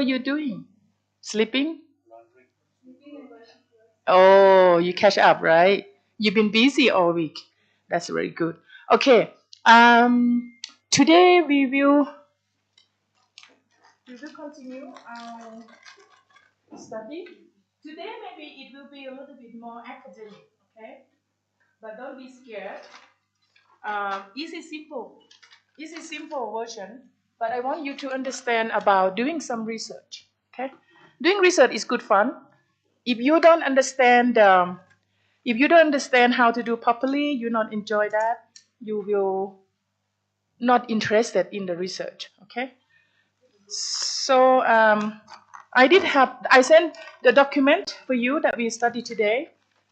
were you doing? Sleeping? Oh, you catch up, right? You've been busy all week. That's very good. Okay. Today we will continue our study. Today maybe it will be a little bit more academic, okay? But don't be scared. Easy simple version. But I want you to understand about doing some research. Okay, doing research is good fun. If you don't understand, if you don't understand how to do properly, you not enjoy that. You will not interested in the research. Okay, so I sent the document for you that we study today,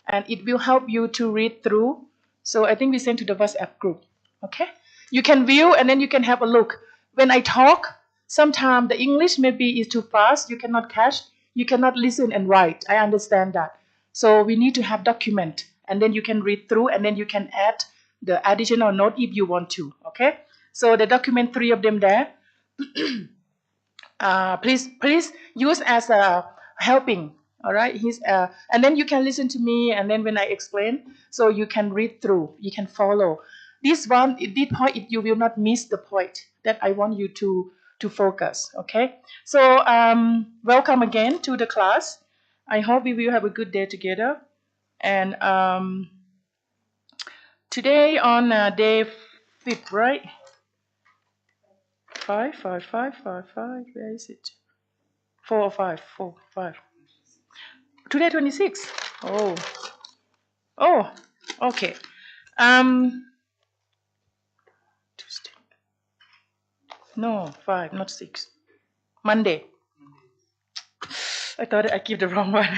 and it will help you to read through. So I think we sent to the WhatsApp group. Okay, you can view and then you can have a look. When I talk, sometimes the English maybe is too fast. You cannot catch. You cannot listen and write. I understand that. So we need to have document, and then you can read through, and then you can add the additional note if you want to. Okay. So the document, 3 of them there. Please use as a helping. All right. And then you can listen to me, and then when I explain, so you can read through, you can follow. This point, you will not miss the point that I want you to focus. Okay. So welcome again to the class. I hope we will have a good day together. And today on day 5, right? 5. Where is it? 4 or 5? 4, 5. Today 26. Oh, okay. Tuesday. No, 5, not 6. Monday. I thought I gave the wrong one.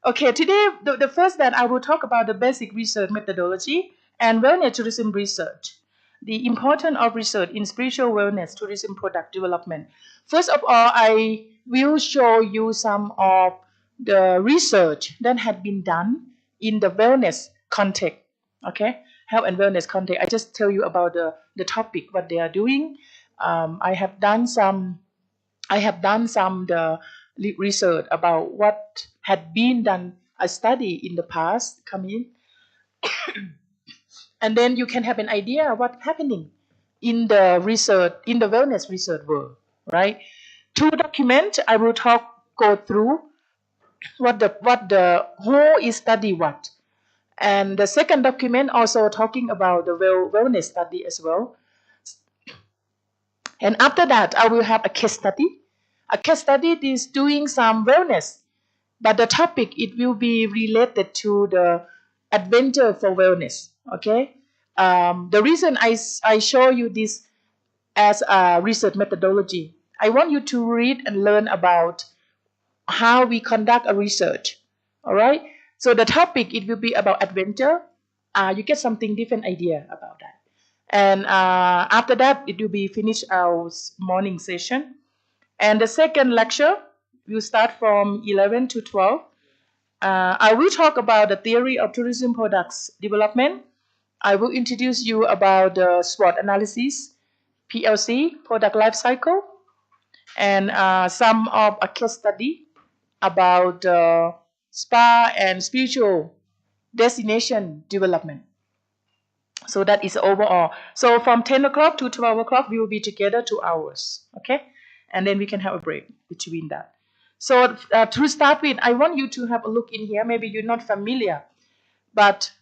Okay, today the first that I will talk about the basic research methodology and wellness tourism research. The importance of research in spiritual wellness tourism product development. First of all, I will show you some of the research that had been done in the wellness context. Okay, health and wellness context. I just tell you about the topic, what they are doing. I have done some the research about what had been done, a study in the past coming, and then you can have an idea of what's happening in the research, in the wellness research world, right? 2 documents I will go through what the who is study what, and the second document also talking about the wellness study as well. And after that, I will have a case study. A case study is doing some wellness, but the topic, it will be related to the adventure for wellness. Okay. The reason I show you this as a research methodology, I want you to read and learn about how we conduct a research. All right. So the topic, it will be about adventure. You get something different idea about that. And after that, it will be finished our morning session. And the second lecture will start from 11 to 12. I will talk about the theory of tourism products development. I will introduce you about the SWOT analysis, PLC, product life cycle, and some of a case study about spa and spiritual destination development. So that is overall. So from 10 o'clock to 12 o'clock, we will be together 2 hours. Okay? And then we can have a break between that. So to start with, I want you to have a look in here. Maybe you're not familiar. But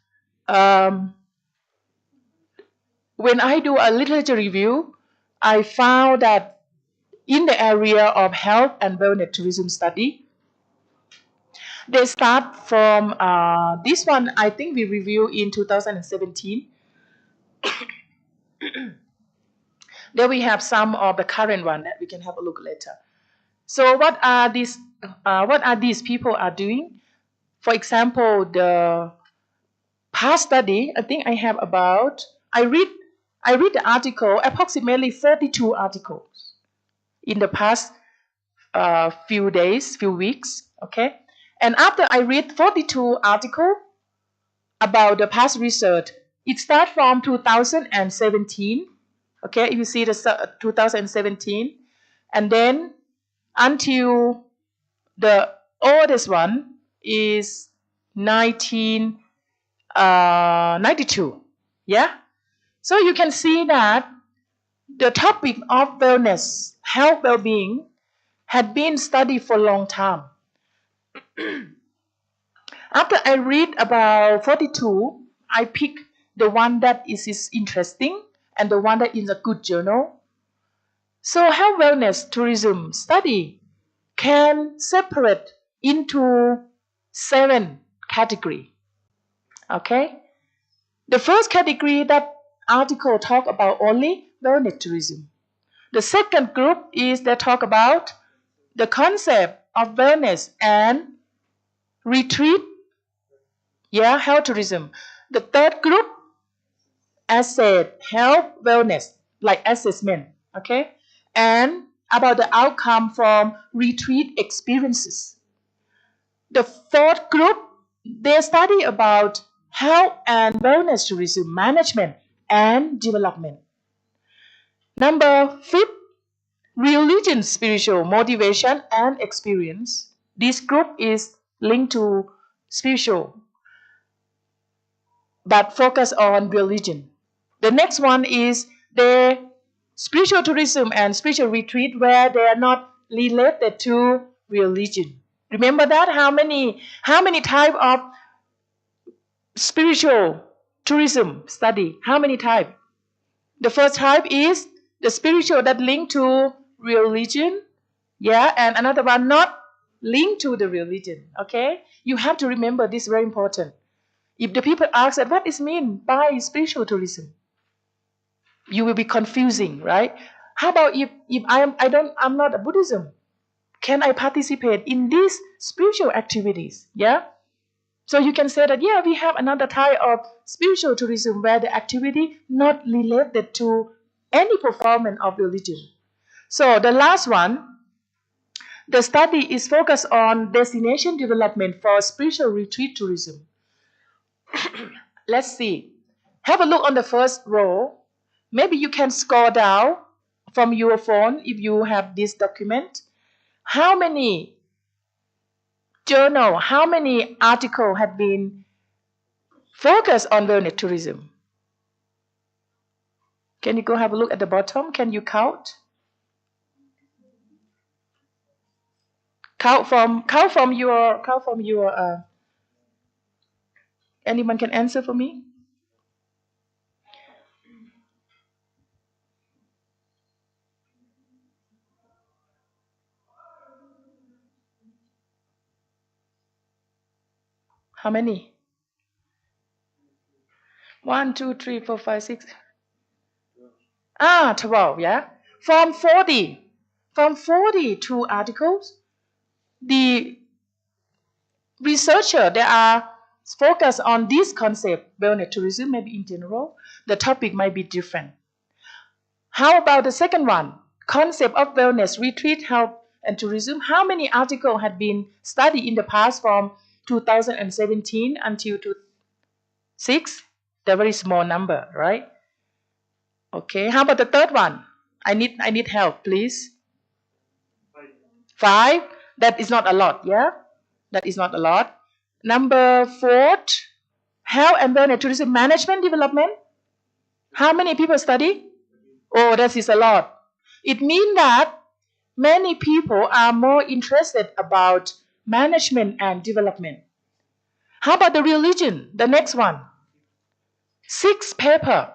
when I do a literature review, I found that in the area of health and wellness tourism study, they start from this one, I think we reviewed in 2017. There we have some of the current one that we can have a look later. So what are these people are doing? For example, the past study, I think I have about, I read the article, approximately 32 articles in the past few days, few weeks, okay? And after I read 42 articles about the past research, it starts from 2017, okay? You see the 2017, and then until the oldest one is 1992. Yeah. So you can see that the topic of wellness, health, well-being, had been studied for a long time. After I read about 42, I pick the one that is interesting and the one that is a good journal. So health, wellness, tourism study can separate into 7 categories. Okay? The first category, that article talk about only wellness tourism. The second group is they talk about the concept of wellness and retreat, health tourism. The third group, as said, health wellness, like assessment, okay, and about the outcome from retreat experiences. The fourth group, they study about health and wellness tourism management and development. Number 5, religion, spiritual motivation and experience. This group is linked to spiritual, but focus on religion. The next one is the spiritual tourism and spiritual retreat, where they are not related to religion. Remember that? How many type of spiritual tourism study? How many type? The first type is the spiritual that linked to religion, and another one not linked to the religion. Okay, you have to remember this, very important. If the people ask that what is mean by spiritual tourism, you will be confusing, right? How about if I'm not a Buddhism, can I participate in these spiritual activities? Yeah. So you can say that we have another type of spiritual tourism where the activity not related to any performance of religion. So the last one, the study is focused on destination development for spiritual retreat tourism. Let's see. Have a look on the first row. Maybe you can scroll down from your phone if you have this document. How many journal, how many articles have been focused on wellness tourism? Can you go have a look at the bottom? Can you count? Count from your anyone can answer for me? How many? 1, 2, 3, 4, 5, 6. 12, yeah. From 42 articles, the researcher, they are focused on this concept, wellness tourism, maybe in general. The topic might be different. How about the second one? Concept of wellness, retreat, health, and tourism. How many articles had been studied in the past from 2017 until 2006? The very small number, right? Okay. How about the third one? I need help, please. 5. That is not a lot, yeah? That is not a lot. Number 4, health and wellness tourism management development. How many people study? Oh, that is a lot. It means that many people are more interested about management and development. How about the religion? The next one. 6 paper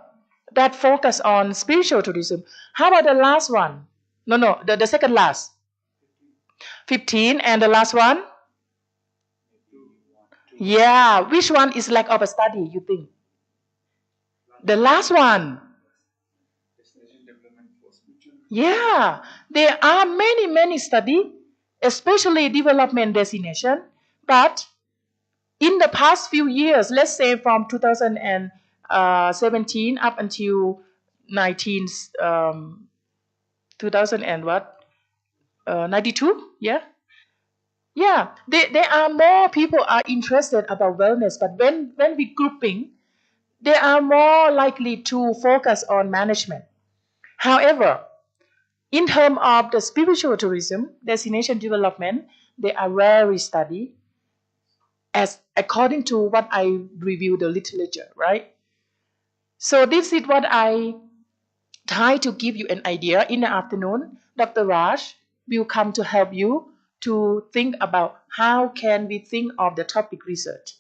that focus on spiritual tourism. How about the last one? No, the second last. 15, and the last one? Yeah, which one is lack of a study, you think? The last one. Yeah, there are many study, especially development destination, but in the past few years, let's say from 2017 up until 2000 and what? 92, yeah? Yeah, there are more people are interested about wellness, but when we grouping, they are more likely to focus on management. However, In terms of the spiritual tourism, destination development, they are rarely studied as according to what I reviewed the literature, right? So this is what I try to give you an idea. In the afternoon, Dr. Raj will come to help you to think about how can we think of the topic research.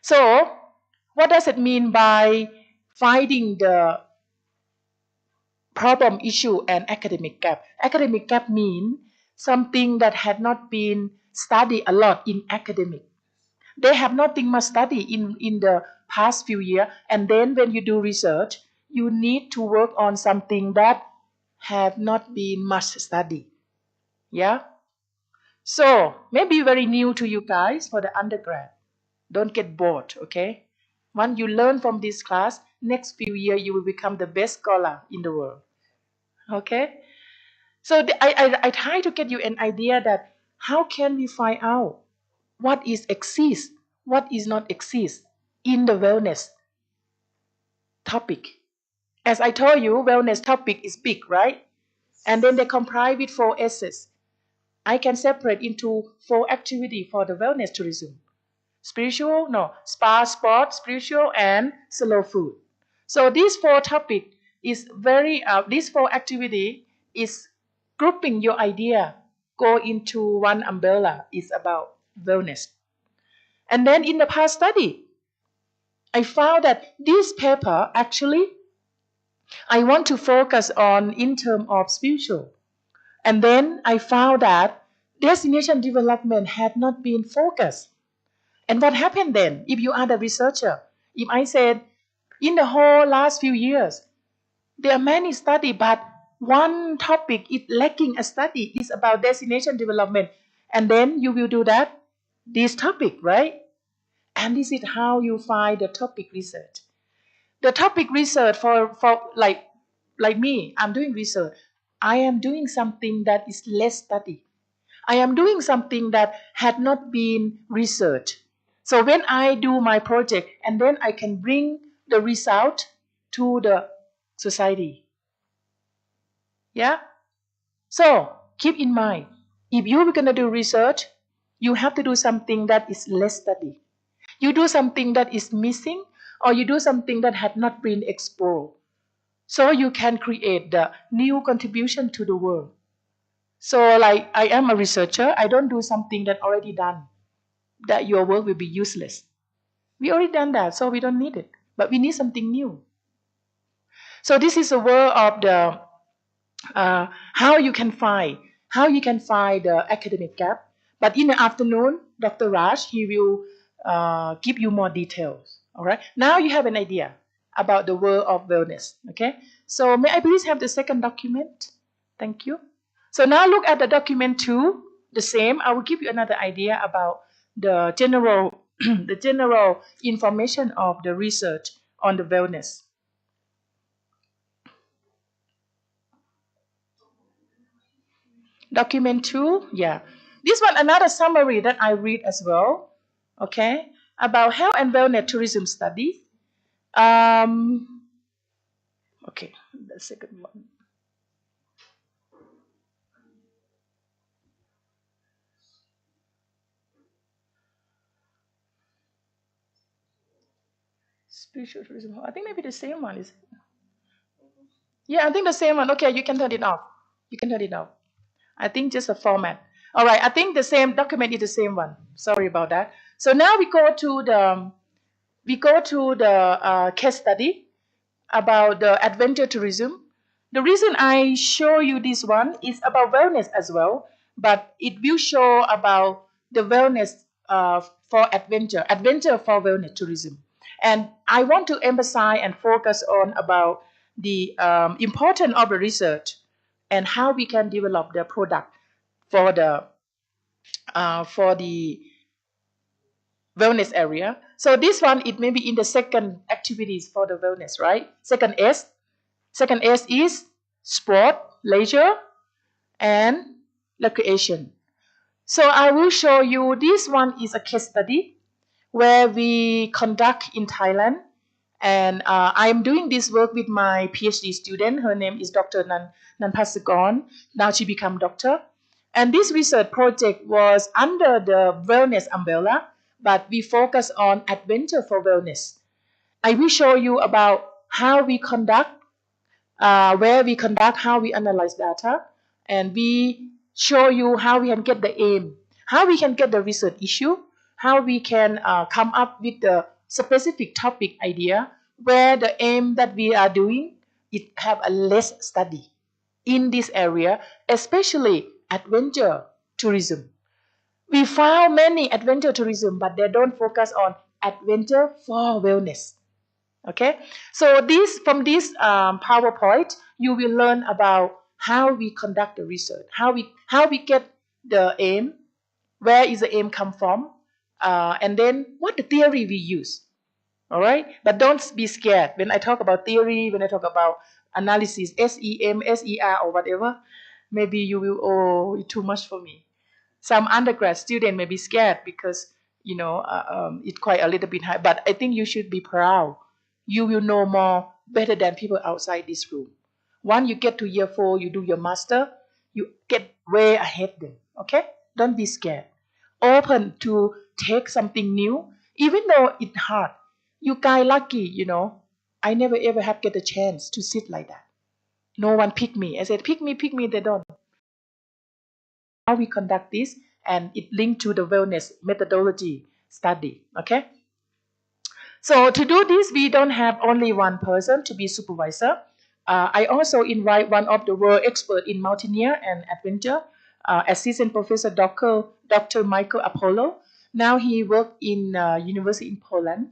So what does it mean by finding the problem, issue, and academic gap? Academic gap means something that had not been studied a lot in academic. They have nothing much study in the past few years, and then when you do research, you need to work on something that have not been much studied. Yeah? So maybe very new to you guys for the undergrad. Don't get bored, okay? Once you learn from this class, next few years you will become the best scholar in the world. Okay? So I try to get you an idea that how can we find out what is exist, what is not exist in the wellness topic. As I told you, wellness topic is big, right? And then they comprise with 4 S's. I can separate into 4 activities for the wellness tourism. Spiritual, no, spa, sport, spiritual, and slow food. So these 4 topics is these 4 activity is grouping your idea, go into one umbrella, is about wellness. And then in the past study, I found that this paper actually, I want to focus on in terms of spiritual. And then I found that destination development had not been focused. And what happened then? If you are the researcher, if I said, in the whole last few years, there are many studies, but one topic is lacking a study is about destination development. And then you will do that, this topic, right? And this is how you find the topic research. The topic research for like me, I'm doing research. I am doing something that is less studied. I am doing something that had not been researched. So when I do my project, and then I can bring the result to the society. Yeah? So keep in mind, if you're going to do research, you have to do something that is less studied. You do something that is missing, or you do something that had not been explored. So you can create the new contribution to the world. So like I am a researcher, I don't do something that already done, that your work will be useless. We already done that, so we don't need it. But we need something new. So this is a word of the how you can find the academic gap. But in the afternoon, Dr. Raj, he will give you more details. All right. Now you have an idea about the world of wellness. Okay. So may I please have the second document? Thank you. So now look at the document 2. The same. I will give you another idea about the general the general information of the research on the wellness. Document 2, yeah. This one, another summary that I read as well, okay, about health and wellness tourism studies. Okay, the second one. Spiritual tourism. I think maybe the same one is. Yeah, I think the same one. Okay, you can turn it off. You can turn it off. I think just a format. All right, I think the same document is the same one. Sorry about that. So now we go to the case study about the adventure tourism. The reason I show you this one is about wellness as well, but it will show about the wellness for adventure for wellness tourism. And I want to emphasize and focus on about the importance of the research and how we can develop the product for the wellness area. So this one, it may be in the second activities for the wellness, right? Second S. Second S is sport, leisure, and recreation. So I will show you, this one is a case study where we conduct in Thailand, And I'm doing this work with my PhD student. Her name is Dr. Nanpasakorn. Now she become doctor. And this research project was under the wellness umbrella, but we focus on adventure for wellness. I will show you about how we conduct, where we conduct, how we analyze data, and we show you how we can get the aim, how we can get the research issue, how we can come up with the specific topic idea where the aim that we are doing it have a less study in this area, especially adventure tourism. We found many adventure tourism, but they don't focus on adventure for wellness. Okay, so from this PowerPoint, you will learn about how we conduct the research, how we get the aim, where is the aim come from, and then what the theory we use. All right, but don't be scared when I talk about theory, when I talk about analysis, SEM, SER, or whatever. Maybe you will, oh, it's too much for me. Some undergrad student may be scared because it's quite a little bit high, but I think you should be proud. You will know more better than people outside this room. Once you get to year 4, you do your master, you get way ahead them. Okay, don't be scared, open to take something new even though it's hard. You guys lucky. I never ever had get a chance to sit like that. No one pick me. I said pick me, they don't. How we conduct this, and it linked to the wellness methodology study. Okay, so to do this, we don't have only one person to be supervisor. I also invite one of the world expert in mountaineer and adventure, assistant professor Dr. Michael Apollo. Now he works in university in Poland.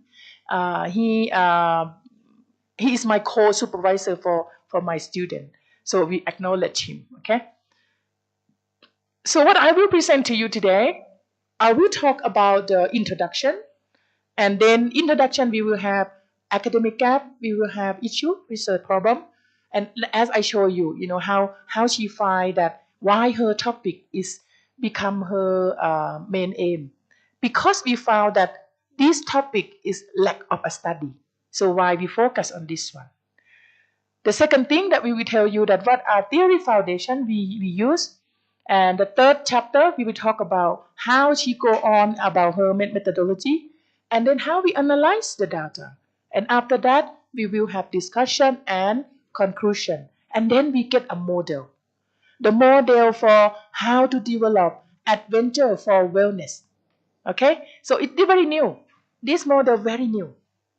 He is my co-supervisor for my student, so we acknowledge him. Okay. So what I will present to you today, I will talk about the introduction, and then introduction we will have academic gap, we will have issue, research problem, and as I show you, how she find that why her topic is become her main aim, because we found that this topic is lack of a study, so why we focus on this one. The second thing that we will tell you that what are theory foundation we use. And the third chapter, we will talk about how she go on about her methodology, and then how we analyze the data. And after that, we will have discussion and conclusion. And then we get a model. The model for how to develop adventure for wellness. Okay, so it's very new. This model very new.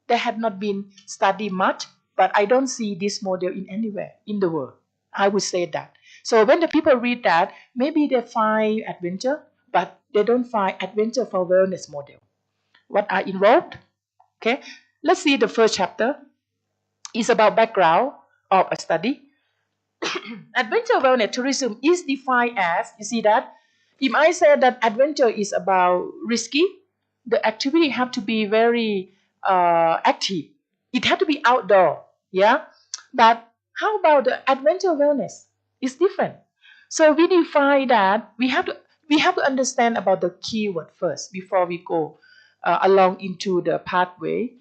They had not been studied much, but I don't see this model in anywhere in the world. I would say that. So when the people read that, maybe they find adventure, but they don't find adventure for wellness model. What are involved? Okay, let's see the first chapter. It's about background of a study. Adventure wellness tourism is defined as, you see that, if I say that adventure is about risky, the activity have to be very active. It have to be outdoor, yeah? But how about the adventure wellness? It's different. So we define that we have to understand about the keyword first before we go along into the pathway.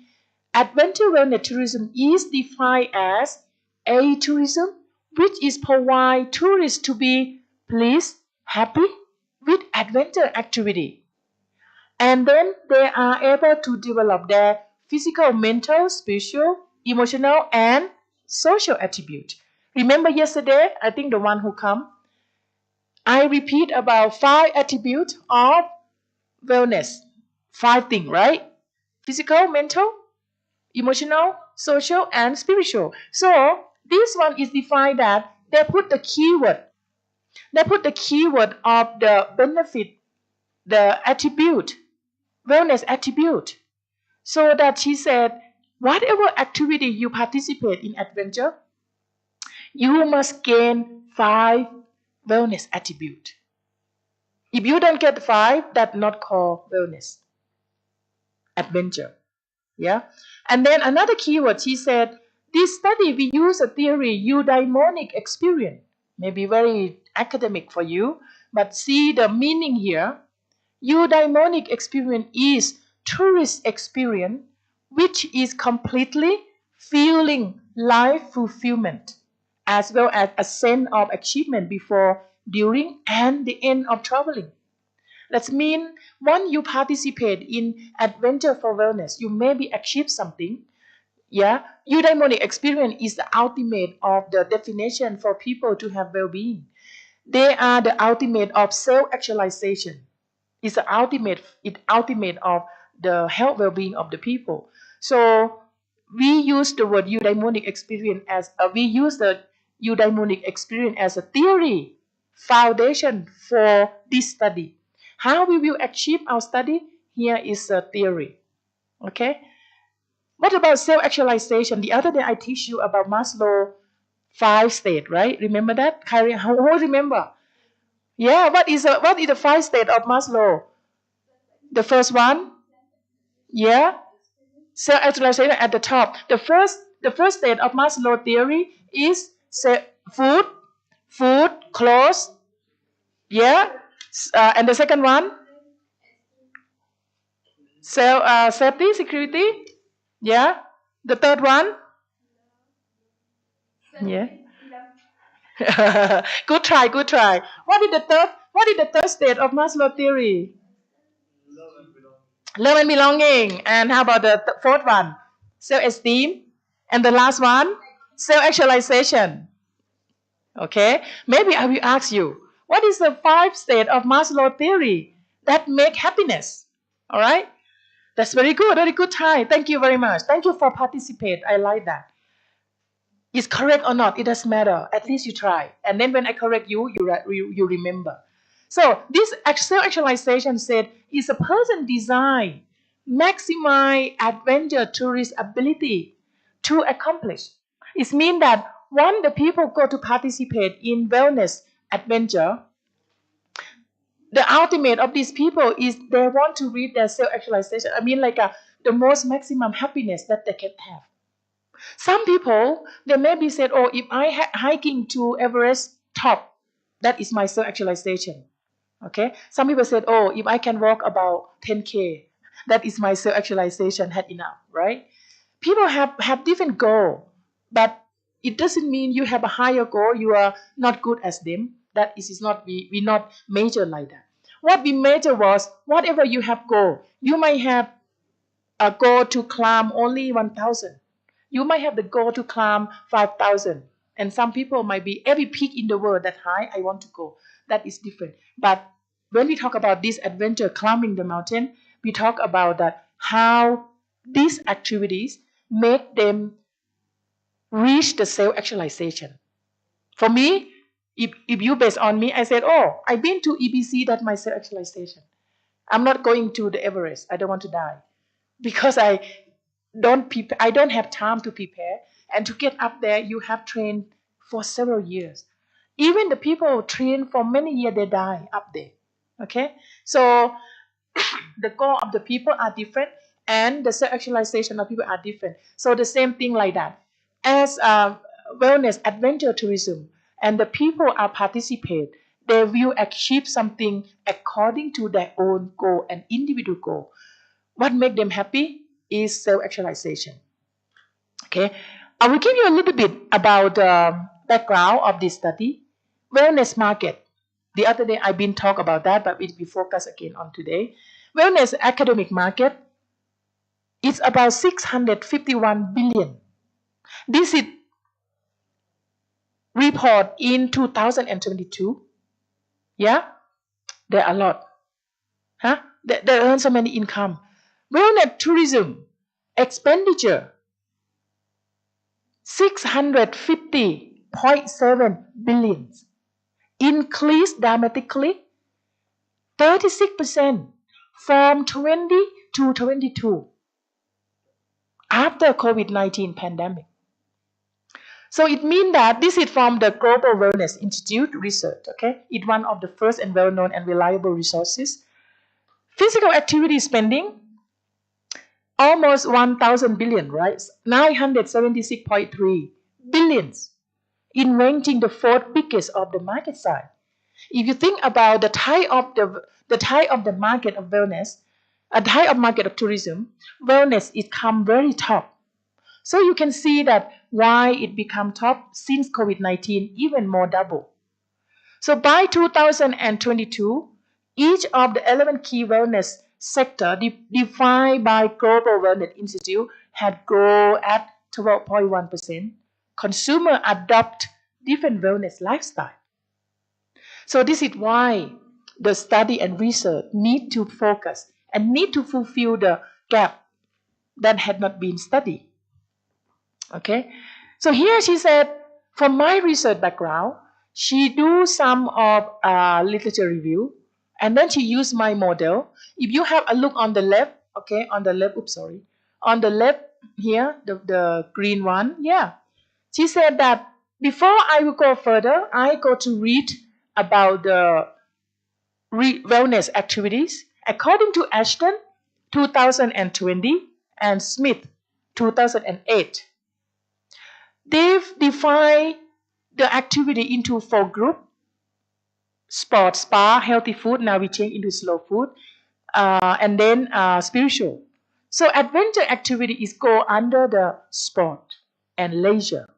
Adventure wellness tourism is defined as a tourism which is provide tourists to be pleased, happy with adventure activity. And then they are able to develop their physical, mental, spiritual, emotional, and social attribute. Remember yesterday, I think the one who come, I repeat about 5 attributes of wellness. 5 things, right? Physical, mental, emotional, social, and spiritual. So this one is defined that they put the keyword. They put the keyword of the benefit, the attribute, wellness attribute. So that she said, whatever activity you participate in adventure, you must gain 5 wellness attributes. If you don't get 5, that's not called wellness adventure. Yeah. And then another keyword, she said, this study we use a theory, eudaimonic experience. Maybe very academic for you, but see the meaning here. Eudaimonic experience is tourist experience which is completely feeling life fulfillment, as well as a sense of achievement before, during, and the end of traveling. That means when you participate in adventure for wellness, you maybe achieve something. Yeah, eudaimonic experience is the ultimate of the definition for people to have well-being. They are the ultimate of self-actualization. It's the ultimate of the health well-being of the people. So we use the word eudaimonic experience as we use the eudaimonic experience as a theory foundation for this study. How we will achieve our study? Here is a theory. Okay. What about self-actualization? The other day I teach you about Maslow 5 state, right? Remember that? Who remember? Yeah, what is the 5 state of Maslow? The first one, yeah, self-actualization at the top. The first state of Maslow theory is food, clothes, yeah, and the second one, safety, security, yeah. The third one, yeah. Good try, good try. What is the third state of Maslow theory? Love and belonging. And how about the fourth one? Self-esteem. And the last one? Self-actualization. Okay. Maybe I will ask you, what is the 5 state of Maslow theory that make happiness? All right. That's very good. Very good try. Thank you very much. Thank you for participate. I like that. Is correct or not, it doesn't matter. At least you try. And then when I correct you, you remember. So this self-actualization said is a person design maximize adventure tourist ability to accomplish. It means that when the people go to participate in wellness adventure, the ultimate of these people is they want to reach their self-actualization. I mean, like the most maximum happiness that they can have. Some people, they maybe said, oh, if I hiking to Everest top, that is my self-actualization. Okay. Some people said, oh, if I can walk about 10K, that is my self-actualization, had enough, right? People have different goal, but it doesn't mean you have a higher goal, you are not good as them. That is not, we not measure like that. What we measure was, whatever you have goal, you might have a goal to climb only 1,000. You might have the goal to climb 5,000. And some people might be every peak in the world that high, I want to go. That is different. But when we talk about this adventure climbing the mountain, we talk about that how these activities make them reach the self-actualization. For me, if you based on me, I said, oh, I've been to EBC, that's my self-actualization. I'm not going to the Everest. I don't want to die. Because I don't have time to prepare. And to get up there, you have trained for several years. Even the people train for many years, they die up there. Okay? So the goal of the people are different and the self-actualization of people are different. So the same thing like that. As wellness, adventure tourism, and the people are participate, they will achieve something according to their own goal and individual goal. What makes them happy is self-actualization. Okay, I will give you a little bit about the background of this study. Wellness market. The other day I've been talk about that, but we focus again on today. Wellness academic market is about 651 billion. This is report in 2022. Yeah, there are a lot. Huh? They earn so many income. Wellness tourism expenditure 650.7 billion, increased dramatically 36% from 20 to 22 after COVID-19 pandemic. So it means that this is from the Global Wellness Institute research. Okay, it's one of the first and well-known and reliable resources. Physical activity spending almost 1,000 billion, right? 976.3 billions, in ranking the fourth biggest of the market size. If you think about the type of the market of wellness, At the height of market of tourism, wellness it come very top. So you can see that why it become top since COVID-19 even more double. So by 2022, each of the 11 key wellness sector defined by Global Wellness Institute had grown at 12.1%. Consumer adopt different wellness lifestyle. So this is why the study and research need to focus and need to fulfill the gap that had not been studied. Okay, so here she said, from my research background, she do some of literature review, and then she used my model. If you have a look on the left, okay, on the left, oops, sorry, on the left here, the green one, yeah. She said that before I will go further, I go to read about the wellness activities. According to Ashton, 2020, and Smith, 2008. They've defined the activity into 4 groups: sport, spa, healthy food. Now we change into slow food, and then spiritual. So adventure activity is go under the sport and leisure.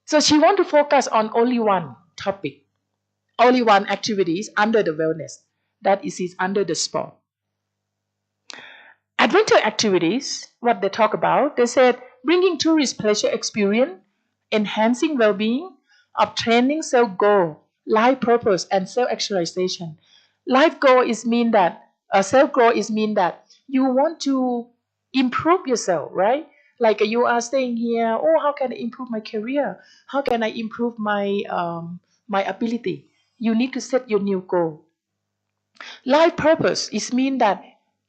So she want to focus on only one topic, only one activities under the wellness. That is under the sport. Adventure activities, what they talk about, they said bringing tourist pleasure experience, enhancing well-being, obtaining self-goal, life purpose, and self-actualization. Life goal is mean that self-goal is mean that you want to improve yourself, right? Like you are staying here. Oh, how can I improve my career? How can I improve my ability? You need to set your new goal. Life purpose is mean that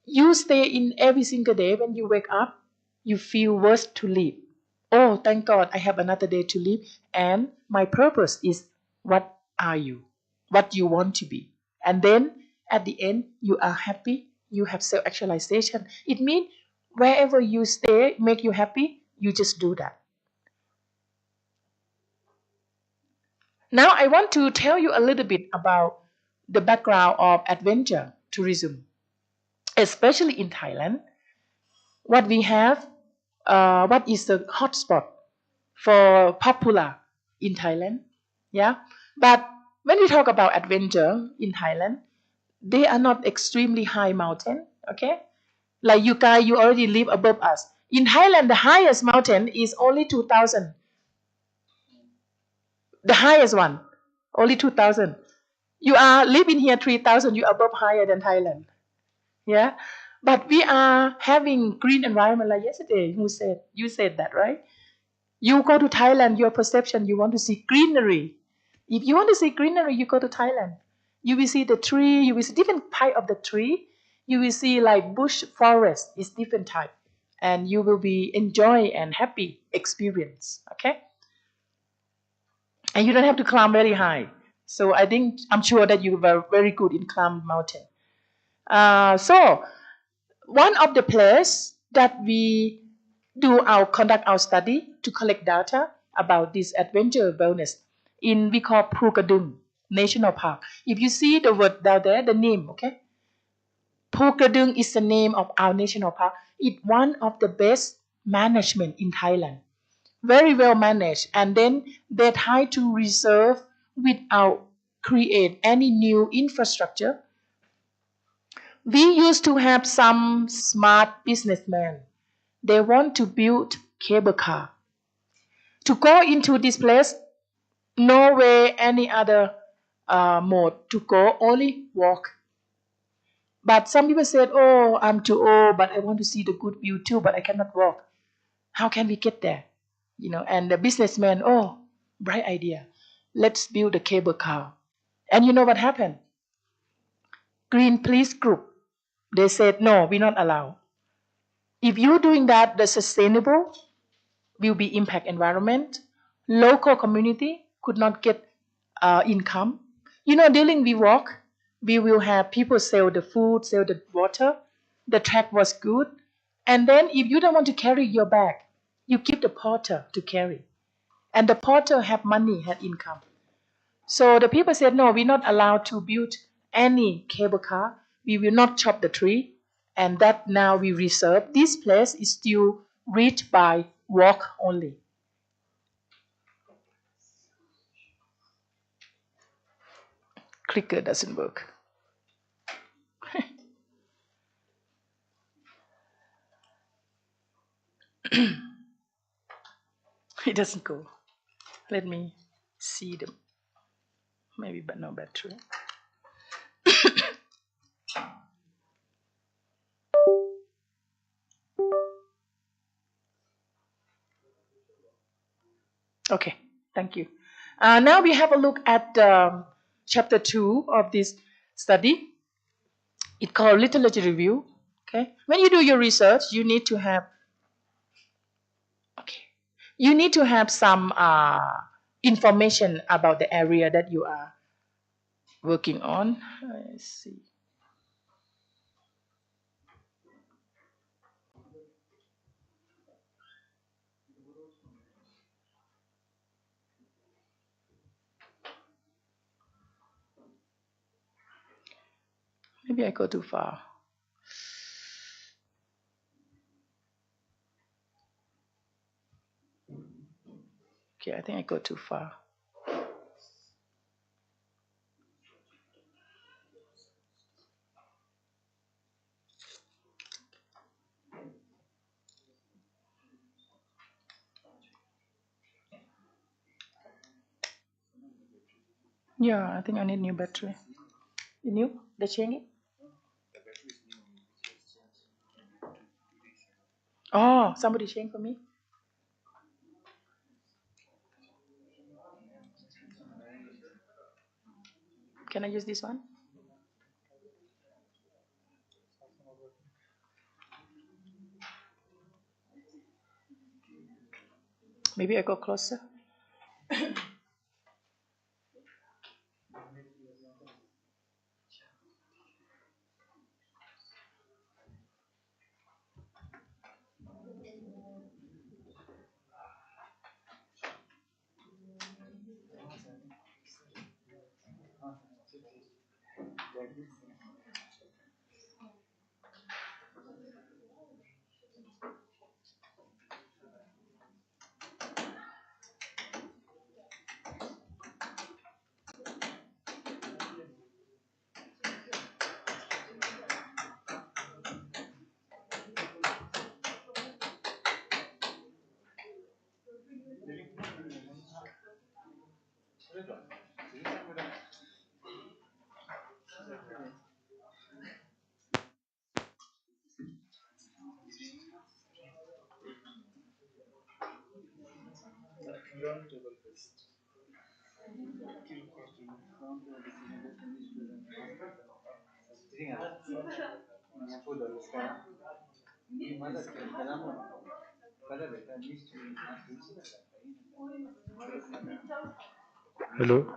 you stay in every single day when you wake up, you feel worth to live. Oh, thank God, I have another day to live, and my purpose is what are you? What you want to be. And then at the end, you are happy, you have self actualization. It means wherever you stay, make you happy, you just do that. Now, I want to tell you a little bit about the background of adventure tourism, especially in Thailand. What we have, what is the hotspot for popular in Thailand? Yeah, but when we talk about adventure in Thailand, they are not extremely high mountain. Okay, like you guys, you already live above us. In Thailand, the highest mountain is only 2,000. The highest one, only 2,000. You are living here 3,000. You are above higher than Thailand. Yeah, but we are having green environment like yesterday. Who said you said that, right? You go to Thailand, your perception, you want to see greenery. If you want to see greenery, you go to Thailand. You will see the tree, you will see different type of the tree. You will see like bush forest is different type. And you will be enjoy and happy experience. Okay? And you don't have to climb very high. So I'm sure that you were very good in climb mountain. So one of the place that we conduct our study to collect data about this adventure wellness in we call Phukadung National Park. If you see the word down there, the name, okay? Phukadung is the name of our national park. It's one of the best management in Thailand. Very well managed. And then they try to reserve without create any new infrastructure. We used to have some smart businessmen. They want to build cable car. To go into this place, no way any other mode to go, only walk. But some people said, oh, I'm too old, but I want to see the good view too, but I cannot walk. How can we get there? And the businessman, oh, bright idea. Let's build a cable car. And you know what happened? Greenpeace group, they said, no, we're not allowed. If you're doing that, the sustainable will be impact environment. Local community could not get income. During we walk, we will have people sell the food, sell the water. The track was good. And then if you don't want to carry your bag, you give the porter to carry. And the porter have money, had income. So the people said, no, we're not allowed to build any cable car We will not chop the tree, and that now we reserve. This place is still reached by walk only. Clicker doesn't work. It doesn't go. Let me see them. Maybe, but no battery. Okay, thank you. Now we have a look at chapter 2 of this study. It's called literature review. Okay, when you do your research, you need to have some information about the area that you are working on. Let's see. Maybe I go too far. Okay, I think I go too far. Yeah, I think I need new battery. You new? They change it? Oh, somebody change for me? Can I use this one? Maybe I go closer. Hello.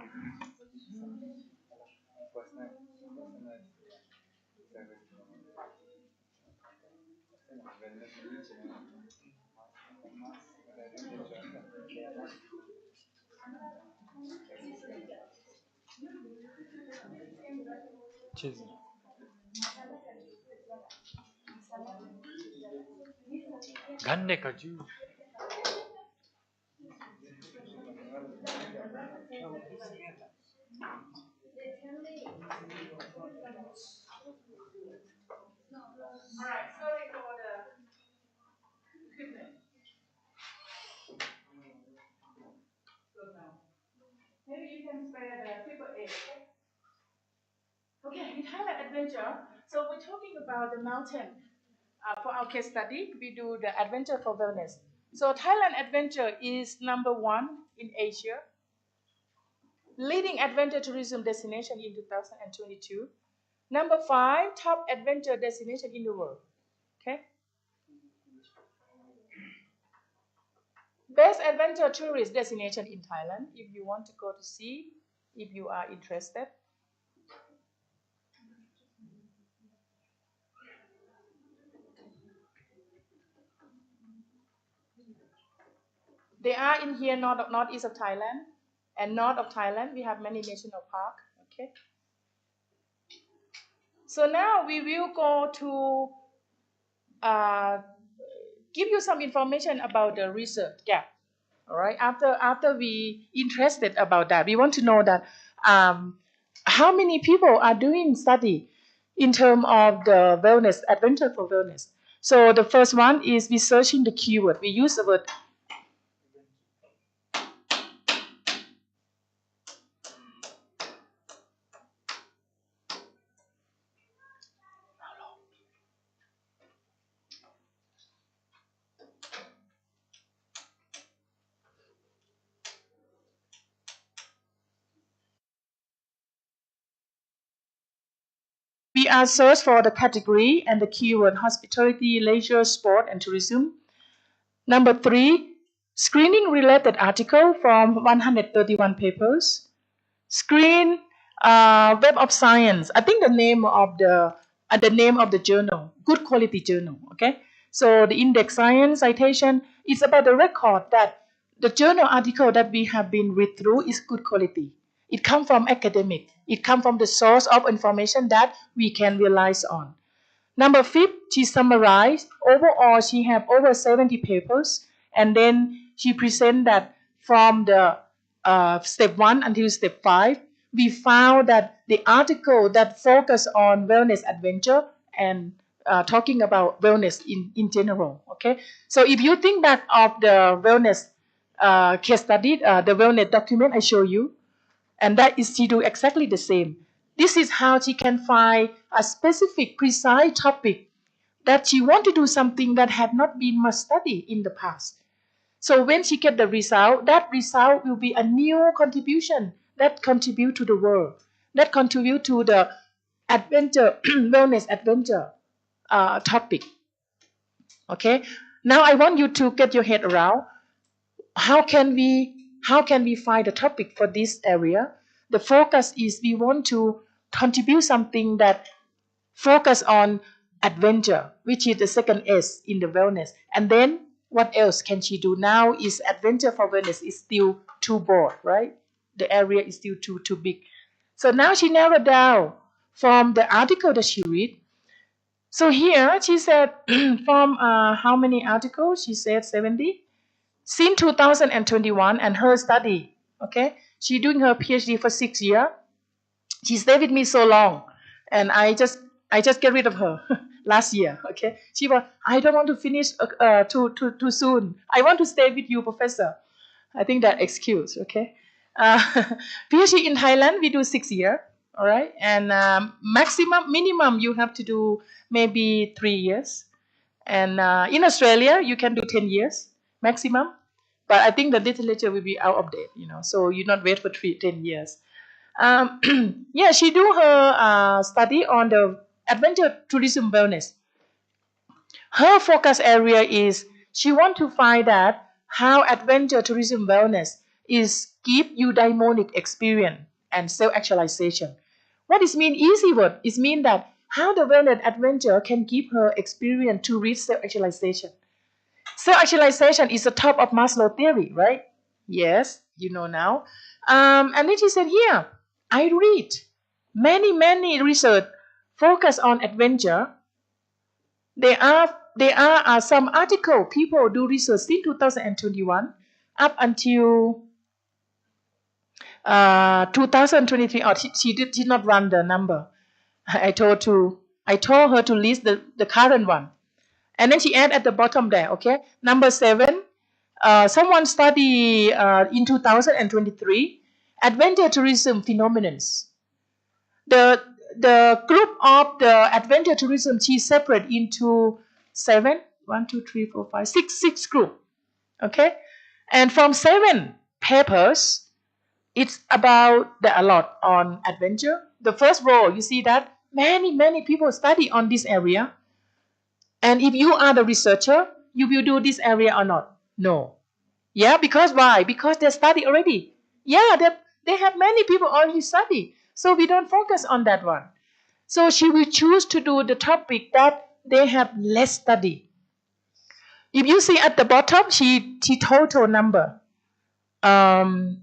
Ganne kaju. Alright, sorry for the equipment. Good now. Maybe you can spare the triple A, okay? Okay, in Thailand adventure, so we're talking about the mountain. For our case study, we do the adventure for wellness. So Thailand adventure is number 1 in Asia, leading adventure tourism destination in 2022. Number 5, top adventure destination in the world. Okay. Best adventure tourist destination in Thailand, if you want to go to see, if you are interested. They are in here, northeast of Thailand, and north of Thailand, we have many national parks. Okay. So now we will go to give you some information about the research gap. All right. After we interested about that, we want to know that how many people are doing study in terms of the wellness adventure for wellness. So the first one is researching the keyword. We use the word. We are search for the category and the keyword hospitality, leisure, sport, and tourism. Number three, screening related article from 131 papers. Screen Web of Science. I think the name of the journal, good quality journal. Okay, so the index science citation is about the record that the journal article that we have been read through is good quality. It comes from academic. It comes from the source of information that we can realize on. Number five, she summarized. Overall, she have over 70 papers, and then she present that from the step 1 until step 5, we found that the article that focus on wellness adventure and talking about wellness in general. Okay, so if you think back of the wellness case study, the wellness document I show you, and that is she do exactly the same. This is how she can find a specific, precise topic that she want to do something that had not been much studied in the past. So when she get the result, that result will be a new contribution that contribute to the world, that contribute to the adventure, wellness adventure topic. Okay. Now I want you to get your head around how can we find a topic for this area. The focus is we want to contribute something that focus on adventure, which is the second S in the wellness. And then what else can she do? Now is adventure for wellness is still too broad, right? The area is still too big. So now she narrowed down from the article that she read. So here she said from how many articles? She said 70 since 2021 and her study. Okay, she doing her PhD for 6 years. She stayed with me so long, and I just get rid of her last year. Okay, she was I don't want to finish too soon. I want to stay with you, professor. I think that excuse. Okay, uh, PhD in Thailand we do 6 years. All right, and minimum you have to do maybe 3 years. And in Australia, you can do 10 years maximum. But I think the literature will be out of date, so you not wait for 10 years. Um, yeah, she do her study on the adventure tourism wellness. Her focus area is she want to find out how adventure tourism wellness is give you dynamic experience and self-actualization. What is mean easy word? It mean that how the wellness adventure can give her experience to reach self-actualization. Self-actualization is the top of Maslow theory, right? Yes, you know now. And then she said, here, I read many research focus on adventure. There are some article people do research in 2021 up until 2023. Or she did not run the number. I told her to list the current one. And then she add at the bottom there, okay? Number 7, someone study in 2023 adventure tourism phenomenons. The the group of the adventure tourism she separate into 7, 1, 2, 3, 4, 5, 6 group, okay? And from 7 papers, it's about a lot on adventure. The first row, you see that many people study on this area. And if you are the researcher, you will do this area or not? No. Yeah, because why? Because they study already. Yeah, they have many people already study. So we don't focus on that one. So she will choose to do the topic that they have less study. If you see at the bottom, she total number. Adventure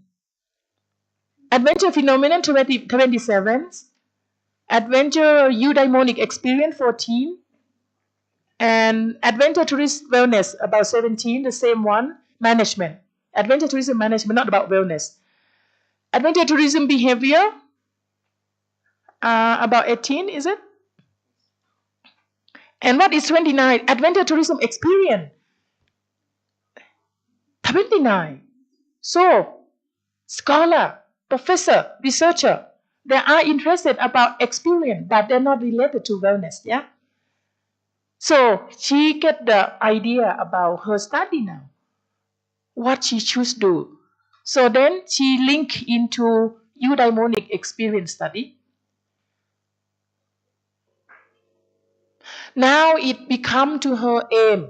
phenomenon 27, Adventure eudaimonic experience 14, and adventure tourism wellness about 17, the same one, management. Adventure tourism management, not about wellness. Adventure tourism behavior about 18, is it? And what is 29? Adventure tourism experience 29. So, scholar, professor, researcher, they are interested about experience, but they're not related to wellness, yeah? So, she get the idea about her study now, what she should do. So then she link into eudaimonic experience study. Now it become to her aim.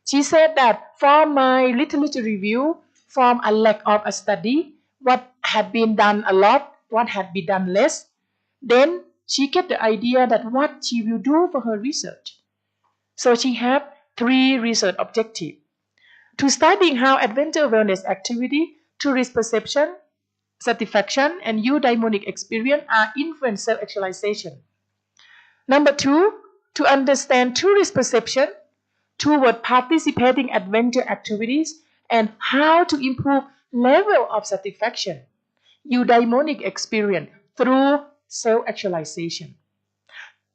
She said that from my literature review, from a lack of a study, what had been done a lot, what had been done less, then she get the idea that what she will do for her research. So she have 3 research objectives. To studying how adventure wellness activity, tourist perception, satisfaction, and eudaimonic experience are influence self-actualization. Number 2, to understand tourist perception toward participating adventure activities and how to improve level of satisfaction, eudaimonic experience through self-actualization.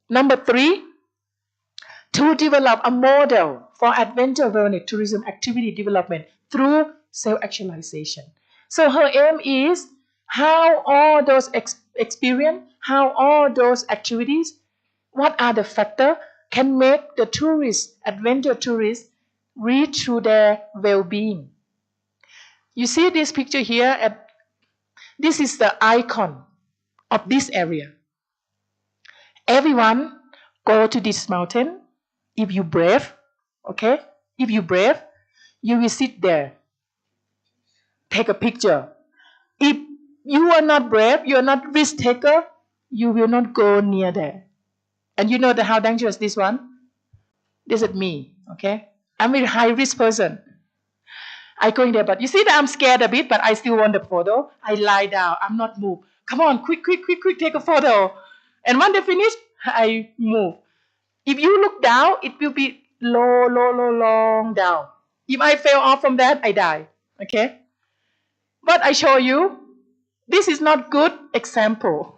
Number 3, to develop a model for adventure wellness tourism activity development through self-actualization. So her aim is how all those experience, how all those activities, what are the factors can make the tourists, adventure tourists, reach to their well-being. You see this picture here, this is the icon of this area. Everyone go to this mountain. If you brave, okay? If you brave, you will sit there. Take a picture. If you are not brave, you are not risk taker, you will not go near there. And you know how dangerous this one? This is me, okay? I'm a high risk person. I go in there, but you see that I'm scared a bit, but I still want the photo. I lie down. I'm not moved. Come on, quick, quick, quick, quick, take a photo. And when they finish, I move. If you look down, it will be low, low, low, long down. If I fail off from that, I die. Okay? But I show you, this is not good example.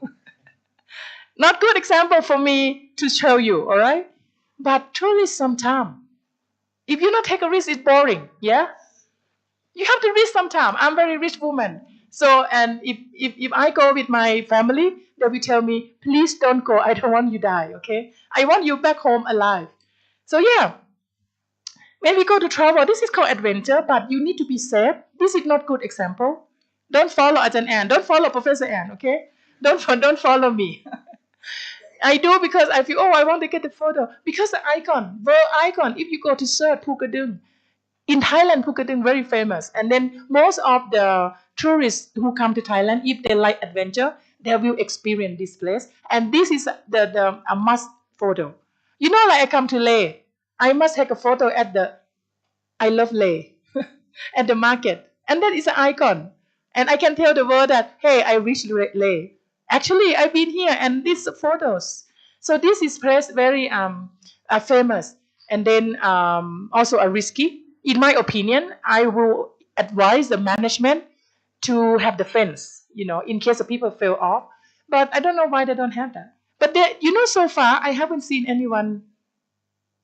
Not good example for me to show you, all right? But truly sometime, if you not take a risk, it's boring, yeah? You have to risk sometime. I'm a very rich woman. So, and if I go with my family, they will tell me, please don't go. I don't want you to die, okay? I want you back home alive. So yeah, when we go to travel, this is called adventure, but you need to be safe. This is not good example. Don't follow Ajahn Ann. Don't follow Professor Ann, okay? Don't follow me. I do because I feel, I want to get the photo. Because the icon, world icon, if you go to search Pukadung, in Thailand, Pukadung very famous. And then most of the tourists who come to Thailand, if they like adventure, they will experience this place. And this is a must photo. You know, like I come to Leh, I must take a photo at the I love Leh at the market. And that is an icon. And I can tell the world that, hey, I reached Leh. Actually, I've been here and these photos. So this is place very famous. And then also a risky. In my opinion, I will advise the management to have the fence, in case the people fell off. But I don't know why they don't have that. But so far, I haven't seen anyone,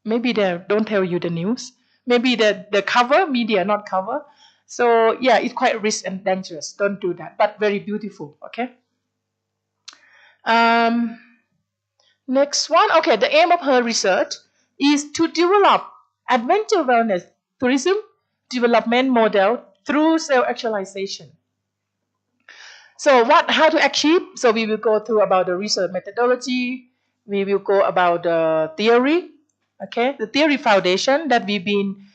maybe they don't tell you the news. Maybe the cover, media not cover. So yeah, it's quite risk and dangerous. Don't do that. But very beautiful, okay? Next one. Okay, the aim of her research is to develop adventure wellness tourism development model through self-actualization. So how to achieve? So we will go through about the research methodology. We will go about the theory, okay? The theory foundation that we've been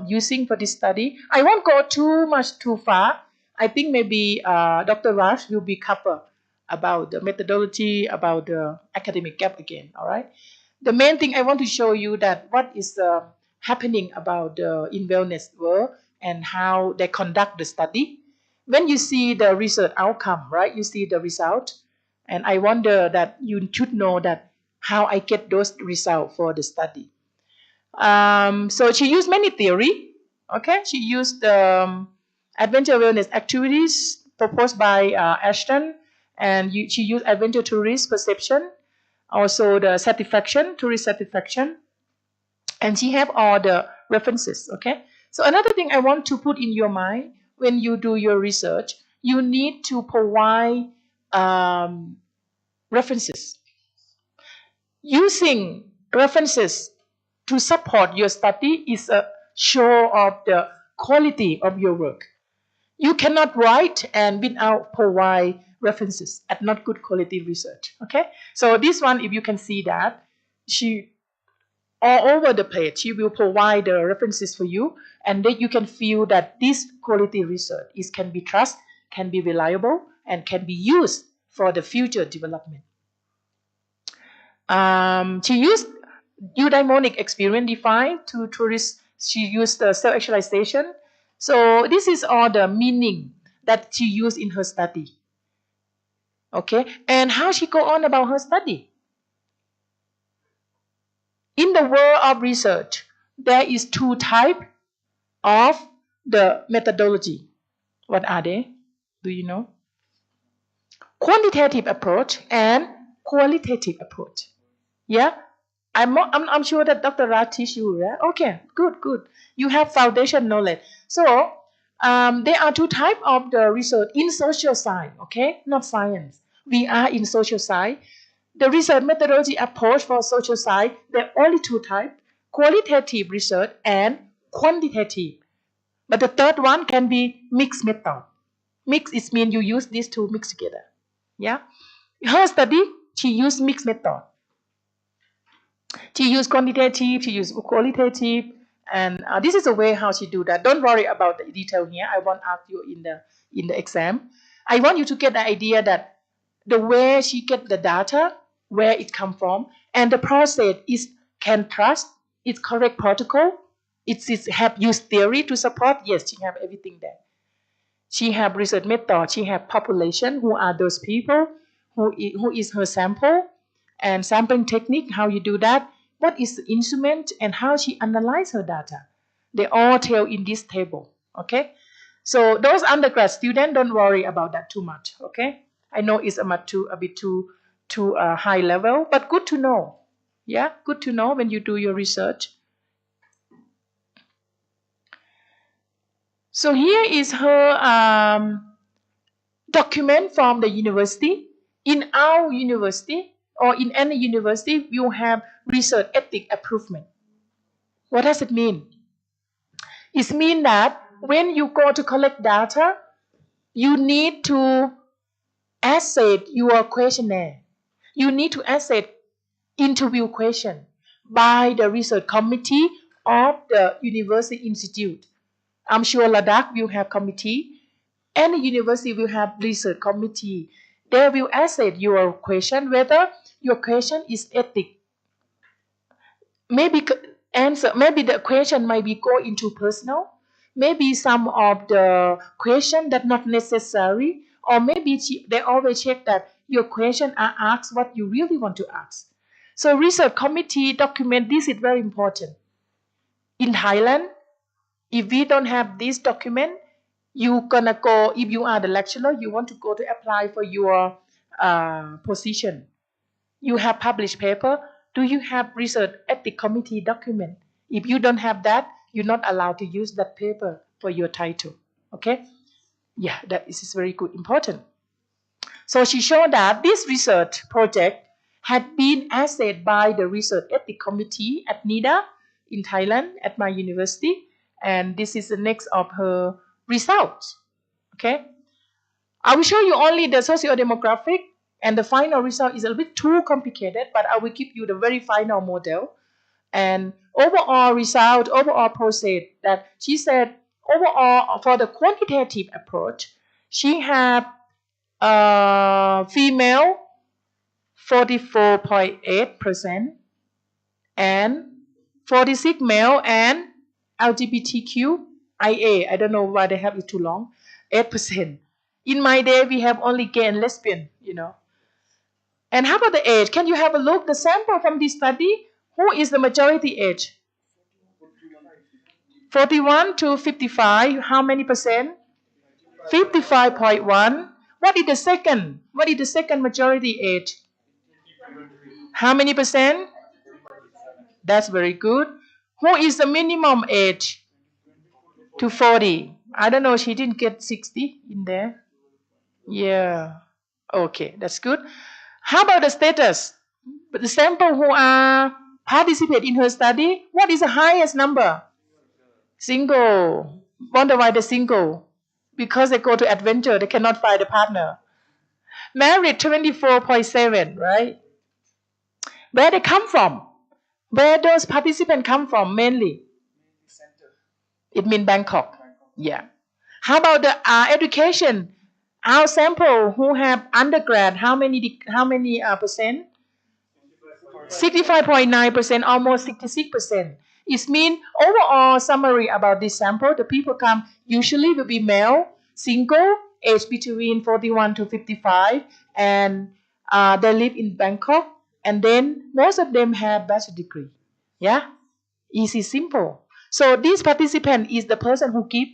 using for this study. I won't go too far. I think maybe Dr. Raj will be cover about the methodology, about the academic gap again, all right? The main thing I want to show you that what is happening about the in wellness world and how they conduct the study. When you see the research outcome, right, you see the result, And I wonder that you should know that how I get those results for the study. So she used many theory. Okay, she used adventure wellness activities proposed by Ashton, and she used adventure tourist perception, also the satisfaction, tourist satisfaction, and she have all the references. Okay, so another thing I want to put in your mind when you do your research, you need to provide references. Using references to support your study is a show of the quality of your work. You cannot write and without provide references at not good quality research. Okay, so this one, if you can see that she all over the page, she will provide the references for you, and then you can feel that this quality research is can be trusted, can be reliable, and can be used for the future development. She used eudaimonic experience defined to tourists. She used the self-actualization. So this is all the meaning that she used in her study. Okay, and how she go on about her study? In the world of research, there is two types of the methodology. What are they? Do you know? Quantitative approach and qualitative approach. Yeah, I'm sure that Dr. Raj teach you, right? Okay, good, good. You have foundation knowledge. So there are two types of the research in social science, okay? Not science. We are in social science. The research methodology approach for social science, there are only two types, qualitative research and quantitative. But the third one can be mixed method. Mix is mean you use these two mixed together. Yeah. Her study, she used mixed method. She used quantitative, she used qualitative, and this is the way how she do that. Don't worry about the detail here. I won't ask you in the exam. I want you to get the idea that the way she get the data, where it come from, and the process is can trust. It's correct protocol. It's have used theory to support. Yes, she have everything there. She have research method. She have population. Who are those people? Who is her sample? And sampling technique, how you do that, what is the instrument, and how she analyze her data. They all tell in this table, okay? So those undergrad students, don't worry about that too much, okay? I know it's a bit too high level, but good to know. Yeah, good to know when you do your research. So here is her document from the university. In our university, or in any university, you have research ethic improvement. What does it mean? It means that when you go to collect data, you need to assess your questionnaire. You need to assess interview question by the research committee of the university institute. I'm sure Ladakh will have committee. Any university will have research committee. They will assess your question, whether your question is ethic. Maybe answer. Maybe the question might be go into personal. Maybe some of the question that not necessary, or maybe they always check that your question are asked what you really want to ask. So research committee document this is very important. In Thailand, if we don't have this document, you gonna go, if you are the lecturer, you want to go to apply for your position. You have published paper. Do you have research ethics committee document? If you don't have that, you're not allowed to use that paper for your title. Okay? Yeah, that is very good, important. So she showed that this research project had been assessed by the research ethics committee at NIDA in Thailand at my university, and this is the next of her results. Okay, I will show you only the socio-demographic, and the final result is a little bit too complicated, but I will give you the very final model. And overall result, overall process, that she said overall for the quantitative approach, she had female 44.8% and 46 male and LGBTQIA. I don't know why they have it too long. 8%. In my day, we have only gay and lesbian, And how about the age? Can you have a look? The sample from this study, who is the majority age? 41 to 55. How many percent? 55.1. What is the second? What is the second majority age? How many percent? That's very good. Who is the minimum age? To 40. I don't know, she didn't get 60 in there. Yeah. Okay, that's good. How about the status? But the sample who are participate in her study, what is the highest number? Single. Wonder why the single? Because they go to adventure, they cannot find a partner. Married 24.7, right? Where they come from? Where those participants come from mainly? It means Bangkok. Yeah. How about the education? Our sample who have undergrad, how many percent? 65.9%, almost 66%. It means overall summary about this sample, the people come usually will be male, single, age between 41 to 55, and they live in Bangkok, and then most of them have bachelor degree. Yeah, easy, simple. So this participant is the person who give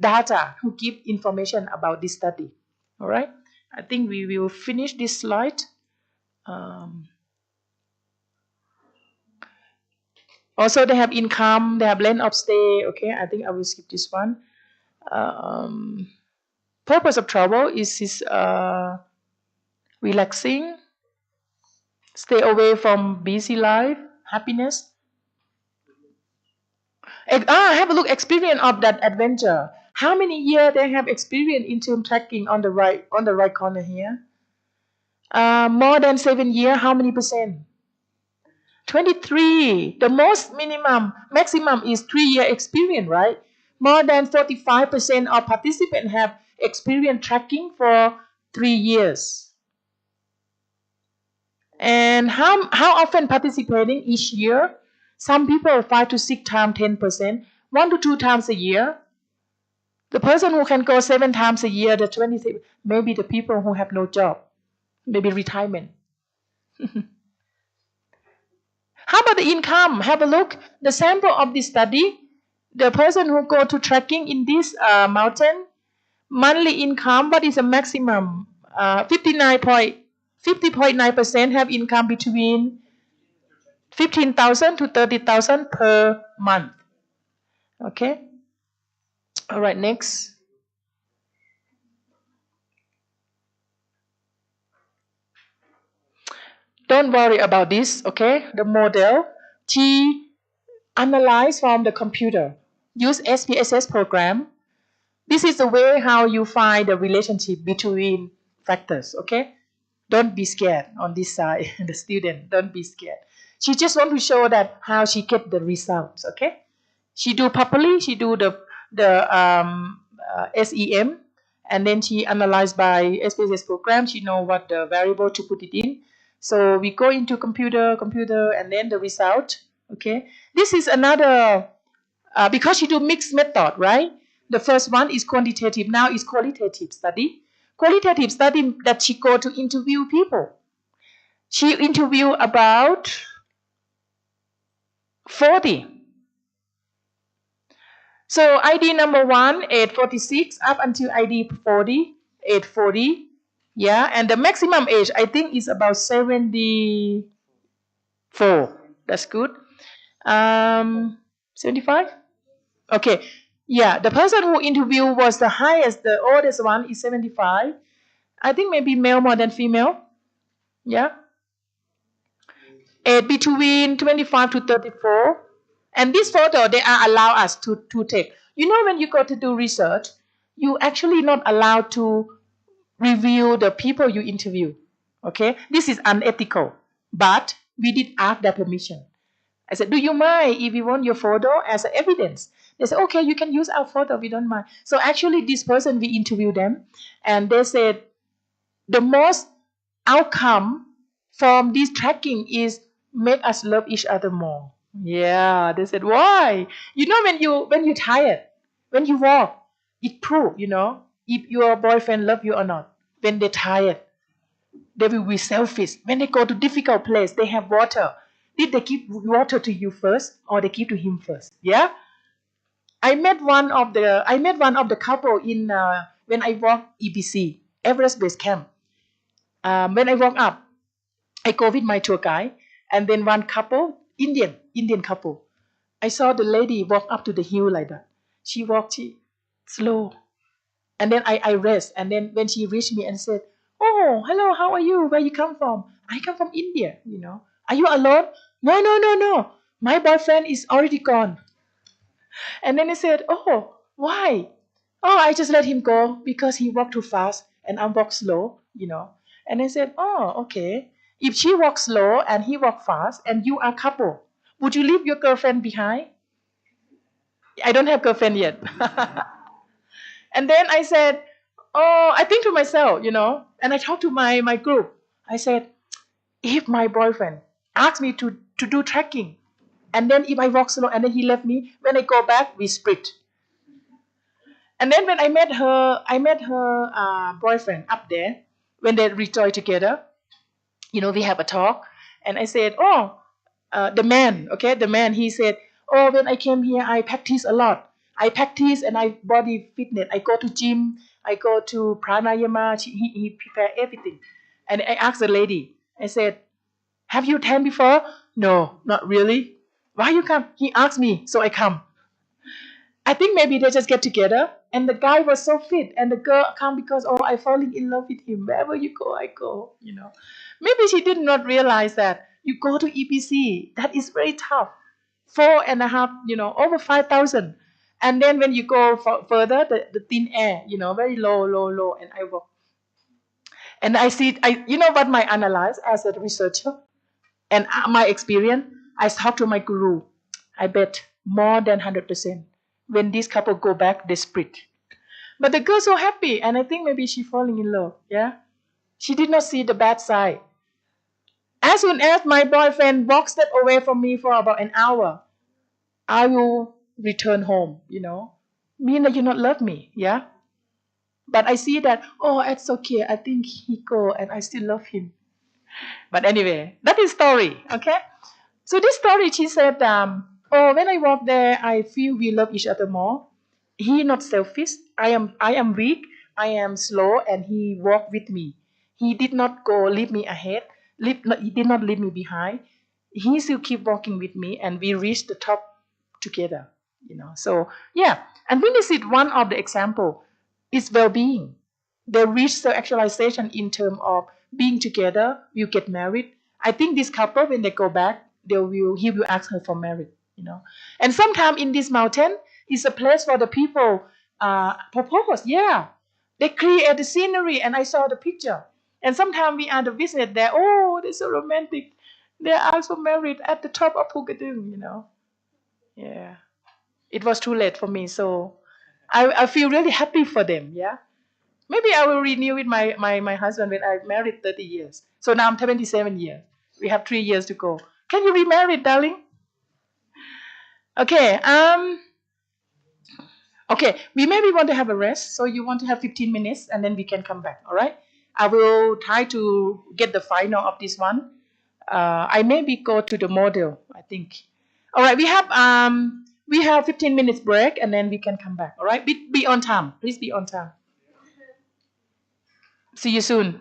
data, who give information about this study. All right, I think we will finish this slide. Also, they have income, they have length of stay. Okay, I think I will skip this one. Um, Purpose of travel is relaxing, stay away from busy life, happiness. Have a look experience of that adventure. How many years they have experience in term tracking on the right corner here? More than 7 years. How many percent? 23. The most maximum is 3 year experience, right? More than 45% of participants have experience tracking for 3 years. And how often participating each year? Some people 5 to 6 times 10%, 1 to 2 times a year. The person who can go 7 times a year, the 20, maybe the people who have no job, maybe retirement. How about the income? Have a look. The sample of this study, the person who go to trekking in this mountain, monthly income, what is the maximum? 50.9% have income between 15,000 to 30,000 per month. Okay. All right, next. Don't worry about this, okay? The model, she analyzed from the computer, use SPSS program. This is the way how you find the relationship between factors, okay? Don't be scared on this side, the student, don't be scared. She just want to show that how she get the results, okay? She do properly, she do the SEM, and then she analyzed by SPSS program. She know what the variable to put it in. So we go into computer, and then the result. Okay, this is another because she do mixed method, right? The first one is quantitative. Now is qualitative study. Qualitative study that she go to interview people. She interview about 40. So ID number 1, 846 up until ID 40, 840. Yeah, and the maximum age I think is about 74. That's good. 75? Okay. Yeah, the person who interviewed was the highest, the oldest one is 75. I think maybe male more than female. Yeah. Age between 25 to 34. And this photo, they are allow us to take. You know, when you go to do research, you actually not allowed to review the people you interview. Okay? This is unethical. But we did ask their permission. I said, do you mind if we want your photo as evidence? They said, okay, you can use our photo, we don't mind. So actually this person, we interviewed them, and they said the most outcome from this tracking is make us love each other more. Yeah, they said, why? You know, when you're tired, when you walk, it proves, if your boyfriend love you or not, when they're tired. They will be selfish. When they go to difficult place, they have water. Did they give water to you first, or they give to him first? Yeah. I met one of the couple in when I walked EBC Everest Base Camp. When I walk up, I go with my tour guide, and then one couple, Indian couple. I saw the lady walk up to the hill like that. She walked slow, and then I rest. And then when she reached me and said, "Oh, hello, how are you? Where you come from?" "I come from India. Are you alone?" "No, no, no, no. My boyfriend is already gone." And then I said, "Oh, why?" "Oh, I just let him go because he walked too fast and I walk slow. And I said, "Oh, okay. If she walks slow and he walk fast and you are couple, would you leave your girlfriend behind?" I don't have girlfriend yet. And then I said, "Oh, I think to myself, and I talked to my group. I said, if my boyfriend asked me to do trekking, and then if I walk slow and then he left me, when I go back, we split." And then when I met her boyfriend up there, when they rejoined together, we have a talk. And I said, "Oh, the man, okay, the man," he said, "Oh, when I came here, I practice a lot. I practice and I body fitness. I go to gym, I go to pranayama." He prepare everything. And I asked the lady, I said, "Have you tan before?" "No, not really." "Why you come?" He asked me, so I come. I think maybe they just get together. And the guy was so fit, and the girl come because, "Oh, I falling in love with him. Wherever you go, I go. Maybe she did not realize that you go to EPC. That is very tough. 4.5, over 5,000. And then when you go further, the thin air, very low, low, low. And I walk. And I see, what my analyze as a researcher and my experience, I talk to my guru. I bet more than 100%. When this couple go back, they split. But the girl's so happy, and I think maybe she falling in love. Yeah, she did not see the bad side. As soon as my boyfriend walks step away from me for about an hour, I will return home. Mean that you not love me. Yeah, but I see that. Oh, it's okay. I think he go, and I still love him. But anyway, that is story. Okay. So this story, she said, "Oh, when I walk there, I feel we love each other more. He not selfish. I am weak. I am slow, and he walked with me. He did not go leave me ahead. He did not leave me behind. He still keep walking with me, and we reached the top together. So yeah, and when is it one of the example is well-being. They reach self-actualization in terms of being together, will get married. I think this couple, when they go back, he will ask her for marriage. And sometimes in this mountain is a place for the people propose. Yeah, they create the scenery, and I saw the picture. And sometimes we are the visit there. Oh, they're so romantic. They ask for marriage at the top of Pugadung. Yeah, it was too late for me, so I feel really happy for them. Yeah. Maybe I will renew with my husband when I married 30 years. So now I'm 27 years. We have 3 years to go. Can you remarry, darling? Okay. Okay. We maybe want to have a rest. So you want to have 15 minutes and then we can come back. All right. I will try to get the final of this one. I maybe go to the model, I think. All right. We have 15 minutes break and then we can come back. All right. Be on time. Please be on time. See you soon.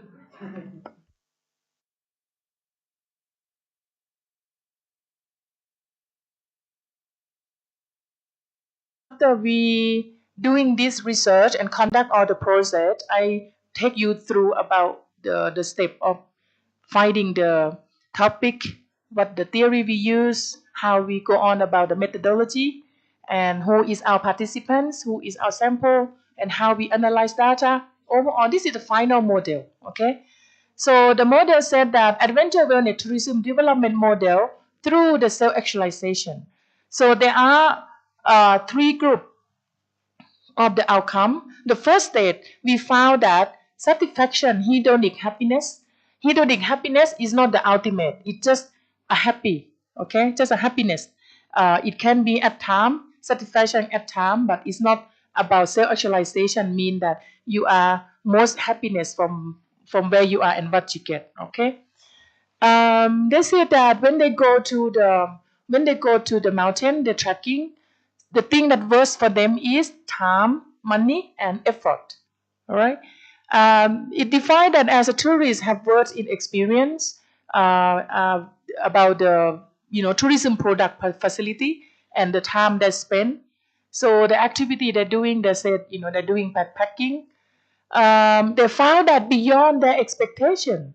After we doing this research and conduct all the process, I take you through about the step of finding the topic, what the theory we use, how we go on about the methodology, and who is our participants, who is our sample, and how we analyze data. Overall, this is the final model. Okay, so the model said that adventure wellness tourism development model through the self-actualization. So there are three groups of the outcome. The first state, we found that satisfaction, hedonic happiness. Hedonic happiness is not the ultimate. It's just a happy, okay? Just a happiness. It can be at time, satisfaction at time, but it's not about self-actualization mean that you are most happiness from where you are and what you get. Okay. They say that when they go to the mountain, the trekking, the thing that works for them is time, money, and effort. All right. It defined that as a tourist have worked in experience about the tourism product facility and the time they spend. So the activity they're doing, they said they're doing backpacking. They found that beyond their expectation,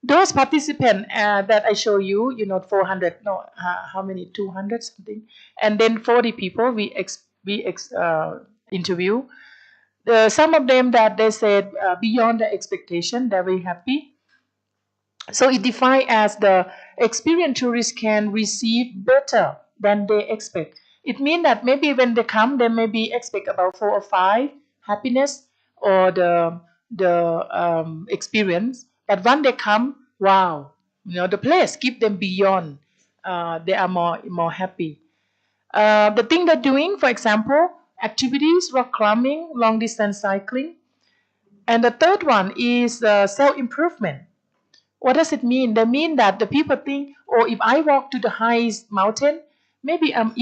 those participants that I show you, 400, no, how many, 200 something, and then 40 people we interview. Some of them that they said beyond the expectation, they're very happy. So it defined as the experienced tourists can receive better than they expect. It means that maybe when they come, they maybe expect about 4 or 5 happiness or the experience. But when they come, wow, the place give them beyond. They are more happy. The thing they're doing, for example, activities, rock climbing, long distance cycling, and the third one is self improvement. What does it mean? They mean that the people think, oh, if I walk to the highest mountain, maybe I'm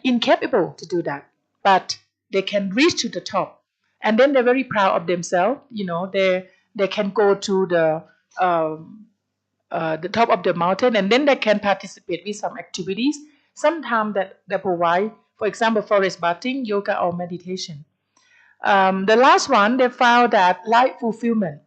incapable to do that. But they can reach to the top. And then they're very proud of themselves. They can go to the top of the mountain, and then they can participate with some activities. Sometimes that they provide, for example, forest bathing, yoga, or meditation. The last one, they found that life fulfillment.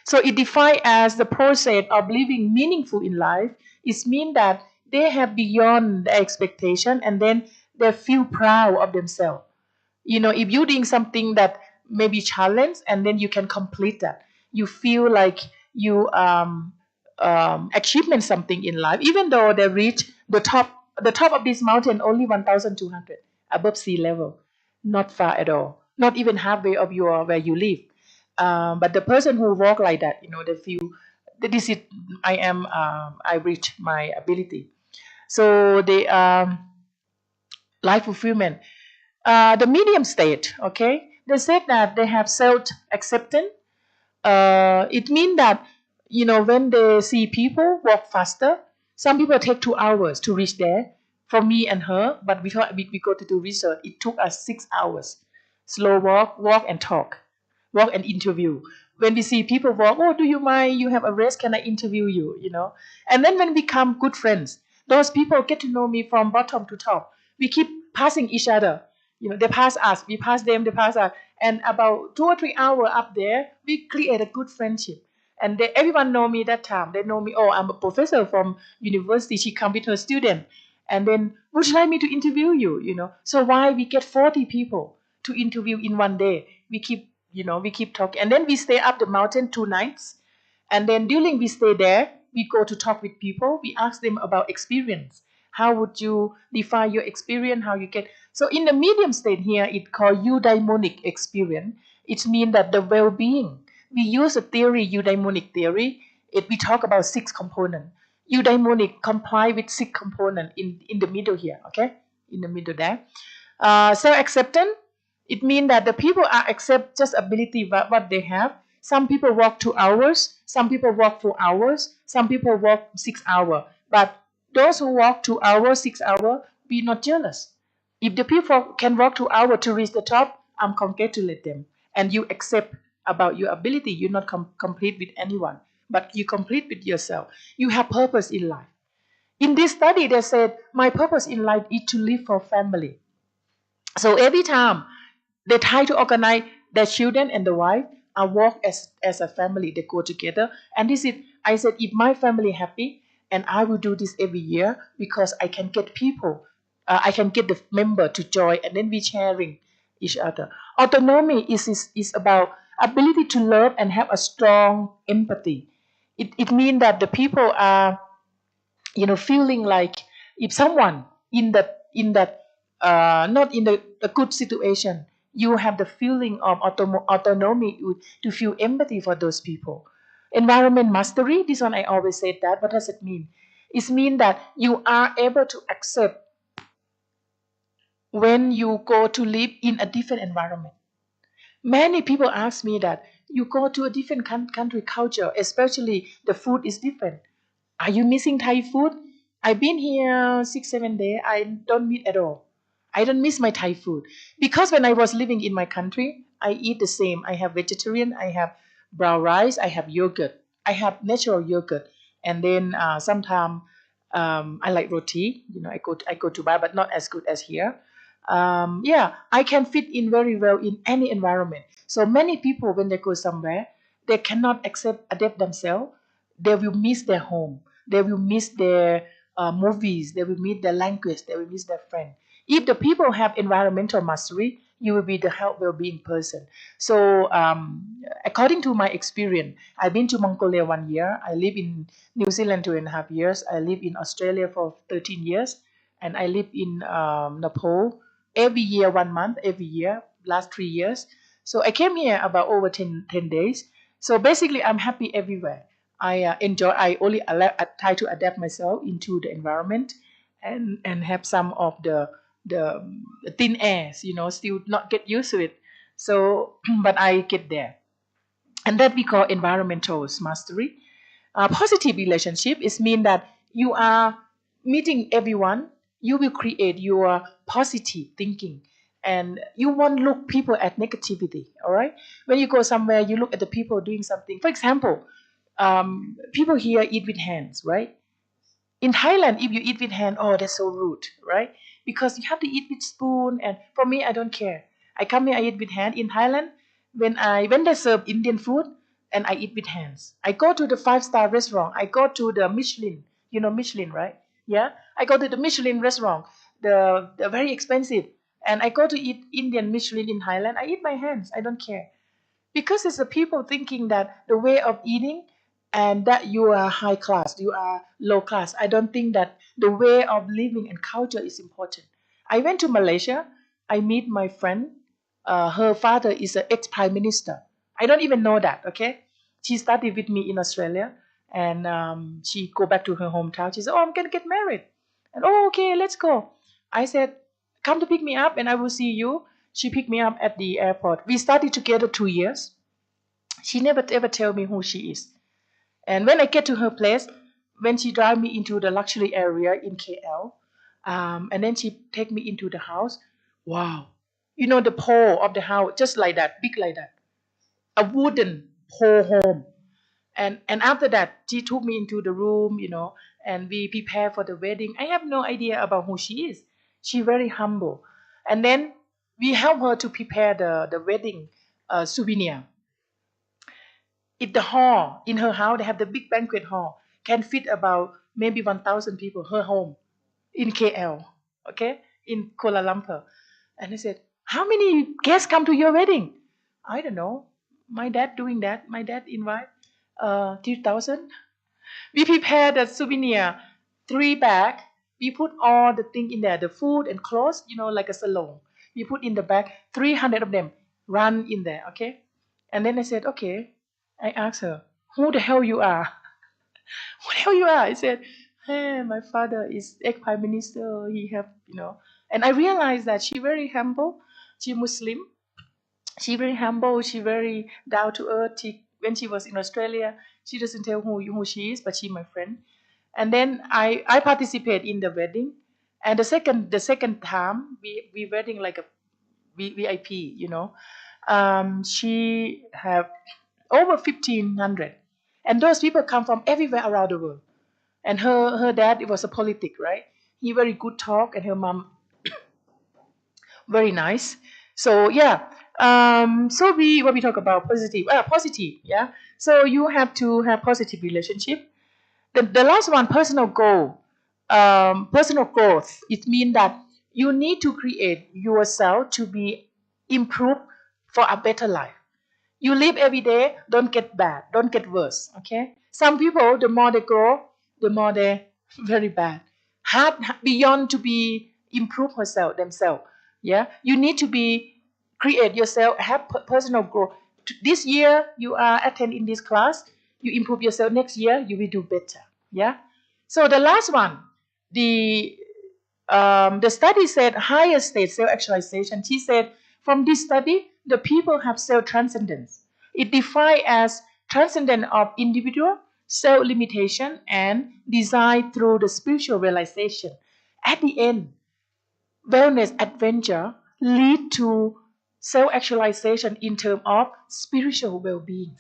So it defined as the process of living meaningful in life. It means that they have beyond the expectation, and then they feel proud of themselves. If you're doing something that may be challenged and then you can complete that, you feel like you achievement something in life, even though they reach the top of this mountain only 1,200 above sea level, not far at all, not even halfway of your where you live. But the person who walk like that, they feel that this is I reach my ability. So the life fulfillment, the medium state. Okay, they said that they have self acceptance. It means that when they see people walk faster, some people take 2 hours to reach there. For me and her, but we go to do research. It took us 6 hours. Slow walk and talk, walk and interview. When we see people walk, oh, do you mind? You have a race? Can I interview you? And then when we become good friends, those people get to know me from bottom to top. We keep passing each other. They pass us, we pass them, they pass us, and about 2 or 3 hours up there, we create a good friendship. And everyone know me that time. They know me. Oh, I'm a professor from university. She come with her student, and then would you like me to interview you? So why we get 40 people to interview in one day? We keep talking, and then we stay up the mountain 2 nights, and then during we stay there, we go to talk with people. We ask them about experience. How would you define your experience? How you get so in the medium state here, it called eudaimonic experience. It means that the well-being. We use a theory, eudaimonic theory. We talk about 6 components. Eudaimonic comply with 6 components in the middle here. Okay, in the middle there. Self-acceptance. It means that the people are accept just ability what they have. Some people walk 2 hours, some people walk 4 hours, some people walk 6 hours. But those who walk 2 hours, 6 hours, be not jealous. If the people can walk 2 hours to reach the top, I'm congratulate them. And you accept about your ability. You not complete with anyone, but you complete with yourself. You have purpose in life. In this study, they said, my purpose in life is to live for family. So every time they try to organize their children and the wife and work as a family. They go together. And this is, I said, if my family happy, and I will do this every year because I can get people, I can get the member to join, and then we sharing each other. Autonomy is about ability to love and have a strong empathy. It means that the people are feeling like if someone in that not in the good situation, you have the feeling of autonomy to feel empathy for those people. Environment mastery, this one I always said that. What does it mean? It means that you are able to accept when you go to live in a different environment. Many people ask me that, You go to a different country culture, especially the food is different. Are you missing Thai food? I've been here 6, 7 days. I don't miss at all. I don't miss my Thai food because when I was living in my country, I eat the same. I have vegetarian. I have brown rice. I have yogurt. I have natural yogurt, and then sometimes I like roti. I go to buy, but not as good as here. Yeah, I can fit in very well in any environment. So many people, when they go somewhere, they cannot adapt themselves. They will miss their home. They will miss their movies. They will miss their language. They will miss their friend. If the people have environmental mastery, you will be the health well-being person. So, according to my experience, I've been to Mongolia 1 year. I live in New Zealand 2.5 years. I live in Australia for 13 years, and I live in Nepal every year 1 month. Every year, last 3 years. So I came here about over 10 days. So basically, I'm happy everywhere. I enjoy. I only try to adapt myself into the environment, and have some of the thin airs. Still not get used to it. So, but I get there, and that we call environmental mastery. Positive relationship is mean that you are meeting everyone. You will create your positive thinking, and you won't look people at negativity. All right. When you go somewhere, you look at the people doing something. For example, people here eat with hands, right? In Thailand, if you eat with hand, oh, that's so rude, right? Because you have to eat with spoon, and for me, I don't care. I come here, I eat with hand. In Thailand, when they serve Indian food, and I eat with hands. I go to the 5-star restaurant. I go to the Michelin. You know Michelin, right? Yeah, I go to the Michelin restaurant, the very expensive, and I go to eat Indian Michelin in Thailand. I eat my hands. I don't care because it's the people thinking that the way of eating and that you are high class, you are low class. I don't think that the way of living and culture is important. I went to Malaysia. I meet my friend. Her father is an ex prime minister. I don't even know that. Okay, she studied with me in Australia, and she go back to her hometown. She said, "Oh, I'm gonna get married," and oh, okay, let's go. I said, "Come to pick me up, and I will see you." She picked me up at the airport. We studied together 2 years. She never ever tell me who she is. And when I get to her place, when she drive me into the luxury area in KL, and then she take me into the house, wow. The pole of the house, just like that, big like that. A wooden pole home. And after that, she took me into the room, and we prepare for the wedding. I have no idea about who she is. She very humble. And then we help her to prepare the wedding souvenir. In the hall, in her house, they have the big banquet hall, can fit about maybe 1,000 people, her home in KL, okay, in Kuala Lumpur. And I said, how many guests come to your wedding? I don't know. My dad doing that. My dad invite 3,000. We prepare the souvenir, 3 bag. We put all the thing in there, the food and clothes, like a salon. We put in the bag, 300 of them, run in there, okay? And then I said, okay. I asked her, who the hell you are? Who the hell you are? I said, hey, my father is ex-prime minister. He have. And I realized that she very humble. She Muslim. She very humble. She very down to earth. When she was in Australia, she doesn't tell who she is, but she my friend. And then I participate in the wedding. And the second time we wedding like a VIP, she have over 1,500, and those people come from everywhere around the world. And her dad, it was a politic, right? He very good talk, and her mom very nice. So yeah, so when we talk about positive, yeah. So you have to have positive relationship. The last one, personal goal, personal growth. It means that you need to create yourself to be improved for a better life. You live every day, don't get bad, don't get worse. Okay. Some people, the more they grow, the more they very bad. Hard beyond to be improve herself themselves. Yeah. You need to be create yourself, have personal growth. This year you are attending this class, you improve yourself. Next year you will do better. Yeah. So the last one, the study said higher state self actualization. She said from this study, the people have self transcendence. It defines as transcendent of individual self-limitation and design through the spiritual realization. At the end, wellness adventure lead to self-actualization in terms of spiritual well-being.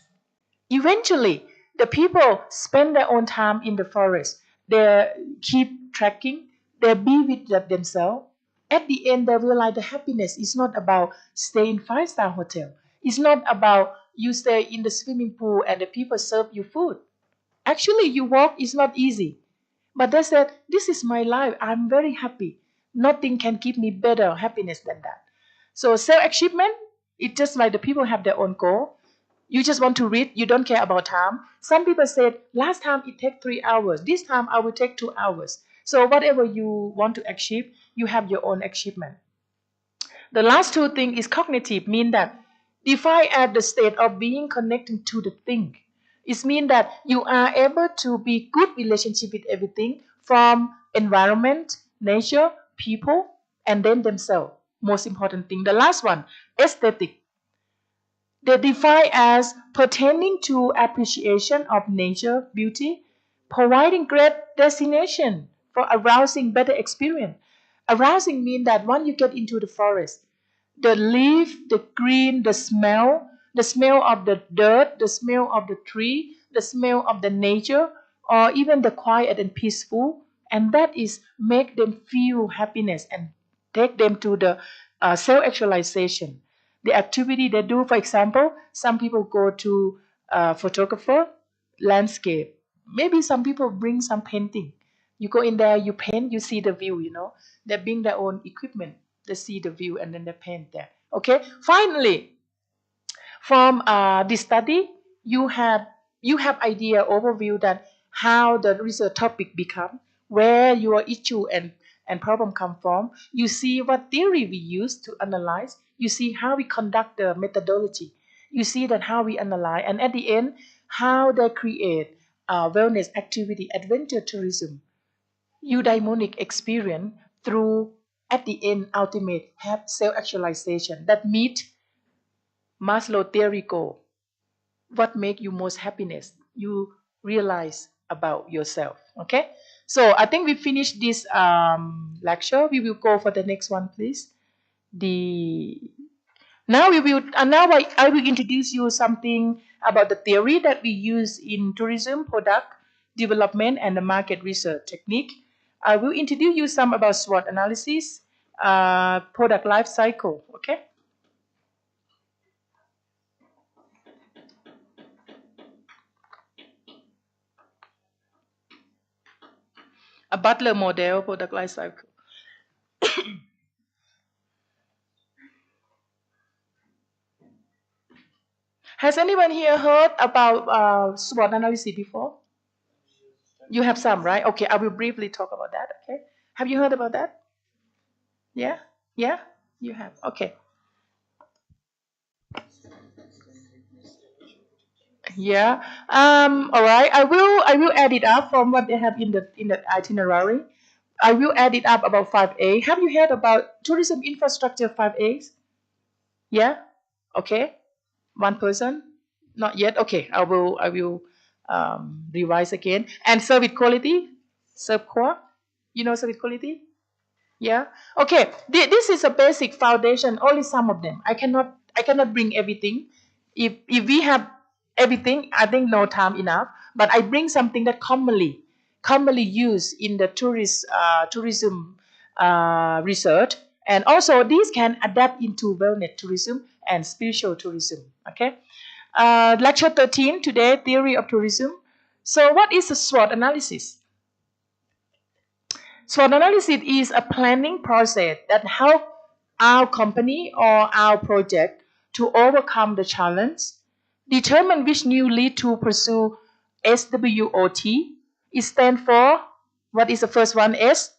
Eventually, the people spend their own time in the forest. They keep trekking. They be with themselves. At the end, they realize the happiness is not about staying in five-star hotel. It's not about you stay in the swimming pool and the people serve you food. Actually, you walk is not easy. But they said, this is my life. I'm very happy. Nothing can give me better happiness than that. So self-achievement, it's just like the people have their own goal. You just want to read, you don't care about time. Some people said, last time it took 3 hours. This time I will take 2 hours. So whatever you want to achieve, you have your own achievement. The last two things is cognitive, mean that define as the state of being connected to the thing. It means that you are able to be good relationship with everything from environment, nature, people, and then themselves. Most important thing. The last one, aesthetic. They define as pertaining to appreciation of nature, beauty, providing great destination for arousing better experience. Arousing means that when you get into the forest, the leaf, the green, the smell of the dirt, the smell of the tree, the smell of the nature, or even the quiet and peaceful, and that is make them feel happiness and take them to the self-actualization. The activity they do, for example, some people go to photographer, landscape. Maybe some people bring some painting. You go in there, you paint, you see the view, They bring their own equipment. They see the view and then they paint there. Okay. Finally, from this study, you have idea overview that how the research topic become, where your issue and problem come from. You see what theory we use to analyze. You see how we conduct the methodology. You see that how we analyze, and at the end, how they create wellness activity, adventure tourism, eudaimonic experience through at the end ultimate have self-actualization that meet Maslow theory goal. What make you most happiness? You realize about yourself. Okay. So I think we finished this lecture. We will go for the next one, please. The now we will now I will introduce you something about the theory that we use in tourism product development and the market research technique. I will introduce you some about SWOT analysis, product life cycle. Okay. A Butler model, product life cycle. Has anyone here heard about SWOT analysis before? You have some, right? Okay, I will briefly talk about that. Okay. Have you heard about that? Yeah? Yeah? You have. Okay. Yeah. All right. I will add it up from what they have in the itinerary. I will add it up about 5A. Have you heard about tourism infrastructure 5As? Yeah? Okay. One person? Not yet. Okay. I will revise again. And service quality? Serve core? You know service quality? Yeah. Okay. This is a basic foundation. Only some of them. I cannot bring everything. If we have everything, I think no time enough. But I bring something that commonly used in the tourism research, and also these can adapt into wellness tourism and spiritual tourism. Okay. Lecture 13 today, theory of tourism. So what is a SWOT analysis? SWOT analysis is a planning process that helps our company or our project to overcome the challenge, determine which new lead to pursue. SWOT. It stands for, what is the first one? S,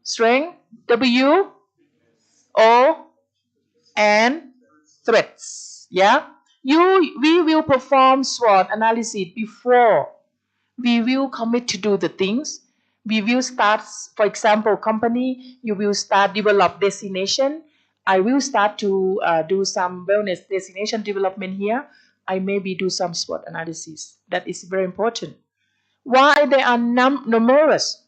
strength, W, O, and threats. Yeah. We will perform SWOT analysis before we will commit to do the things. We will start, for example, company, you will start develop destination. I will start to do some wellness destination development here. I maybe do some SWOT analysis. That is very important. Why there are numerous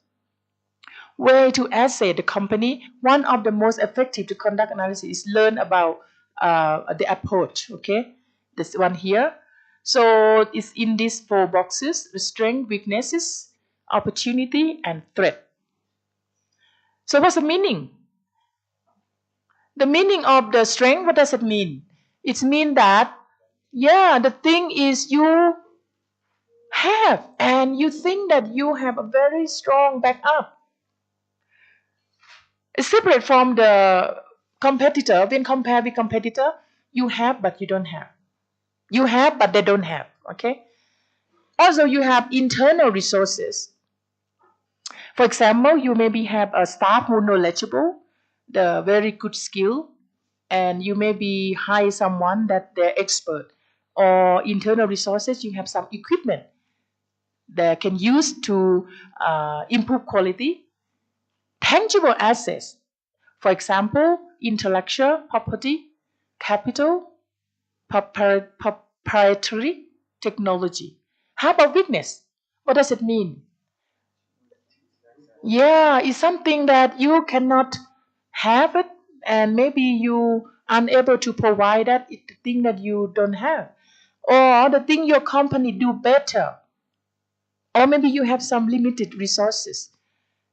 way to assess the company. One of the most effective to conduct analysis is learn about the approach. Okay, this one here. So it's in these four boxes: the strength, weaknesses, opportunity, and threat. So what's the meaning? The meaning of the strength, what does it mean? It means that, yeah, the thing is you have, and you think that you have a very strong backup. It's separate from the competitor. When compared with competitor, you have, but you don't have. You have, but they don't have. Okay. Also, you have internal resources. For example, you maybe have a staff who knowledgeable, the very good skill, and you maybe hire someone that they're expert. Or internal resources, you have some equipment that can use to improve quality. Tangible assets, for example, intellectual property, capital, proprietary technology. How about weakness? What does it mean? Yeah, it's something that you cannot have it, and maybe you unable to provide that. It's the thing that you don't have, or the thing your company do better, or maybe you have some limited resources.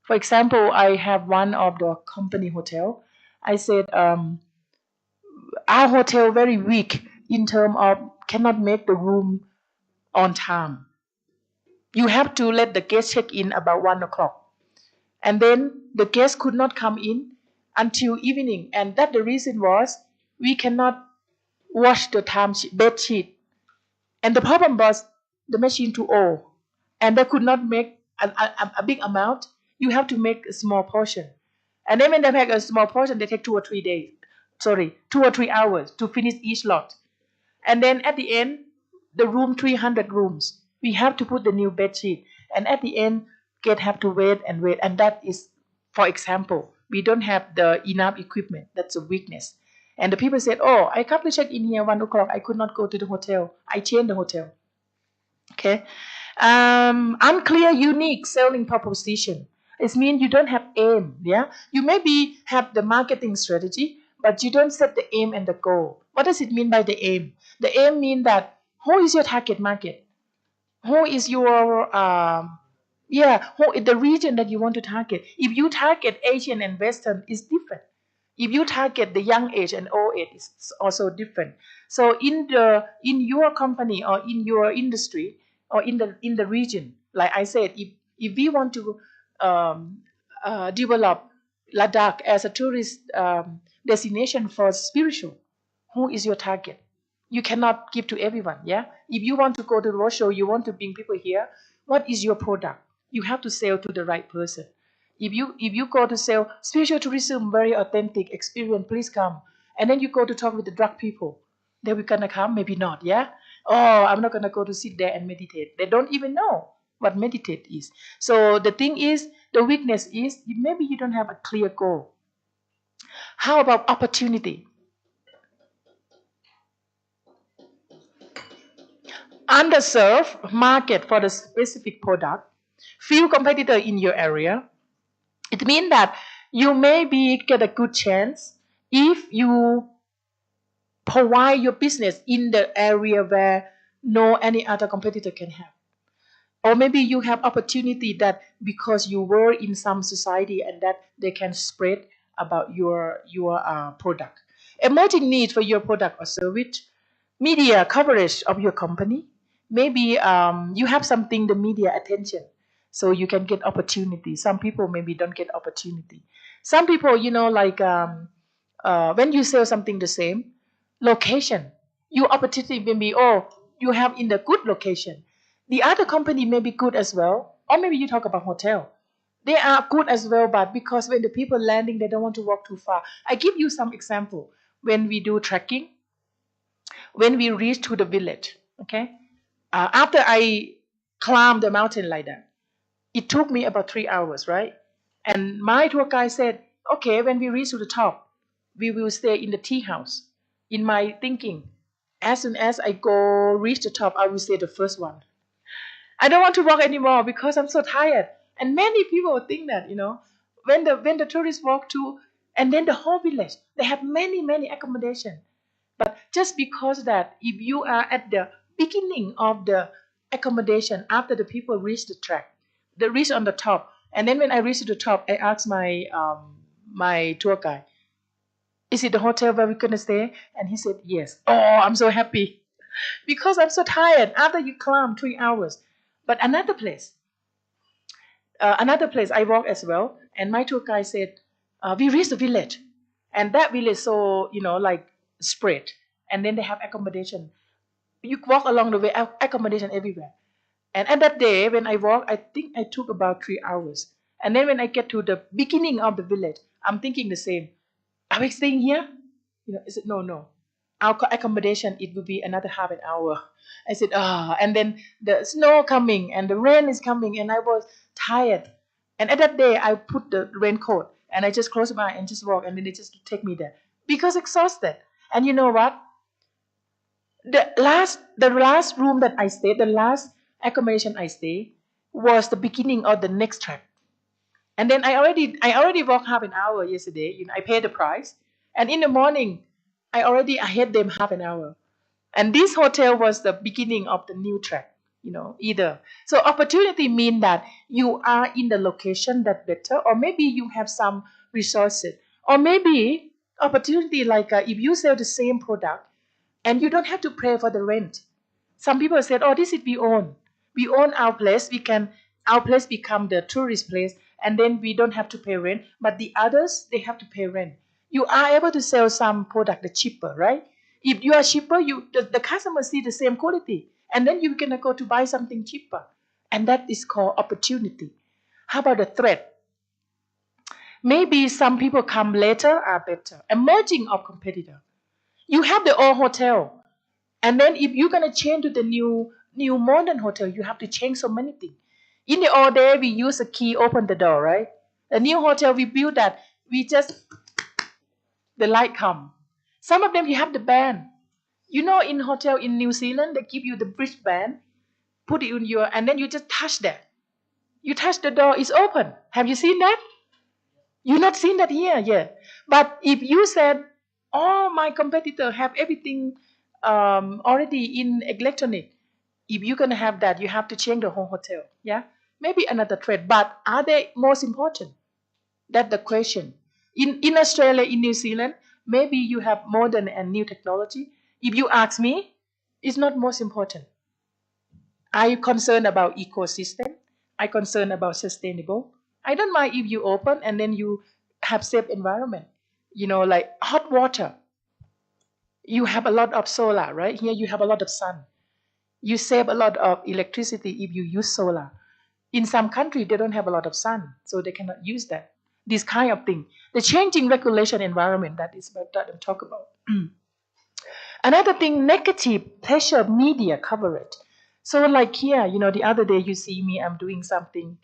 For example, I have one of the company hotel. I said, our hotel very weak in terms of cannot make the room on time. You have to let the guest check in about 1 o'clock, and then the guest could not come in until evening, and that the reason was we cannot wash the bed sheet, and the problem was the machine too old, and they could not make a big amount. You have to make a small portion, and then when they make a small portion, they take 2 or 3 days. Sorry, 2 or 3 hours to finish each lot. And then at the end, the room 300 rooms, we have to put the new bed sheet. And at the end, get have to wait and wait. And that is, for example, we don't have the enough equipment. That's a weakness. And the people said, "Oh, I come to check in here 1 o'clock. I could not go to the hotel. I changed the hotel." Okay. Unclear, unique selling proposition. It means you don't have aim. Yeah. You maybe have the marketing strategy, but you don't set the aim and the goal. What does it mean by the aim? The aim means that who is your target market? Who is your who is the region that you want to target? If you target Asian and Western, it's different. If you target the young age and old age, it's also different. So in your company or in your industry or in the region, like I said, if we want to develop Ladakh as a tourist destination for spiritual, who is your target? You cannot give to everyone. Yeah, if you want to go to the roadshow, you want to bring people here. What is your product? You have to sell to the right person. If you go to sell spiritual tourism, very authentic experience, please come. And then you go to talk with the drug people, they will gonna come, maybe not. Yeah. Oh, I'm not gonna go to sit there and meditate. They don't even know what meditate is. So the thing is, the weakness is maybe you don't have a clear goal. How about opportunity? Underserved market for the specific product, few competitor in your area. It means that you maybe get a good chance if you provide your business in the area where no any other competitor can have. Or maybe you have opportunity that because you were in some society and that they can spread about your product. Emerging need for your product or service, media coverage of your company. Maybe you have something the media attention, so you can get opportunity. Some people maybe don't get opportunity. Some people, like when you sell something the same location, your opportunity may be, oh, you have in the good location. The other company may be good as well, or maybe you talk about hotel. They are good as well, but because when the people landing, they don't want to walk too far. I give you some example. When we do trekking, when we reach to the village, okay, after I climbed the mountain like that, it took me about 3 hours, right? And my tour guide said, okay, when we reach to the top, we will stay in the tea house. In my thinking, As soon as I go reach the top, I will say the first one. I don't want to walk anymore because I'm so tired. And many people think that, when the tourists walk to, and then the whole village, they have many accommodation. But just because that if you are at the beginning of the accommodation after the people reach the track, they reach on the top, and then when I reach to the top, I ask my tour guide, "Is it the hotel where we're gonna stay?" And he said, "Yes." Oh, I'm so happy because I'm so tired after you climb 3 hours. But another place I walk as well, and my tour guide said, "We reached the village, and that village so like spread, and then they have accommodation. You walk along the way, accommodation everywhere." And at that day, when I walk, I think I took about 3 hours. And then when I get to the beginning of the village, I'm thinking the same. Are we staying here? I said, no, no. Our accommodation, it will be another half an hour. I said, and then the snow coming and the rain is coming, and I was tired. And at that day, I put the raincoat and I just close my eye and just walk, and then they just take me there because exhausted. And you know what? The last room that I stayed, the last accommodation I stayed was the beginning of the next trip. And then I already walked half an hour yesterday. I paid the price. And in the morning, I had them half an hour. And this hotel was the beginning of the new track, either. So opportunity mean that you are in the location that better, or maybe you have some resources, or maybe opportunity like if you sell the same product and you don't have to pay for the rent. Some people said, "Oh, this is we own. We own our place. Our place become the tourist place, and then we don't have to pay rent. But the others, they have to pay rent. You are able to sell some product the cheaper, right? If you are cheaper, the customer see the same quality, and then you're gonna go to buy something cheaper, and that is called opportunity. How about the threat? Maybe some people come later are better. Emerging of competitor. You have the old hotel, and then if you're gonna change to the new modern hotel, you have to change so many things. In the old day, we use a key open the door, right? The new hotel we build that we just the light come. Some of them you have the band. In hotel in New Zealand they give you the wristband, put it in your, and then you just touch that. You touch the door, it's open. Have you seen that? You not seen that here yet. But if you said, "Oh, my competitor have everything already in electronic," if you're gonna have that, you have to change the whole hotel. Yeah, maybe another trade. But are they most important? That's the question. In Australia, in New Zealand, maybe you have modern and new technology. If you ask me, it's not most important. I concerned about ecosystem. I concerned about sustainable. I don't mind if you open and then you have safe environment. Like hot water. You have a lot of solar, right? Here you have a lot of sun. You save a lot of electricity if you use solar. In some country, they don't have a lot of sun, so they cannot use that. This kind of thing. The changing regulation environment, that is what I'm talking about. Another thing, negative pressure media coverage. So like here, the other day you see me, I'm doing something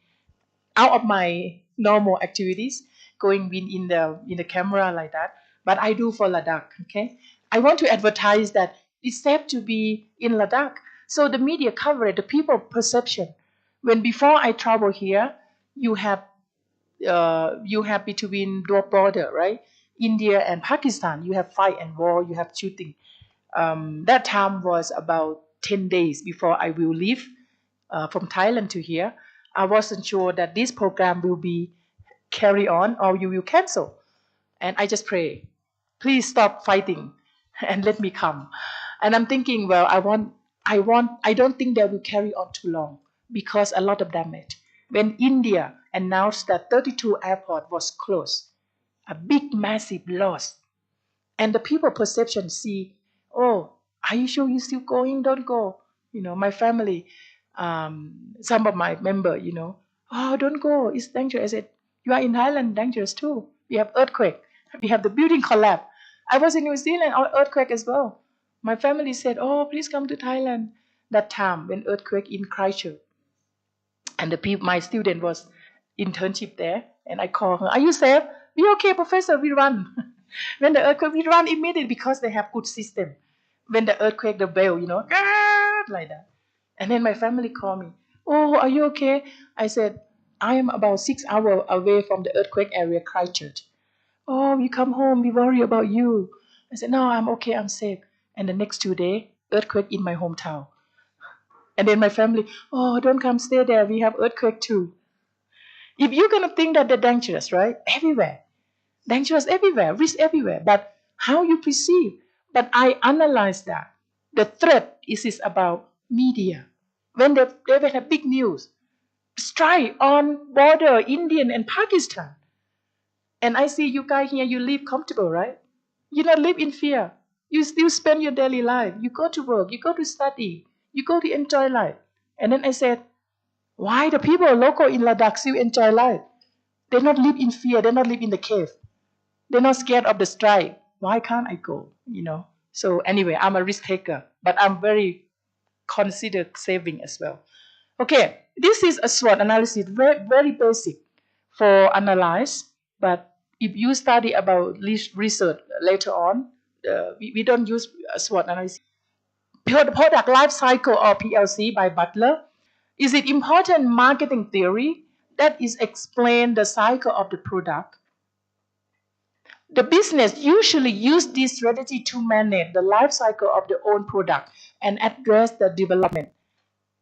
out of my normal activities, going in the camera like that. But I do for Ladakh. Okay, I want to advertise that it's safe to be in Ladakh. So the media coverage, the people perception. When before I travel here, you have between the border, right? India and Pakistan, you have fight and war, you have shooting. That time was about 10 days before I will leave from Thailand to here. I wasn't sure that this program will be carry on or you will cancel. And I just pray, please stop fighting and let me come. And I'm thinking, well, I don't think they will carry on too long because a lot of damage. When India announced that 32 airport was closed, a big, massive loss, and the people perception see, "Oh, are you sure you still going? Don't go." My family, some of my member, "Oh, don't go, it's dangerous." I said, "You are in Thailand, dangerous too. We have earthquake, we have the building collapse." I was in New Zealand, earthquake as well. My family said, "Oh, please come to Thailand." That time when earthquake in Christchurch, and my student was internship there, and I called her, "Are you safe?" "We okay, professor, we run." When the earthquake, we run immediately because they have good system. when the earthquake, the bell, like that. And then my family called me. Oh, are you okay? I said, I am about 6 hours away from the earthquake area, Christchurch. Oh, we come home, we worry about you. I said, no, I'm okay, I'm safe. And the next 2 days, earthquake in my hometown. And then my family, oh, don't come stay there, we have earthquake too. If you're gonna think that they're dangerous, right? Everywhere. Dangerous everywhere, risk everywhere. But how you perceive? But I analyze that. The threat is about media. When they have big news, strike on border Indian and Pakistan. And I see you guys here, you live comfortable, right? You don't live in fear. You still spend your daily life. You go to work, you go to study, you go to enjoy life. And then I said, why the people local in Ladakh still enjoy life? They not live in fear, they not live in the cave. They're not scared of the strike. Why can't I go? So anyway, I'm a risk taker, but I'm very considered saving as well. Okay, this is a SWOT analysis, very, very basic for analyze. But if you study about research later on, we don't use a SWOT analysis. Product life cycle or PLC by Butler is it important marketing theory that is explain the cycle of the product. The business usually use this strategy to manage the life cycle of their own product and address the development.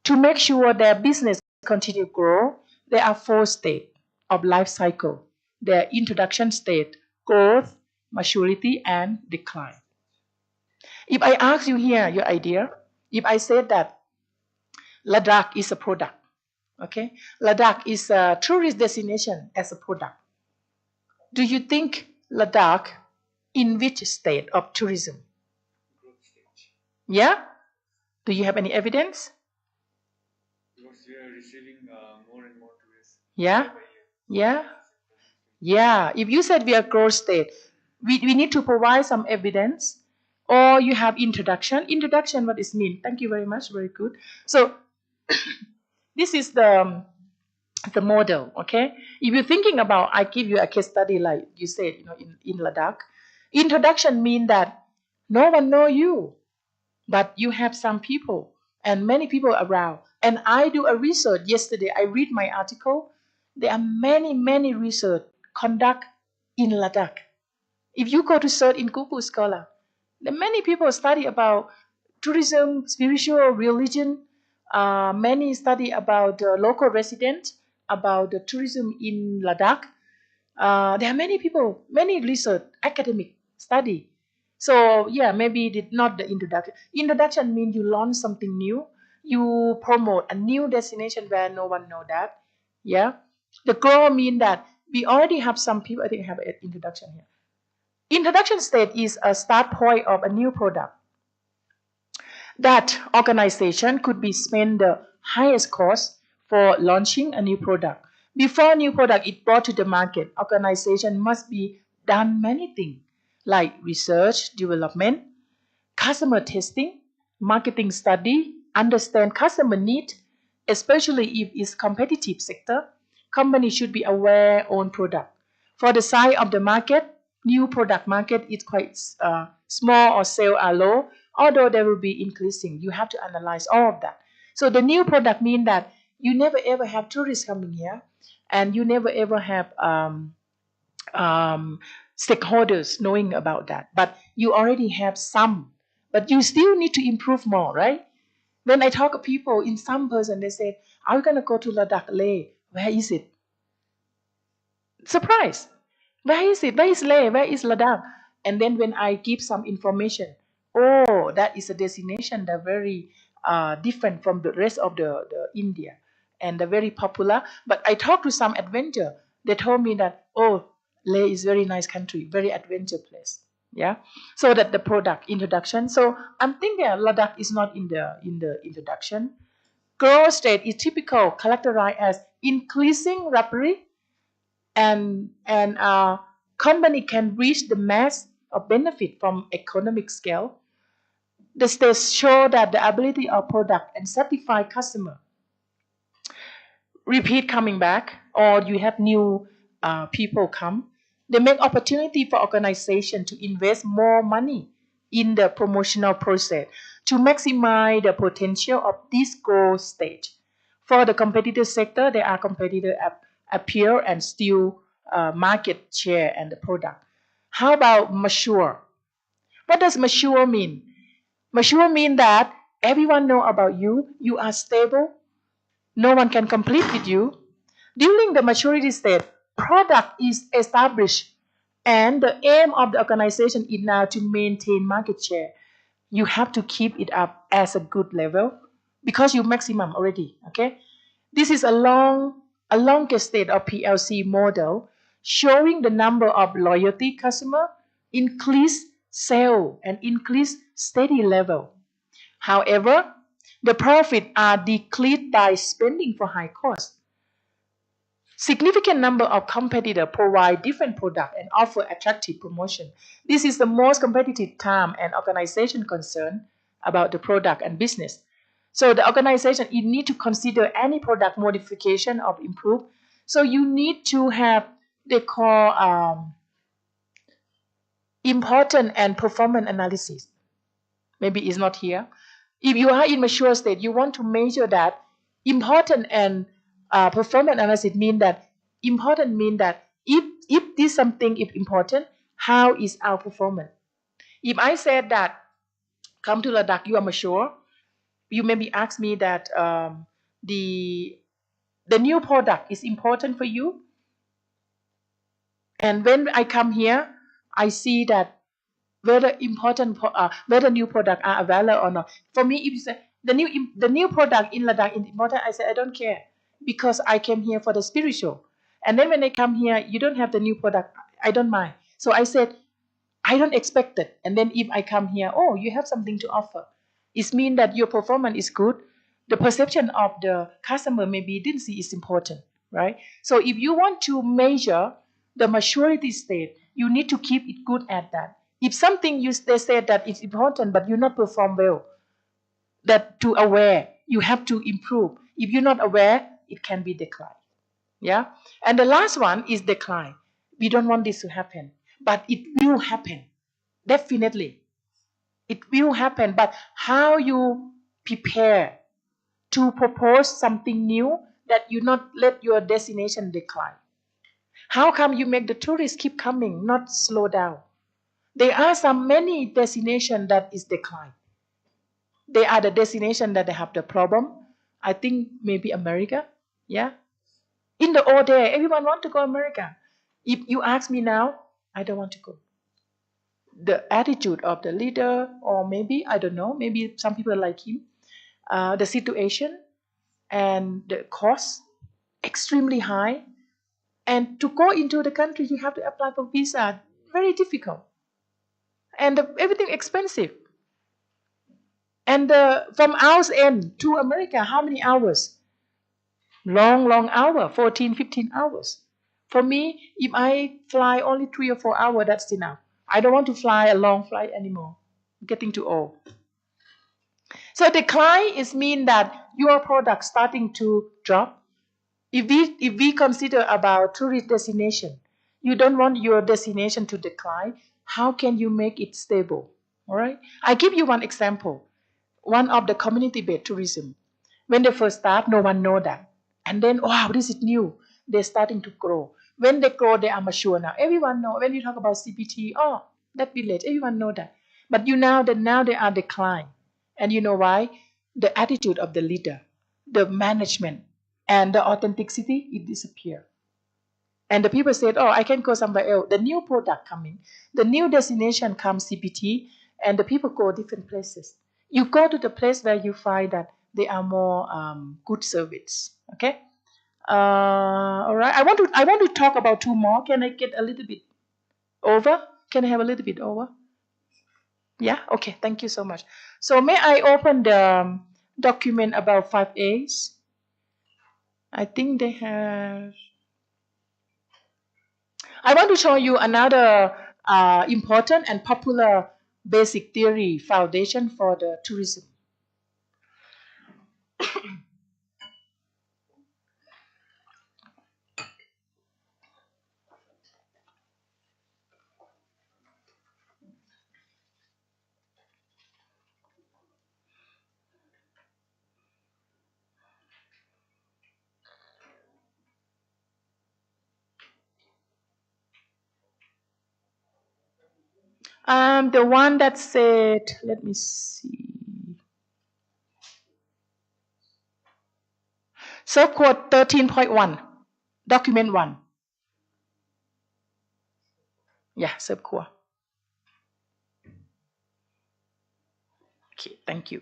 To make sure their business continue to grow, there are 4 stages of life cycle. Their introduction state, growth, maturity, and decline. If I ask you here your idea, if I said that Ladakh is a product, okay? Ladakh is a tourist destination as a product. Do you think Ladakh in which state of tourism? Yeah? Do you have any evidence? Because we are receiving more and more tourists. Yeah? Yeah? Yeah. If you said we are growth state, we need to provide some evidence. Or you have introduction. Introduction, what is mean? Thank you very much. Very good. So this is the model, okay? If you're thinking about, I give you a case study like you said, in Ladakh. Introduction mean that no one know you, but you have some people and many people around. And I do a research yesterday. I read my article. There are many, many research conduct in Ladakh. If you go to search in Google Scholar, there are many people study about tourism, spiritual, religion. Many study about local residents, about the tourism in Ladakh. There are many people, many research, academic study. So yeah, maybe not the introduction. Introduction means you launch something new. You promote a new destination where no one know that. Yeah. The grow mean that we already have some people. I think I have an introduction here. Introduction stage is a start point of a new product. That organization could be spend the highest cost for launching a new product. Before new product is brought to the market, organization must be done many things like research, development, customer testing, marketing study, understand customer need, especially if it's competitive sector. Company should be aware on product. For the size of the market, new product market is quite small or sales are low, although they will be increasing. You have to analyze all of that. So the new product means that you never ever have tourists coming here, and you never ever have stakeholders knowing about that. But you already have some, but you still need to improve more, right? When I talk to people, in some person they say, "Are we gonna go to Ladakh Leh? Where is it?" Surprise! Where is it? Where is Leh? Where is Ladakh? And then when I give some information, oh, that is a destination that very different from the rest of the India, and they're very popular. But I talked to some adventure. They told me that, oh, Leh is very nice country, very adventure place. Yeah. So that the product introduction. So I'm thinking Ladakh is not in the introduction. Growth state is typical, characterized as increasing rapidly, and company can reach the mass of benefit from economic scale. The stats show that the ability of product and satisfy customer repeat coming back, or you have new people come. They make opportunity for organization to invest more money in the promotional process to maximize the potential of this growth stage. For the competitor sector, there are competitors appear and steal market share and the product. How about mature? What does mature mean? Mature mean that everyone know about you, you are stable, no one can compete with you. During the maturity stage, product is established and the aim of the organization is now to maintain market share. You have to keep it up as a good level because you maximum already. Okay, this is a longer state of PLC model showing the number of loyalty customer increase sale and increase steady level. However, the profit are decreased by spending for high cost. Significant number of competitors provide different products and offer attractive promotion. This is the most competitive time and organization concerned about the product and business. So the organization, you need to consider any product modification or improve. So you need to have they call important and performance analysis. Maybe it's not here. If you are in mature state, you want to measure that important and performance analysis mean that important mean that if this something is important, how is our performance? If I said that come to Ladakh, you are mature, you maybe ask me that the the new product is important for you, and when I come here, I see that whether new product are available or not. For me, if you say the new product in Ladakh is important, I say I don't care because I came here for the spiritual. And then when I come here, you don't have the new product, I don't mind. So I said I don't expect it. And then if I come here, oh, you have something to offer. It means that your performance is good. The perception of the customer maybe didn't see is important, right? So if you want to measure the maturity state, you need to keep it good at that. If something they said that it's important, but you not perform well, that to aware, you have to improve. If you're not aware, it can be decline. Yeah. And the last one is decline. We don't want this to happen, but it will happen. Definitely. It will happen. But how you prepare to propose something new that you not let your destination decline? How come you make the tourists keep coming, not slow down? There are some many destinations that is decline. They are the destination that they have the problem. I think maybe America. Yeah. In the old day, everyone want to go America. If you ask me now, I don't want to go. The attitude of the leader, or maybe I don't know, maybe some people like him, the situation and the cost extremely high, and to go into the country you have to apply for visa, very difficult, and everything expensive. And from our end to America, how many hours? Long hour, 14, 15 hours. For me, if I fly only 3 or 4 hours, that's enough. I don't want to fly a long flight anymore. I'm getting too old. So decline is mean that your product starting to drop. If we consider about tourist destination, you don't want your destination to decline. How can you make it stable? All right. I give you one example. One of the community-based tourism. When they first start, no one know that. And then, wow, this is new. They're starting to grow. When they grow, they are mature now. Everyone know. When you talk about CPT, oh, that village, everyone know that. But you know that now they are decline. And you know why? The attitude of the leader, the management, and the authenticity, it disappear. And the people said, oh, I can go somewhere else. The new product coming, the new destination comes CPT, and the people go different places. You go to the place where you find that they are more good service. Okay. All right. I want to talk about two more. Can I get a little bit over? Can I have a little bit over? Yeah. Okay. Thank you so much. So may I open the document about 5As? I think they have. I want to show you another important and popular basic theory foundation for the tourism. The one that said, let me see. Serve code 13.1, document 1. Yeah, serve code. Okay, thank you.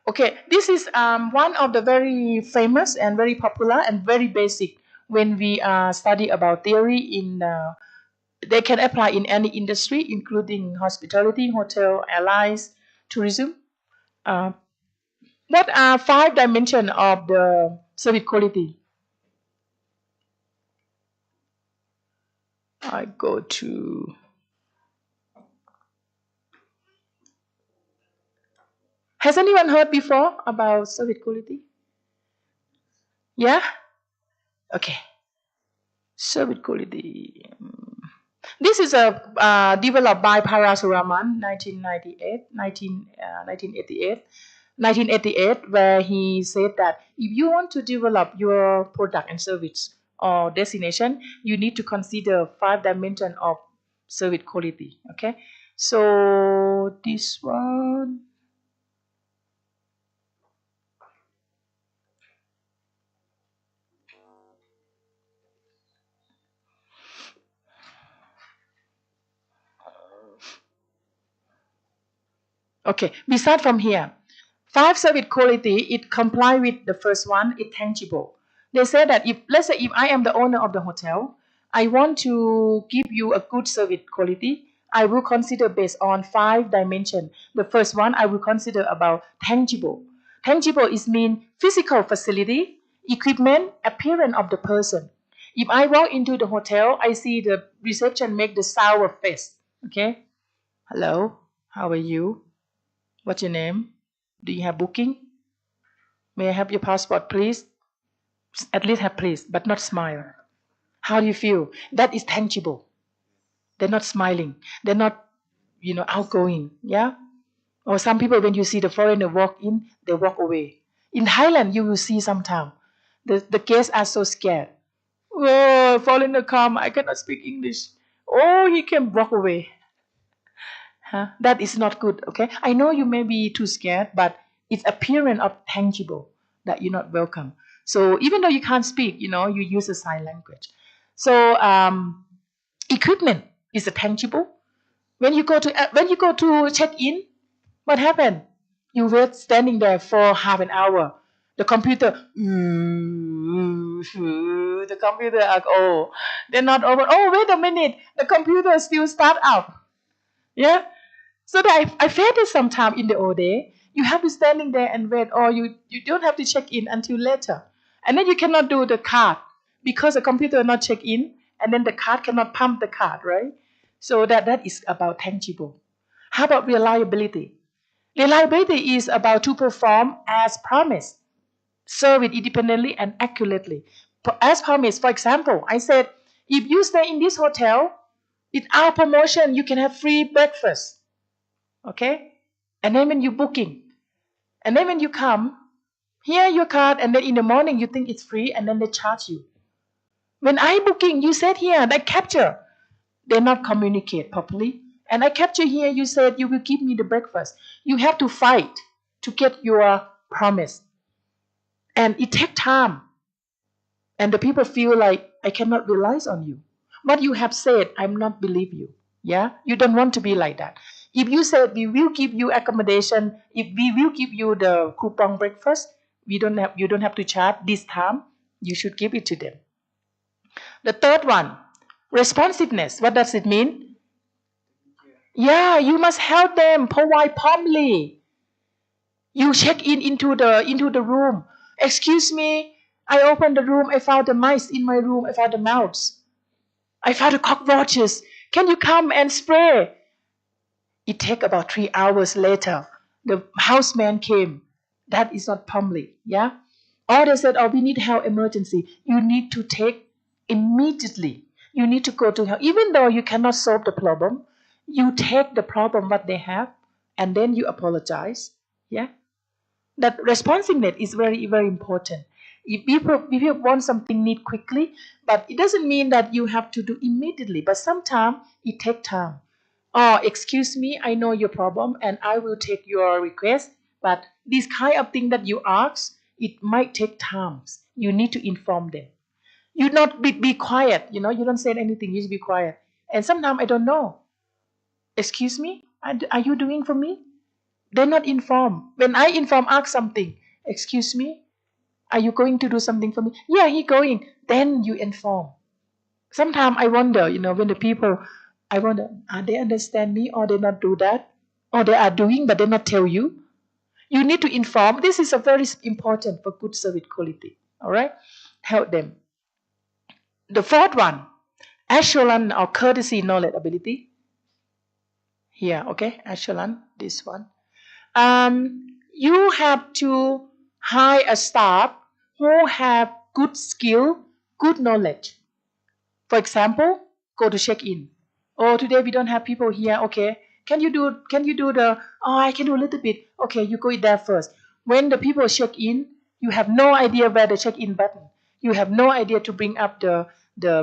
Okay, this is one of the very famous and very popular and very basic when we study about theory in they can apply in any industry, including hospitality, hotel, airlines, tourism. Uh, what are 5 dimensions of the service quality? I go to. Has anyone heard before about service quality? Yeah? Okay. Service quality. This is developed by Parasuraman, 1988, where he said that if you want to develop your product and service or destination, you need to consider 5 dimensions of service quality. Okay, so this one. Okay, we start from here. 5 service quality, it comply with the first one, it's tangible. They say that if, let's say if I am the owner of the hotel, I want to give you a good service quality, I will consider based on 5 dimensions. The first one I will consider about tangible. Tangible is mean physical facility, equipment, appearance of the person. If I walk into the hotel, I see the reception make the sour face. Okay? Hello, how are you? What's your name? Do you have booking? May I have your passport, please? At least have please, but not smile. How do you feel? That is tangible. They're not smiling. They're not, outgoing. Yeah? Or some people, when you see the foreigner walk in, they walk away. In Thailand, you will see sometimes. The guests are so scared. Oh, foreigner come, I cannot speak English. Oh, he can walk away. Huh? That is not good, okay? I know you may be too scared, but it's appearance of tangible that you're not welcome. So even though you can't speak, you use a sign language. So equipment is a tangible. When you go to check in, what happened? You wait standing there for half an hour. The computer, the computer, oh, they're not over. Oh, wait a minute, the computer still start up. Yeah, so that I felt it sometime in the old day. You have to standing there and wait, or you don't have to check in until later. And then you cannot do the card because the computer not check in, and then the card cannot pump the card, right? So that is about tangible. How about reliability? Reliability is about to perform as promised, serve it independently and accurately. As promised, for example, I said, if you stay in this hotel, in our promotion, you can have free breakfast. Okay? And then when you booking, and then when you come, here your card, and then in the morning you think it's free, and then they charge you. When I booking, you said here, they capture. They not communicate properly. And I capture here, you said you will give me the breakfast. You have to fight to get your promise. And it takes time. And the people feel like, I cannot rely on you. What you have said, I'm not believe you. Yeah, you don't want to be like that. If you said we will give you accommodation, if we will give you the coupon breakfast, you don't have to charge this time. You should give it to them. The third one, responsiveness. What does it mean? Yeah, you must help them provide promptly. You check in into the room. Excuse me, I opened the room. I found the mice in my room. I found the mouse. I found the cockroaches. Can you come and spray? It take about 3 hours later. The houseman came. That is not promptly, yeah? Or they said, oh, we need help emergency. You need to take immediately. You need to go to help. Even though you cannot solve the problem, you take the problem what they have, and then you apologize, yeah? That responsiveness is very, very important. If you want something need quickly, but it doesn't mean that you have to do immediately, but sometimes it takes time. Oh, excuse me, I know your problem and I will take your request, but this kind of thing that you ask, it might take time. You need to inform them. You not be quiet, you don't say anything, you just be quiet. And sometimes I don't know. Excuse me, are you doing for me? They're not informed. When I inform, ask something. Excuse me, are you going to do something for me? Yeah, he going. Then you inform. Sometimes I wonder, when the people, I wonder, are they understand me or they not do that? Or they are doing but they not tell you? You need to inform. This is a very important for good service quality. All right? Help them. The fourth one, assurance or courtesy knowledge ability. Here, okay? Assurance, this one. You have to hire a staff who have good skill, good knowledge. For example, go to check in. Oh, today we don't have people here. Okay, can you do the? Oh, I can do a little bit. Okay, you go in there first. When the people check in, you have no idea where the check in button. You have no idea to bring up the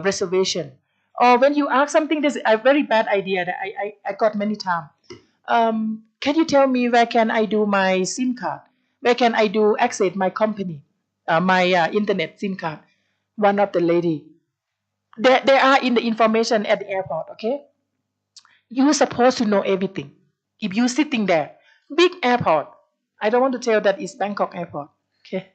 reservation. Or when you ask something, there's a very bad idea that I got many times. Can you tell me where can I do my SIM card? Where can I do access my company, my internet SIM card? One of the lady, they are in the information at the airport, okay? You're supposed to know everything. If you're sitting there, big airport, I don't want to tell that it's Bangkok airport, okay?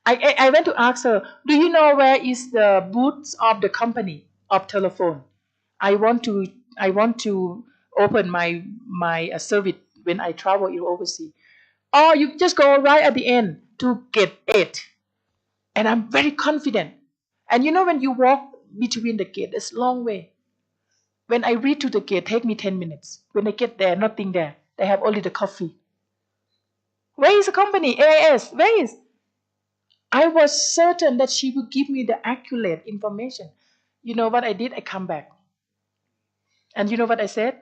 I went to ask her, do you know where is the booth of the company of telephone? I want to I want to open my service when I travel in overseas. Or you just go right at the end to get it. And I'm very confident. And when you walk between the gate, it's a long way. When I reach to the gate, take me 10 minutes. When I get there, nothing there. They have only the coffee. Where is the company? AIS. Where is? I was certain that she would give me the accurate information. You know what I did? I come back. And you know what I said?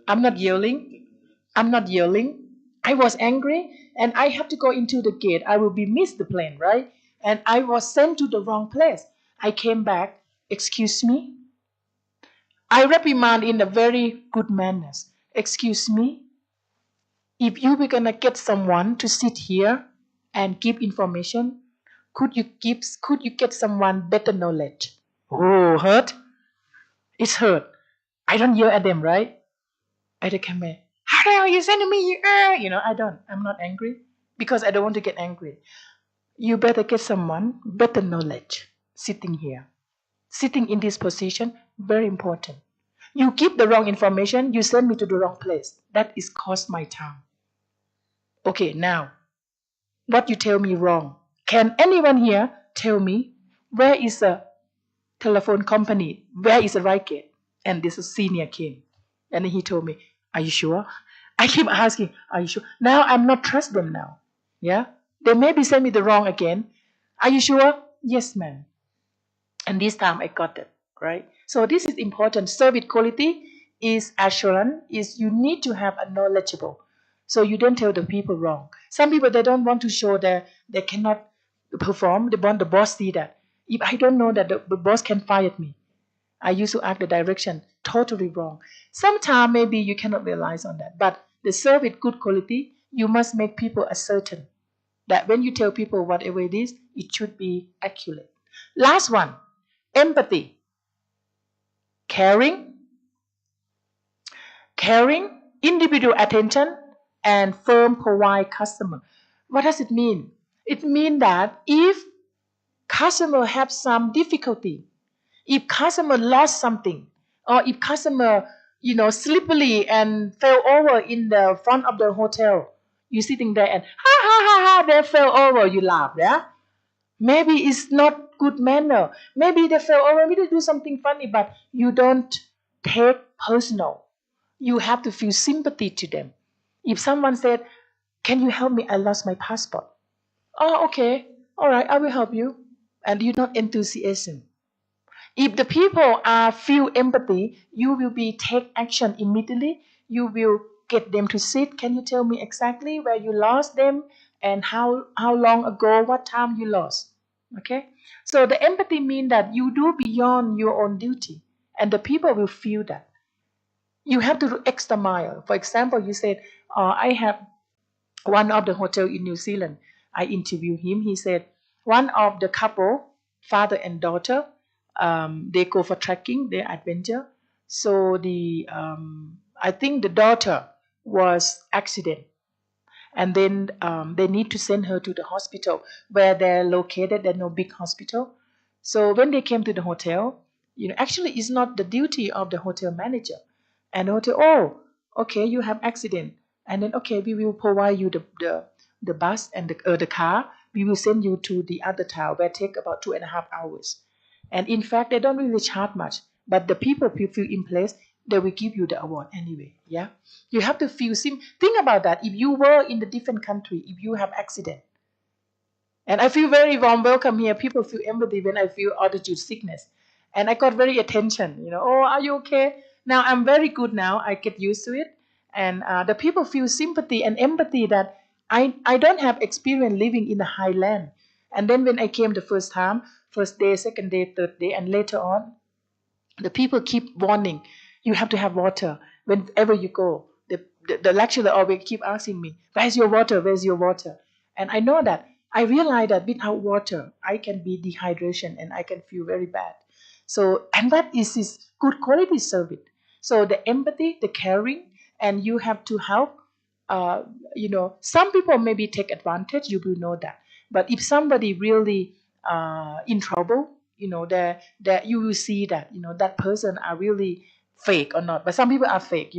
I'm not yelling. I'm not yelling. I was angry and I have to go into the gate. I will be missed the plane, right? And I was sent to the wrong place. I came back. Excuse me? I reprimand in a very good manners. Excuse me? If you were gonna get someone to sit here and give information, could you get someone better knowledge? Oh, hurt? It's hurt. I don't yell at them, right? I just come back. How the hell are you sending me here? I don't. I'm not angry because I don't want to get angry. You better get someone better knowledge sitting here. Sitting in this position, very important. You give the wrong information, you send me to the wrong place. That is cost my time. Okay, now, what you tell me wrong. Can anyone here tell me where is a telephone company? Where is a right gate? And this senior came. And he told me, are you sure? I keep asking, are you sure? Now I'm not trust them now. Yeah? They maybe send me the wrong again. Are you sure? Yes, ma'am. And this time I got it, right? So this is important. Service quality is assurance, is you need to have a knowledgeable. So you don't tell the people wrong. Some people they don't want to show that they cannot perform. They want the boss see that. If I don't know that the boss can fire me, I used to ask the direction totally wrong. Sometimes maybe you cannot realize on that. But the service good quality, you must make people ascertain that when you tell people whatever it is, it should be accurate. Last one, empathy, caring, individual attention, and firm provide customer. What does it mean? It means that if customer have some difficulty, if customer lost something, or if customer slippery and fell over in the front of the hotel, you sitting there and ha ha ha ha, they fell over, you laugh, yeah. Maybe it's not good manner. Maybe they fell over. Maybe they do something funny, but you don't take personal. You have to feel sympathy to them. If someone said, "Can you help me? I lost my passport." Oh, okay. All right, I will help you. And you're not enthusiasm. If the people are feel empathy, you will be take action immediately. You will get them to sit. Can you tell me exactly where you lost them and how long ago, what time you lost? Okay. So the empathy means that you do beyond your own duty, and the people will feel that. You have to do extra mile. For example, you said, I have one of the hotel in New Zealand. I interviewed him. He said one of the couple, father and daughter, they go for trekking, they adventure. So I think the daughter was accident, and then they need to send her to the hospital where they're located. There's no big hospital. So when they came to the hotel, actually it's not the duty of the hotel manager. And the hotel, oh, okay, you have accident, and then okay, we will provide you the bus and the car. We will send you to the other town where it take about 2.5 hours. And in fact, they don't really charge much, but the people who feel in place, they will give you the award anyway. Yeah, you have to feel think about that. If you were in a different country, if you have accident, and I feel very warm welcome here. People feel empathy when I feel altitude sickness. And I got very attention, oh, are you okay? Now I'm very good now. I get used to it. And the people feel sympathy and empathy that I don't have experience living in the highland. And then when I came the first time, first day, second day, third day, and later on, the people keep warning, you have to have water whenever you go. The lecturer always keep asking me, where's your water, where's your water? And I know that, I realize that without water I can be dehydration and I can feel very bad. So, and that is his good quality service. So the empathy, the caring, and you have to help. Some people maybe take advantage, you will know that. But if somebody really in trouble, that you will see that that person are really fake or not. But some people are fake.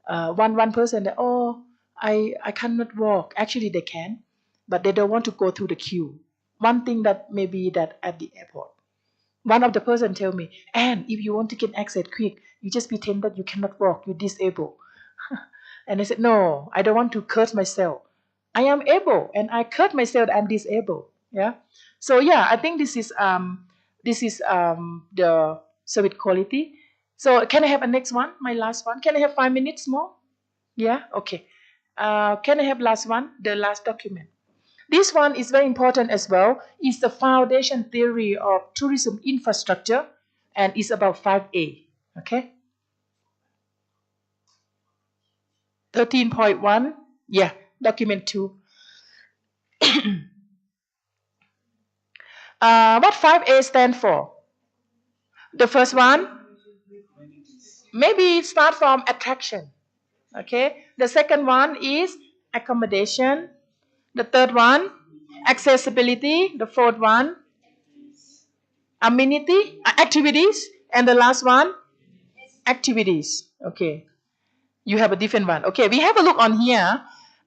One person that, oh, I cannot walk. Actually they can, but they don't want to go through the queue. One thing that maybe that at the airport, one of the person tell me, and if you want to get access quick, you just pretend that you cannot walk, you're disabled. And I said, no, I don't want to curse myself. I am able, and I curse myself that I'm disabled. Yeah. So yeah, I think this is the service quality. So can I have a next one? My last one. Can I have 5 minutes more? Yeah. Okay. Can I have last one? The last document. This one is very important as well. It's the foundation theory of tourism infrastructure, and it's about 5A. Okay. 13.1. Yeah. Document 2. What 5A stand for? The first one, maybe start from attraction. Okay. The second one is accommodation. The third one, accessibility. The fourth one, amenity, activities. And the last one, activities. Okay. You have a different one. Okay, we have a look on here.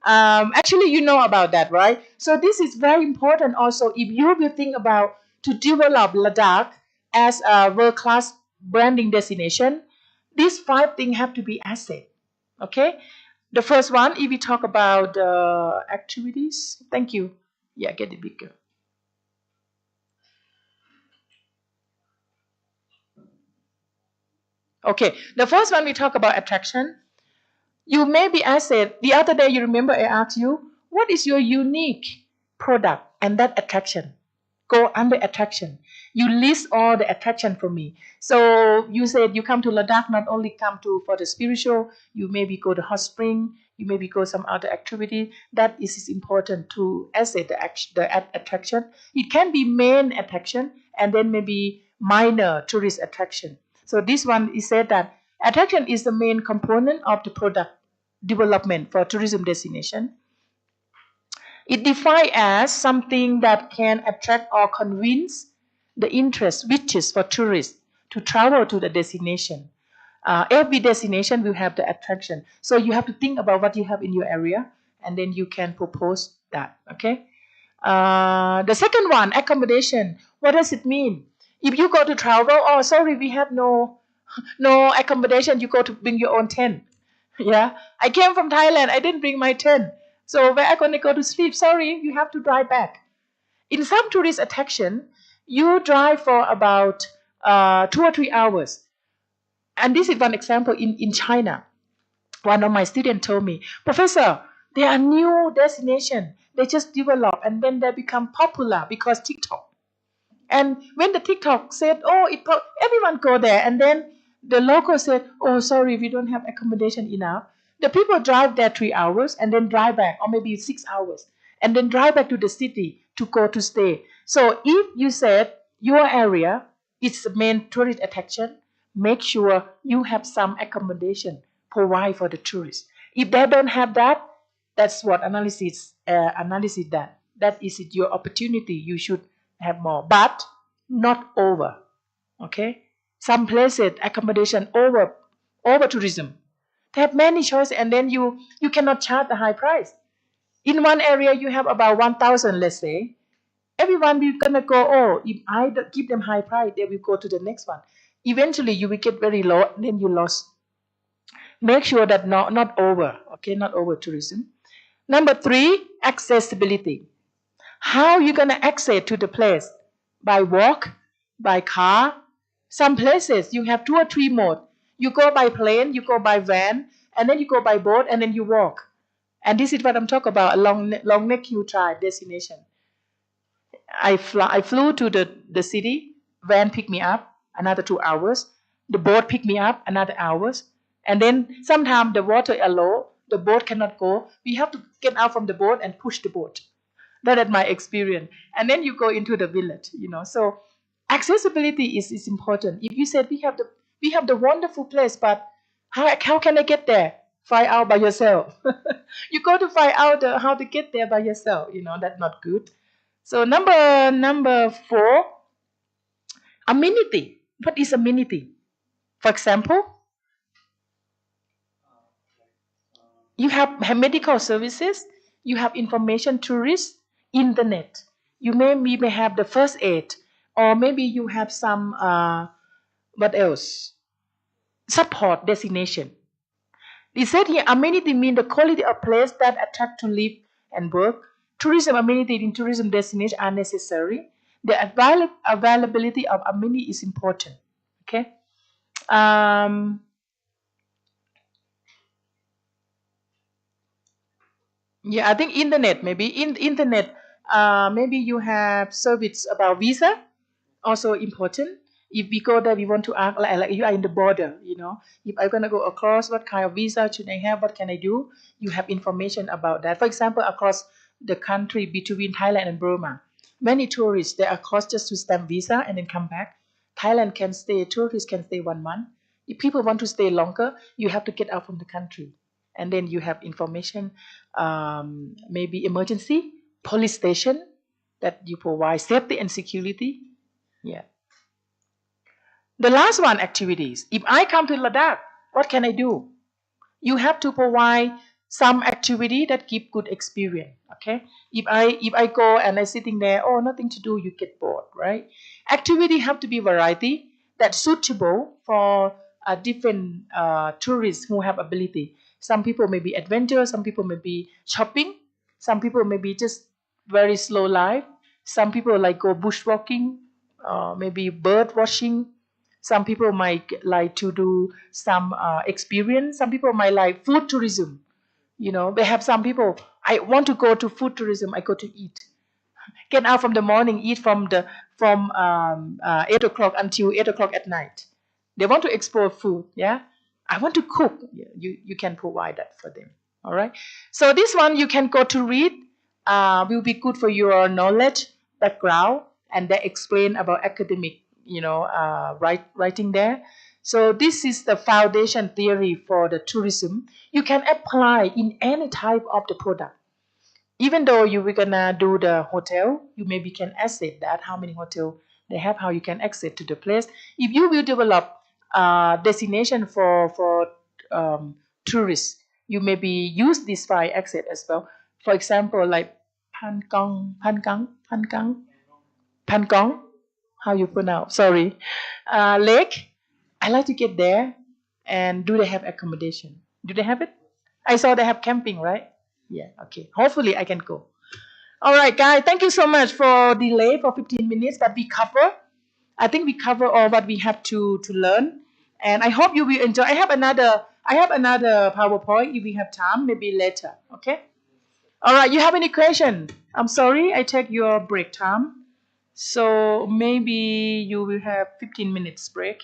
Actually, you know about that, right? So this is very important also if you will think about to develop Ladakh as a world-class branding destination. These 5 things have to be asset. Okay, the first one, if we talk about activities, thank you. Yeah, get it bigger. Okay, the first one we talk about attraction. You may be asked, the other day, you remember I asked you, what is your unique product and that attraction? Go under attraction. You list all the attraction for me. So you said you come to Ladakh, not only come to for the spiritual, you maybe go to hot spring, you maybe go some other activity. That is important to asset the attraction. It can be main attraction and then maybe minor tourist attraction. So this one is said that attraction is the main component of the product development for tourism destination. It defined as something that can attract or convince the interest, wishes for tourists to travel to the destination. Every destination will have the attraction. So you have to think about what you have in your area, and then you can propose that. Okay. The second one, accommodation. What does it mean? If you go to travel, oh, sorry, we have no accommodation. You go to bring your own tent. Yeah, I came from Thailand. I didn't bring my tent. So where I gonna go to sleep? Sorry, you have to drive back. In some tourist attraction, you drive for about 2 or 3 hours. And this is one example in China. One of my students told me, Professor, there are new destination. They just develop and then they become popular because TikTok. And when the TikTok said, oh, everyone go there, and then The local said, "Oh, sorry, we don't have accommodation enough." The people drive there 3 hours and then drive back, or maybe 6 hours, and then drive back to the city to go to stay. So if you said your area is the main tourist attraction, make sure you have some accommodation provide for the tourists. If they don't have that, that's what analysis that. That is it your opportunity. You should have more, but not over. Okay, some places accommodation over tourism. They have many choices, and then you cannot charge a high price. In one area, you have about 1,000. Let's say everyone will gonna go. Oh, if I give them high price, they will go to the next one. Eventually, you will get very low, and then you lost. Make sure that not over. Okay, not over tourism. Number three, accessibility. How you gonna access to the place? By walk, by car. Some places you have 2 or 3 mode. You go by plane, you go by van, and then you go by boat, and then you walk. And this is what I'm talking about, a long neck hill tribe destination. I flew to the city, van picked me up, another 2 hours. The boat picked me up, another hours. And then sometimes the water is low, the boat cannot go. We have to get out from the boat and push the boat. That is my experience. And then you go into the village. So accessibility is important. If you said we have the wonderful place, but how can I get there? Find out by yourself. You go to find out how to get there by yourself. That's not good. So number four, amenity. What is amenity? For example, you have medical services, you have information tourists, internet. You may have the first aid, or maybe you have some what else? Support destination. They said here amenity mean the quality of place that attract to live and work. Tourism amenity in tourism destination are necessary. The availability of amenity is important. Okay. Um, yeah, I think internet maybe in internet. Maybe you have service about visa, also important. If we go there, we want to ask like you are in the border. If I'm gonna go across, what kind of visa should I have? What can I do? You have information about that. For example, across the country between Thailand and Burma, many tourists they are across just to stamp visa and then come back. Thailand can stay. Tourists can stay 1 month. If people want to stay longer, you have to get out from the country, and then you have information. Maybe emergency police station that you provide safety and security. Yeah. The last one, activities. If I come to Ladakh, what can I do? You have to provide some activity that give good experience. Okay. If I go and I sitting there, oh, nothing to do, you get bored, right? Activity have to be variety that's suitable for different tourists who have ability. Some people may be adventure, some people may be shopping, some people may be just very slow life. Some people like go bushwalking, maybe bird watching. Some people might like to do some experience. Some people might like food tourism. They have some people, I want to go to food tourism, I go to eat. Get out from the morning, eat from 8 o'clock until 8 o'clock at night. They want to explore food, yeah. I want to cook. Yeah, you can provide that for them. All right. So this one you can go to read. Will be good for your knowledge background, and they explain about academic, writing there. So this is the foundation theory for the tourism. You can apply in any type of the product. Even though you were gonna do the hotel, you maybe can access that, how many hotel they have, how you can access to the place. If you will develop a destination for tourists, you maybe use this file access as well. For example, like Pankong, how you pronounce? Sorry, lake. I like to get there. And do they have accommodation? Do they have it? I saw they have camping, right? Yeah. Okay. Hopefully, I can go. All right, guys. Thank you so much for delay for 15 minutes, but we cover. I think we cover all what we have to learn, and I hope you will enjoy. I have another PowerPoint if we have time, maybe later. Okay. All right. You have any question? I'm sorry, I take your break time, so maybe you will have 15 minutes break.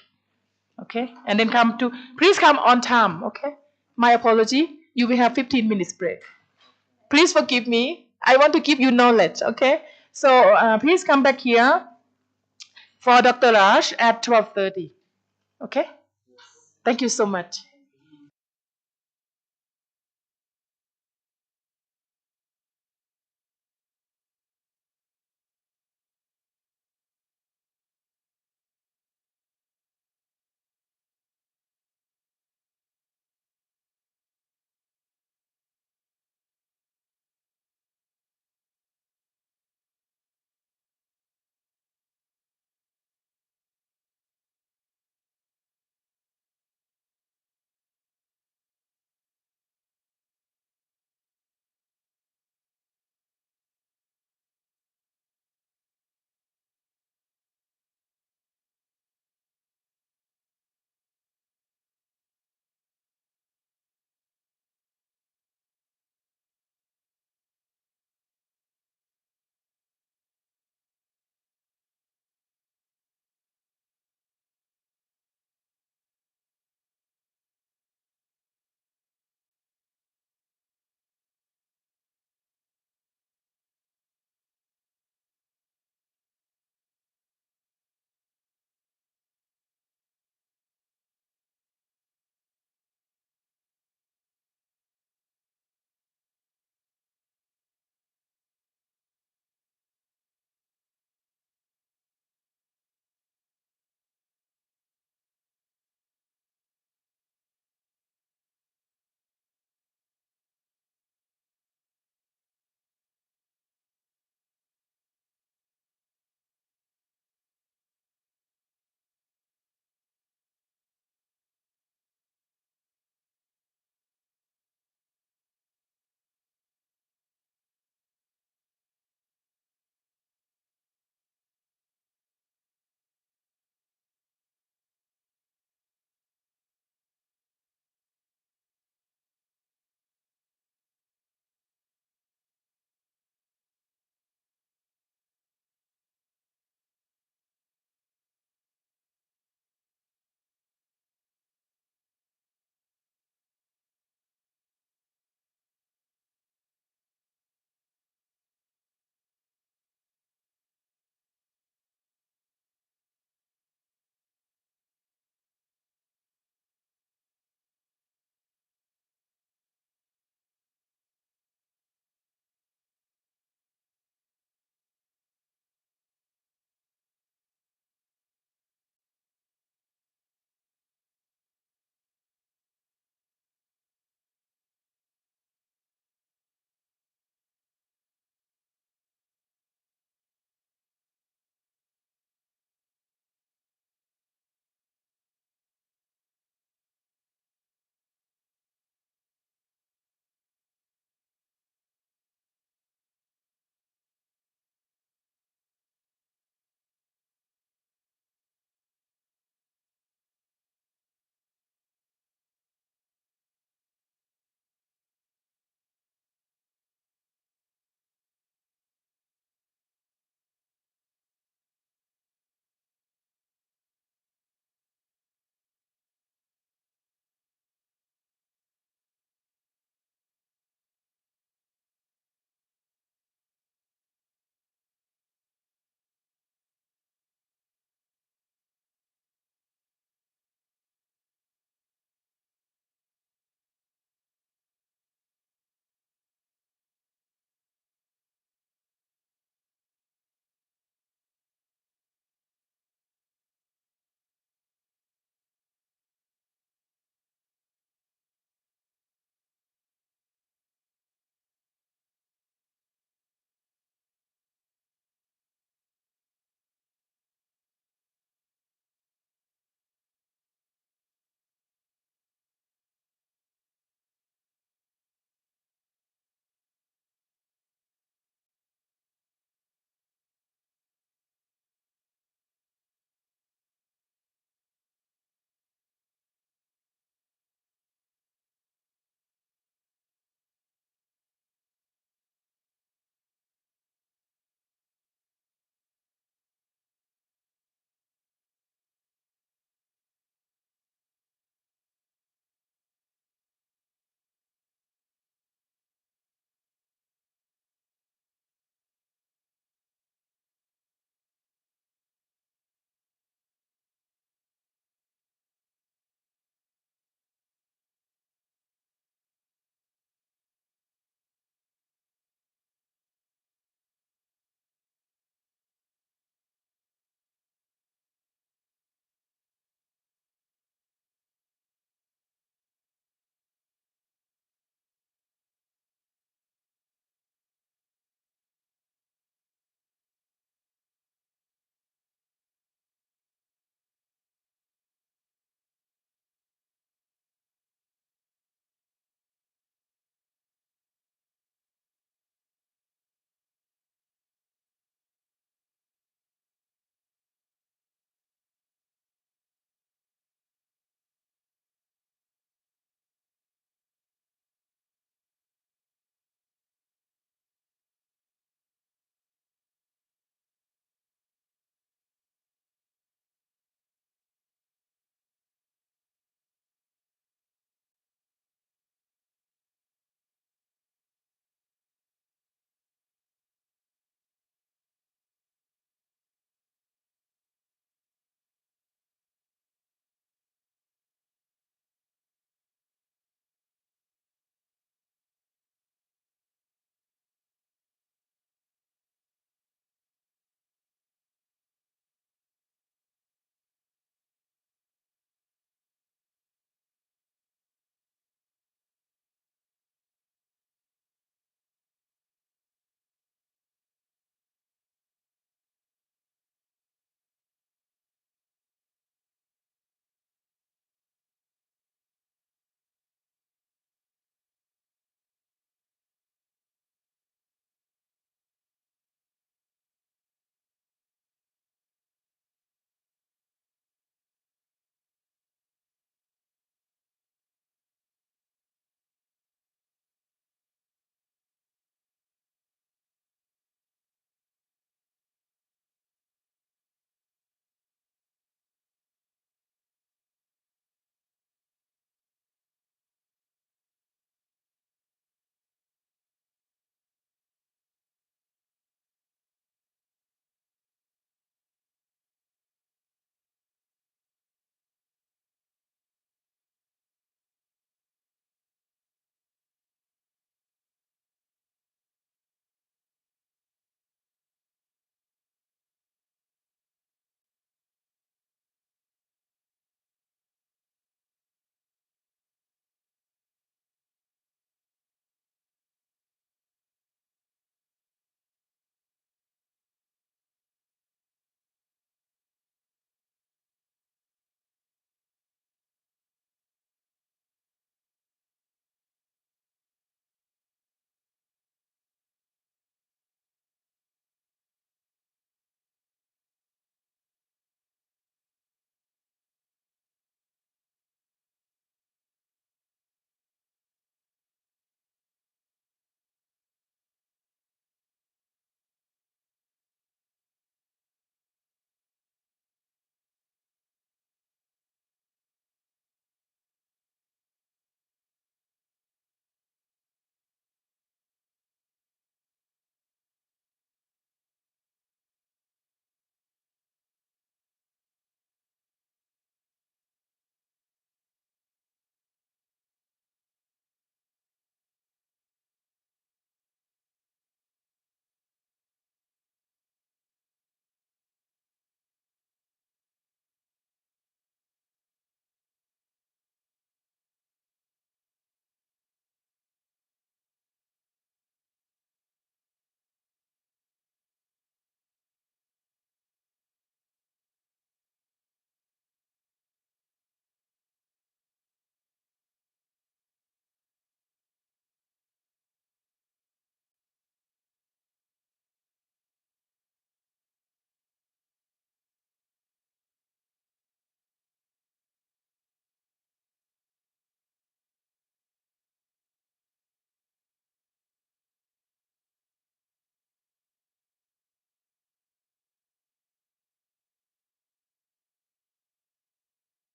Okay, and then please come on time. Okay, my apology. You will have 15 minutes break. Please forgive me. I want to give you knowledge. Okay, so please come back here for Dr. Raj at 12:30. Okay, thank you so much.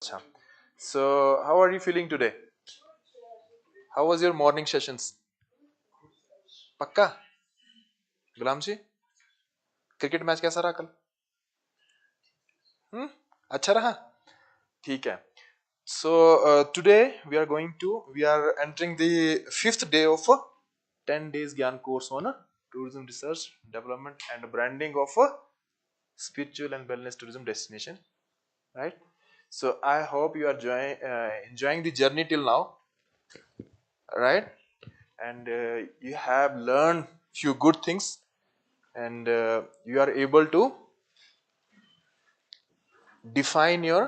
अच्छा, so how are you feeling today? How was your morning sessions? पक्का? गुलाम जी, cricket match कैसा रहा कल? अच्छा रहा? ठीक है. So today we are entering the fifth day of 10 days GIAN course on tourism research, development and branding of spiritual and wellness tourism destination, right? So I hope you are enjoying the journey till now, right? And you have learned few good things, and you are able to define your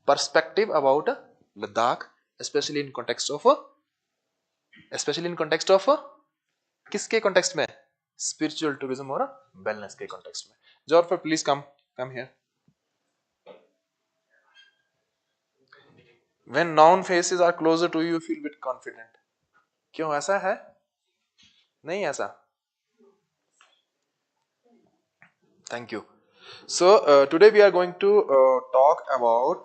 perspective about Ladakh, especially in context of किसके context में? Spiritual tourism और wellness के context में. Jorfer, please come here. When noun faces are closer to you, you feel bit confident. क्यों ऐसा है? नहीं ऐसा? Thank you. So today we are going to talk about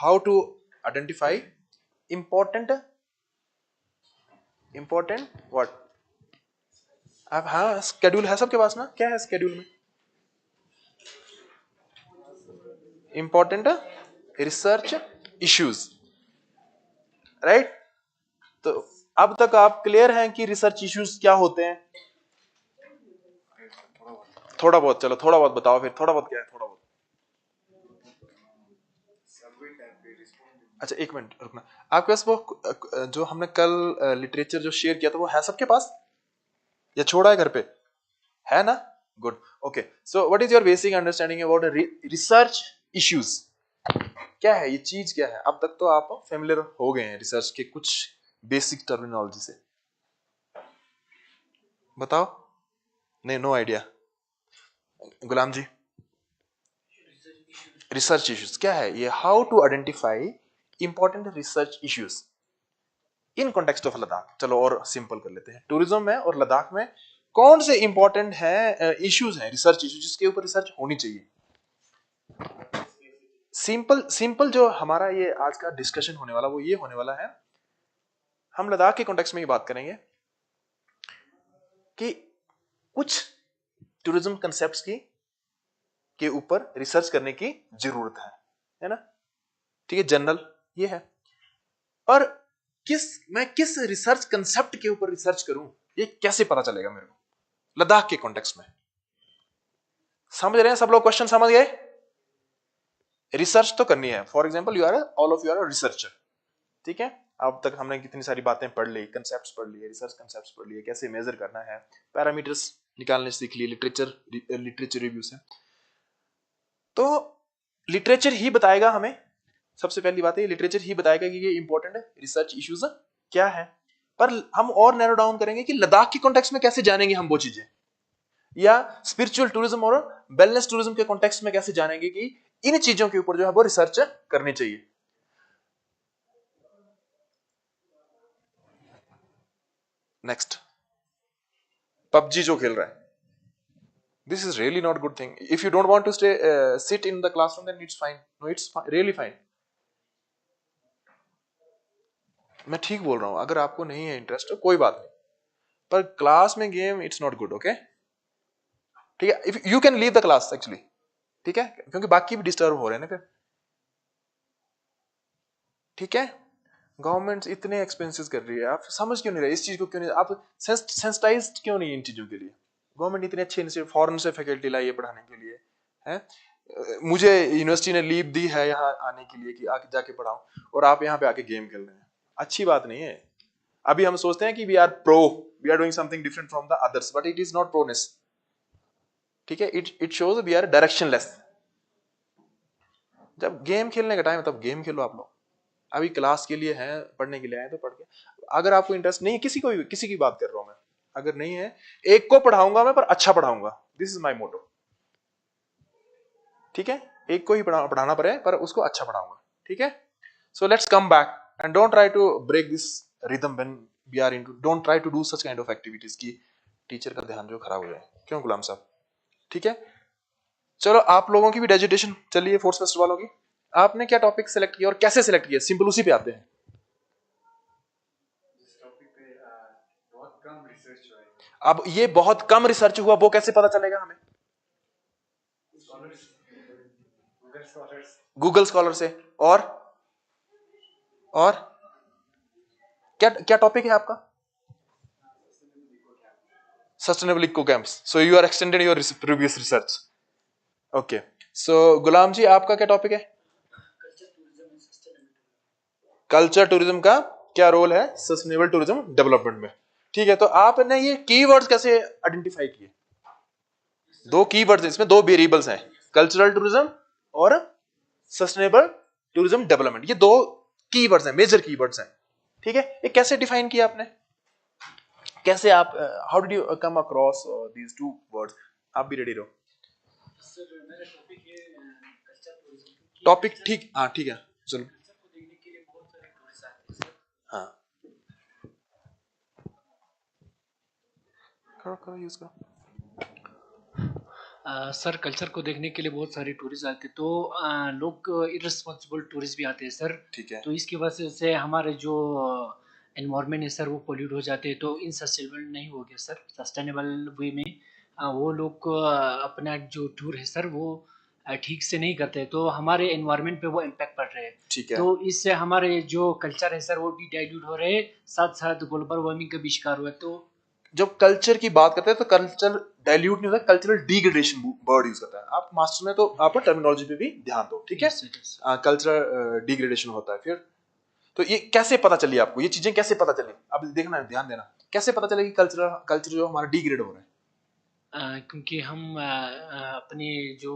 how to identify important what? अब हाँ, schedule है सबके पास ना? क्या है schedule में? Important research issues, right? तो अब तक आप क्लियर हैं कि रिसर्च इश्यूज क्या होते हैं? थोड़ा बहुत, चलो थोड़ा बहुत बताओ फिर. थोड़ा बहुत क्या है? थोड़ा बहुत. अच्छा, एक मिनट रुकना. आपके पास वो जो हमने कल लिटरेचर जो शेयर किया था वो है सबके पास या छोड़ा है घर पे? है ना? Good. Okay, so what is your basic understanding about research issues? क्या है ये चीज, क्या है? अब तक तो आप फेमिलियर हो गए हैं रिसर्च के कुछ बेसिक टर्मिनोलॉजी से. बताओ. नहीं, no idea. Ghulam ji, research issues क्या है ये? How to identify important research issues in context of Ladakh. चलो और सिंपल कर लेते हैं. टूरिज्म में और लद्दाख में कौन से इंपॉर्टेंट है इश्यूज हैं, रिसर्च इश्यूज जिसके ऊपर रिसर्च होनी चाहिए? सिंपल जो हमारा ये आज का डिस्कशन होने वाला वो ये होने वाला है. हम लद्दाख के कॉन्टेक्स्ट में ये बात करेंगे कि कुछ टूरिज्म कंसेप्ट्स की के ऊपर रिसर्च करने की जरूरत है ना? ठीक है, जनरल ये है. और मैं किस रिसर्च कंसेप्ट के ऊपर रिसर्च करूं ये कैसे पता चलेगा मेरे को लद्दाख के कॉन्टेक्स्ट में? समझ रहे हैं सब लोग? क्वेश्चन समझ गए? रिसर्च तो करनी है. For example all of you are researcher. ठीक है, अब तक हमने कितनी सारी बातें पढ़ ली, कंसेप्ट्स पढ़ लिए, रिसर्च कंसेप्ट्स पढ़ लिए, कैसे मेजर करना है, पैरामीटर्स निकालने सीख लिए, लिटरेचर रिव्यू से. तो लिटरेचर ही बताएगा हमें, सबसे पहली बात है लिटरेचर ही बताएगा कि ये इंपॉर्टेंट रिसर्च इश्यूज क्या है. पर हम और नैरो डाउन करेंगे कि लद्दाख के कॉन्टेक्स्ट में कैसे जानेंगे हम वो चीजें, या स्पिरिचुअल टूरिज्म और वेलनेस टूरिज्म के कॉन्टेक्स्ट में कैसे जानेंगे कि इन चीजों के ऊपर जो है वो रिसर्च करनी चाहिए. नेक्स्ट, पबजी जो खेल रहा है, this is really not good thing. If you don't want to sit in the classroom, then it's fine. No, it's really fine. मैं ठीक बोल रहा हूं. अगर आपको नहीं है इंटरेस्ट तो कोई बात नहीं, पर क्लास में game it's not good. Okay, ठीक है, if you can leave the class actually. ठीक है, क्योंकि बाकी भी डिस्टर्ब हो रहे हैं ना फिर. ठीक है, गवर्नमेंट इतने एक्सपेंसेस कर रही है, आप समझ क्यों नहीं रहे इस चीज को? क्यों नहीं आप सेंसिटाइज्ड क्यों नहीं इन चीजों के लिए? गवर्नमेंट इतने अच्छे फॉरेन से फैकल्टी लाई है पढ़ाने के लिए, है? मुझे यूनिवर्सिटी ने लीव दी है यहाँ आने के लिए कि आके जाके पढ़ाऊं, और आप यहाँ पे आके गेम खेल रहे हैं. अच्छी बात नहीं है. अभी हम सोचते हैं कि we are doing something different from the others, but it is not proneness. ठीक है, it shows we are directionless. जब गेम खेलने का टाइम है तब गेम खेलो आप लोग. अभी क्लास के लिए है, पढ़ने के लिए आए तो पढ़ के. अगर आपको इंटरेस्ट नहीं है, किसी की बात कर रहा हूं मैं, अगर नहीं है, एक को पढ़ाऊंगा मैं पर अच्छा पढ़ाऊंगा. दिस इज माई मोटो. ठीक है, एक को ही पढ़ाना पड़े पर उसको अच्छा पढ़ाऊंगा. ठीक है, so let's come back and don't try to break this rhythm when we are into. Don't try to do such kind of activities की टीचर का ध्यान जो खराब हो जाए. क्यों गुलाम साहब? ठीक है, चलो आप लोगों की भी डेजिटेशन चलिए, फोर्थ सेमेस्टर वालों की. आपने क्या टॉपिक सेलेक्ट किया और कैसे सेलेक्ट किया? सिंपल उसी पे आते हैं। इस टॉपिक पे बहुत कम रिसर्च हुआ है। अब ये बहुत कम रिसर्च हुआ, वो कैसे पता चलेगा हमें? Scholars, Google scholars. Google scholar से। और क्या क्या टॉपिक है आपका? Sustainable eco camps. So you are extended your previous research. Okay, so Ghulam ji आपका क्या टॉपिक है? कल्चर टूरिज्म का क्या रोल है सस्टेनेबल टूरिज्म डेवलपमेंट में? ठीक है, तो आपने ये कीवर्ड्स कैसे आइडेंटिफाई किए? दो कीवर्ड्स, इसमें दो वेरिएबल्स हैं, कल्चरल टूरिज्म और सस्टेनेबल टूरिज्म डेवलपमेंट। ये दो कीवर्ड्स हैं, मेजर कीवर्ड्स हैं। ठीक है, ये कैसे डिफाइन किया आपने? कैसे आप how did you come across these two words? आप भी रेडी रहो। सर मेरा टॉपिक है कल्चर टूरिज्म। टॉपिक ठीक, हाँ ठीक है, चलो। कल्चर को देखने के लिए बहुत सारे टूरिस्ट आते हैं सर। हाँ, करो करो, यूज करो। सर कल्चर को देखने के लिए बहुत सारे टूरिस्ट आते हैं, तो लोग इररिस्पॉन्सिबल टूरिस्ट भी आते हैं सर। ठीक है, तो इसकी वजह से हमारे जो एनवायरनमेंट है सर वो पोल्यूट हो जाते हैं, तो इनसस्टेनेबल नहीं हो गया सर। सस्टेनेबल वे में वो लोग अपना जो टूर है सर वो ठीक से नहीं करते, तो हमारे एनवायरनमेंट पे वो इम्पैक्ट पड़ रहे हैं। ठीक है। तो इससे हमारे जो कल्चर है सर वो भी डाइल्यूट हो रहे हैं, साथ साथ ग्लोबल वार्मिंग का भी शिकार हुआ है। तो जब कल्चर की बात करते हैं तो कल्चर डाइल्यूट नहीं होता, कल्चरल डिग्रेडेशन वर्ड यूज करता है। आप मास्टर में तो आप टर्मिनोलॉजी पे भी ध्यान दो, ठीक है। Yes, sir, yes. Cultural degradation होता है। फिर तो ये कैसे पता चली आपको, ये चीजें कैसे पता चली? अब देखना, ध्यान देना, कैसे पता चलेगी कल्चर जो हमारा डिग्रेड हो रहा है? क्योंकि हम अपने जो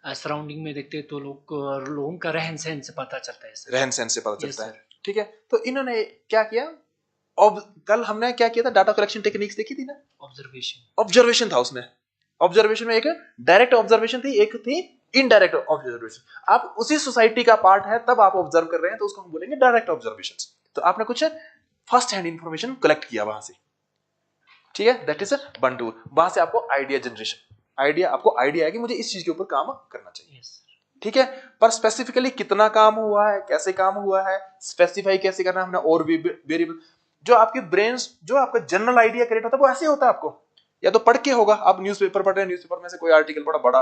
सराउंडिंग में देखते हैं तो लोगों का रहन सहन से पता चलता है सर। रहन सहन से पता Yes, चलता है, sir. ठीक है। तो इन्होंने क्या किया? अब कल हमने क्या किया था, डाटा कलेक्शन टेक्निक्स देखी थी ना। ऑब्जर्वेशन था उसमें। ऑब्जर्वेशन में एक डायरेक्ट ऑब्जर्वेशन थी, एक थी इनडायरेक्ट ऑब्जर्वेशन। आप उसी सोसाइटी का पार्ट है तब आप ऑब्जर्व कर रहे हैं, तो उसको हम बोलेंगे डायरेक्ट ऑब्जर्वेशन। तो आपने कुछ फर्स्ट हैंड इंफॉर्मेशन कलेक्ट किया वहां से, ठीक है, दैट इज वन टू। वहां से आपको आइडिया जनरेशन, आपको आइडिया है कि मुझे इस चीज के ऊपर काम करना चाहिए, Yes, sir. ठीक है। पर स्पेसिफिकली कितना काम हुआ है, कैसे काम हुआ है, स्पेसिफाई कैसे करना है हमने, और भी वेरिएबल। जो आपके ब्रेन्स, जो आपका जनरल आइडिया क्रिएट होता है वो ऐसे होता है। आपको या तो पढ़ के होगा, आप न्यूज़पेपर पढ़ रहे हैं, न्यूज़पेपर में से कोई आर्टिकल पढ़ा, बड़ा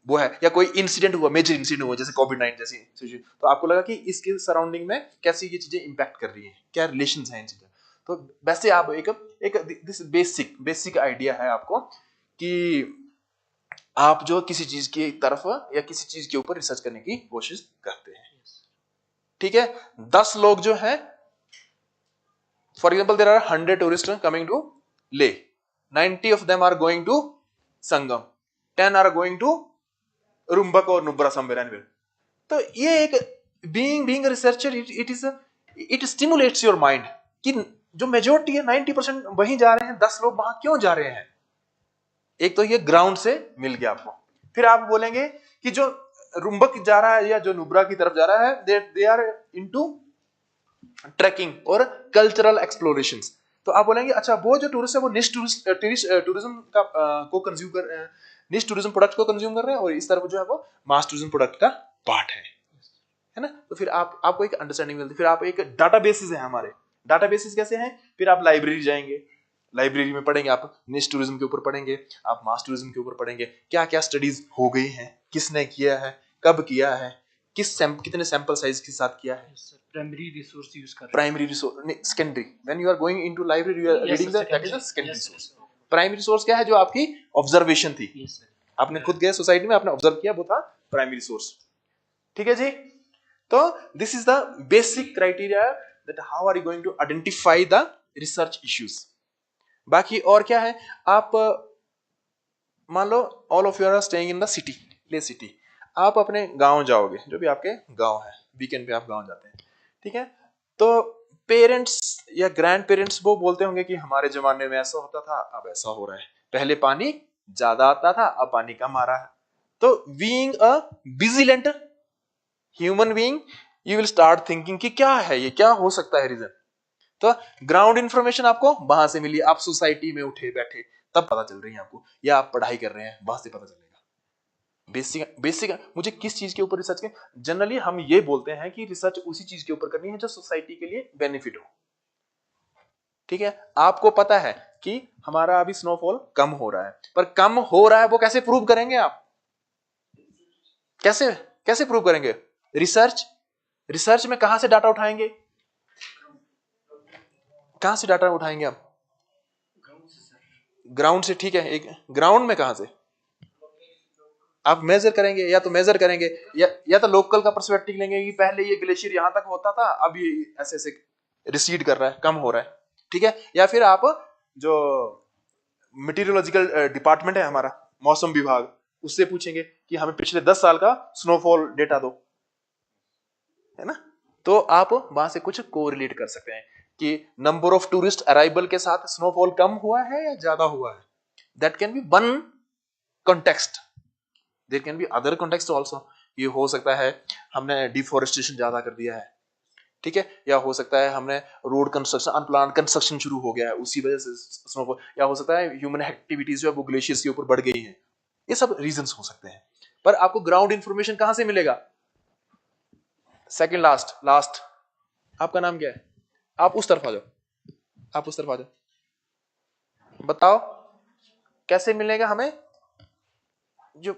वो है, या कोई इंसिडेंट हुआ, मेजर इंसिडेंट हुआ, जैसे कोविड-19 जैसी सिचुएशन, तो आपको लगा कि इसके सराउंडिंग में कैसी ये चीजें इंपैक्ट कर रही हैं, क्या रिलेशंस हैं इन चीजें। तो वैसे आप एक दिस बेसिक आइडिया है आपको कि आप जो किसी चीज की तरफ या किसी चीज के ऊपर रिसर्च करने की कोशिश करते हैं, ठीक है। 10 लोग जो है, for example there are 100 tourist coming to Leh, 90 of them are going to Sangam, 10 are going to Rumbak और नुब्रा समवेयर एनीवेयर। तो ये एक being researcher, it stimulates your mind कि जो मेजोरिटी है 90% वहीं जा रहे हैं, 10 लोग वहां क्यों जा रहे हैं। एक तो ये ग्राउंड से मिल गया आपको। फिर आप बोलेंगे कि जो रुम्बक जा रहा है या जो नुब्रा की तरफ जा रहा है, दे आर इनटू ट्रैकिंग और कल्चरल एक्सप्लोरेशंस। तो आप बोलेंगे अच्छा, वो जो टूरिस्ट है वो निश टूरिज्म का को कंज्यूम कर, निश टूरिज्म प्रोडक्ट को कंज्यूम कर रहे हैं, और इस तरफ जो है वो मास टूरिज्म प्रोडक्ट का पार्ट है ना। तो फिर आपको एक अंडरस्टैंडिंग मिलती है। फिर आप एक डाटाबेसेस है हमारे, डाटाबेसेस कैसे हैं? फिर आप लाइब्रेरी जाएंगे, लाइब्रेरी में पढ़ेंगे, आप निश टूरिज्म के ऊपर पढ़ेंगे, आप मास टूरिज्म के ऊपर पढ़ेंगे, क्या क्या स्टडीज हो गई हैं, किसने किया है, कब किया है, कितने सैंपल साइज के साथ किया है। प्राइमरी रिसोर्स यूज कर रहे हैं। Primary resource, secondary, when you are going into library you are Yes, reading sir, that is the secondary. Secondary Yes, sir. Resource. Primary resource क्या है? जो आपकी ऑब्जर्वेशन थी, Yes, sir. आपने खुद गए सोसाइटी में, आपने ऑब्जर्व किया, वो था प्राइमरी सोर्स, ठीक है जी। तो this is the basic criteria that how are you going to identify the research issues. बाकी और क्या है, आप मान लो all of you are staying in the city, Leh city, आप अपने गांव जाओगे, जो भी आपके गांव है, वीकेंड पे आप गांव जाते हैं, ठीक है। तो पेरेंट्स या ग्रैंड पेरेंट्स वो बोलते होंगे कि हमारे जमाने में ऐसा होता था, अब ऐसा हो रहा है, पहले पानी ज्यादा आता था, अब पानी कम आ रहा है। तो being a vigilant human being, you will start thinking कि क्या है ये, क्या हो सकता है रीजन। तो ग्राउंड इंफॉर्मेशन आपको वहां से मिली, आप सोसाइटी में उठे बैठे तब पता चल रही है आपको, या आप पढ़ाई कर रहे हैं वहां से पता चलेगा, बेसिक बेसिक मुझे किस चीज के ऊपर रिसर्च करनी, जनरली हम ये बोलते हैं कि रिसर्च उसी चीज के ऊपर करनी है जो सोसाइटी के लिए बेनिफिट हो। ठीक है, आपको पता है कि हमारा अभी स्नोफॉल कम हो रहा है, पर कम हो रहा है वो कैसे प्रूव करेंगे आप? कैसे कैसे प्रूव करेंगे? रिसर्च, रिसर्च में कहां से डाटा उठाएंगे? कहां से डाटा उठाएंगे आप? ग्राउंड से। ठीक है, एक ग्राउंड में कहां से आप मेजर करेंगे? या तो मेजर करेंगे या तो लोकल का पर्सपेक्टिव लेंगे कि पहले ये ग्लेशियर यहां तक होता था, अब ये ऐसे ऐसे रिसीड कर रहा है, कम हो रहा है। ठीक है, या फिर आप जो मीटेरोलॉजिकल डिपार्टमेंट है हमारा, मौसम विभाग, उससे पूछेंगे कि हमें पिछले 10 साल का स्नोफॉल डेटा दो, है ना? तो आप वहां से कुछ कोरिलेट कर सकते हैं कि नंबर ऑफ टूरिस्ट अराइवल के साथ स्नोफॉल कम हुआ है या ज्यादा हुआ है। That can be one context, there can be other context also. ये हो सकता है हमने डिफोरेस्टेशन ज्यादा कर दिया है, ठीक है, या हो सकता है हमने रोड कंस्ट्रक्शन, अनप्लान्ड कंस्ट्रक्शन शुरू हो गया है, उसी वजह से स्नोफॉल, या हो सकता है ह्यूमन एक्टिविटीज जो है वो ग्लेशियर्स के ऊपर बढ़ गई हैं। ये सब रीजंस हो सकते हैं, पर आपको ग्राउंड इंफॉर्मेशन कहां से मिलेगा? सेकंड लास्ट लास्ट, आपका नाम क्या है? आप उस तरफ आ जाओ, आप उस तरफ आ जाओ, बताओ कैसे मिलेगा हमें? जो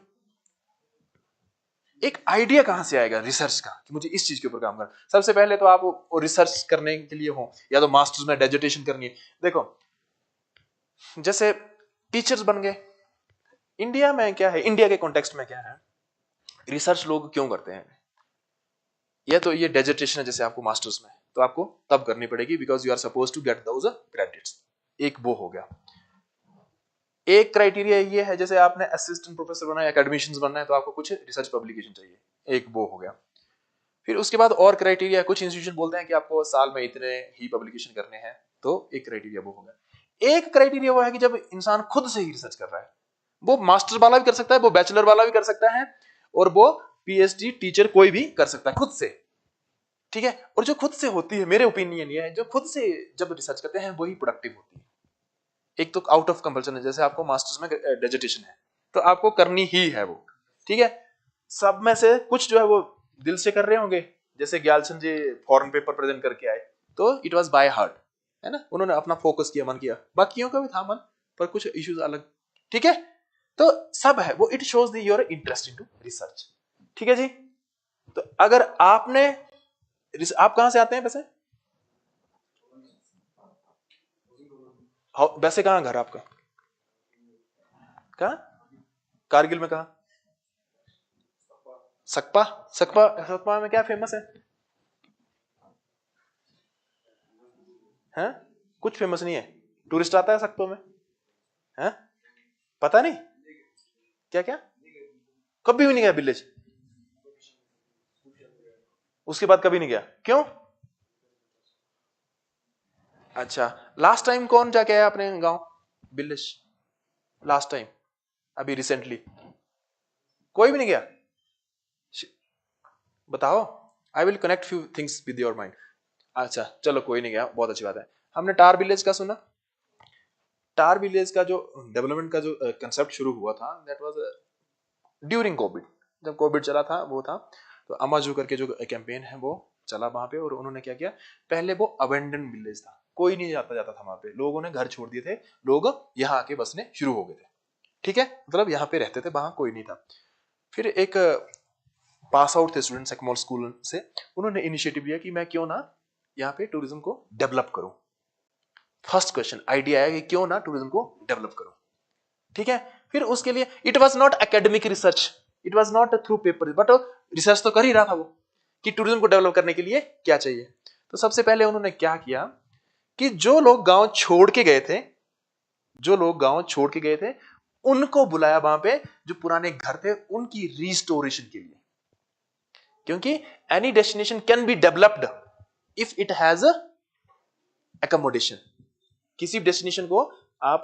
एक आइडिया कहां से आएगा रिसर्च का कि मुझे इस चीज के ऊपर काम करना? सबसे पहले तो आप रिसर्च करने के लिए हो या तो मास्टर्स में डेजर्टेशन करनी है। देखो, जैसे टीचर्स बन गए, इंडिया में क्या है, इंडिया के कॉन्टेक्स्ट में क्या है, रिसर्च लोग क्यों करते हैं? या तो ये डेजर्टेशन है जैसे आपको मास्टर्स में, तो आपको तब करनी पड़ेगी because you are suppose to get those credits. एक वो हो गया। एक क्राइटेरिया ये है जैसे आपने असिस्टेंट प्रोफेसर बनना है, एकेडमिशियंस बनना है, तो आपको कुछ रिसर्च पब्लिकेशन चाहिए, एक वो हो गया। फिर उसके बाद और क्राइटेरिया, कुछ इंस्टीट्यूशन बोलते हैं कि आपको साल में इतने ही पब्लिकेशन करने हैं, तो एक क्राइटेरिया वो हो गया। एक क्राइटेरिया वो है कि जब इंसान खुद से ही रिसर्च कर रहा है, वो मास्टर वाला भी कर सकता है, वो बैचलर वाला भी कर सकता है, और वो पीएचडी टीचर कोई भी कर सकता है खुद से। ठीक है, और जो खुद से होती है, मेरे ओपिनियन ये है, जो खुद से जब रिसर्च करते हैं वही प्रोडक्टिव होती है। एक तो आउट ऑफ कंपल्सन है, जैसे आपको मास्टर्स में डेजर्टेशन है तो आपको करनी ही है वो। ठीक है, सब में से कुछ जो है वो दिल से कर रहे होंगे, जैसे ग्यालसन जी फॉरेन पेपर प्रेजेंट करके आए तो इट वाज बाय हार्ट, है ना, उन्होंने अपना फोकस किया, मन किया, बाकियों का भी था मन, पर कुछ इश्यूज अलग। ठीक है, तो सब है वो, it shows the your interest into research. ठीक है जी, तो अगर आपने, आप कहां से आते हैं वैसे? वैसे कहां घर आपका? कहां? कारगिल में कहां? सकपा। सकपा, सकपा में क्या फेमस है? हैं? कुछ फेमस नहीं है। टूरिस्ट आता है सकपा में? हैं? पता नहीं क्या क्या? कभी भी नहीं गया विलेज? उसके बाद कभी नहीं गया, क्यों? अच्छा, लास्ट टाइम कौन जाके आया अपने गांव विलेज? लास्ट टाइम अभी रिसेंटली कोई भी नहीं गया? बताओ, I will connect few things with your mind. अच्छा चलो, कोई नहीं गया, बहुत अच्छी बात है। हमने टार विलेज का सुना? टार विलेज का जो डेवलपमेंट का जो कंसेप्ट शुरू हुआ था, दैट वाज ड्यूरिंग कोविड। जब कोविड चला था वो था, तो अमाजू करके जो कैंपेन है वो चला वहां पे, और उन्होंने क्या किया, पहले वो अबेंडन विलेज था, कोई नहीं जाता जाता था वहां पे, लोगों ने घर छोड़ दिए थे, लोग यहाँ आके बसने शुरू हो गए थे। ठीक है, मतलब यहाँ पे रहते थे, वहां कोई नहीं था। फिर एक पास आउट थे स्टूडेंट्स एकमोल स्कूल से, उन्होंने इनिशिएटिव लिया कि मैं क्यों ना यहाँ पे टूरिज्म को डेवलप करूं। फर्स्ट क्वेश्चन आइडिया है कि क्यों ना टूरिज्म को डेवलप करूं। ठीक है, फिर उसके लिए it was not academic research, it was not through paper, but research तो कर ही रहा था वो कि टूरिज्म को डेवलप करने के लिए क्या चाहिए। तो सबसे पहले उन्होंने क्या किया कि जो लोग गांव छोड़ के गए थे, जो लोग गांव छोड़ के गए थे, उनको बुलाया वहां पे, जो पुराने घर थे उनकी रिस्टोरेशन के लिए। क्योंकि any destination can be developed if it has accommodation. किसी डेस्टिनेशन को आप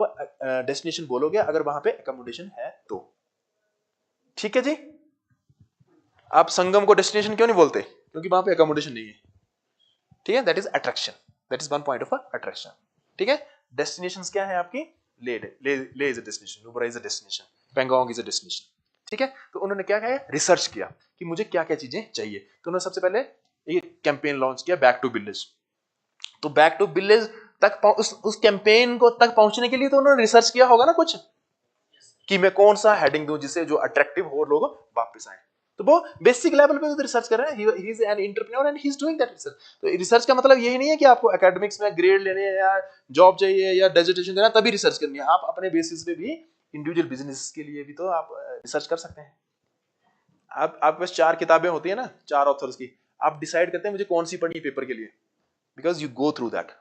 डेस्टिनेशन बोलोगे अगर वहां पे अकोमोडेशन है तो। ठीक है जी, आप संगम को डेस्टिनेशन क्यों नहीं बोलते? क्योंकि वहां पे अकोमोडेशन नहीं है। ठीक है, that is attraction, that is one point of attraction. ठीक है, डेस्टिनेशंस क्या है आपकी? ले is a destination, Nubra is a destination, Pangong is a destination. ठीक है, तो उन्होंने क्या किया, रिसर्च किया कि मुझे क्या क्या चीजें चाहिए। तो उन्होंने सबसे पहले ये कैंपेन लॉन्च किया, बैक टू विलेज। तो बैक टू विलेज तक उस कैंपेन को तक पहुंचने के लिए तो उन्होंने रिसर्च किया होगा ना कुछ, कि मैं कौन सा हेडिंग दूं जिससे जो अट्रैक्टिव हो, लोग वापस आए। तो वो बेसिक लेवल पे रिसर्च कर रहे हैं, he is an entrepreneur and he is doing that research. तो रिसर्च का मतलब यही नहीं है कि आपको एकेडमिक्स में ग्रेड लेने या जॉब चाहिए या डेजिटेशन देना तभी रिसर्च करनी है। आप अपने बेसिस पे भी इंडिविजुअल बिजनेस के लिए भी तो आप रिसर्च कर सकते हैं। आप बस 4 किताबें होती है ना, 4 ऑथर्स की, आप डिसाइड करते हैं मुझे कौन सी पढ़नी है पेपर के लिए, because you go through that.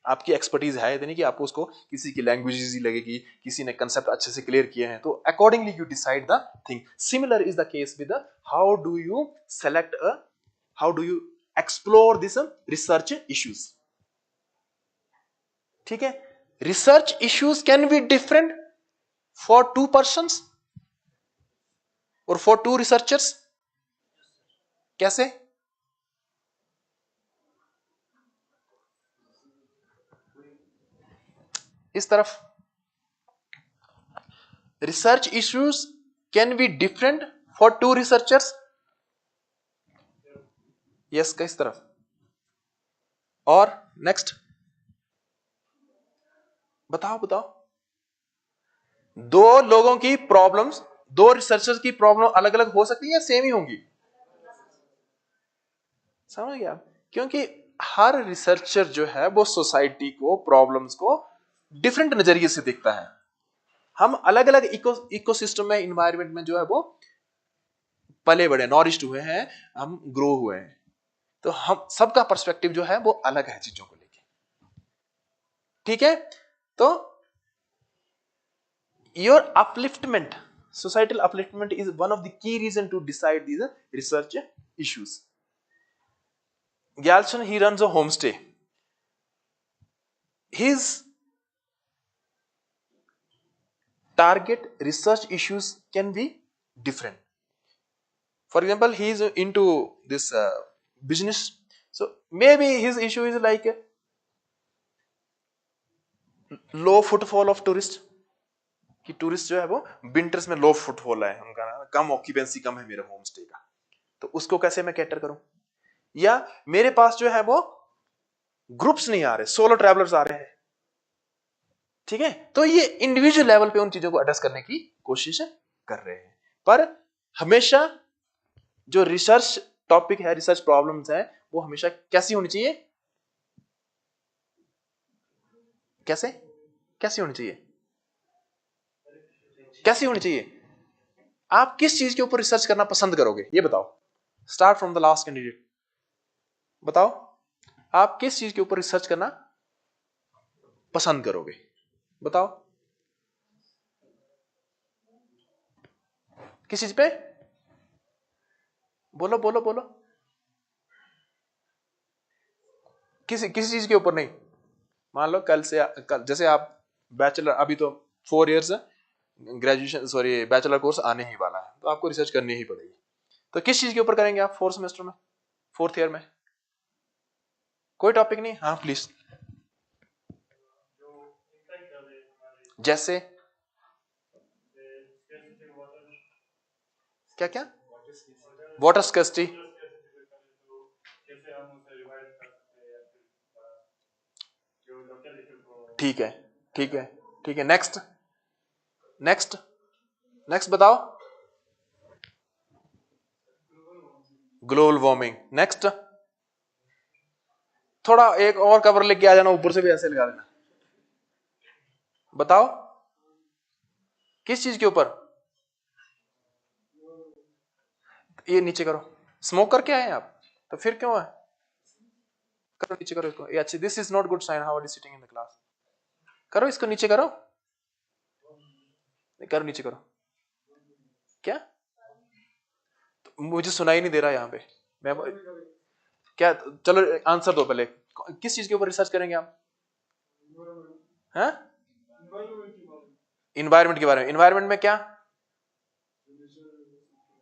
आपकी एक्सपर्टीज है इतनी कि आपको उसको, किसी की लैंग्वेज इजी लगेगी, किसी ने कंसेप्ट अच्छे से क्लियर किए हैं, तो accordingly you decide the thing. Similar is the case with how do you select how do you explore this research issues. ठीक है, research issues can be different for 2 persons और फॉर 2 रिसर्चर्स। कैसे? इस तरफ research issues can be different for 2 researchers. yes, किस तरफ? और next बताओ बताओ। 2 लोगों की प्रॉब्लम्स, 2 रिसर्चर्स की प्रॉब्लम अलग अलग हो सकती है या सेम ही होंगी? समझ गया? क्योंकि हर रिसर्चर जो है वो सोसाइटी को, प्रॉब्लम्स को डिफरेंट नजरिए से देखता है। हम अलग अलग इकोसिस्टम में, इन्वायरमेंट में जो है वो पले बड़े, नॉरिश्ड हुए हैं, हम ग्रो हुए हैं, तो हम सबका पर्सपेक्टिव जो है वो अलग है चीजों को लेके। ठीक है, तो your upliftment, societal upliftment is one of the key reason to decide these research issues. Gyalchan, he runs a homestay. His target research issues can be different. For example, he is into this business, so maybe his issue is like low footfall of tourists, कि tourist जो है वो winters में लो footfall है उनका, कम occupancy कम है मेरे home stay का, तो उसको कैसे मैं कैटर करूं। या मेरे पास जो है वो ग्रुप्स नहीं आ रहे, सोलो ट्रैवलर्स आ रहे हैं। ठीक है, तो ये इंडिविजुअल लेवल पे उन चीजों को एड्रेस करने की कोशिश कर रहे हैं। पर हमेशा जो रिसर्च टॉपिक है, रिसर्च प्रॉब्लम्स है, वो हमेशा कैसी होनी चाहिए? कैसे कैसी होनी चाहिए? कैसी होनी चाहिए? आप किस चीज के ऊपर रिसर्च करना पसंद करोगे, ये बताओ। Start from the last candidate, बताओ आप किस चीज के ऊपर रिसर्च करना पसंद करोगे, बताओ। किस चीज पे? बोलो बोलो बोलो। किसी चीज के ऊपर नहीं। मान लो कल जैसे आप बैचलर, अभी तो 4 years graduation, sorry bachelor course आने ही वाला है, तो आपको रिसर्च करनी ही पड़ेगी। तो किस चीज के ऊपर करेंगे आप 4th सेमेस्टर में, 4th ईयर में? कोई टॉपिक नहीं? हाँ प्लीज। जैसे क्या क्या? Water scarcity. ठीक है ठीक है ठीक है, नेक्स्ट नेक्स्ट नेक्स्ट बताओ। Global warming, next. थोड़ा एक और कवर लेके आ जाना, ऊपर से भी ऐसे लगा देना। बताओ किस चीज के ऊपर? ये नीचे करो। स्मोक करके आए आप, तो फिर क्यों है? करो नीचे करो इसको। अच्छा, this is not good sign, how are you sitting in the class. करो इसको नीचे करो, करो नीचे करो। क्या? तो मुझे सुनाई नहीं दे रहा यहाँ पे। मैं क्या, चलो आंसर दो पहले। किस चीज के ऊपर रिसर्च करेंगे आप? हैं? इन्वायरमेंट के बारे में। इन्वायरमेंट में क्या?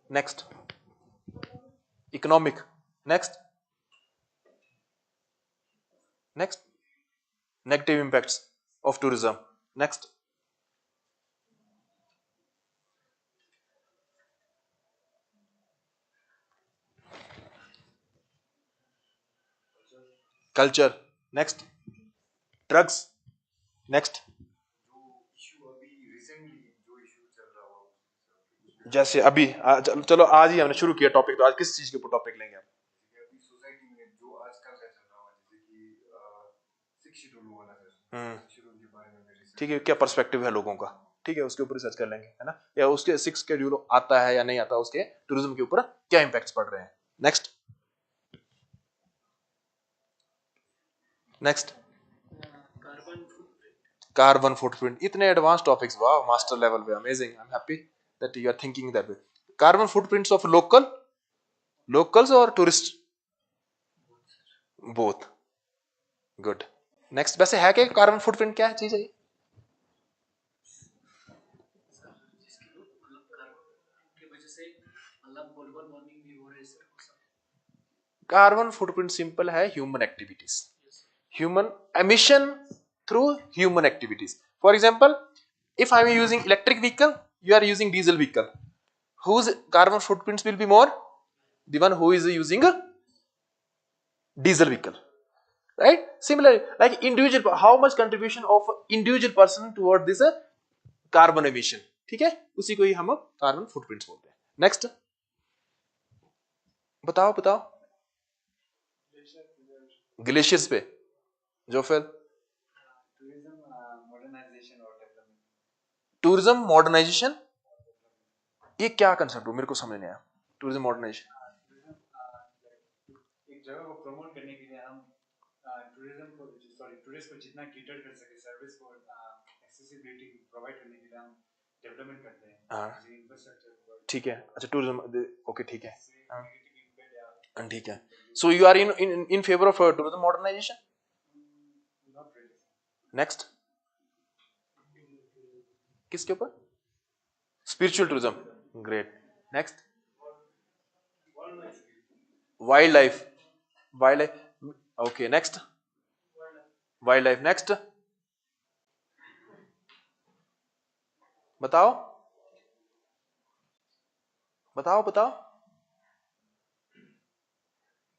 Next economic, next next negative impacts of tourism, next culture, next drugs, next जैसे अभी चलो आज ही हमने शुरू किया टॉपिक, तो आज किस चीज के ऊपर टॉपिक लेंगे हम? सोसाइटी में जो आजकल का चल रहा है, जैसे कि शिक्षित लोगों वाला शिक्षितों के बारे में मेरी ठीक है, क्या पर्सपेक्टिव है लोगों का, ठीक है, उसके ऊपर रिसर्च कर लेंगे, है ना, या उसके सिक्स शेड्यूल आता है या नहीं आता, उसके टूरिज्म के ऊपर क्या इंपैक्ट्स पड़ रहे हैं। नेक्स्ट नेक्स्ट कार्बन फुटप्रिंट, इतने एडवांस टॉपिक्स, वाह मास्टर लेवल पे, amazing, I am happy that you are thinking that way. Carbon footprints of locals और टूरिस्ट, बोथ, गुड। नेक्स्ट, वैसे है क्या कार्बन फुटप्रिंट, क्या चीज है? कार्बन फुटप्रिंट सिंपल है, human activities, human emission through human activities. For example, if I am using electric vehicle, you are using diesel vehicle, whose carbon footprints will be more? The one who is using a diesel vehicle, right? Similarly, like individual, how much contribution of individual person toward this carbon emission, ठीक है, उसी को ही हम carbon footprints बोलते हैं। Next बताओ, glaciers पे, जो फिर टूरिज्म मॉडर्नाइजेशन, ये क्या कंसेप्ट हो, मेरे को समझ नहीं आया। टूरिज्म मॉडर्नाइजेशन एक जगह को प्रमोट करने के लिए हम टूरिस्ट को जितना कैटर कर सके, सर्विस को एक्सेसिबिलिटी प्रोवाइड करने के लिए हम डेवलपमेंट करते हैं। हाँ इंफ्रास्ट्रक्चर, ठीक है, अच्छा टूरिज्म, ओके ठीक है, ठीक है। So you are in favour of tourism modernization. Next, किसके ऊपर? Spiritual tourism, great. Next, wild life, okay. Next, wild life, next बताओ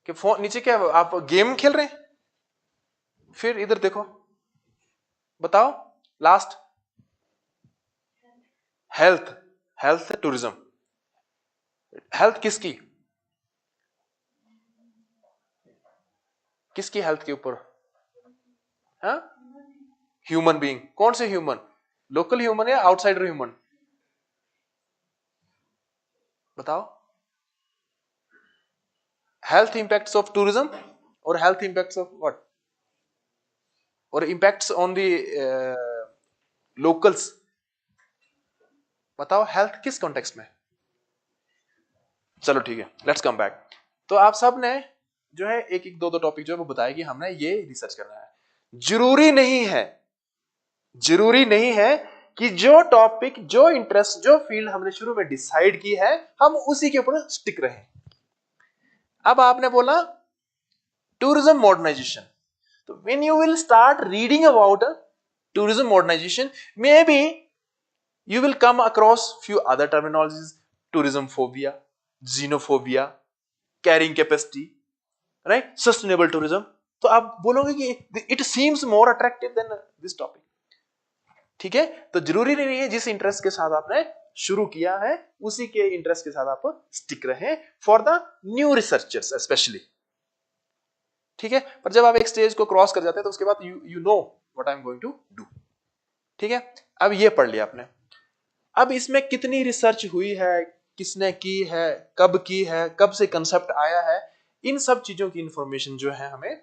कि फोन नीचे क्या, आप गेम खेल रहे हैं? फिर इधर देखो, बताओ लास्ट, हेल्थ टूरिज्म, हेल्थ किसकी हेल्थ के ऊपर? हाँ, ह्यूमन बीइंग, कौन से ह्यूमन, लोकल ह्यूमन या आउटसाइडर ह्यूमन? बताओ, हेल्थ इंपैक्ट्स ऑफ टूरिज्म और हेल्थ इंपैक्ट्स ऑफ व्हाट, और इंपैक्ट्स ऑन द लोकल्स। बताओ हेल्थ किस कॉन्टेक्स्ट में? चलो ठीक है, लेट्स कम बैक। तो आप सब ने जो है एक एक दो टॉपिक जो है वो बताया कि हमने ये रिसर्च करना है। जरूरी नहीं है कि जो टॉपिक, जो इंटरेस्ट, जो फील्ड हमने शुरू में डिसाइड की है, हम उसी के ऊपर स्टिक रहें। अब आपने बोला टूरिज्म मॉडर्नाइजेशन, तो when you will start reading about tourism modernization, maybe you will come across few other terminologies, tourism phobia, xenophobia, carrying capacity, right, sustainable tourism। तो आप बोलोगे कि it seems more attractive than this topic, ठीक है। तो जरूरी नहीं है जिस इंटरेस्ट के साथ आपने शुरू किया है उसी के इंटरेस्ट के साथ आप स्टिक रहे, for the new researchers specially, ठीक है। पर जब आप एक स्टेज को क्रॉस कर जाते हैं तो उसके बाद you know what I am going to do, ठीक है। अब ये पढ़ लिया आपने, अब इसमें कितनी रिसर्च हुई है, किसने की है, कब से कंसेप्ट आया है, इन सब चीजों की इंफॉर्मेशन जो है हमें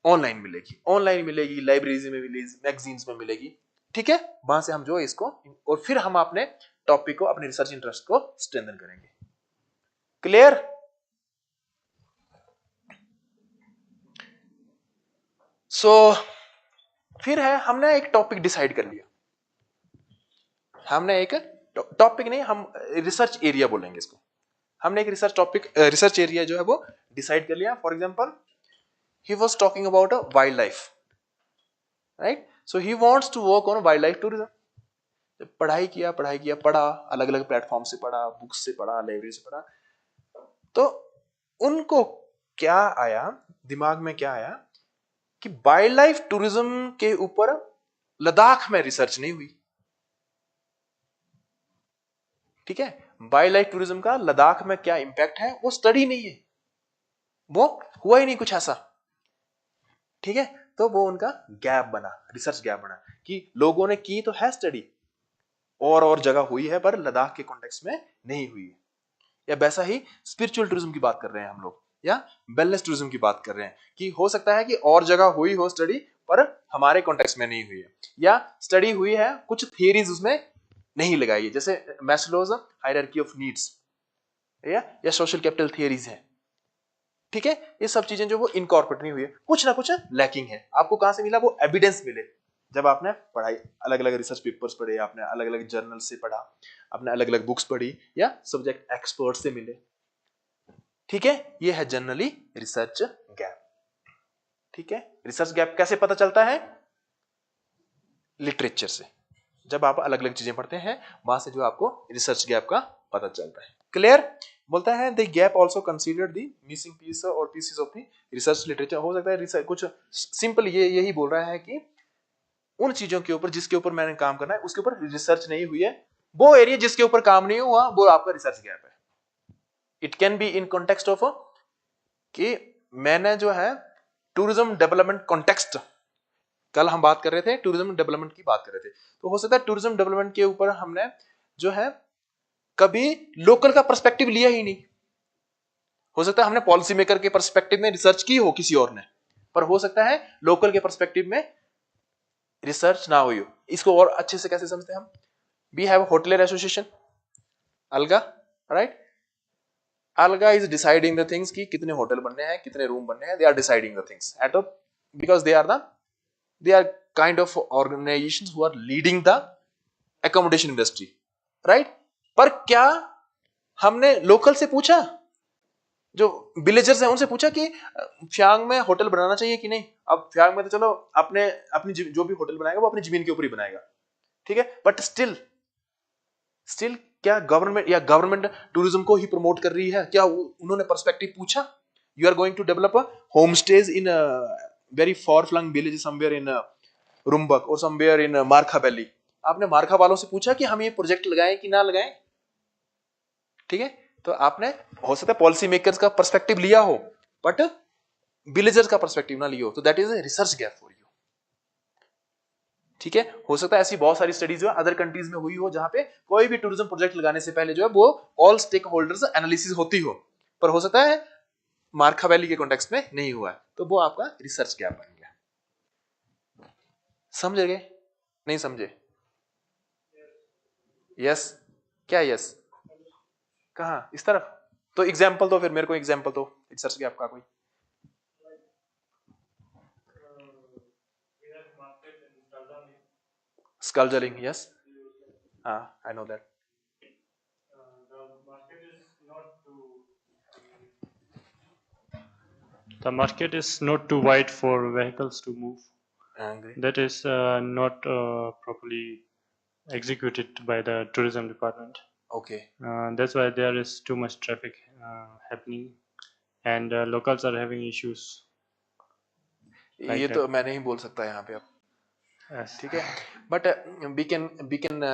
ऑनलाइन मिलेगी, लाइब्रेरीज में मिलेगी, मैगजीन्स में मिलेगी, ठीक है। वहां से हम जो इसको, और फिर हम अपने टॉपिक को, अपने रिसर्च इंटरेस्ट को स्ट्रेंथन करेंगे। क्लियर? सो फिर है, हमने एक टॉपिक डिसाइड कर लिया, हमने एक टॉपिक नहीं, हम रिसर्च एरिया बोलेंगे इसको, हमने एक रिसर्च एरिया जो है वो डिसाइड कर लिया। For example, he was talking about a wildlife, right? So he wants to work on wildlife tourism। पढ़ाई किया, पढ़ा, अलग अलग प्लेटफॉर्म से पढ़ा, बुक्स से पढ़ा, लाइब्रेरी से पढ़ा, तो उनको क्या आया दिमाग में, क्या आया कि वाइल्ड लाइफ टूरिज्म के ऊपर लद्दाख में रिसर्च नहीं हुई। ठीक है, वाइल्ड लाइफ टूरिज्म का लद्दाख में क्या इंपैक्ट है वो स्टडी नहीं है, वो हुआ ही नहीं कुछ ऐसा। ठीक है, तो वो उनका गैप बना, रिसर्च गैप बना कि लोगों ने की तो है स्टडी और जगह हुई है पर लद्दाख के कॉन्टेक्स्ट में नहीं हुई है। या वैसा ही स्पिरिचुअल टूरिज्म की बात कर रहे हैं हम लोग, या वेलनेस टूरिज्म की बात कर रहे हैं कि हो सकता है कि और जगह हुई हो स्टडी पर हमारे कॉन्टेक्स्ट में नहीं हुई है, या स्टडी हुई है कुछ थियरीज उसमें नहीं लगाई है, जैसे मैस्लोज हायरार्की ऑफ नीड्स या सोशल कैपिटल थियरीज है। ठीक है, ये सब चीजें जो वो इनकॉर्पोरेट नहीं हुई है, कुछ ना कुछ लैकिंग है। आपको कहां से मिला? वो एविडेंस मिले जब आपने पढ़ाई, अलग अलग रिसर्च पेपर्स पढ़े, आपने अलग अलग जर्नल से पढ़ा, आपने अलग अलग बुक्स पढ़ी, या सब्जेक्ट एक्सपर्ट से मिले। ठीक है, ये है जनरली रिसर्च गैप। ठीक है, रिसर्च गैप कैसे पता चलता है? लिटरेचर से। जब आप अलग अलग चीजें पढ़ते हैं वहां से जो आपको रिसर्च गैप का पता चलता है। क्लियर? बोलता है the gap also considered the missing piece और pieces of the research literature. हो सकता है रिसर्च कुछ सिंपल ये यही बोल रहा है कि उन चीजों के ऊपर जिसके ऊपर मैंने काम करना है उसके ऊपर रिसर्च नहीं हुई है, वो एरिया जिसके ऊपर काम नहीं हुआ वो आपका रिसर्च गैप है। It can be in context of कि मैंने जो है टूरिज्म डेवलपमेंट कॉन्टेक्स्ट, कल हम बात कर रहे थे टूरिज्म डेवलपमेंट की बात कर रहे थे, तो हो सकता है टूरिज्म डेवलपमेंट के ऊपर हमने जो है कभी लोकल का पर्सपेक्टिव लिया ही नहीं। हो सकता है हमने पॉलिसी मेकर के पर्सपेक्टिव में रिसर्च की हो किसी और ने, पर हो सकता है लोकल के पर्सपेक्टिव में रिसर्च ना हुई हो। इसको और अच्छे से कैसे समझते हैं हम? वी हैव होटलियर एसोसिएशन अलगा, राइट? अलगा इज डिसाइडिंग द थिंग्स कि कितने होटल बनने हैं, कितने रूम बनने हैं। They are deciding the things at a, because they are kind of organizations who are leading the accommodation industry, right? पर क्या हमने लोकल से पूछा, जो विलेजर्स हैं उनसे पूछा कि फ्यांग में होटल बनाना चाहिए कि नहीं? अब फ्यांग में तो चलो अपनी जो भी होटल बनाएगा वो अपनी जमीन के ऊपर ही बनाएगा, ठीक है, बट स्टिल क्या गवर्नमेंट टूरिज्म को ही प्रमोट कर रही है? क्या उन्होंने पर्सपेक्टिव पूछा? You are going to develop home stage in very far flung village somewhere in Rumbak और समवेयर इन मारखा वैली। आपने मारखा वालों से पूछा कि हम ये प्रोजेक्ट लगाएं कि ना लगाएं? ठीक है, तो आपने हो सकता है पॉलिसी मेकर्स का पर्सपेक्टिव लिया हो बट विलेजर्स का पर्सपेक्टिव ना लिया हो, तो that is research gap for you. ठीक है, हो सकता है ऐसी बहुत सारी स्टडीज जो अदर कंट्रीज में हुई हो जहां पे कोई भी टूरिज्म प्रोजेक्ट लगाने से पहले जो है वो ऑल स्टेक होल्डर्स एनालिसिस होती हो, पर हो सकता है मारखा वैली के कॉन्टेक्स्ट में नहीं हुआ है, तो वो आपका रिसर्च गैप बन गया। समझ गए? नहीं समझे? यस? क्या यस? कहां? इस तरफ? तो एग्जाम्पल दो, फिर मेरे को एग्जाम्पल दो रिसर्च गैप का कोई। स्कल्जरिंग, यस, हाँ, I know that. The market is not too wide for vehicles to move. Angry. That is not properly executed by the tourism department. Okay. That's why there is too much traffic happening, and locals are having issues. ये तो मैं नहीं बोल सकता यहाँ पे अब, ठीक है, but we can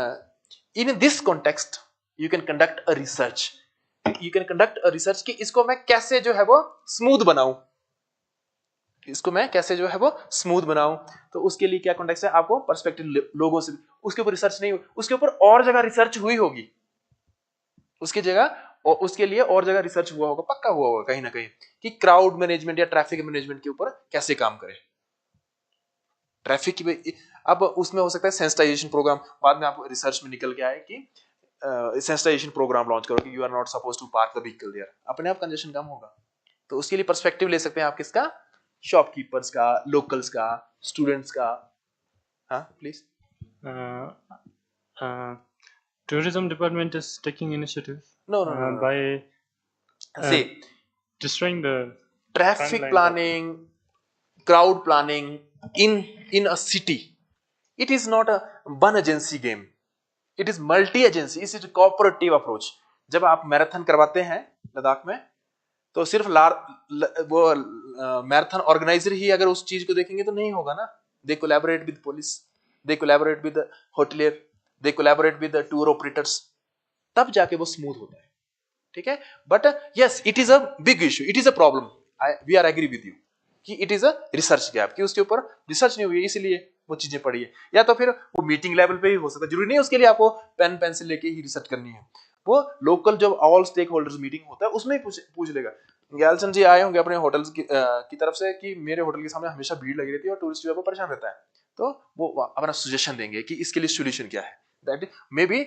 in this context you can conduct a research. You can conduct a research कि इसको मैं कैसे जो है वो स्मूथ बनाऊं, इसको मैं कैसे जो है वो स्मूथ बनाऊं। तो उसके लिए क्या कॉन्टेक्स्ट है? आपको पर्सपेक्टिव लोगों से, उसके ऊपर रिसर्च नहीं हुई, उसके ऊपर और जगह रिसर्च हुई होगी, उसकी जगह और उसके लिए और जगह रिसर्च हुआ होगा, पक्का हुआ होगा कहीं ना कहीं, कि क्राउड मैनेजमेंट या ट्रैफिक मैनेजमेंट के ऊपर कैसे काम करें। ट्रैफिक की अब उसमें हो सकता है सेंसिटाइजेशन प्रोग्राम, बाद में आपको रिसर्च में निकल के आए कि सेंसिटाइजेशन प्रोग्राम लॉन्च करो कि you are not suppose to park the vehicle there, अपने आप कंजेशन कम होगा। तो उसके लिए पर्सपेक्टिव ले सकते हैं आप किसका? शॉपकीपर्स का, लोकल्स का, स्टूडेंट्स का। हाँ please. Tourism department is taking initiative. No. By See, destroying the traffic planning, crowd planning in a city, it is not a one agency game, it is multi agency, it is a cooperative approach. जब आप marathon करवाते हैं लद्दाख में, तो सिर्फ वो marathon organiser ही अगर उस चीज को देखेंगे तो नहीं होगा ना. They collaborate with police, they collaborate with hotelier, they collaborate with tour operators, तब जाके वो स्मूथ होता है. ठीक है. But yes, it is a big issue, it is a problem, we are agree with you कि it is a research gap, कि उसके ऊपर रिसर्च नहीं हुई है इसलिए वो चीजें पड़ी है. या तो फिर वो मीटिंग लेवल पे ही हो सकता है, जरूरी नहीं उसके लिए आपको पेन पेंसिल लेके ही रिसर्च करनी है. वो लोकल जो ऑल स्टेक होल्डर्स मीटिंग होता है उसमें ही पूछ लेगा. गैलसन जी आए होंगे अपने होटल्स की तरफ से कि मेरे होटल के सामने हमेशा भीड़ लगी रहती है और टूरिस्ट जो है वो परेशान रहता है, तो वो अपना सजेशन देंगे कि इसके लिए सोल्यूशन क्या है. That may be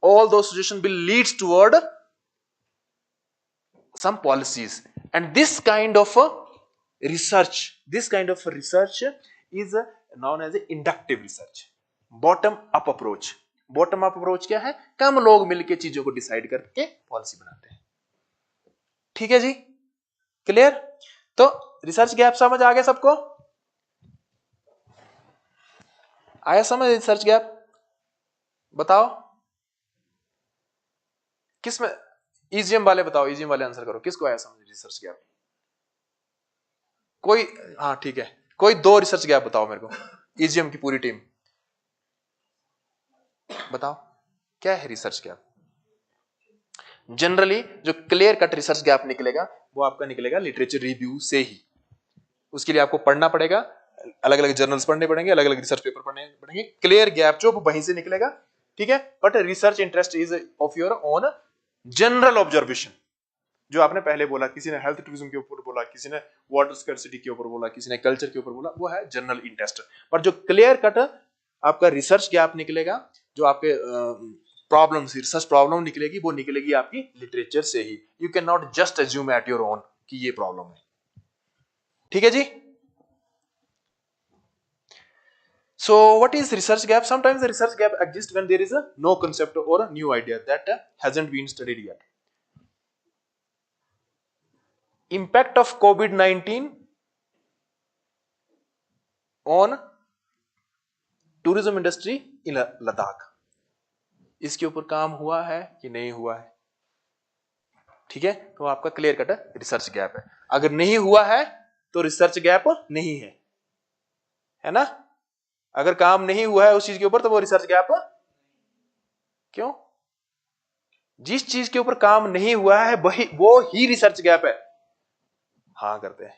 all those suggestions will leads toward some policies, and this kind of research is known as inductive research, bottom up approach. bottom up approach क्या है? कम लोग मिलके चीजों को डिसाइड करके पॉलिसी बनाते हैं. ठीक है जी, क्लियर? तो रिसर्च गैप समझ आ गया सबको? आया समझ रिसर्च गैप? बताओ किसमें, ईजीएम वाले बताओ, ईजीएम वाले आंसर करो, किसको आया समझ रिसर्च गैप? कोई, हाँ ठीक है, कोई 2 रिसर्च गैप बताओ मेरे को, ईजीएम की पूरी टीम बताओ क्या है रिसर्च गैप. जनरली जो क्लियर कट रिसर्च गैप निकलेगा वो आपका निकलेगा लिटरेचर रिव्यू से ही. उसके लिए आपको पढ़ना पड़ेगा, अलग अलग जर्नल्स पढ़ने पड़ेंगे, अलग अलग रिसर्च पेपर पढ़ने पड़ेंगे. क्लियर गैप जो वहीं से निकलेगा. ठीक है. But research interest is of your own general observation, जो आपने पहले बोला, किसी ने हेल्थ टूरिज्म के ऊपर बोला, किसी ने वाटर स्कैर्सिटी के ऊपर बोला, किसी ने कल्चर के ऊपर बोला, वो है जनरल इंटरेस्ट. पर जो क्लियर कट आपका रिसर्च गैप निकलेगा, जो आपके प्रॉब्लम्स, रिसर्च प्रॉब्लम निकलेगी, वो निकलेगी आपकी लिटरेचर से ही. You can not just assume at your own कि ये प्रॉब्लम है. ठीक है जी. So what is research gap? Sometimes the research gap exists when there is a no concept or a new idea that hasn't been studied yet. Impact of COVID-19 on tourism industry in Ladakh. इसके ऊपर काम हुआ है कि नहीं हुआ है? ठीक है. तो आपका क्लियर कट रिसर्च गैप है. अगर नहीं हुआ है तो रिसर्च गैप नहीं है ना. अगर काम नहीं हुआ है उस चीज के ऊपर तो वो रिसर्च गैप क्यों? जिस चीज के ऊपर काम नहीं हुआ है वो ही रिसर्च गैप है. हाँ करते हैं.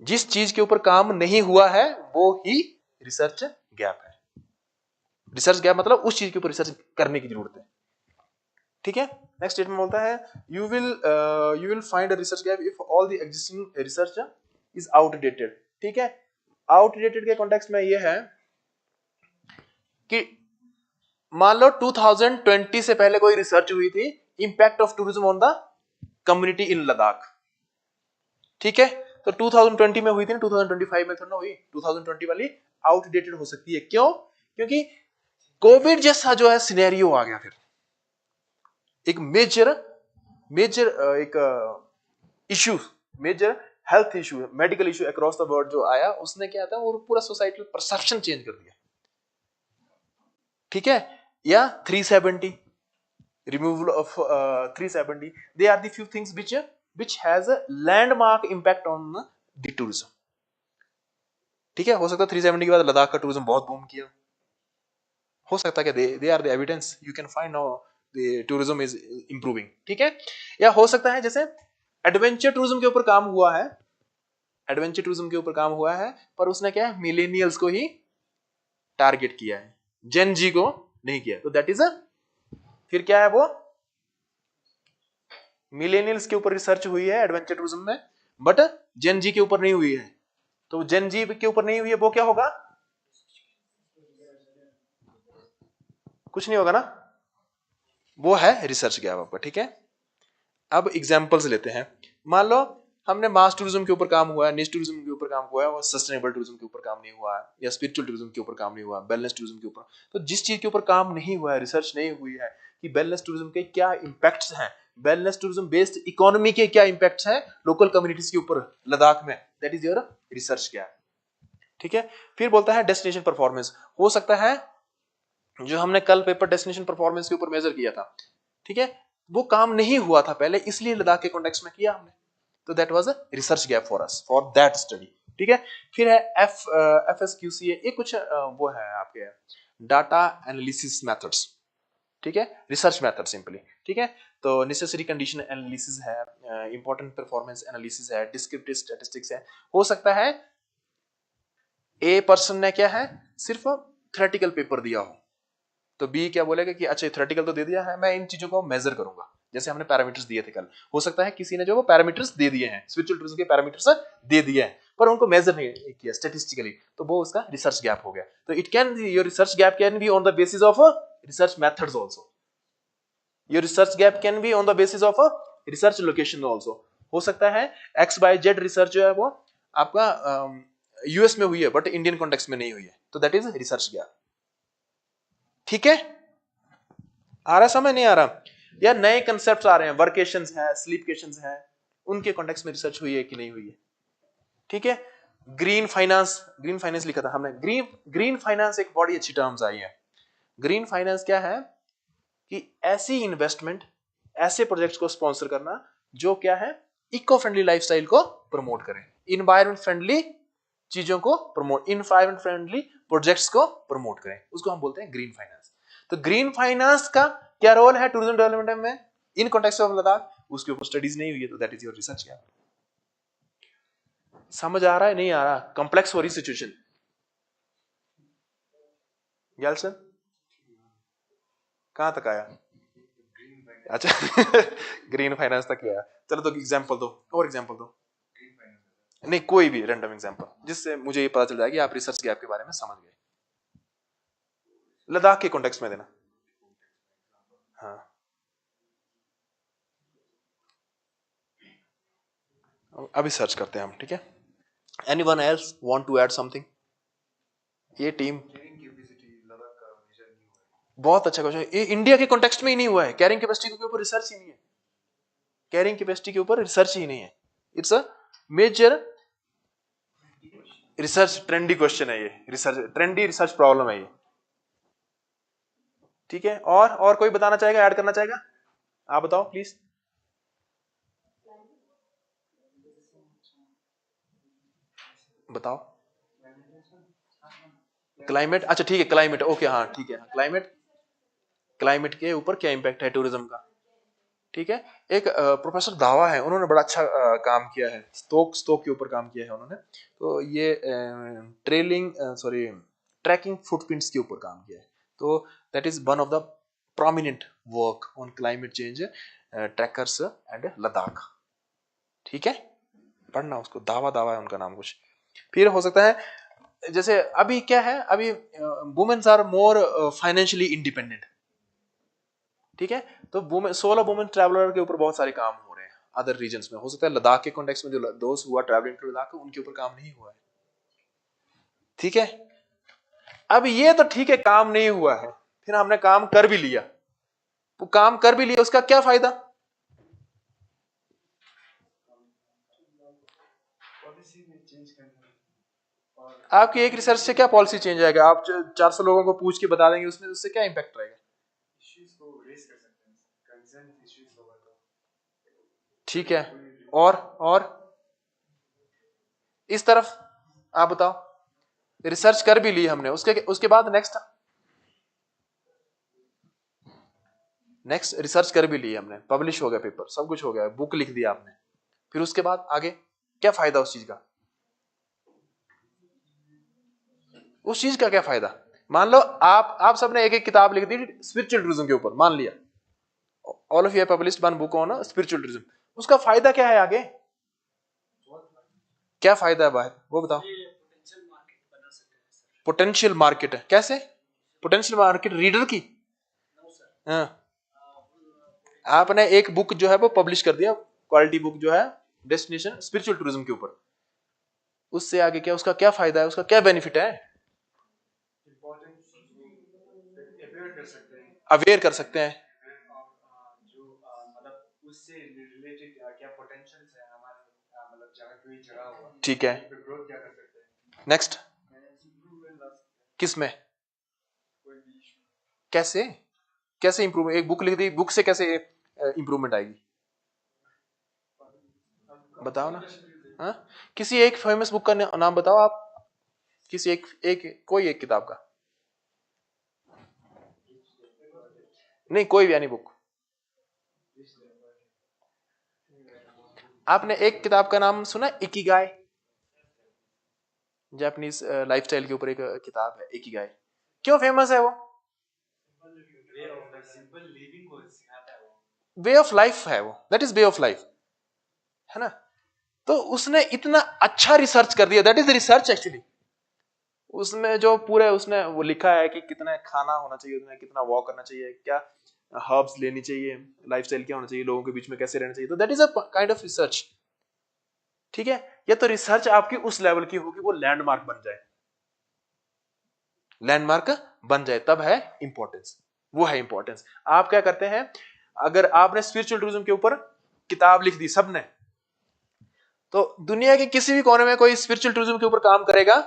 जिस चीज के ऊपर काम नहीं हुआ है वो ही रिसर्च गैप है. रिसर्च गैप मतलब उस चीज के ऊपर रिसर्च करने की जरूरत है. ठीक है. नेक्स्ट स्टेटमेंट बोलता है you will find a research gap if all the existing research is outdated. ठीक है. आउटडेटेड के कॉन्टेक्स्ट में ये है कि मान लो 2020 से पहले कोई रिसर्च हुई थी, impact of tourism on the community in Ladakh. ठीक है. तो 2020 में हुई थी ना, 2025 में थोड़ा ना हुई. 2020 वाली आउटडेटेड हो सकती है. क्यों? क्योंकि कोविड जैसा जो है सिनेरियो आ गया. फिर एक मेजर एक issue, major health issue, medical issue across the world जो आया, उसने क्या था, वो पूरा सोसाइटल परसेप्शन चेंज कर दिया. ठीक है. या 370 removal of 370, they are the few things which has a landmark impact on the tourism. ठीक है. हो सकता है 370 के बाद लद्दाख का टूरिज्म बहुत बूम किया, हो सकता है कि they are the evidence you can find now the tourism is improving. ठीक है. या हो सकता है जैसे एडवेंचर टूरिज्म के ऊपर काम हुआ है, एडवेंचर टूरिज्म के ऊपर काम हुआ है, पर उसने क्या है, मिलेनियल्स को ही टारगेट किया है, जेन जी को नहीं किया. तो दैट इज फिर क्या है, वो मिलेनियल्स के ऊपर रिसर्च हुई है एडवेंचर टूरिज्म में, बट जेन जी के ऊपर नहीं हुई है. तो जेन जी के ऊपर नहीं हुई है, वो क्या होगा? कुछ नहीं होगा ना, वो है रिसर्च गैप आपका. ठीक है. अब एग्जांपल्स लेते हैं. मान लो हमने मास टूरिज्म के ऊपर काम हुआ है, निश टूरिज्म के ऊपर काम हुआ है, और सस्टेनेबल टूरिज्म के ऊपर काम नहीं हुआ है, या स्पिरिचुअल टूरिज्म के ऊपर काम नहीं हुआ है, बैलेंस टूरिज्म के ऊपर. तो जिस चीज के ऊपर काम नहीं हुआ है, रिसर्च नहीं हुई है कि बैलेंस टूरिज्म के क्या इंपैक्ट्स हैं, बैलेंस टूरिज्म बेस्ड इकोनॉमी के क्या इंपैक्ट्स हैं लोकल कम्युनिटीज के ऊपर लद्दाख में, that is your research gap. ठीक है. फिर बोलता है डेस्टिनेशन परफॉर्मेंस. हो सकता है जो हमने कल पेपर डेस्टिनेशन परफॉर्मेंस के ऊपर मेजर किया था, ठीक है, वो काम नहीं हुआ था पहले, इसलिए लद्दाख के कॉन्टेक्स्ट में किया हमने। तो that was a research gap for us for that study. ठीक है, फिर है FSQC है, ये कुछ वो है आपके डाटा एनालिसिस मेथड्स। ठीक है, रिसर्च मेथड सिंपली। ठीक है, तो नेसेसरी कंडीशन एनालिसिस है, इंपॉर्टेंट परफॉर्मेंस एनालिसिस है, डिस्क्रिप्टिव स्टैटिस्टिक्स है। हो सकता है ए पर्सन ने क्या है सिर्फ थ्योरेटिकल पेपर दिया हो, तो बी क्या बोलेगा कि अच्छा थ्योरेटिकल तो दे दिया है, मैं इन चीजों को मेजर करूंगा, जैसे हमने पैरामीटर्स दिए थे कल। हो सकता है किसी ने जो वो पैरामीटर्स दे दिए हैं, स्पिरिचुअल टूरिज्म के पैरामीटर्स दे दिए हैं, पर उनको मेजर नहीं किया स्टैटिस्टिकली, तो वो उसका रिसर्च गैप हो गया। तो it can your research gap can be on the basis of research methods also, your research gap can be on the basis of research location also. हो सकता है XYZ रिसर्च जो है वो आपका यूएस में हुई है बट इंडियन कॉन्टेक्स्ट में नहीं हुई है, तो दैट इज रिसर्च गैप। ठीक है, आ रहा समझ नहीं आ रहा? या नए कंसेप्ट आ रहे हैं, वर्केशंस है, स्लीपकेशंस है, उनके कॉन्टेक्स्ट में रिसर्च हुई है कि नहीं हुई है। ठीक है, ग्रीन फाइनेंस, ग्रीन फाइनेंस लिखा था हमने, ग्रीन फाइनेंस एक बड़ी अच्छी टर्म्स आई है। ग्रीन फाइनेंस क्या है कि ऐसी इन्वेस्टमेंट, ऐसे प्रोजेक्ट्स को स्पॉन्सर करना जो क्या है इको फ्रेंडली लाइफस्टाइल को प्रमोट करें, इन्वायरमेंट फ्रेंडली चीजों को प्रमोट, इन्वायरमेंट फ्रेंडली प्रोजेक्ट्स को प्रमोट करें, उसको हम बोलते हैं ग्रीन फाइनेंस। तो ग्रीन फाइनेंस का क्या रोल है टूरिज्म डेवलपमेंट में इन कॉन्टेक्स्ट ऑफ लद्दाख, उसके ऊपर स्टडीज नहीं हुई है, तो that is your research gap. समझ आ रहा है नहीं आ रहा? कॉम्प्लेक्स हो रही सिचुएशन। सर कहां तक आया? अच्छा ग्रीन फाइनेंस तक आया। चलो तो एग्जांपल दो, और एग्जांपल दो, नहीं कोई भी रैंडम एग्जांपल जिससे मुझे ये पता चल जाए कि आप रिसर्च गैप के बारे में समझ गए। लद्दाख के कॉन्टेक्स्ट में देना। हाँ, अभी सर्च करते हैं हम। ठीक है, anyone else want to add something? ये टीम बहुत अच्छा क्वेश्चन, ये इंडिया के कॉन्टेक्स्ट में ही नहीं हुआ है, कैरिंग कैपेसिटी के ऊपर रिसर्च ही नहीं है, कैरिंग कैपेसिटी के ऊपर रिसर्च ही नहीं है। It's a major research trendy question है ये, रिसर्च ट्रेंडी रिसर्च प्रॉब्लम है ये। ठीक है, और कोई बताना चाहेगा, ऐड करना चाहेगा? आप बताओ प्लीज। बताओ। क्लाइमेट, अच्छा ठीक है, क्लाइमेट, ओके, हाँ ठीक है, क्लाइमेट, क्लाइमेट के ऊपर क्या इंपैक्ट है टूरिज्म का। ठीक है, एक प्रोफेसर दावा है, उन्होंने बड़ा अच्छा काम किया है, स्टोक के ऊपर काम किया है उन्होंने। तो ये ट्रैकिंग फुटप्रिंट्स के ऊपर काम किया है। तो that is one of the prominent work on climate change trackers and Ladakh. ठीक है, पढ़ना उसको, दावा है उनका नाम कुछ। फिर हो सकता है जैसे अभी क्या है, अभी womens are more financially independent. ठीक है, तो सोलो वुमेन ट्रैवलर के ऊपर बहुत सारे काम हो रहे हैं अदर रीजन्स में। हो सकता है लद्दाख के कॉन्टेक्स्ट में जो दोस्त हुआ ट्रैवलिंग टू लद्दाख उनके ऊपर काम नहीं हुआ है। ठीक है, अब ये तो ठीक है काम नहीं हुआ है, फिर हमने काम कर भी लिया, वो काम कर भी लिया, उसका क्या फायदा? आपकी एक रिसर्च से क्या पॉलिसी चेंज आएगा? आप 400 लोगों को पूछ के बता देंगे, उसमें उससे क्या इंपैक्ट रहेगा? ठीक है, और इस तरफ आप बताओ, रिसर्च कर भी ली हमने, उसके बाद नेक्स्ट रिसर्च कर भी ली हमने, पब्लिश हो गया पेपर, सब कुछ हो गया, बुक लिख दिया आपने, फिर उसके बाद आगे क्या फायदा उस चीज का? उस चीज का क्या फायदा? मान लो आप सबने एक एक किताब लिख दी स्पिरिचुअल टूरिज्म के ऊपर, मान लिया all of you have published one book on spiritual tourism, उसका फायदा क्या है आगे? क्या फायदा है बाहर, वो बताओ। पोटेंशियल मार्केट है, कैसे पोटेंशियल मार्केट? रीडर की, हाँ, आपने एक बुक जो है वो पब्लिश कर दिया, क्वालिटी बुक जो है डेस्टिनेशन स्पिरिचुअल टूरिज्म के ऊपर, उससे आगे क्या, उसका क्या फायदा है, उसका क्या बेनिफिट है? अवेयर कर सकते हैं, उससे रिलेटेड क्या पोटेंशियल है हमारे मतलब जगह कोई जगह हुआ, ठीक है, ग्रोथ क्या कर सकते हैं। नेक्स्ट, किस में, कैसे कैसे इंप्रूव? एक बुक लिख दी, बुक से कैसे इंप्रूवमेंट आएगी? बताओ ना। हाँ, किसी एक फेमस बुक का नाम बताओ आप, किसी कोई एक किताब का, नहीं कोई भी यानी बुक। आपने एक किताब का नाम सुना, इकिगाई? जापानीज लाइफस्टाइल के ऊपर एक किताब है इकिगाई। क्यों फेमस है वो? वे ऑफ लाइफ है वो, that is way of life, है ना? तो उसने इतना अच्छा रिसर्च कर दिया, दैट इज रिसर्च एक्चुअली। उसमें जो पूरे उसने वो लिखा है कि कितना खाना होना चाहिए, उसमें कितना वॉक करना चाहिए, क्या हर्ब्स लेनी चाहिए, लाइफस्टाइल क्या होना चाहिए, लोगों के बीच में कैसे रहना चाहिए। तो that is a kind of research, ठीक है? या तो रिसर्च आपकी उस लेवल की होगी वो लैंडमार्क बन जाए, लैंडमार्क बन जाए, तब है इंपॉर्टेंस, वो है इंपॉर्टेंस। आप क्या करते हैं, अगर आपने स्पिरिचुअल टूरिज्म के ऊपर किताब लिख दी सबने, तो दुनिया के किसी भी कोने में कोई स्पिरिचुअल टूरिज्म के ऊपर काम करेगा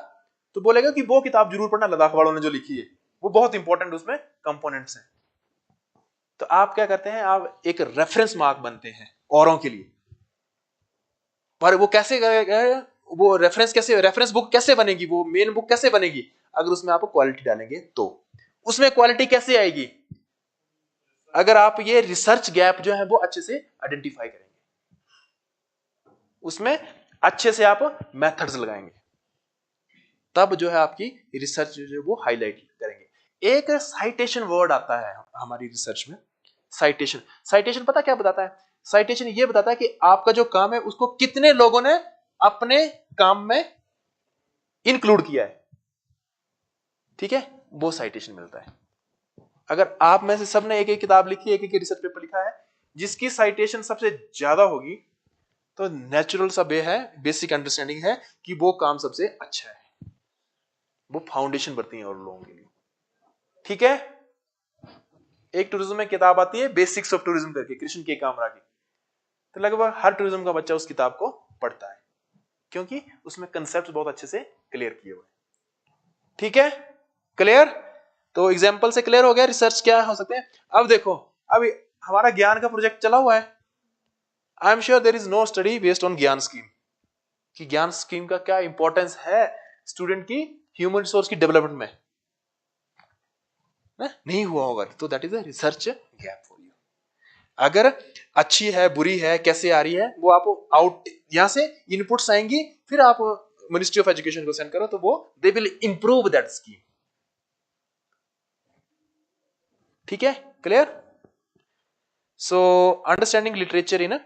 तो बोलेगा कि वो किताब जरूर पढ़ना, लद्दाख वालों ने जो लिखी है वो बहुत इंपॉर्टेंट उसमें कंपोनेंट्स हैं। तो आप क्या करते हैं, आप एक रेफरेंस मार्क बनते हैं औरों के लिए। पर वो कैसे करेगा, वो रेफरेंस बुक कैसे बनेगी, वो मेन बुक कैसे बनेगी? अगर उसमें आप क्वालिटी डालेंगे तो। उसमें क्वालिटी कैसे आएगी? अगर आप ये रिसर्च गैप जो है वो अच्छे से आइडेंटिफाई करेंगे, उसमें अच्छे से आप मेथड्स लगाएंगे, तब जो है आपकी रिसर्च जो वो हाईलाइट करेंगे। एक साइटेशन वर्ड आता है हमारी रिसर्च में, साइटेशन। साइटेशन पता क्या बताता है? साइटेशन ये बताता है कि आपका जो काम है उसको कितने लोगों ने अपने काम में इंक्लूड किया है, ठीक है? वो साइटेशन मिलता है। अगर आप में से सबने एक एक किताब लिखी, एक एक रिसर्च पेपर लिखा है, जिसकी साइटेशन सबसे ज्यादा होगी तो नेचुरल सा बेसिक अंडरस्टैंडिंग है कि वो काम सबसे अच्छा है, वो फाउंडेशन बनती है और लोगों के लिए, ठीक है? एक टूरिज्म में किताब आती है बेसिक्स ऑफ टूरिज्म करके, कृष्ण के कामरा की, तो लगभग हर टूरिज्म का बच्चा उस किताब को पढ़ता है, क्योंकि उसमें कंसेप्ट बहुत अच्छे से क्लियर किए हुए, ठीक है? क्लियर? तो एग्जाम्पल से क्लियर हो गया रिसर्च क्या हो सकते हैं। अब देखो, अभी हमारा ज्ञान का प्रोजेक्ट चला हुआ है, I am sure there is no study based on Gyan scheme, कि ज्ञान स्कीम का क्या इंपॉर्टेंस है स्टूडेंट की ह्यूमन रिसोर्स की डेवलपमेंट में, नहीं हुआ होगा। तो that is a research gap for you. अगर अच्छी है बुरी है कैसे आ रही है, वो आप आउट यहां से इनपुट्स आएंगी, फिर आप मिनिस्ट्री ऑफ एजुकेशन को सेंड करो, तो वो they will improve that scheme, ठीक है? Clear? So understanding literature in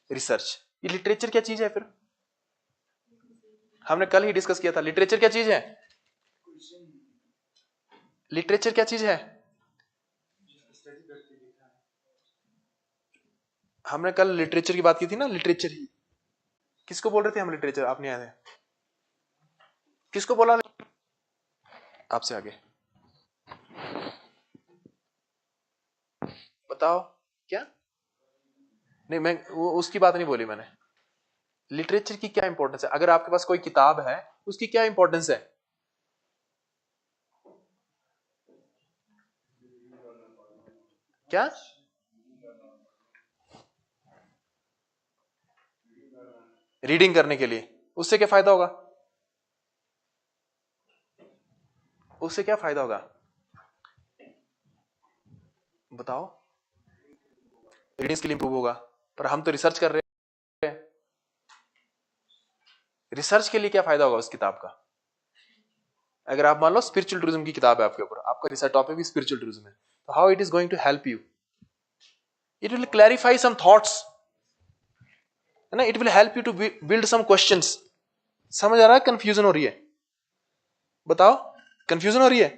research. ये लिटरेचर क्या चीज है? फिर हमने कल ही डिस्कस किया था, लिटरेचर क्या चीज है? लिटरेचर क्या चीज है? हमने कल लिटरेचर की बात की थी ना, लिटरेचर ही। किसको बोल रहे थे हम लिटरेचर? आप नहीं आए थे, किसको बोला? आपसे आगे बताओ क्या? नहीं, मैं वो उसकी बात नहीं बोली मैंने। लिटरेचर की क्या इंपॉर्टेंस है? अगर आपके पास कोई किताब है उसकी क्या इंपॉर्टेंस है? क्या? रीडिंग करने के लिए। उससे क्या फायदा होगा? उससे क्या फायदा होगा बताओ? रीडिंग स्किल इंप्रूव होगा, पर हम तो रिसर्च कर रहे हैं। रिसर्च के लिए क्या फायदा होगा उस किताब का? अगर आप मान लो स्पिरिचुअल टूरिज्म की किताब है आपके ऊपर, आपका रिसर्च टॉपिक भी स्पिरिचुअल टूरिज्म है, तो how it is going to help you? It will clarify some thoughts, है ना? It will help you to build some questions. समझ आ रहा है? कंफ्यूजन हो रही है? बताओ, कंफ्यूजन हो रही है?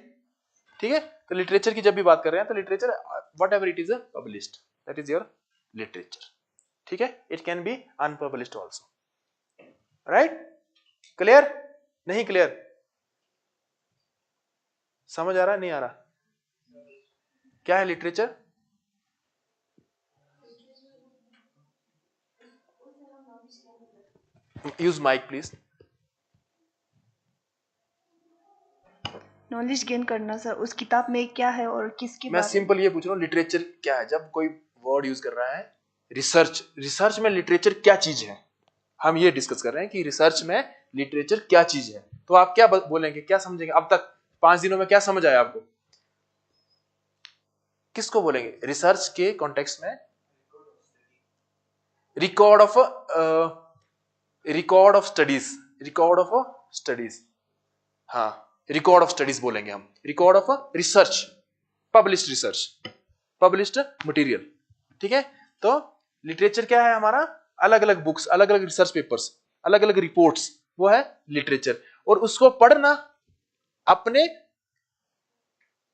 ठीक है? तो लिटरेचर की जब भी बात कर रहे हैं तो literature whatever it is published, that is your literature, ठीक है? It can be unpublished also, right? Clear? नहीं क्लियर? समझ आ रहा है नहीं आ रहा? क्या है literature? Use mike please. Knowledge gain करना सर, उस किताब में क्या है और किसकी मैं बात है? सिंपल ये पूछ रहा हूँ, लिटरेचर क्या है? जब कोई वर्ड यूज कर रहा है रिसर्च। रिसर्च में लिटरेचर क्या चीज है, हम ये डिस्कस कर रहे हैं कि रिसर्च में लिटरेचर क्या चीज है। तो आप क्या बोलेंगे, क्या समझेंगे अब तक 5 दिनों में, क्या समझ आया आपको? किसको बोलेंगे रिसर्च के कॉन्टेक्स्ट में? Record of studies, record of studies, हाँ रिकॉर्ड ऑफ स्टडीज बोलेंगे हम, record of research, published material. ठीक है, तो लिटरेचर क्या है हमारा? अलग अलग बुक्स, अलग अलग रिसर्च पेपर्स, अलग अलग रिपोर्ट्स, वो है लिटरेचर। और उसको पढ़ना अपने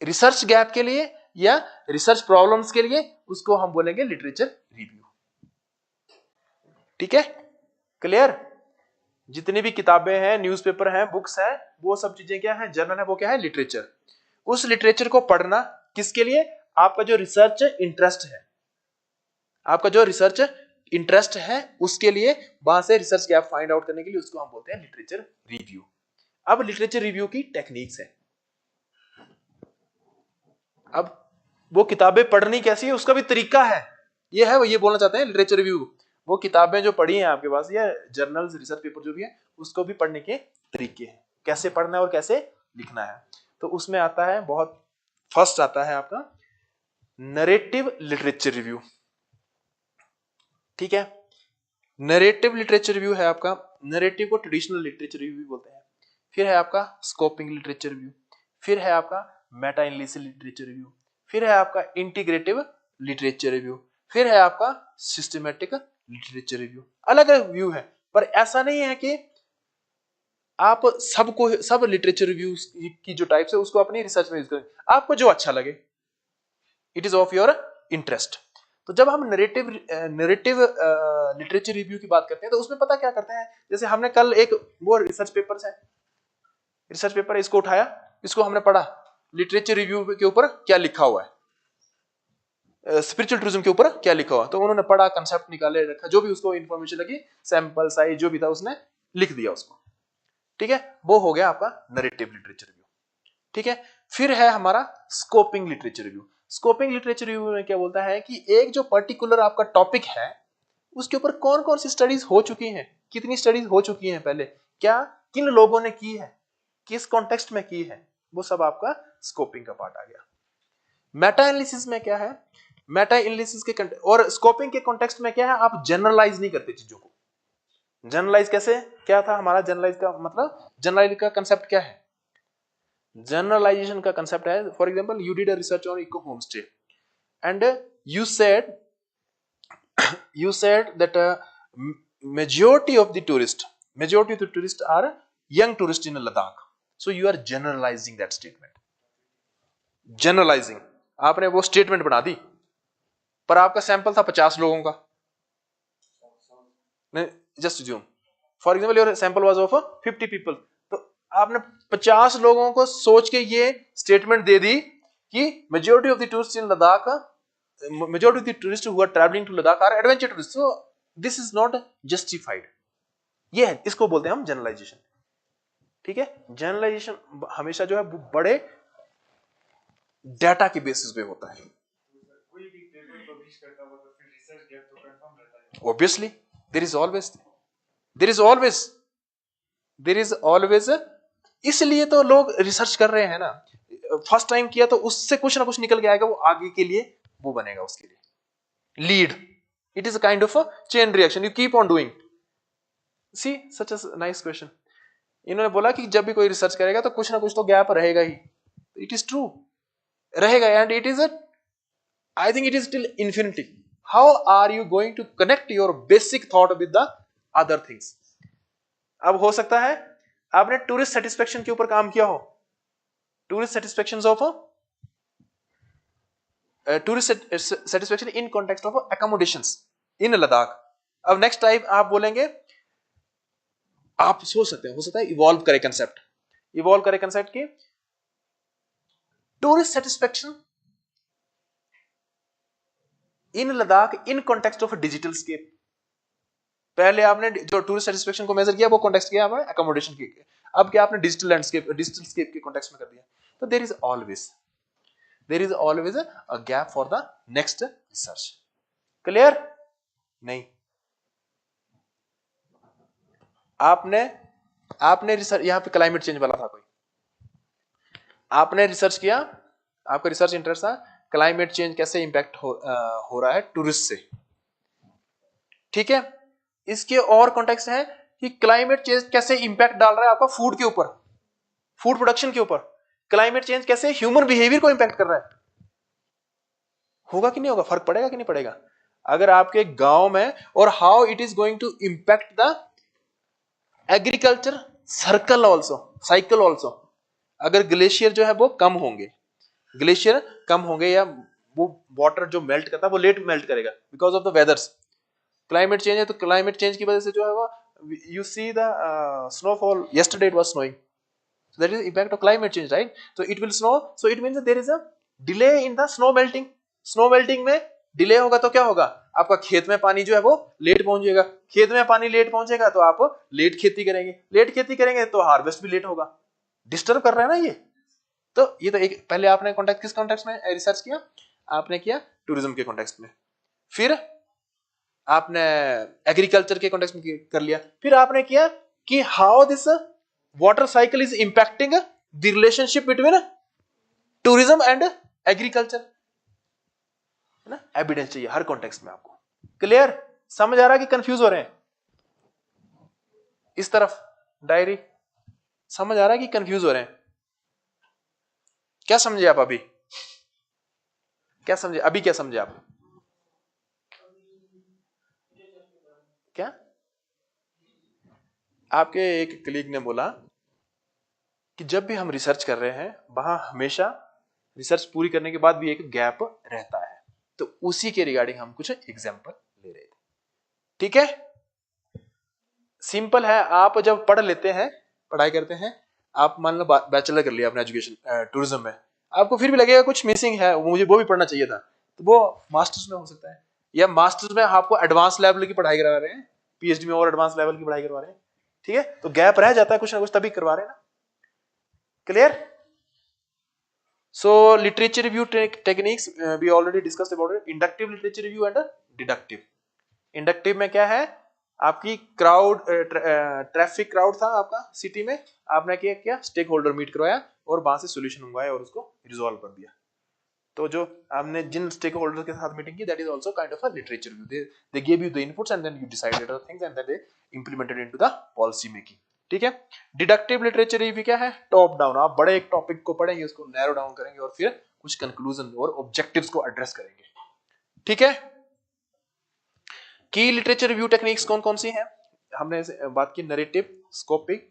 रिसर्च गैप के लिए या रिसर्च प्रॉब्लम्स के लिए, उसको हम बोलेंगे लिटरेचर रिव्यू। ठीक है, क्लियर? जितनी भी किताबें हैं, न्यूज़पेपर हैं, बुक्स हैं, वो सब चीजें क्या है? जर्नल है, वो क्या है? लिटरेचर। उस लिटरेचर को पढ़ना किसके लिए? आपका जो रिसर्च इंटरेस्ट है, आपका जो रिसर्च इंटरेस्ट है उसके लिए, वहां से रिसर्च गैप फाइंड आउट करने के लिए, उसको हम बोलते हैं लिटरेचर रिव्यू। अब लिटरेचर रिव्यू की टेक्निक्स है। अब वो किताबें पढ़नी कैसी है उसका भी तरीका है, ये है, वो ये बोलना चाहते हैं लिटरेचर रिव्यू। वो किताबें जो पढ़ी हैं आपके पास, या जर्नल्स, रिसर्च पेपर जो भी है, उसको भी पढ़ने के तरीके हैं, कैसे पढ़ना है और कैसे लिखना है। तो उसमें आता है, बहुत फर्स्ट आता है आपका नरेटिव लिटरेचर रिव्यू। ठीक है, नरेटिव लिटरेचर रिव्यू है आपका। नरेटिव को ट्रेडिशनल लिटरेचर रिव्यू बोलते हैं। फिर है आपका स्कोपिंग लिटरेचर रिव्यू, फिर है आपका मेटा एनालिसिस लिटरेचर रिव्यू, फिर है आपका इंटीग्रेटिव लिटरेचर रिव्यू, फिर है आपका सिस्टमैटिक लिटरेचर रिव्यू। अलग अलग व्यू है, पर ऐसा नहीं है कि आप सबको, सब लिटरेचर रिव्यू की जो टाइप्स है उसको अपनी रिसर्च में यूज करें, आपको जो अच्छा लगे, it is of your interest. तो जब हम नरेटिव लिटरेचर रिव्यू की बात करते हैं, तो उसमें पता क्या करते हैं, जैसे हमने कल एक वो रिसर्च पेपर है, इसको उठाया, इसको हमने पढ़ा, लिटरेचर रिव्यू के ऊपर क्या लिखा हुआ है, स्पिरिचुअल टूरिज्म के ऊपर क्या लिखा हुआ, तो उन्होंने पढ़ा, कंसेप्ट निकाले, रखा, जो भी उसको इंफॉर्मेशन लगी, सैंपल साइज जो भी था उसने लिख दिया उसको। ठीक है, वो हो गया आपका नरेटिव लिटरेचर रिव्यू। ठीक है, फिर है हमारा scoping literature review. Scoping literature review में क्या बोलता है कि एक जो पर्टिकुलर आपका टॉपिक है, उसके ऊपर कौन कौन सी स्टडीज हो चुकी हैं, कितनी स्टडीज हो चुकी हैं पहले, क्या किन लोगों ने की है, किस कॉन्टेक्स्ट में की है, वो सब आपका स्कोपिंग का पार्ट आ गया। मेटा एनालिसिस में क्या है? मेटा एनालिसिस के और स्कोपिंग के कॉन्टेक्स्ट में क्या है? आप जनरलाइज नहीं करते चीजों को। जनरलाइज कैसे? क्या था हमारा जनरलाइज का मतलब? जनरलाइज का कंसेप्ट क्या है? जनरलाइजेशन का कंसेप्ट है, for example you did a research on eco home stay and you said that majority of the tourists are young tourists in Ladakh, so you are generalizing that statement. Generalizing, आपने वो statement बना दी, पर आपका sample था 50 लोगों का। Just assume, for example your sample was of 50 people, तो आपने 50 लोगों को सोच के ये स्टेटमेंट दे दी कि majority of the tourist in Ladakh, majority of the tourists who are traveling to Ladakh are adventure tourists, so this is not justified. ये है, इसको बोलते हैं हम जनरलाइजेशन। ठीक है, जनरलाइजेशन हमेशा जो है बड़े डाटा के बेसिस पे होता है। कोई भी पेपर पब्लिश करता हुआ तो फिर रिसर्च गैप तो कंफर्म रहता है। Obviously, there is always इसलिए तो लोग रिसर्च कर रहे हैं ना। फर्स्ट टाइम किया तो उससे कुछ ना कुछ निकल के आएगा, वो आगे के लिए वो बनेगा, उसके लिए lead. It is a kind of chain reaction, you keep on doing. See such a nice question. इन्होंने बोला कि जब भी कोई रिसर्च करेगा तो कुछ ना कुछ तो गैप रहेगा ही। इट इज ट्रू, रहेगा, and it is I think it is till infinity. How are you going to connect your basic thought with the other things? अब हो सकता है आपने टूरिस्ट सेटिस्फेक्शन के ऊपर काम किया हो, tourist satisfaction of tourist satisfaction in context of accommodations in Ladakh. अब नेक्स्ट टाइम आप बोलेंगे, आप सोच सकते हैं, हो सकता है इवॉल्व करे कंसेप्ट की tourist satisfaction in Ladakh in context of digital scape. पहले आपने जो टूरिस्ट सेटिस्फेक्शन को मेजर किया वो कॉन्टेक्स्ट किया आपने अकोमोडेशन के, अब क्या आपने डिजिटल लैंडस्केप, डिजिटल स्केप के कॉन्टेक्स्ट में कर दिया। तो there is always a gap for the next research. Clear? नहीं। आपने रिसर्च, यहां पे क्लाइमेट चेंज वाला था कोई, आपने रिसर्च किया, आपका रिसर्च इंटरेस्ट था क्लाइमेट चेंज कैसे इंपैक्ट हो रहा है टूरिस्ट से, ठीक है? इसके और कॉन्टेक्स्ट है कि क्लाइमेट चेंज कैसे इंपैक्ट डाल रहा है आपका फूड के ऊपर, फूड प्रोडक्शन के ऊपर। क्लाइमेट चेंज कैसे ह्यूमन बिहेवियर को इंपैक्ट कर रहा है, होगा कि नहीं होगा, फर्क पड़ेगा कि नहीं पड़ेगा? अगर आपके गांव में, और how it is going to impact the agriculture circle also, cycle also. अगर ग्लेशियर जो है वो कम होंगे, ग्लेशियर कम होंगे, या वो वाटर जो मेल्ट करता है वो लेट मेल्ट करेगा because of the वेदर्स। Climate change है तो क्लाइमेट चेंज की वजह से जो है वो, you see the snowfall, yesterday it was snowing, so that is impact of climate change, right? So it will snow, so it means that there is a delay in the snow melting. Snow melting में delay होगा तो क्या होगा, आपका खेत में पानी जो है वो लेट पहुंचेगा, खेत में पानी लेट पहुंचेगा तो आप लेट खेती करेंगे, लेट खेती करेंगे तो हार्वेस्ट भी लेट होगा। डिस्टर्ब कर रहा है ना ये। तो ये तो एक, पहले आपने कॉन्टेक्स्ट, किस कॉन्टेक्स्ट में रिसर्च किया? आपने किया टूरिज्म के कॉन्टेक्स्ट में, फिर आपने एग्रीकल्चर के कॉन्टेक्स्ट में कर लिया, फिर आपने किया कि how this water cycle is impacting the relationship between tourism and agriculture, है ना? एविडेंस चाहिए हर कॉन्टेक्स्ट में आपको। क्लियर? समझ आ रहा है कि कंफ्यूज हो रहे हैं? इस तरफ डायरी समझ आ रहा है कि कंफ्यूज हो रहे हैं? क्या समझे आप अभी? क्या समझे अभी? क्या समझे आप? क्या? आपके एक कलीग ने बोला कि जब भी हम रिसर्च कर रहे हैं वहां हमेशा रिसर्च पूरी करने के बाद भी एक गैप रहता है, तो उसी के रिगार्डिंग हम कुछ एग्जांपल ले रहे थे। ठीक है, सिंपल है। आप जब पढ़ लेते हैं, पढ़ाई करते हैं, आप मान लो बैचलर कर लिया अपने एजुकेशन टूरिज्म में, आपको फिर भी लगेगा कुछ मिसिंग है, मुझे वो भी पढ़ना चाहिए था, तो वो मास्टर्स में हो सकता है, या मास्टर्स में आपको एडवांस लेवल की पढ़ाई करा रहे हैं, पीएचडी में और एडवांस लेवल की पढ़ाई करवा रहे हैं। ठीक है, तो गैप रह जाता है कुछ ना कुछ, तभी करवा रहे हैं ना। Clear? So literature review techniques we already discussed about it. Inductive literature review and deductive. Inductive में क्या है, आपकी क्राउड, ट्रैफिक क्राउड था आपका सिटी में, आपने क्या किया, स्टेक होल्डर मीट करवाया और वहां से सोल्यूशन मंगवाया और उसको रिजॉल्व कर दिया। तो जो आपने जिन स्टेक होल्डर के साथ मीटिंग की, that is also kind of a literature review. They give you the inputs and then you decided other things and then they implemented into the policy making. ठीक है, डिडक्टिव लिटरेचर रिव्यू क्या है, top down, आप बड़े एक topic को पढ़ेंगे, उसको नैरो डाउन करेंगे और फिर कुछ कंक्लूजन और ऑब्जेक्टिव्स को एड्रेस करेंगे। ठीक है, की लिटरेचर रिव्यू टेक्निक्स कौन कौन सी हैं? हमने बात की narrative, scoping,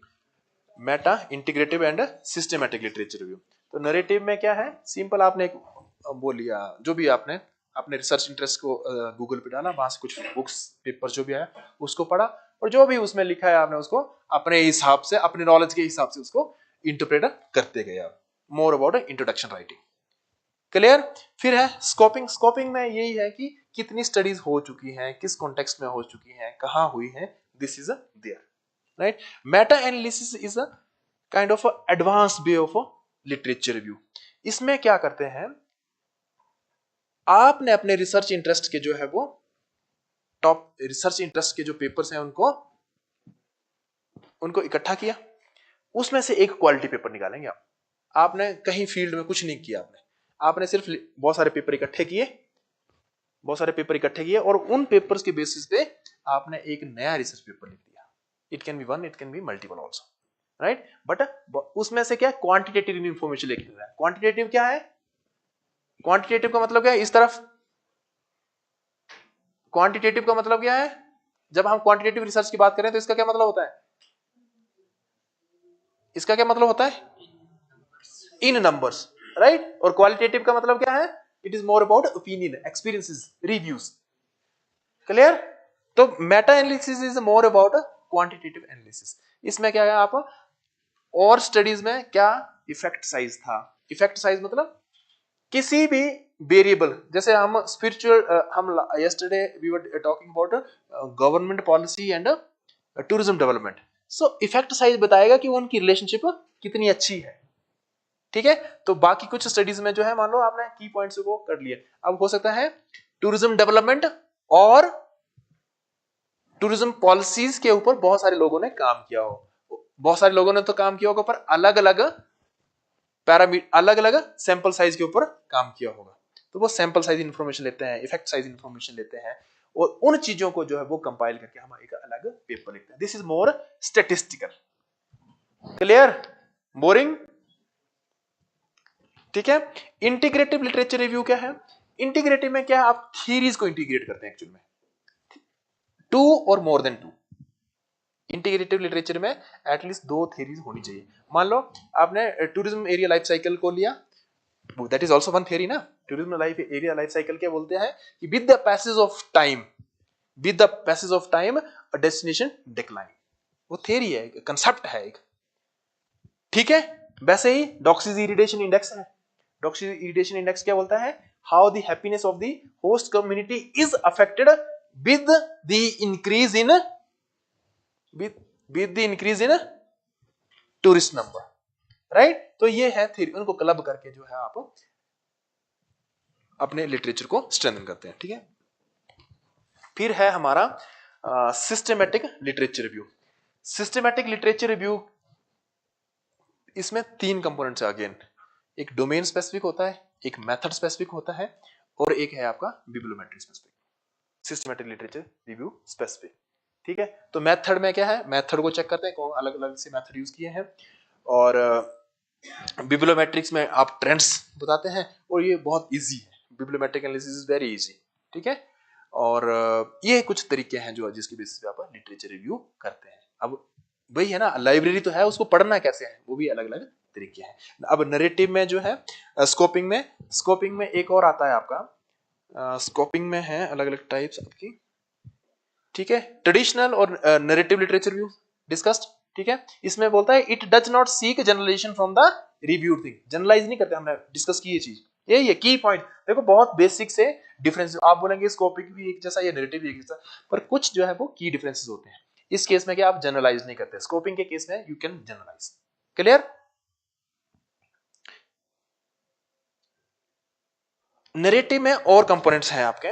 meta, integrative and systematic literature review. तो नरेटिव में क्या है, सिंपल आपने एक वो लिया, जो भी आपने अपने रिसर्च इंटरेस्ट को गूगल पे डाला, वहां से कुछ बुक्स पेपर जो भी आया उसको पढ़ा, और जो भी उसमें लिखा है आपने उसको अपने हिसाब से, अपने नॉलेज के हिसाब से उसको इंटरप्रेट करते गए आप। More about introduction writing. Clear? फिर है स्कोपिंग। स्कोपिंग में यही है कि कितनी स्टडीज हो चुकी हैं, किस कॉन्टेक्स्ट में हो चुकी हैं, कहां हुई है, this is there, right? Meta analysis is a kind of advanced way of literature review. इसमें क्या करते हैं, आपने अपने रिसर्च इंटरेस्ट के जो है वो टॉप रिसर्च इंटरेस्ट के जो पेपर्स हैं उनको इकट्ठा किया, उसमें से एक क्वालिटी पेपर निकालेंगे आप। आपने कहीं फील्ड में कुछ नहीं किया, आपने सिर्फ बहुत सारे पेपर इकट्ठे किए और उन पेपर्स के बेसिस पे आपने एक नया रिसर्च पेपर लिख दिया। It can be one, it can be multiple also, right? But उसमें से क्या, क्वांटिटेटिव इंफॉर्मेशन लिख रहा है। क्वांटिटेटिव क्या है? क्वांटिटेटिव का मतलब क्या है, इस तरफ क्वांटिटेटिव का मतलब क्या है, जब हम क्वांटिटेटिव रिसर्च की बात करें तो इसका क्या मतलब होता है, इसका क्या मतलब होता है, इन नंबर्स, राइट? और क्वालिटेटिव का मतलब क्या है, it is more about opinion, experiences, reviews. Clear? तो meta analysis is more about quantitative analysis. इसमें क्या है, आप और स्टडीज में क्या इफेक्ट साइज था, इफेक्ट साइज मतलब किसी भी वेरिएबल, जैसे हम स्पिरिचुअल, हम yesterday we were talking about government policy and tourism development. So effect size बताएगा कि उनकी रिलेशनशिप कितनी अच्छी है। ठीक है, तो बाकी कुछ स्टडीज में जो है, मान लो आपने की पॉइंट्स को कर लिए, अब हो सकता है टूरिज्म डेवलपमेंट और टूरिज्म पॉलिसीज के ऊपर बहुत सारे लोगों ने काम किया हो। बहुत सारे लोगों ने तो काम किया होगा, पर अलग अलग पैरामीटर, अलग अलग सैंपल साइज के ऊपर काम किया होगा। तो वो सैंपल साइज इंफॉर्मेशन लेते हैं, इफेक्ट साइज इंफॉर्मेशन लेते हैं, और उन चीजों को जो है वो कंपाइल करके हम एक अलग पेपर लिखते हैं। This is more statistical. Clear? Boring? ठीक है। इंटीग्रेटिव लिटरेचर रिव्यू क्या है? इंटीग्रेटिव में क्या है, आप थ्योरीज को इंटीग्रेट करते हैं एक्चुअल में, टू और more than two. Integrative literature में एटलीस्ट 2 थ्योरीज होनी चाहिए। मान लो आपने टूरिज्म एरिया लाइफ साइकिल को लिया, that is also one theory ना। Tourism life area life cycle क्या बोलते हैं कि with the passage of time, with the passage of time a destination decline. वो थ्योरी है, कंसेप्ट है एक। ठीक है। वैसे ही डॉक्सिस इरिटेशन इंडेक्स है। डॉक्सिस इरिटेशन इंडेक्स क्या बोलता है? How the happiness of the host community is affected with the increase in with the increase in tourist number, right? तो ये है थ्योरी, उनको क्लब करके जो है आप अपने लिटरेचर को स्ट्रेंथन करते हैं। ठीक है। फिर है हमारा systematic literature review. Systematic literature review, इसमें 3 कंपोनेंट्स है अगेन। एक डोमेन स्पेसिफिक होता है, एक मेथड स्पेसिफिक होता है, और एक है आपका bibliometry specific. Systematic literature review specific. ठीक है। तो मेथड में क्या है, मेथड को चेक करते हैं, कौन अलग अलग से मेथड यूज किए हैं, और बिब्लियोमेट्रिक्स में आप ट्रेंड्स बताते हैं, और ये बहुत इजी है। बिब्लियोमेट्रिक एनालिसिस इज वेरी इजी। ठीक है। और ये कुछ तरीके हैं जो जिसकी बेसिस पे आप लिटरेचर रिव्यू करते हैं। अब वही है ना, लाइब्रेरी तो है, उसको पढ़ना कैसे है, वो भी अलग अलग तरीके हैं। अब नरेटिव में जो है, स्कोपिंग में एक और आता है आपका, स्कोपिंग में है अलग अलग टाइप्स आपकी। ठीक है। ट्रेडिशनल और नरेटिव लिटरेचर रिव्यू डिस्कस्ड। ठीक है। इसमें बोलता है it does not seek generalization from the reviewed thing. Generalize नहीं करते, हमने डिस्कस की ये चीज। ये की पॉइंट देखो, बहुत बेसिक से डिफरेंस। आप बोलेंगे स्कोपिंग भी एक जैसा, ये नरेटिव भी एक जैसा, पर कुछ जो है वो की डिफरेंसेस होते हैं। इस केस में क्या आप जनरलाइज नहीं करते, स्कोपिंग के केस में you can generalize. Clear? Narrative में और कंपोनेंट्स हैं आपके।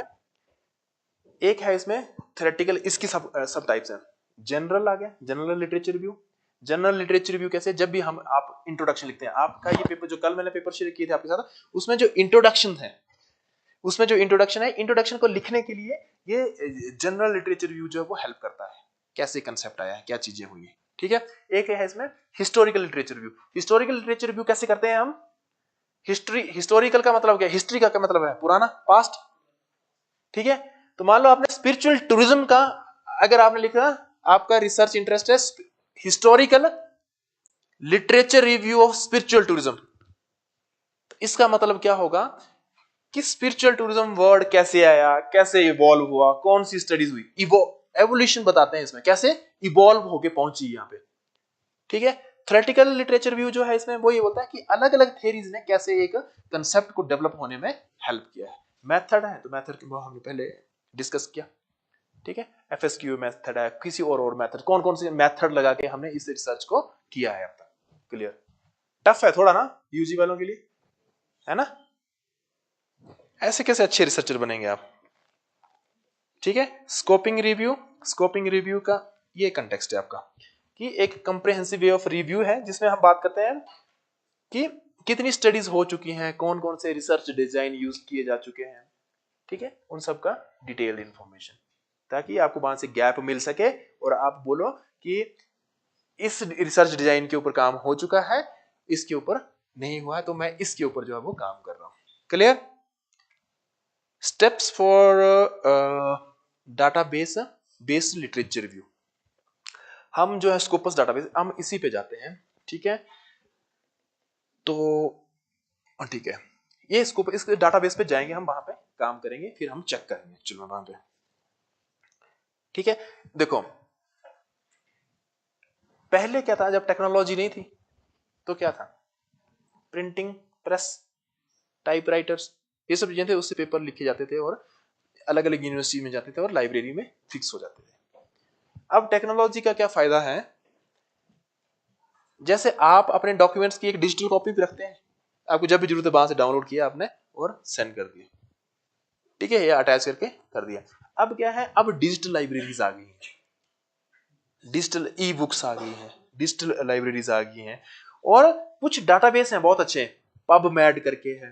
एक है इसमें थ्योरेटिकल, इसकी सब टाइप्स हैं। जनरल आ गया, general literature review. General literature review कैसे? जब भी हम आप इंट्रोडक्शन लिखते हैं, आपका ये पेपर जो कल मैंने पेपर शेयर किए थे आपके साथ, उसमें जो इंट्रोडक्शन है, उसमें जो इंट्रोडक्शन है, इंट्रोडक्शन को लिखने के लिए ये जनरल लिटरेचर रिव्यू जो है वो हेल्प करता है। कैसे कंसेप्ट आया है, क्या चीजें हुई है। ठीक है। एक है इसमें historical literature review. Historical literature review कैसे करते हैं हम? हिस्टोरिकल का मतलब क्या? हिस्ट्री का क्या मतलब है? पुराना, पास्ट। ठीक है। तो मान लो आपने स्पिरिचुअल टूरिज्म का अगर आपने लिखा, आपका रिसर्च इंटरेस्ट है historical literature review of spiritual tourism, तो इसका मतलब क्या होगा कि स्पिरिचुअल टूरिज्म वर्ड कैसे आया, कैसे इवॉल्व हुआ, कौन सी स्टडीज हुई, एवोल्यूशन बताते हैं इसमें, कैसे इवॉल्व होके पहुंची यहाँ पे। ठीक है। थ्योरेटिकल लिटरेचर रिव्यू जो है इसमें वो ये बोलता है कि अलग अलग थ्योरीज ने कैसे एक कंसेप्ट को डेवलप होने में हेल्प किया है। मेथड है, तो मेथड को हमने पहले डिस्कस किया। ठीक है। एफएसक्यू मेथड है, किसी और मेथड, कौन कौन से मेथड लगा के हमने इस रिसर्च को किया है अब तक। क्लियर? टफ है थोड़ा ना यूजी वालों के लिए, है ना? ऐसे कैसे अच्छे रिसर्चर बनेंगे आप? ठीक है। स्कोपिंग रिव्यू, स्कोपिंग रिव्यू का ये कंटेक्स्ट है आपका कि एक कंप्रिहेंसिव वे ऑफ रिव्यू है, जिसमें हम बात करते हैं कि कितनी स्टडीज हो चुकी हैं, कौन कौन से रिसर्च डिजाइन यूज किए जा चुके हैं। ठीक है। उन सब का डिटेल्ड इंफॉर्मेशन, ताकि आपको वहां से गैप मिल सके और आप बोलो कि इस रिसर्च डिजाइन के ऊपर काम हो चुका है, इसके ऊपर नहीं हुआ है, तो मैं इसके ऊपर जो है वो काम कर रहा हूं। Clear? Steps for database based literature review. हम जो है स्कोपस डाटाबेस, हम इसी पे जाते हैं। ठीक है। तो ठीक है, ये स्कोप, इस डाटाबेस पे जाएंगे हम, वहां पे काम करेंगे, फिर हम चेक करेंगे एक्चुअली वहां पे। ठीक है। देखो पहले क्या था, जब टेक्नोलॉजी नहीं थी तो क्या था, प्रिंटिंग प्रेस, टाइपराइटर्स, ये सब चीजें थे, उससे पेपर लिखे जाते थे और अलग अलग यूनिवर्सिटी में जाते थे और लाइब्रेरी में फिक्स हो जाते थे। अब टेक्नोलॉजी का क्या फायदा है, जैसे आप अपने डॉक्यूमेंट्स की एक डिजिटल कॉपी भी रखते हैं, आपको जब भी जरूरत है वहां से डाउनलोड किया आपने और सेंड कर दिया। ठीक है, या अटैच करके कर दिया। अब क्या है, अब डिजिटल लाइब्रेरीज आ गई हैं, डिजिटल ई बुक्स आ गई हैं, डिजिटल लाइब्रेरीज आ गई हैं, और कुछ डाटाबेस हैं बहुत अच्छे, पबमेड करके है,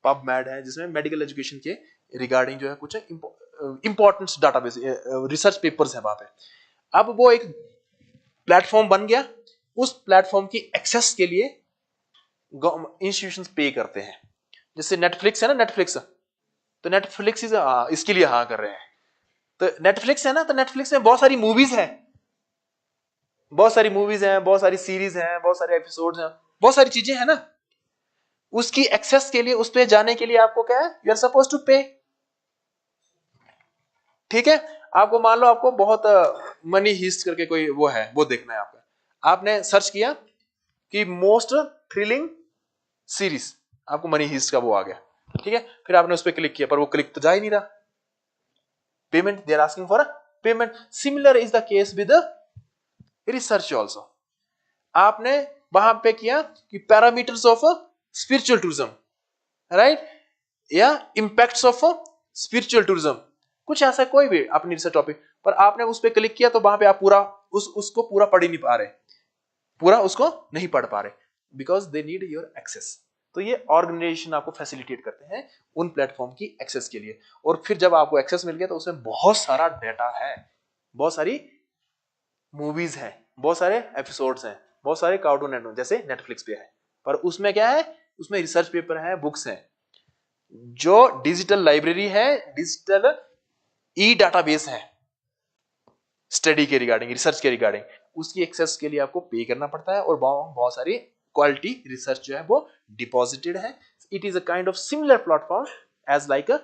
पबमेड है जिसमें मेडिकल एजुकेशन के रिगार्डिंग जो है कुछ इंपॉर्टेंट डाटाबेस रिसर्च पेपर्स है वहां पे। अब वो एक प्लेटफॉर्म बन गया, उस प्लेटफॉर्म की एक्सेस के लिए इंस्टीट्यूशंस पे करते हैं। जैसे नेटफ्लिक्स है ना, नेटफ्लिक्स, तो नेटफ्लिक्स इसके लिए हाँ कर रहे हैं। तो नेटफ्लिक्स है ना, तो नेटफ्लिक्स में बहुत सारी मूवीज है, बहुत सारी मूवीज हैं, बहुत सारी सीरीज हैं, बहुत सारे एपिसोड्स हैं, बहुत सारी चीजें हैं ना, उसकी एक्सेस के लिए, उस पे जाने के लिए आपको क्या है, यू आर सपोज टू पे। ठीक है, आपको मान लो आपको बहुत मनी हीस्ट करके कोई वो है, वो देखना है आपका, आपने सर्च किया कि मोस्ट थ्रिलिंग सीरीज, आपको मनी हीस्ट का वो आ गया, ठीक है, फिर आपने उस पर क्लिक किया, पर वो क्लिक तो जा ही नहीं रहा, payment, they are asking for payment. Similar is the case with research also. आपने वहां पे किया कि parameters of spiritual tourism, right, या इंपैक्ट्स ऑफ स्पिरिचुअल टूरिज्म, कुछ ऐसा कोई भी अपनी रिसर्च टॉपिक पर आपने उस पर क्लिक किया, तो वहां पे आप पूरा उसको पूरा पढ़ ही नहीं पा रहे, पूरा उसको नहीं पढ़ पा रहे, because they need your access. तो ये ऑर्गेनाइजेशन आपको फैसिलिटेट करते हैं उन प्लेटफॉर्म की एक्सेस के लिए, और फिर जब आपको एक्सेस मिल गया तो उसमें बहुत सारा डेटा है, बहुत सारी मूवीज हैं, बहुत सारे एपिसोड्स हैं, बहुत सारे कार्टून नेटवर्क जैसे नेटफ्लिक्स पे है, पर उसमें क्या है, उसमें रिसर्च पेपर है, बुक्स हैं, जो डिजिटल लाइब्रेरी है, डिजिटल ई डाटाबेस है, स्टडी के रिगार्डिंग, रिसर्च के रिगार्डिंग, उसकी एक्सेस के लिए आपको पे करना पड़ता है, और बहुत सारी क्वालिटी रिसर्च जो है वो डिपॉजिटेड है। It is a kind of similar platform as like a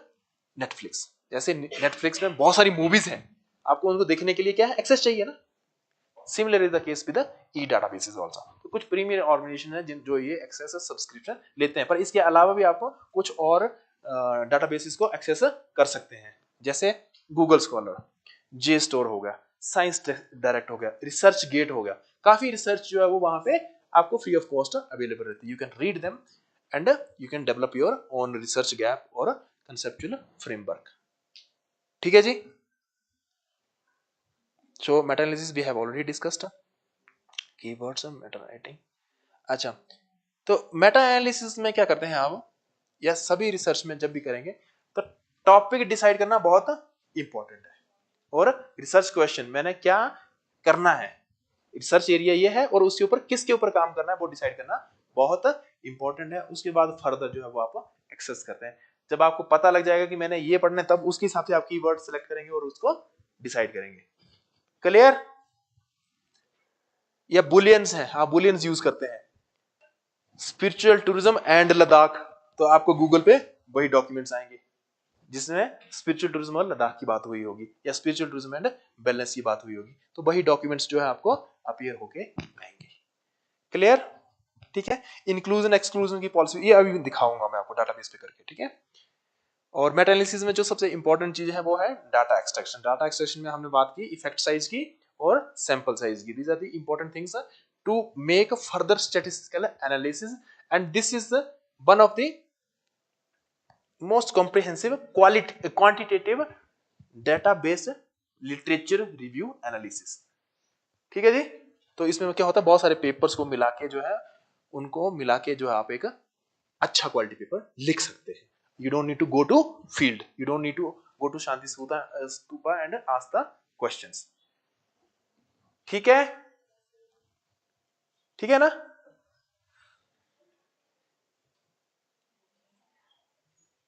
Netflix. जैसे नेटफ्लिक्स में बहुत सारी मूवीज हैं, आपको उनको देखने के लिए क्या है, एक्सेस चाहिए ना। Similar is the case with E databases also. तो कुछ प्रीमियर ऑर्गेनाइजेशन है जो ये एक्सेस सब्सक्रिप्शन लेते हैं, पर इसके अलावा भी आप कुछ और डाटाबेसेस को एक्सेस कर सकते हैं, जैसे गूगल स्कॉलर, जे स्टोर हो गया, साइंस डायरेक्ट हो गया, रिसर्च गेट हो गया, काफी रिसर्च जो है वो वहां पे आपको फ्री ऑफ कॉस्ट अवेलेबल रहती है। You can read them and you can develop your own research gap और कंसेप्चुअल फ्रेमवर्क। ठीक है जी। So meta analysis we have already discussed, keywords of meta writing. अच्छा, तो मेटा एनालिसिस में क्या करते हैं आप, या सभी रिसर्च में जब भी करेंगे, तो टॉपिक डिसाइड करना बहुत इंपॉर्टेंट है, और रिसर्च क्वेश्चन मैंने क्या करना है, रिसर्च एरिया ये है, और उसके ऊपर किसके ऊपर काम करना है वो डिसाइड करना बहुत इंपॉर्टेंट है। उसके बाद फर्दर जो है वो आप एक्सेस करते हैं। जब आपको पता लग जाएगा कि मैंने ये पढ़ना है, तब उसके हिसाब से आप कीवर्ड सेलेक्ट करेंगे और उसको डिसाइड करेंगे। क्लियर? या बुलियंस हैं, आप बुलियंस यूज करते हैं, स्पिरिचुअल टूरिज्म एंड लद्दाख, तो आपको गूगल पे वही डॉक्यूमेंट्स आएंगे जिसमें स्पिरिचुअल टूरिज्म और लद्दाख की बात हुई होगी, या स्पिरिचुअल टूरिज्म एंड वेलनेस की बात हुई होगी, तो वही डॉक्यूमेंट्स जो है आपको अपीयर होके आएंगे। क्लियर? ठीक है। इंक्लूजन एक्सक्लूजन की पॉलिसी ये अभी दिखाऊंगा मैं आपको डाटाबेस पे करके, ठीक है। और मेटा एनालिसिस में जो सबसे इंपॉर्टेंट चीज है वो है डाटा एक्सट्रैक्शन। डाटा एक्सट्रैक्शन में हमने बात की इफेक्ट साइज की और सैंपल साइज की। These are the important things to make further statistical analysis, and this is one of the most comprehensive quantitative database literature review analysis. ठीक है जी। तो इसमें क्या होता है, बहुत सारे पेपर्स को मिला के जो है, उनको मिला के जो है आप एक अच्छा क्वालिटी पेपर लिख सकते हैं। You don't need to go to field, you don't need to go to Shanti Stupa and ask the questions. ठीक है, ठीक है ना।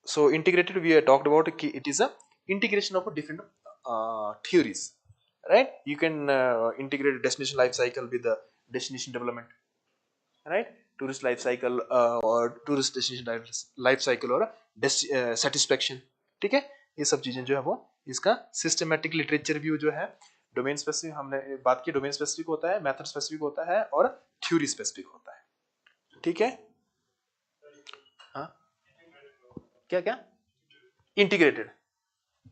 So integrated we have talked about it is a integration of a different theories, right? You can integrate destination life cycle with the destination development, right? Tourist life cycle or tourist destination life cycle और satisfaction। ठीक है, ये सब चीजें जो है वो इसका सिस्टमेटिक लिटरेचर रिव्यू जो है, डोमेन स्पेसिफिक हमने बात की, डोमेन स्पेसिफिक होता है, मेथड स्पेसिफिक होता है और थ्योरी स्पेसिफिक होता है। ठीक है, हाँ क्या क्या इंटीग्रेटेड,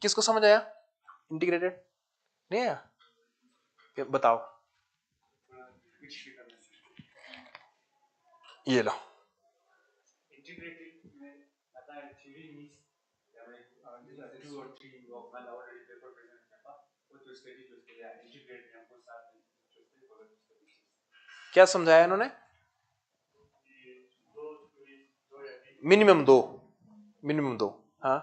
किसको समझ आया इंटीग्रेटेड? नहीं आया? बताओ। ये लो, इंटीग्रेटेड में आता है थ्योरी मींस टू और थ्री वो मैंने ऑलरेडी पेपर प्रेजेंट किया था वो तो स्टडी तो उसके लिए इंटीग्रेट है हमको साथ में क्या समझाया इन्होंने? मिनिमम दो, मिनिमम दो। हाँ,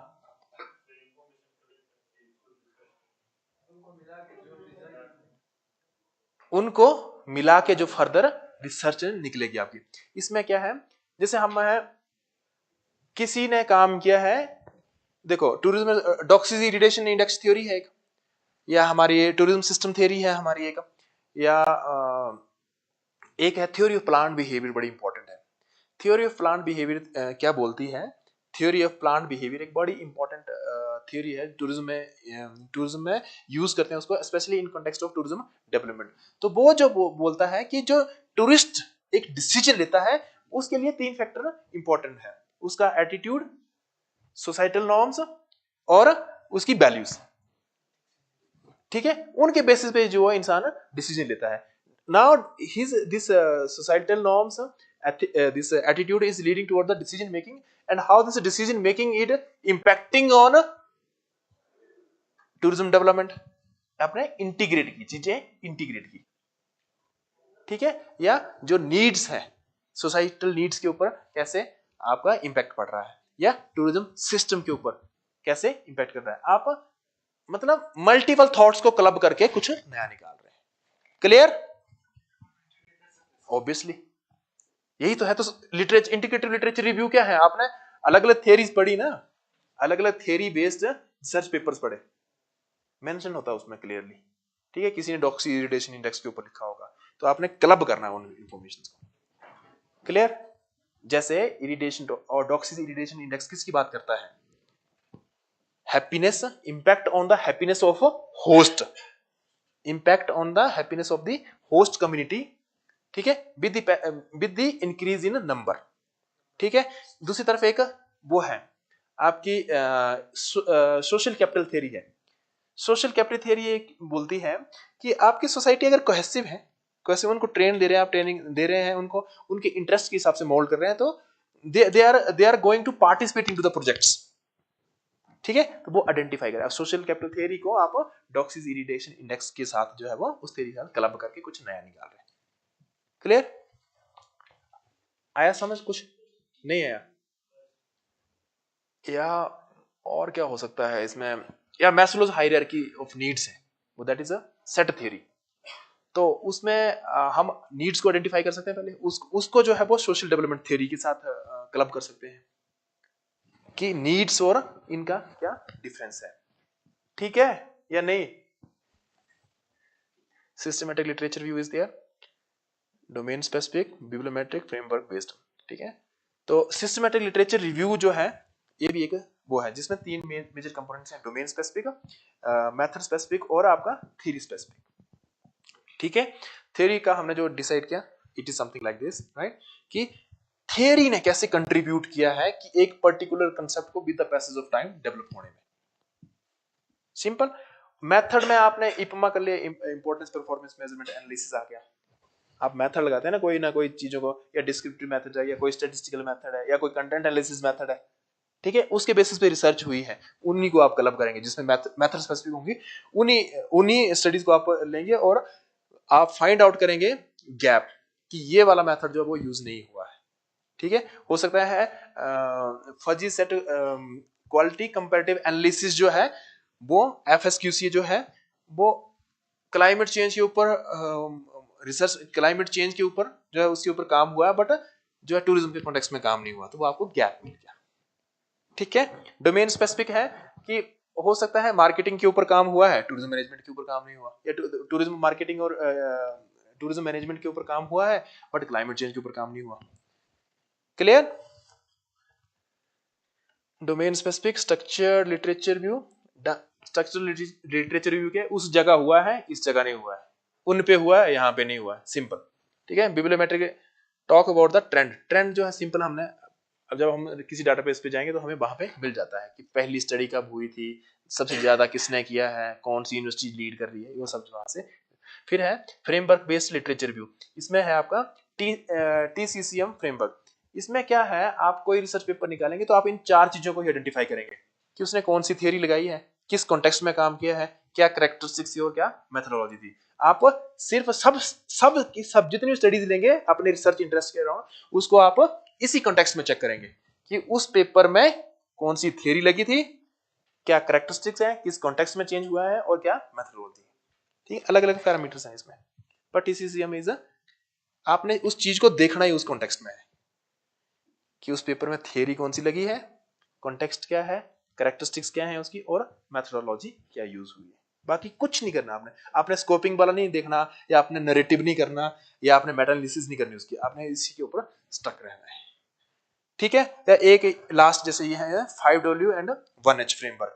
उनको मिला के जो फर्दर रिसर्च निकलेगी आपकी। इसमें क्या है, जैसे हम है किसी ने काम किया है, देखो टूरिज्म डॉक्सिस इरिटेशन इंडेक्स थ्योरी है एक, या हमारी टूरिज्म सिस्टम थ्योरी है हमारी एक, या एक है थ्योरी ऑफ प्लांट बिहेवियर, बड़ी इंपॉर्टेंट है। थ्योरी ऑफ प्लांट बिहेवियर क्या बोलती है? थ्योरी ऑफ प्लांट बिहेवियर एक बड़ी इंपॉर्टेंट थ्योरी है, टूरिज्म में यूज करते हैं उसको, specially in context of tourism development. तो वो जो बोलता है कि जो टूरिस्ट एक डिसीजन लेता है उसके लिए 3 फैक्टर इंपॉर्टेंट है, उसका एटीट्यूड, सोसाइटल नॉर्म्स और उसकी वैल्यूज। ठीक है, उनके बेसिस पे जो इंसान डिसीजन लेता है। Now this societal norms, this attitude is leading toward the decision making, and how this decision making it impacting on tourism development। आपने इंटीग्रेट की चीजें, इंटीग्रेट की, ठीक है, या जो नीड्स है सोसाइटल नीड्स के ऊपर कैसे आपका इंपैक्ट पड़ रहा है, या टूरिज्म सिस्टम के ऊपर कैसे इंपैक्ट कर रहा है। आप मतलब मल्टीपल थॉट्स को क्लब करके कुछ नया निकाल रहे हैं। क्लियर? ऑब्वियसली यही तो है। तो लिटरेचर, इंटीग्रेटिव लिटरेचर रिव्यू क्या है? आपने अलग अलग थियरीज पढ़ी ना, अलग अलग थियरी बेस्ड रिसर्च पेपर्स पढ़े, मेंशन होता है उसमें क्लियरली। ठीक है, किसी ने डॉक्सी इरिटेशन इंडेक्स के ऊपर लिखा होगा, तो आपने क्लब करना है उन इंफॉर्मेशन को। क्लियर? जैसे इरिटेशन और डॉक्सी इरिटेशन इंडेक्स किसकी बात करता है? Happiness, impact on the happiness of host, impact on the happiness of the host community. ठीक है, with the increase in number. ठीक है, दूसरी तरफ एक वो है आपकी सोशल कैपिटल थ्योरी है। सोशल कैपिटल थ्योरी एक बोलती है कि आपकी सोसाइटी अगर कोहेसिव है, कोहेसिव, उनको ट्रेन दे रहे हैं, आप ट्रेनिंग दे रहे हैं उनको, उनके इंटरेस्ट के हिसाब से मोल्ड कर रहे हैं, तो they are going to participate into the projects. ठीक है, तो वो आइडेंटिफाई करें। सोशल कैपिटल थ्योरी को आप डॉक्सिस इरिटेशन इंडेक्स के साथ जो है वो उस थ्योरी के साथ क्लब करके कुछ नया निकाल रहे हैं। क्लियर? आया समझ? कुछ नहीं आया? या और क्या हो सकता है इसमें? या मैस्लोज हायरार्की ऑफ नीड्स है वो, that is a set theory. तो उसमें हम नीड्स को आइडेंटिफाई कर सकते हैं पहले, उसको जो है वो सोशल डेवलपमेंट थ्योरी के साथ क्लब कर सकते हैं कि नीड्स और इनका क्या डिफरेंस है। ठीक है या नहीं? Systematic literature view is there, domain specific, bibliometric, framework based. ठीक है, तो सिस्टमैटिक लिटरेचर रिव्यू जो है ये भी एक वो है जिसमें 3 मेजर कंपोनेंट्स हैं, डोमेन स्पेसिफिक, मेथड स्पेसिफिक और आपका थ्योरी स्पेसिफिक। ठीक है, थ्योरी का हमने जो डिसाइड किया, it is something like this, right, कि थ्योरी ने कैसे कंट्रीब्यूट किया है कि एक पर्टिकुलर कंसेप्ट को with the passage of time develop होने में। सिंपल। मेथड में आपने इपमा कर लिया, इंपॉर्टेंस परफॉर्मेंस मेजरमेंट एनालिसिस आ गया। आप मेथड लगाते हैं ना कोई चीजों को, या डिस्क्रिप्टिव मेथड है, या कोई स्टैटिस्टिकल मेथड है, या कोई कंटेंट एनालिसिस मेथड है। ठीक है, उसके बेसिस पे रिसर्च हुई है, उन्हीं को आप क्लब करेंगे जिसमें मेथड स्पेसिफिक होंगी, उन्हीं स्टडीज को आप लेंगे और आप फाइंड आउट करेंगे गैप कि ये वाला मेथड जो है वो यूज नहीं हुआ है। ठीक है, हो सकता है fuzzy set quality comparative analysis जो है वो एफएसक्यूसी जो है वो क्लाइमेट चेंज के ऊपर रिसर्च, क्लाइमेट चेंज के ऊपर जो है उसके ऊपर काम हुआ है, बट जो है टूरिज्म के कॉन्टेक्स्ट में काम नहीं हुआ, तो वो आपको गैप मिल गया। ठीक है, डोमेन स्पेसिफिक है कि हो सकता है मार्केटिंग के ऊपर काम हुआ है, टूरिज्म मैनेजमेंट के ऊपर काम नहीं हुआ, या टूरिज्म मार्केटिंग और टूरिज्म मैनेजमेंट के ऊपर काम हुआ है बट क्लाइमेट चेंज के ऊपर काम नहीं हुआ। Clear? Domain specific structure literature view, structural literature view के उस जगह हुआ है, इस जगह नहीं हुआ है, उन पे हुआ है, यहाँ पे नहीं हुआ है, सिंपल। ठीक है, bibliometric talk about the trend, trend जो है सिंपल, हमने अब जब हम किसी डाटाबेस पे जाएंगे तो हमें वहां पे मिल जाता है कि पहली स्टडी कब हुई थी, सबसे ज्यादा किसने किया है, कौन सी यूनिवर्सिटी लीड कर रही है, वो सब वहां से। फिर है फ्रेमवर्क बेस्ड लिटरेचर व्यू, इसमें है आपका TCCM फ्रेमवर्क। इसमें क्या है, आप कोई रिसर्च पेपर निकालेंगे तो आप इन 4 चीजों को ही आइडेंटिफाई करेंगे। कि उसने कौन सी थियरी लगाई है, किस कॉन्टेक्स्ट में काम किया है, क्या कैरेक्टरिस्टिक्स थी और क्या मेथोडोलॉजी थी। आप सिर्फ सब जितनी स्टडीज लेंगे अपने रिसर्च इंटरेस्ट के अराउंड, उसको आप इसी कॉन्टेक्स्ट में चेक करेंगे कि उस पेपर में कौन सी थियरी लगी थी, क्या कैरेक्टरिस्टिक्स है, किस कॉन्टेक्स्ट में चेंज हुआ है और क्या मेथोडोलॉजी। ठीक, अलग अलग पैरामीटर्स हैं इसमें। बट TCCM इज आपने उस चीज को देखना ही उस कॉन्टेक्स्ट में है कि उस पेपर में थियरी कौन सी लगी है, कॉन्टेक्स्ट क्या है, कैरेक्टरिस्टिक्स क्या है उसकी, और मेथोडोलॉजी क्या यूज हुई है। बाकी कुछ नहीं करना आपने स्कोपिंग वाला नहीं देखना, या आपने नैरेटिव नहीं करना, या आपने मेटा एनालिसिस नहीं करनी उसकी, आपने इसी के ऊपर स्टक रहना है। ठीक है, या एक लास्ट जैसे ये है 5W एंड 1H फ्रेमवर्क,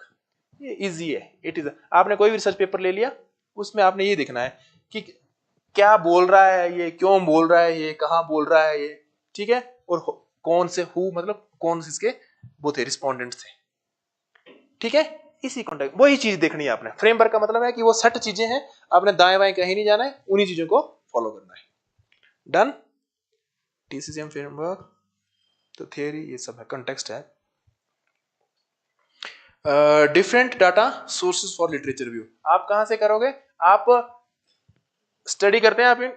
ये इजी है। इट इज आपने कोई भी रिसर्च पेपर ले लिया, उसमें आपने ये देखना है कि क्या बोल रहा है ये, क्यों बोल रहा है ये, कहां बोल रहा है ये, ठीक है, और कौन से मतलब कौन से इसके वो थे रिस्पोंडेंट्स थे। ठीक है, इसी कॉन्टेक्स्ट वही चीज देखनी है आपने। फ्रेमवर्क का मतलब है कि वो सेट चीजें हैं, आपने दाएं बाएं कहीं नहीं जाना है, उन्हीं चीजों को फॉलो करना है। डन। TCCM फ्रेमवर्क तो थियरी ये सब है, कॉन्टेक्स्ट है। Different data sources for literature view, आप कहां से करोगे? आप स्टडी करते हैं आप इन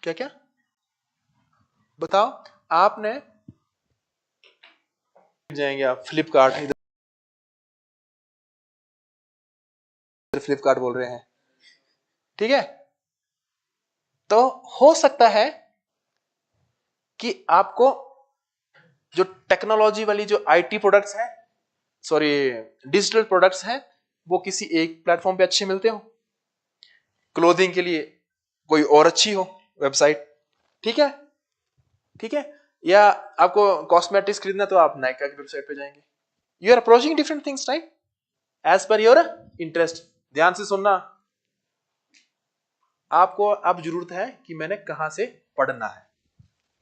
क्या क्या बताओ, आपने जाएंगे आप फ्लिपकार्ट, इधर फ्लिपकार्ट बोल रहे हैं, ठीक है, तो हो सकता है कि आपको जो टेक्नोलॉजी वाली जो IT प्रोडक्ट्स हैं, सॉरी डिजिटल प्रोडक्ट्स हैं, वो किसी एक प्लेटफॉर्म पे अच्छे मिलते हो, क्लोथिंग के लिए कोई और अच्छी हो वेबसाइट, ठीक है, ठीक है, या आपको कॉस्मेटिक्स खरीदना तो आप नायका की वेबसाइट पे जाएंगे। You are approaching different things right as per your interest. ध्यान से सुनना, आपको अब जरूरत है कि मैंने कहां से पढ़ना है,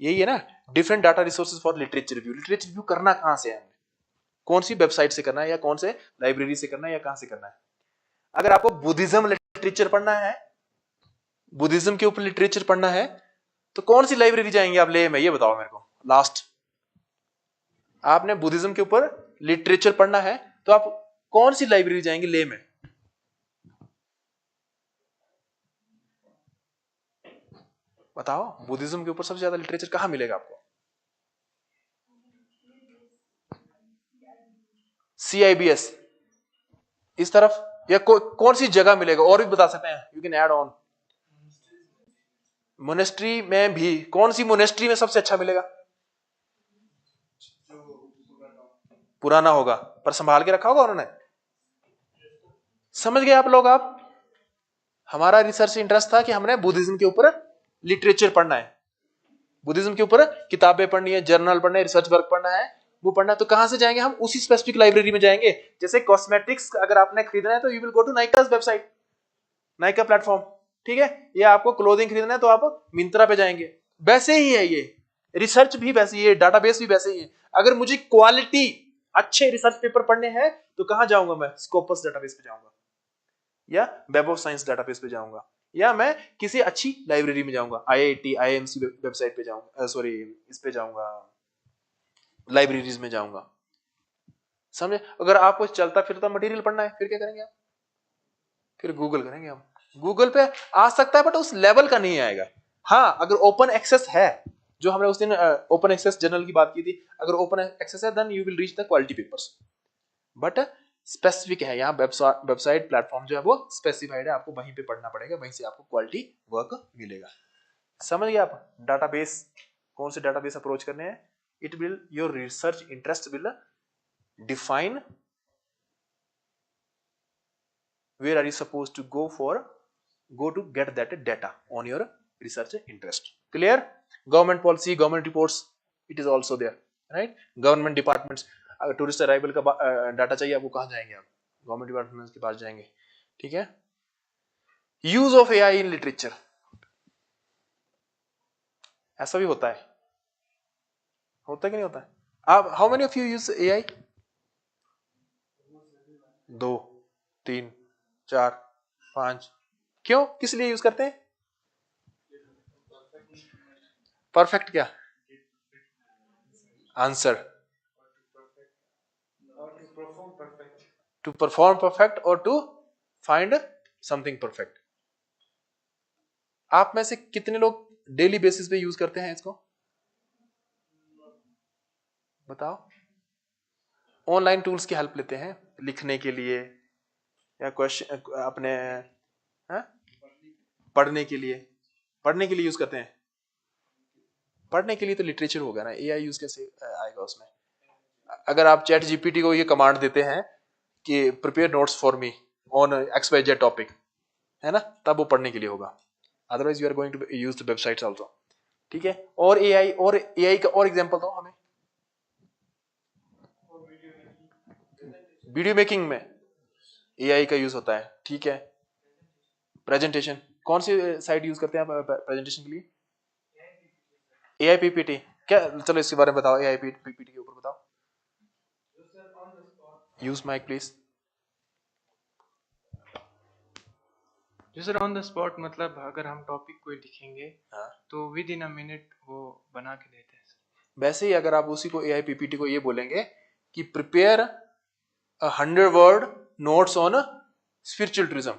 यही है ना। Different data resources for literature review, literature review करना कहां से है, कौन सी वेबसाइट से करना है, या कौन से लाइब्रेरी से करना है, या कहां से करना है। अगर आपको बुद्धिज्म लिटरेचर पढ़ना है, बुद्धिज्म के ऊपर लिटरेचर पढ़ना है, तो कौन सी लाइब्रेरी जाएंगे आप ले में, ये बताओ मेरे को। लास्ट आपने बुद्धिज्म के ऊपर लिटरेचर पढ़ना है तो आप कौन सी लाइब्रेरी जाएंगे ले में? बताओ, बुद्धिज्म के ऊपर सबसे ज्यादा लिटरेचर कहां मिलेगा आपको? CIBS इस तरफ, या कौन सी जगह मिलेगा? और भी बता सकते हैं, you can add on. Monastery में भी कौन सी मोनेस्ट्री में सबसे अच्छा मिलेगा? पुराना होगा पर संभाल के रखा होगा उन्होंने। समझ गए आप लोग? आप हमारा रिसर्च इंटरेस्ट था कि हमने बुद्धिज्म के ऊपर लिटरेचर पढ़ना है, बुद्धिज्म के ऊपर किताबें पढ़नी है, जर्नल पढ़ना है, रिसर्च वर्क पढ़ना है, वो पढ़ना है। तो कहां से जाएंगे हम? उसी स्पेसिफिक लाइब्रेरी में जाएंगे। जैसे कॉस्मेटिक्स अगर आपने खरीदना है तो you will go to Nykaa's website, Nykaa platform, ठीक है, या आपको क्लोथिंग खरीदना है तो आप मिंत्रा पे जाएंगे। वैसे ही है ये रिसर्च भी, वैसे ही है डाटाबेस भी, वैसे ही है। अगर मुझे क्वालिटी अच्छे रिसर्च पेपर पढ़ने हैं तो कहां जाऊंगा मैं? स्कोपस डाटाबेस पे जाऊंगा, या वेब ऑफ साइंस डाटाबेस पे जाऊंगा, या मैं किसी अच्छी लाइब्रेरी में जाऊंगा, IIT IIMC वेबसाइट पे जाऊंगा, सॉरी इस पे जाऊंगा, लाइब्रेरीज में जाऊंगा। समझे? अगर आपको चलता फिरता मटेरियल पढ़ना है फिर क्या करेंगे आप? फिर गूगल करेंगे हम। गूगल पे आ सकता है बट उस लेवल का नहीं आएगा। हाँ, अगर ओपन एक्सेस है, जो हमने उस दिन ओपन एक्सेस जर्नल की बात की थी, अगर ओपन एक्सेस है then you will reach the quality papers. But specific है यहाँ, वेबसाइट प्लेटफॉर्म जो है वो स्पेसिफाइड है, आपको वहीं पे पढ़ना पड़ेगा, वहीं से आपको क्वालिटी वर्क मिलेगा। समझ गए आप? डाटाबेस, कौन से डाटाबेस अप्रोच करने हैं? It will, your research interest will define where are you supposed to go to get that data on your research interest. Clear? Government policy, government reports, it is also there, right? Government departments, अगर tourist arrival का data चाहिए आपको, कहां जाएंगे आप? Government department के पास जाएंगे, ठीक है। Use of AI in literature, ऐसा भी होता है, होता है कि नहीं होता है? आप how many of you use AI? 2 3 4 5। क्यों, किस लिए यूज करते हैं? परफेक्ट क्या आंसर? टू परफॉर्म परफेक्ट और टू फाइंड समथिंग परफेक्ट। आप में से कितने लोग डेली बेसिस पे यूज करते हैं इसको, बताओ। ऑनलाइन टूल्स की हेल्प लेते हैं लिखने के लिए या क्वेश्चन अपने पढ़ने के लिए यूज करते हैं। पढ़ने के लिए तो लिटरेचर होगा ना, एआई यूज कैसे आएगा उसमें। अगर आप चैट जीपीटी को ये कमांड देते हैं कि prepare notes for me on XYZ topic, है ना, तब वो पढ़ने के लिए होगा। Otherwise you are going to use the websites also. ठीक है, और एआई का और एग्जांपल दो हमें। वीडियो मेकिंग में एआई का यूज होता है। ठीक है, प्रेजेंटेशन, कौन सी साइट यूज करते हैं आप प्रेजेंटेशन के लिए? AI PPT. क्या, चलो इसके बारे में बताओ, एआई पीपीटी के ऊपर बताओ। Use mike please. जी सर, ऑन द स्पॉट मतलब अगर हम टॉपिक कोई लिखेंगे हाँ, तो विद इन अ मिनट वो बना के देते हैं सर। वैसे ही अगर आप उसी को एआई पीपीटी को ये बोलेंगे कि prepare 100 word notes on spiritual tourism,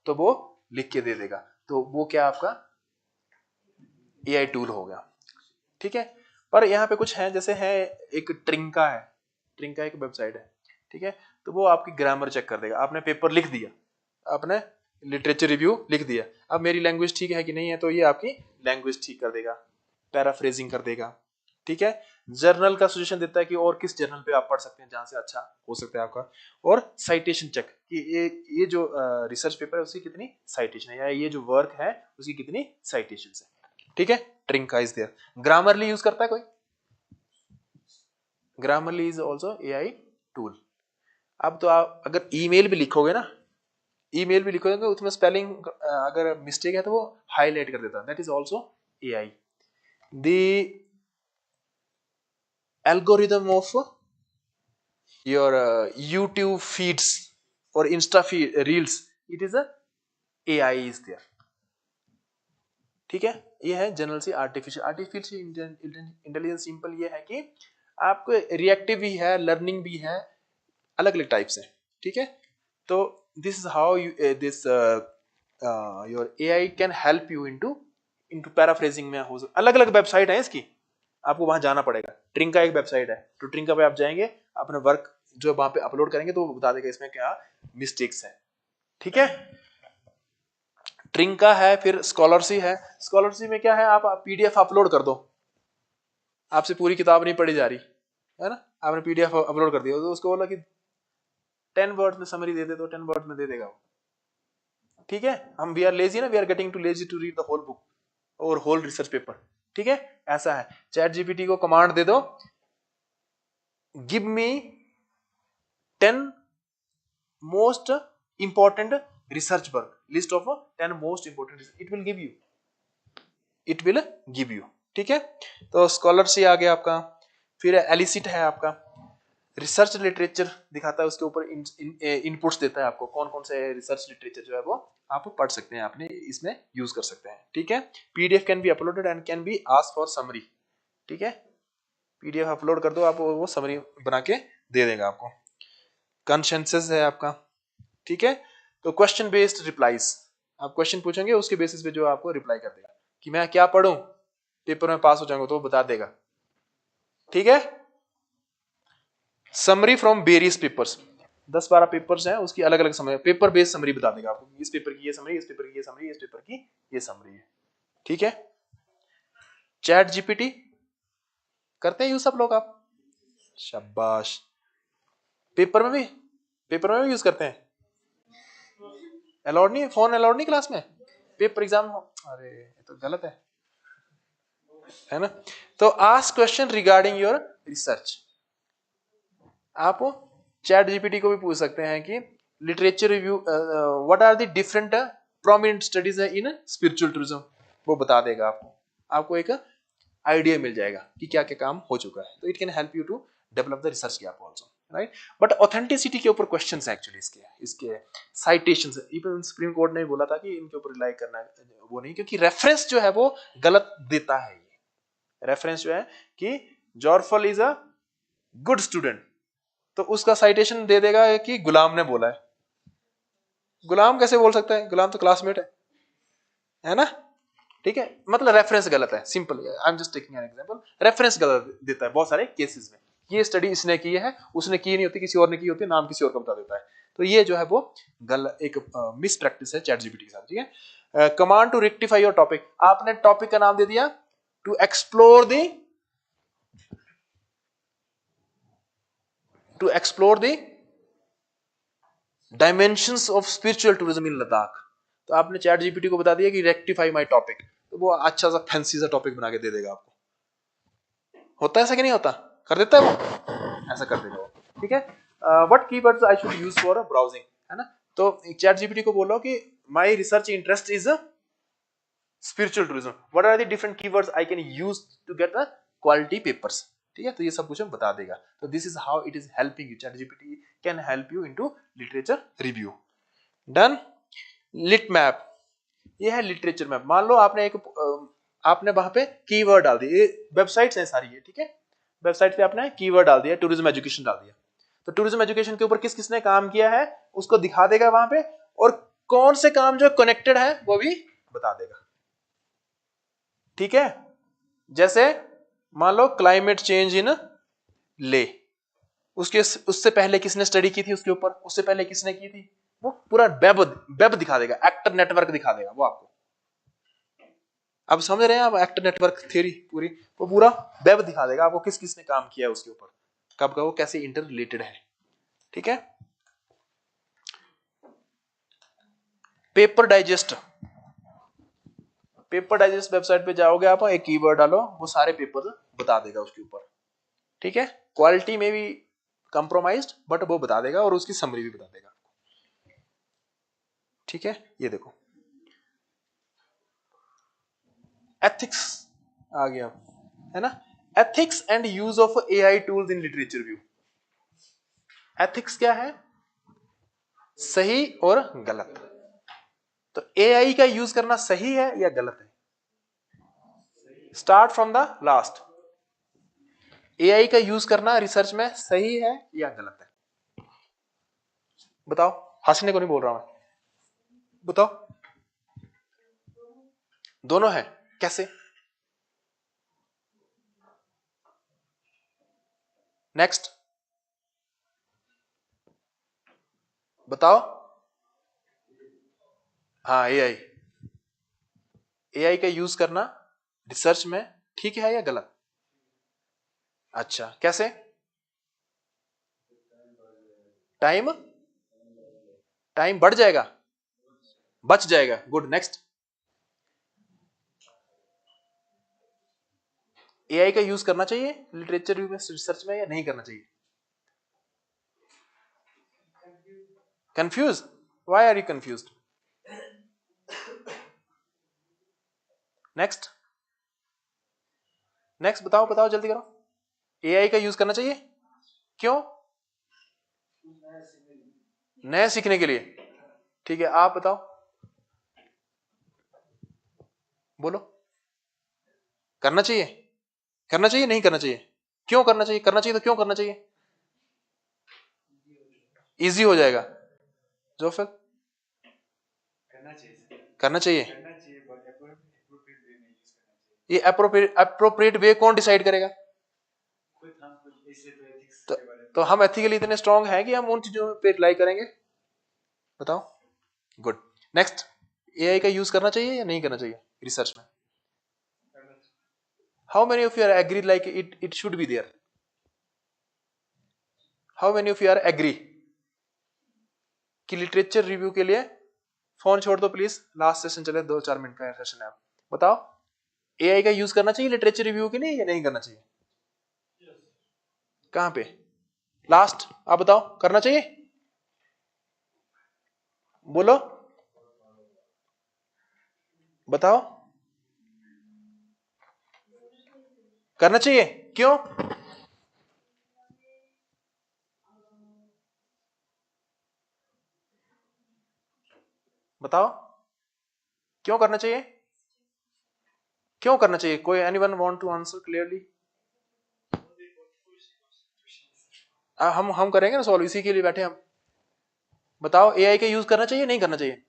तो वो लिख के दे देगा। तो वो क्या आपका एआई टूल हो गया। ठीक है, पर यहाँ पे कुछ है, जैसे है एक ट्रिंका है, ट्रिंका एक वेबसाइट है। ठीक है, तो वो आपकी ग्रामर चेक कर देगा। आपने पेपर लिख दिया, आपने लिटरेचर रिव्यू लिख दिया, अब मेरी लैंग्वेज ठीक है कि नहीं है, तो ये आपकी लैंग्वेज ठीक कर देगा, पैराफ्रेजिंग कर देगा। ठीक है, जर्नल का सजेशन देता है कि और किस जर्नल पे आप पढ़ सकते हैं जहां से अच्छा हो सकता है आपका, और साइटेशन चेक कि ये जो रिसर्च पेपर है उसकी कितनी साइटेशन है, या ये जो वर्क है उसकी कितनी साइटेशन है। ठीक है, Trinca is there. Grammarly use करता है कोई? Grammarly is also AI tool. अब तो आप अगर ईमेल भी लिखोगे ना, ईमेल भी लिखोगे उसमें स्पेलिंग अगर मिस्टेक है तो वो हाईलाइट कर देता है, that is also AI. The algorithm of your YouTube feeds or Insta feed, reels, it is a AI is there। ठीक है, ये है जनरल सी आर्टिफिशियल इंटेलिजेंस। सिंपल ये है कि आपको रिएक्टिव भी है, लर्निंग भी है, अलग अलग टाइप से। ठीक है, तो this is how you this your AI can help you into paraphrasing में। हो अलग अलग वेबसाइट है इसकी, आपको वहां जाना पड़ेगा। ट्रिंका एक वेबसाइट है, तो ट्रिंका पे आप जाएंगे, अपना वर्क जो वहां पे अपलोड करेंगे तो वो बता देगा इसमें क्या मिस्टेक्स है। ठीक है, ट्रिंका है, फिर स्कॉलरसी है। स्कॉलरसी में क्या है, आप पीडीएफ अपलोड कर दो, आपसे पूरी किताब नहीं पढ़ी जा रही है ना, आपने पीडीएफ अपलोड कर दिया तो उसको बोला कि 10 वर्ड में समरी दे दे, तो 10 वर्ड में दे देगा वो। ठीक है, हम वी आर लेजी ना, we are getting to lazy to read the whole book और होल रिसर्च पेपर। ठीक है, ऐसा है। चैट जीपीटी को कमांड दे दो, give me 10 most important research work, list of 10 most important, it will give you. ठीक है, तो स्कॉलरशिप आ गया आपका। फिर एलिसिट है आपका, रिसर्च लिटरेचर दिखाता है, उसके ऊपर इनपुट्स देता है आपको, कौन कौन से रिसर्च लिटरेचर जो है वो आप पढ़ सकते हैं, आपने इसमें यूज कर सकते हैं। ठीक है, PDF can be uploaded and can be ask for summary. ठीक है, पीडीएफ अपलोड कर दो, आप वो समरी बना के दे देगा आपको। कंसेंसस है आपका। ठीक है, तो क्वेश्चन बेस्ड रिप्लाईज, आप क्वेश्चन पूछेंगे उसके बेसिस पे जो आपको रिप्लाई कर देगा कि मैं क्या पढ़ूं, पेपर में पास हो जाऊंगा तो वो बता देगा। ठीक है, summary from various papers, 10-12 papers हैं, उसकी अलग अलग समरी, पेपर बेस्ड समरी बता देगा आपको, इस पेपर की ये समरी, इस पेपर की ये समरी, इस पेपर की ये समरी है। ठीक है, चैट जीपीटी करते हैं यूज सब लोग, आप शाबाश। पेपर में भी यूज करते हैं। अलाउड नहीं, फोन अलाउड नहीं क्लास में, पेपर एग्जाम हो, अरे ये तो गलत है ना। तो ask question regarding your research, आप चैट जीपीटी को भी पूछ सकते हैं कि literature review, what are the different prominent studies in spiritual tourism, वो बता देगा आपको एक आइडिया मिल जाएगा कि क्या क्या काम हो चुका है। तो it can help you to develop the research gap also, right. But authenticity के ऊपर क्वेश्चंस है एक्चुअली, इसके साइटेशंस, इवन सुप्रीम कोर्ट ने बोला था कि इनके ऊपर रिलाई करना है, वो नहीं, क्योंकि रेफरेंस जो है वो गलत देता है। ये रेफरेंस जो है कि जॉर्फल इज अ गुड स्टूडेंट, तो उसका साइटेशन दे देगा कि गुलाम ने बोला है। गुलाम कैसे बोल सकता है, गुलाम तो क्लासमेट है ना, ठीक है, मतलब रेफरेंस गलत है, simple, I am just taking an example, reference गलत देता है बहुत सारे केसेस में। ये स्टडी इसने की है, उसने की नहीं होती, किसी और ने की होती है, नाम किसी और का बता देता है। तो ये जो है वो एक मिस प्रैक्टिस है चैट जीपीटी के साथ, ठीक है। Command to rectify your topic, आपने टॉपिक का नाम दे दिया to explore the dimensions of spiritual tourism in Ladakh. तो आपने चैट जीपीटी को बता दिया कि रेक्टिफाई माय टॉपिक, तो वो अच्छा सा फैंसी सा टॉपिक बना के दे देगा आपको। होता है ऐसा कि नहीं होता, कर देता है वो, ऐसा कर देगा वो, ठीक है। What keywords I should use for browsing, है ना। तो चैट जीपीटी को बोलो कि my research interest is spiritual tourism, what are the different keywords I can use to get the quality papers, ठीक है। तो ये सब कुछ हम बता देगा। तो this is how it is helping you, chat GPT can help you into literature review. Done. Lit map, ये है लिटरेचर मैप। मान लो आपने आपने वहां पे कीवर्ड डाल दिए, वेबसाइट्स हैं सारी ये, ठीक है, वेबसाइट पे आपने कीवर्ड डाल दिया, टूरिज्म एजुकेशन डाल दिया, तो टूरिज्म एजुकेशन के ऊपर किस किसने काम किया है उसको दिखा देगा वहां पे, और कौन से काम जो कनेक्टेड है वो भी बता देगा, ठीक है। जैसे मान लो क्लाइमेट चेंज इन ले, उसके उससे पहले किसने स्टडी की थी उसके ऊपर, उससे पहले किसने की थी, वो पूरा वेब दिखा देगा, एक्टर नेटवर्क दिखा देगा वो आपको। अब समझ रहे हैं आप एक्टर नेटवर्क थ्योरी पूरी, वो पूरा वेब दिखा देगा आपको किस किसने काम किया उसके ऊपर, कब का वो कैसे इंटर रिलेटेड है, ठीक है। Paper digest, paper digest website पे जाओगे आप, एक कीवर्ड डालो, वो सारे पेपर बता देगा उसके ऊपर, ठीक है। क्वालिटी में भी कंप्रोमाइज्ड, बट वो बता देगा और उसकी समरी भी बता देगा, ठीक है। ये देखो एथिक्स आ गया, है ना। Ethics and use of AI tools in literature view. Ethics क्या है, सही और गलत। तो एआई का यूज करना सही है या गलत है, start from the last. AI का यूज करना रिसर्च में सही है या गलत है, बताओ। हंसने को नहीं बोल रहा मैं, बताओ। दोनों है, कैसे। नेक्स्ट बताओ। हाँ, एआई, एआई का यूज करना रिसर्च में ठीक है या गलत। अच्छा, कैसे। टाइम, टाइम बढ़ जाएगा, बच जाएगा, गुड। नेक्स्ट, एआई का यूज करना चाहिए लिटरेचर रिव्यू में, रिसर्च में, या नहीं करना चाहिए। Confuse, why are you confused. Next, next बताओ, बताओ जल्दी करो। एआई का यूज करना चाहिए, क्यों। नए सीखने के लिए, ठीक है। आप बताओ, बोलो। करना चाहिए, करना चाहिए, नहीं करना चाहिए, क्यों करना चाहिए, करना चाहिए तो क्यों करना चाहिए। इजी हो जाएगा, जो फिर करना चाहिए। ये अप्रोप्रिएट वे कौन डिसाइड करेगा। तो हम एथिकली इतने स्ट्रांग हैं कि हम उन चीजों पे अप्लाई करेंगे, बताओ। गुड। नेक्स्ट, एआई का यूज करना चाहिए या नहीं करना चाहिए रिसर्च में। How many of you are agree like it should be there. How many of you are agree कि लिटरेचर रिव्यू के लिए, फोन छोड़ दो प्लीज, लास्ट सेशन चले, 2-4 मिनट का सेशन है। बताओ, एआई का यूज करना चाहिए लिटरेचर रिव्यू के लिए या नहीं करना चाहिए। कहां पे, लास्ट आप बताओ, करना चाहिए, बोलो, बताओ। करना चाहिए, क्यों। बताओ, क्यों करना चाहिए, क्यों करना चाहिए। कोई anyone want to answer clearly. हम करेंगे ना सॉल्व, इसी के लिए बैठे हम। बताओ एआई का यूज करना चाहिए नहीं करना चाहिए?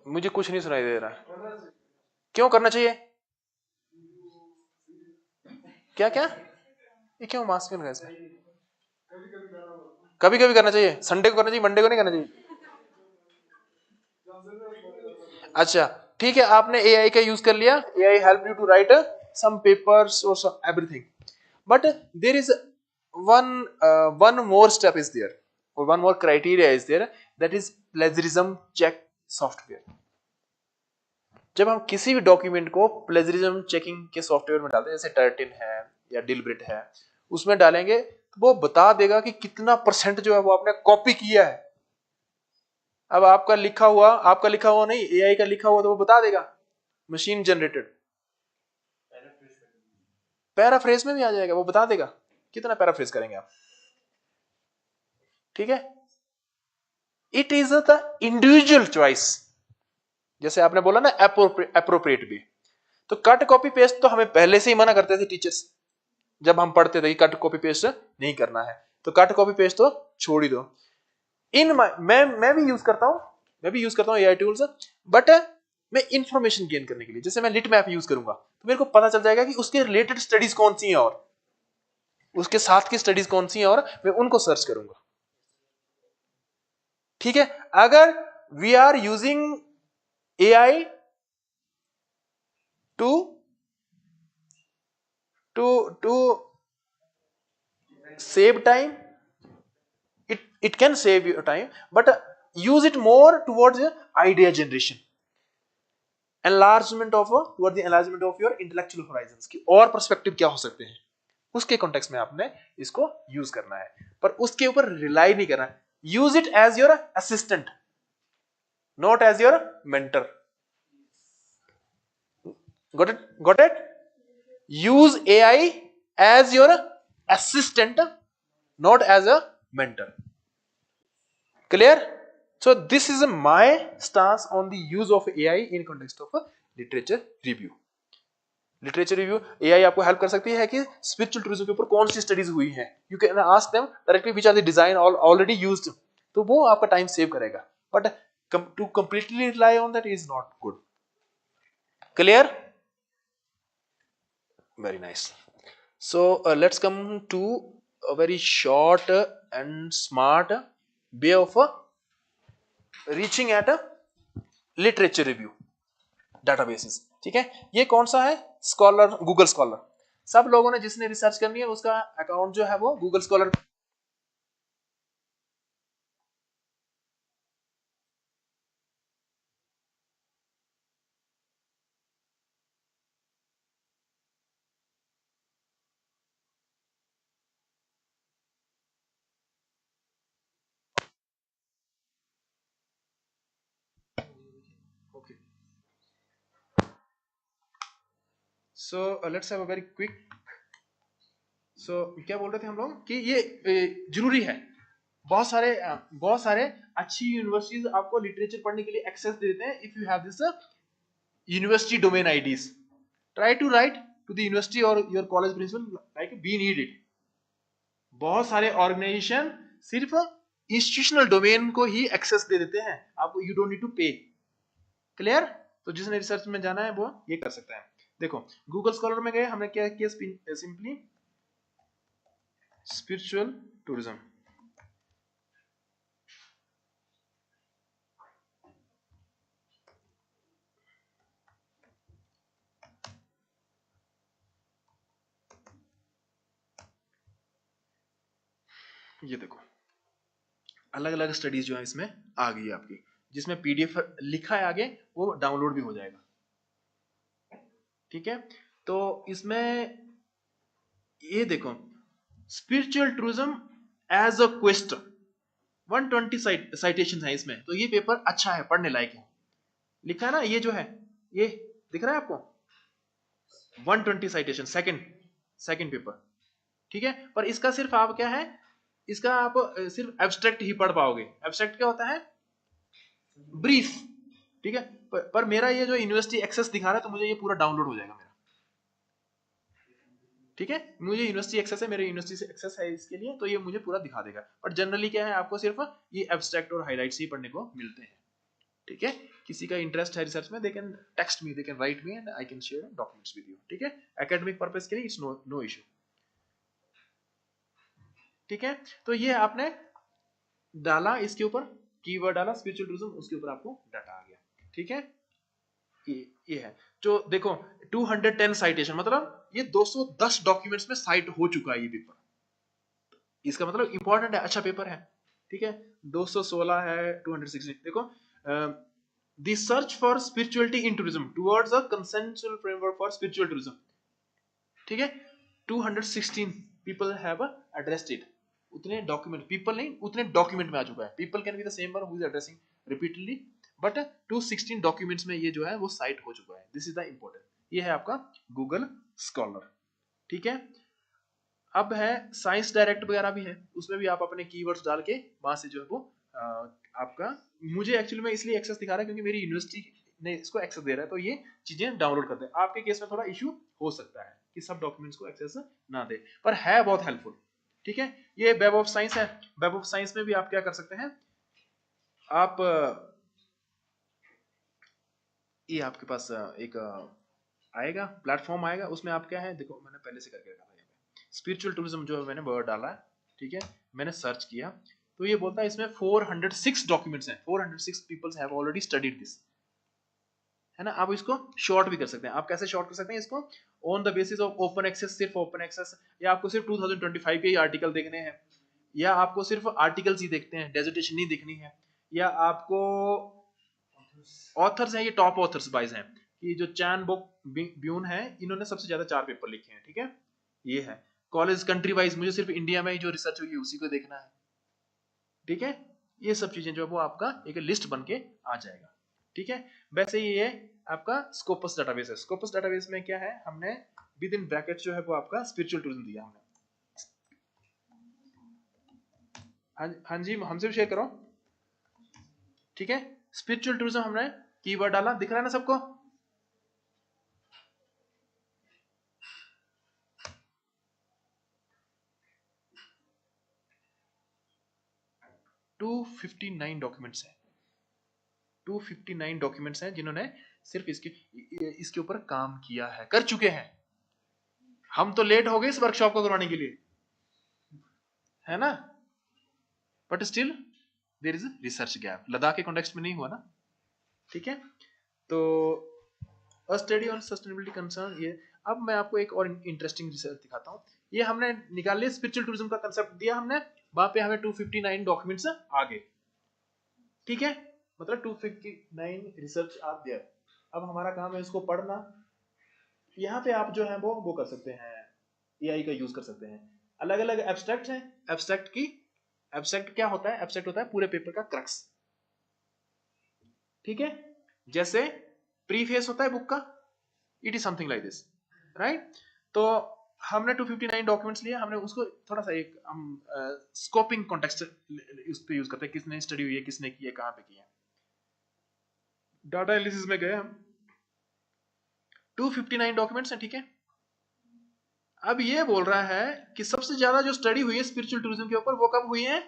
मुझे कुछ नहीं सुनाई दे रहा। क्यों करना चाहिए? क्या क्या? ये क्यों मास्क क्यों लगा इसमें? कभी कभी करना चाहिए, संडे को करना चाहिए, मंडे को नहीं करना चाहिए। अच्छा ठीक है, आपने एआई का यूज कर लिया, AI help you to write some papers और some everything, but there is one more step is there, or one more criteria is there, that is plagiarism check software. जब हम किसी भी डॉक्यूमेंट को plagiarism checking के software में डालते हैं, जैसे टर्टिन है या डिलब्रिट है, उसमें डालेंगे तो वो बता देगा कि कितना परसेंट जो है वो आपने कॉपी किया है। अब आपका लिखा हुआ नहीं, एआई का लिखा हुआ तो वो बता देगा, मशीन जनरेटेड। पैराफ्रेज में भी आ जाएगा, वो बता देगा कितना पैराफ्रेज करेंगे आप। ठीक है, it is the individual choice, जैसे आपने बोला ना अप्रोप्रिएट भी। तो कट कॉपी पेस्ट तो हमें पहले से ही मना करते थे टीचर्स, जब हम पढ़ते थे कि कट कॉपी पेस्ट नहीं करना है, तो कट कॉपी पेस्ट तो छोड़ ही दो। मैं भी यूज करता हूं एआई टूल्स, बट मैं इंफॉर्मेशन गेन करने के लिए, जैसे मैं लिट मैप यूज करूंगा तो मेरे को पता चल जाएगा कि उसके रिलेटेड स्टडीज कौन सी हैं और उसके साथ की स्टडीज कौन सी हैं, और मैं उनको सर्च करूंगा। ठीक है, अगर we are using AI to save time, it can save your time, but use it more towards idea generation, towards the enlargement of your intellectual horizons, कि और पर्सपेक्टिव क्या हो सकते हैं, उसके कॉन्टेक्स्ट में आपने इसको यूज करना है, पर उसके ऊपर रिलाई नहीं करना है। Use it as your assistant, not as your mentor. got it? Use AI as your assistant, not as a mentor. Clear? So this is my stance on the use of AI in context of literature review. Literature review AI आपको help कर सकती है कि spiritual tourism के ऊपर कौन सी studies हुई हैं, you can ask them directly which are the design already used, तो वो आपका टाइम सेव करेगा, but to completely rely on that is not good. Clear? Very nice. So let's come to a very short and smart way of reaching at a literature review databases. ठीक है, ये कौन सा है? Scholar, Google scholar. सब लोगों ने जिसने रिसर्च करनी है उसका अकाउंट जो है वो Google scholar. Okay, so let's have a very quick. So क्या बोल रहे थे हम लोग कि ये जरूरी है, बहुत सारे अच्छी यूनिवर्सिटीज आपको लिटरेचर पढ़ने के लिए एक्सेस देते हैं। If you have this university domain IDs, try to write to the university और your college principal like we need it. बहुत सारे ऑर्गेनाइजेशन सिर्फ इंस्टीट्यूशनल डोमेन को ही एक्सेस दे देते हैं आपको, यू डोंट नीड टू पे। क्लियर? तो जिसने रिसर्च में जाना है वो ये कर सकता है। देखो गूगल स्कॉलर में गए, हमने क्या किया, सिंपली स्पिरिचुअल टूरिज्म, ये देखो अलग अलग स्टडीज जो है इसमें आ गई है आपकी, जिसमें पीडीएफ लिखा है आगे, वो डाउनलोड भी हो जाएगा। ठीक है, तो इसमें ये देखो spiritual tourism as a quest, 120 citation है इसमें, तो ये पेपर अच्छा है, पढ़ने लायक है। लिखा है ना, ये जो है ये दिख रहा है आपको, 120 साइटेशन, सेकंड पेपर। ठीक है, पर इसका सिर्फ आप क्या है, इसका आप सिर्फ एब्स्ट्रैक्ट ही पढ़ पाओगे। एब्स्ट्रैक्ट क्या होता है? ब्रीफ। ठीक है, पर मेरा ये जो यूनिवर्सिटी एक्सेस दिखा रहा है, तो मुझे ये पूरा डाउनलोड हो जाएगा मेरा। ठीक है, मुझे यूनिवर्सिटी एक्सेस है, मेरे यूनिवर्सिटी से एक्सेस है इसके लिए, तो ये मुझे पूरा दिखा देगा। बट जनरली क्या है, आपको सिर्फ ये एब्स्ट्रैक्ट और हाइलाइट्स ही पढ़ने को मिलते हैं। ठीक है, किसी का इंटरेस्ट है रिसर्च में, they can text me, they can write me and I can share documents with you. ठीक है, एकेडमिक पर्पस के लिए इट्स नो इशू। ठीक है, तो ये आपने डाला, इसके ऊपर कीवर्ड डाला स्पिरिचुअल टूरिज्म, उसके ऊपर आपको डाटा आ गया। ठीक है, ये है जो देखो 210 साइटेशन, मतलब ये 210 डॉक्यूमेंट्स में साइट हो चुका है ये पेपर। इसका मतलब इंपॉर्टेंट है, अच्छा पेपर है। ठीक है, 216 है, 216 देखो, the search for spirituality in tourism towards a consensual framework for spiritual tourism. ठीक है, 216 पीपल हैव एड्रेस्ड इट। उतने डॉक्यूमेंट, पीपल नहीं, उतने डॉक्यूमेंट में आ चुका है। People can be the same one who is addressing repeatedly, but 216 documents में ये जो है वो साइट हो चुका है। This is the important. ये है आपका गूगल स्कॉलर। ठीक है, अब है साइंस डायरेक्ट वगैरह भी है, उसमें भी आप अपने कीवर्ड्स डाल के वहां से जो है वो आपका, मुझे एक्चुअली में इसलिए एक्सेस दिखा रहा है क्योंकि मेरी यूनिवर्सिटी ने इसको एक्सेस दे रहा है, तो ये चीजें डाउनलोड करते हैं। आपके केस में थोड़ा इशू हो सकता है कि सब डॉक्यूमेंट्स को एक्सेस ना दे, पर है बहुत हेल्पफुल। ठीक है, ये वेब ऑफ साइंस है। वेब ऑफ साइंस में भी आप क्या कर सकते हैं, आप ये आपके पास एक आएगा, प्लेटफॉर्म आएगा, उसमें आप क्या है, देखो मैंने पहले से करके रखा था, स्पिरिचुअल टूरिज्म जो मैंने वर्ड डाला है। ठीक है, मैंने सर्च किया तो ये बोलता है इसमें 406 डॉक्यूमेंट्स हैं, 406 peoples have already studied this, है ना। आप इसको शॉर्ट भी कर सकते हैं। आप कैसे शॉर्ट कर सकते हैं इसको, on the basis of open access, सिर्फ ओपन एक्सेस, या आपको सिर्फ 2025 के ही आर्टिकल देखने हैं, या आपको सिर्फ आर्टिकल्स ही देखते हैं, डेजिटेशन नहीं देखनी है, या आपको ऑथर्स हैं, ये टॉप ऑथर्स वाइज हैं कि जो चैन बुक ब्यून है, इन्होंने सबसे ज्यादा 4 पेपर लिखे हैं। ठीक है, ये है कॉलेज कंट्री वाइज, मुझे सिर्फ इंडिया में ही जो रिसर्च हुई है उसी को देखना है। ठीक है, ये सब चीजें जो है वो आपका एक लिस्ट बन के आ जाएगा। ठीक है, वैसे ये आपका स्कोपस डाटाबेस है। स्कोपस डाटाबेस में क्या है, हमने विद इन ब्रैकेट जो है वो आपका स्पिरिचुअल टूरिज्म दिया हमने। हाँ जी, हमसे भी शेयर करो। ठीक है, स्पिरिचुअल टूरिज्म हमने कीवर्ड डाला, दिख रहा है ना सबको। 259 डॉक्यूमेंट्स हैं, 259 डॉक्यूमेंट्स हैं जिन्होंने सिर्फ इसके ऊपर काम किया है, कर चुके हैं। हम तो लेट हो गए इस वर्कशॉप को करवाने के लिए, है ना, but still there is research gap. Ladakh के कॉन्टेक्स्ट में नहीं हुआ ना। ठीक है, तो a study on sustainability concern, ये अब मैं आपको एक और इंटरेस्टिंग रिसर्च दिखाता हूँ। ये हमने निकाल लिया, स्पिरिचुअल टूरिज्म का कंसेप्ट दिया हमने, वहां पे हमें 259 डॉक्यूमेंट्स आ गए। ठीक है, मतलब 259 रिसर्च आर देयर। अब हमारा काम है इसको पढ़ना। यहाँ पे आप जो है वो कर सकते हैं, एआई का यूज कर सकते हैं। अलग अलग एब्स्ट्रैक्ट हैं, एब्स्ट्रैक्ट क्या होता है, एब्स्ट्रैक्ट होता है पूरे पेपर का क्रक्स। ठीक है, जैसे प्रीफेस होता है बुक का, it is something like this, right. तो हमने 259 डॉक्यूमेंट्स लिए, हमने उसको थोड़ा सा एक हम स्कोपिंग कॉन्टेक्स्ट उस पे यूज करते हैं, किसने स्टडी हुई है, किसने की है, कहाँ पे की है। डाटा एनालिसिस में गए हम, 259 डॉक्यूमेंट्स हैं। ठीक है, अब ये बोल रहा है कि सबसे ज्यादा जो स्टडी हुई है स्पिरिचुअल टूरिज्म के ऊपर वो कब हुई है,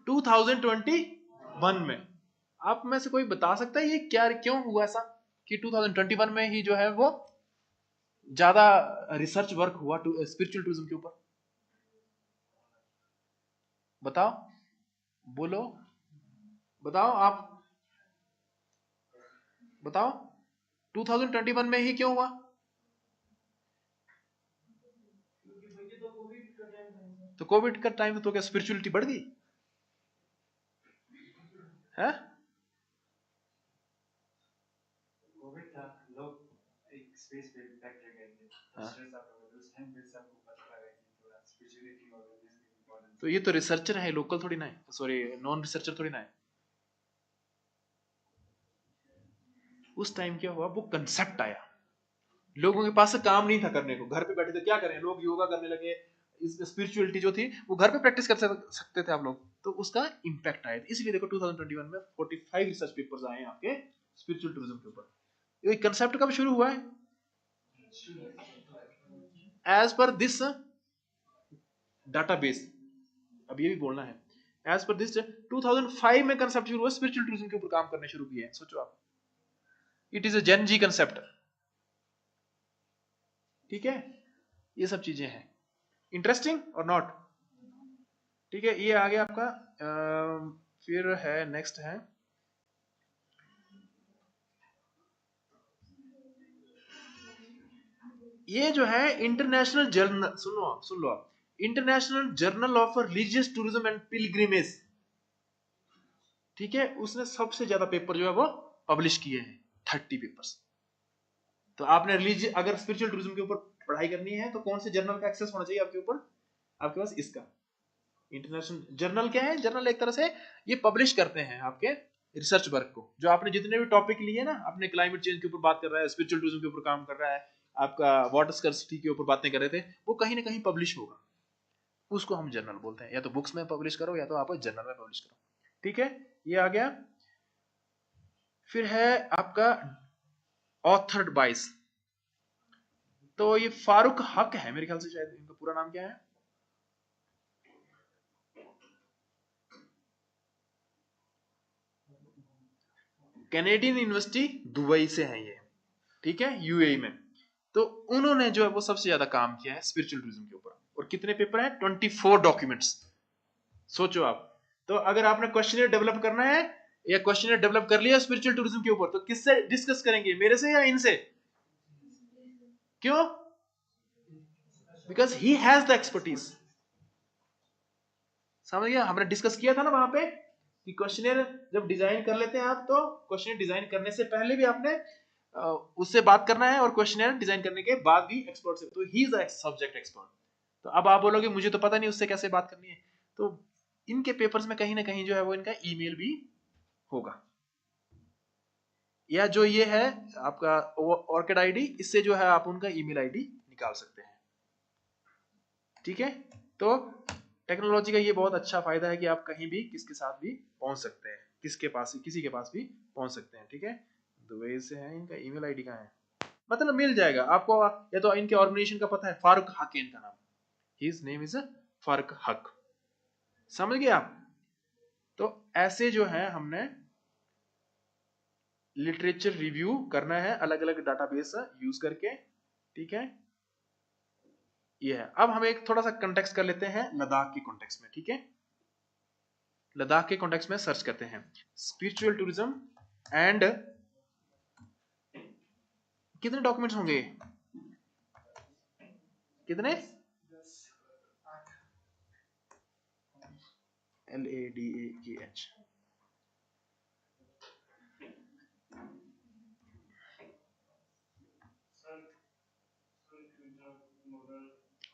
2021 में। आप में से कोई बता सकता है ये क्या, क्यों हुआ ऐसा कि 2021 में ही जो है वो ज्यादा रिसर्च वर्क हुआ स्पिरिचुअल टूरिज्म के ऊपर? बताओ, बोलो, बताओ, आप बताओ, 2021 में ही क्यों हुआ? तो कोविड का टाइम तो क्या स्पिरिचुअलिटी बढ़ गई है? कोविड था, लोग एक स्पेस पे इम्पैक्ट रह गए थे, स्ट्रेस आप लोगों को उस टाइम पे सबको पता लगा कि थोड़ा स्पिरिचुअलिटी और वेलनेस की इंपॉर्टेंस। तो ये तो रिसर्चर है, लोकल थोड़ी ना है, सॉरी नॉन रिसर्चर थोड़ी ना है। उस टाइम क्या हुआ, वो कंसेप्ट आया, लोगों के पास काम नहीं था करने को, घर पे बैठे थे, क्या करें, लोग योगा करने लगे, स्पिरिचुअलिटी जो थी वो घर पे प्रैक्टिस कर सकते थे आप लोग, तो उसका इंपैक्ट आया। इसलिए देखो 2021 में 45 रिसर्च पेपर्स आए हैं आपके स्पिरिचुअल टूरिज्म के ऊपर। ये कंसेप्ट कब शुरू हुआ है? एज पर दिस डाटाबेस, अब ये भी बोलना है, एज पर दिस 2005 में कंसेप्ट शुरू हुआ, स्पिरिचुअल टूरिज्म के ऊपर काम करने शुरू किए हैं। सोचो आप, it is a Gen Z concept. ठीक है, ये सब चीजें हैं, इंटरेस्टिंग और नॉट। ठीक है, ये आ गया आपका। फिर है, नेक्स्ट है ये जो है इंटरनेशनल जर्नल, सुन लो आप, international journal of religious tourism and pilgrimage. ठीक है, उसने सबसे ज्यादा पेपर जो है वो पब्लिश किए हैं, 30 पेपर्स। तो आपने रिलीजियस, अगर स्पिरिचुअल टूरिज्म के ऊपर पढ़ाई करनी है तो कौन से जर्नल का एक्सेस होना चाहिए आपके ऊपर? आपके पास इसका इंटरनेशनल जर्नल। क्या है जर्नल? एक तरह से ये पब्लिश करते हैं आपके रिसर्च वर्क को, जो आपने जितने भी टॉपिक लिए ना, आपने क्लाइमेट चेंज के ऊपर बात कर रहा है, स्पिरिचुअल टूरिज्म के ऊपर काम कर रहा है, आपका वाटर स्कर्सिटी के ऊपर बातें कर रहे थे, वो कहीं ना कहीं पब्लिश होगा, उसको हम जर्नल बोलते हैं। या तो बुक्स में पब्लिश करो या तो आप जर्नल में पब्लिश करो। ठीक है, ये आ गया। फिर है आपका ऑथर्ड बाइस, तो ये फारूक हक है मेरे ख्याल से, शायद इनका पूरा नाम क्या है? कैनेडियन यूनिवर्सिटी दुबई से है ये। ठीक है, यूएई में। तो उन्होंने जो है वो सबसे ज्यादा काम किया है स्पिरिचुअल टूरिज्म के ऊपर, और कितने पेपर हैं? 24 डॉक्यूमेंट्स। सोचो आप, तो अगर आपने क्वेश्चनर डेवलप करना है या क्वेश्चनर डेवलप कर लिया स्पिरिचुअल टूरिज्म के ऊपर, तो किससे डिस्कस करेंगे, मेरे से या इनसे? क्यों? Because he has the expertise. समझ गया? हमने डिस्कस किया था ना वहां पे कि क्वेश्चनर जब डिजाइन कर लेते हैं आप, तो क्वेश्चनर डिजाइन करने से पहले भी आपने उससे बात करना है, और क्वेश्चनर डिजाइन करने के बाद भी एक्सपर्ट से, तो he is a subject expert. तो अब आप बोलोगे मुझे तो पता नहीं उससे कैसे बात करनी है, तो इनके पेपर्स में कहीं ना कहीं जो है वो इनका ईमेल भी होगा, या जो ये है आपका ऑर्किड आईडी, इससे जो है आप उनका ईमेल आईडी निकाल सकते हैं। ठीक है, तो टेक्नोलॉजी का ये बहुत अच्छा फायदा है कि आप कहीं भी किसके साथ भी पहुंच सकते हैं, किसके पास, किसी के पास भी पहुंच सकते हैं। ठीक है, दुबई से है, इनका ईमेल आईडी कहाँ है? मतलब मिल जाएगा आपको, या तो इनके ऑर्गेनाइजेशन का पता है, फारूक हक है इनका नाम, हिज नेम इज फारूक हक। समझ गए आप? तो ऐसे जो है हमने लिटरेचर रिव्यू करना है अलग अलग डाटाबेस यूज करके। ठीक है, ये है। अब हम एक थोड़ा सा कंटेक्स्ट कर लेते हैं लद्दाख के कॉन्टेक्स्ट में। ठीक है, लद्दाख के कॉन्टेक्स्ट में सर्च करते हैं स्पिरिचुअल टूरिज्म एंड, कितने डॉक्यूमेंट्स होंगे? कितने? LADAKH।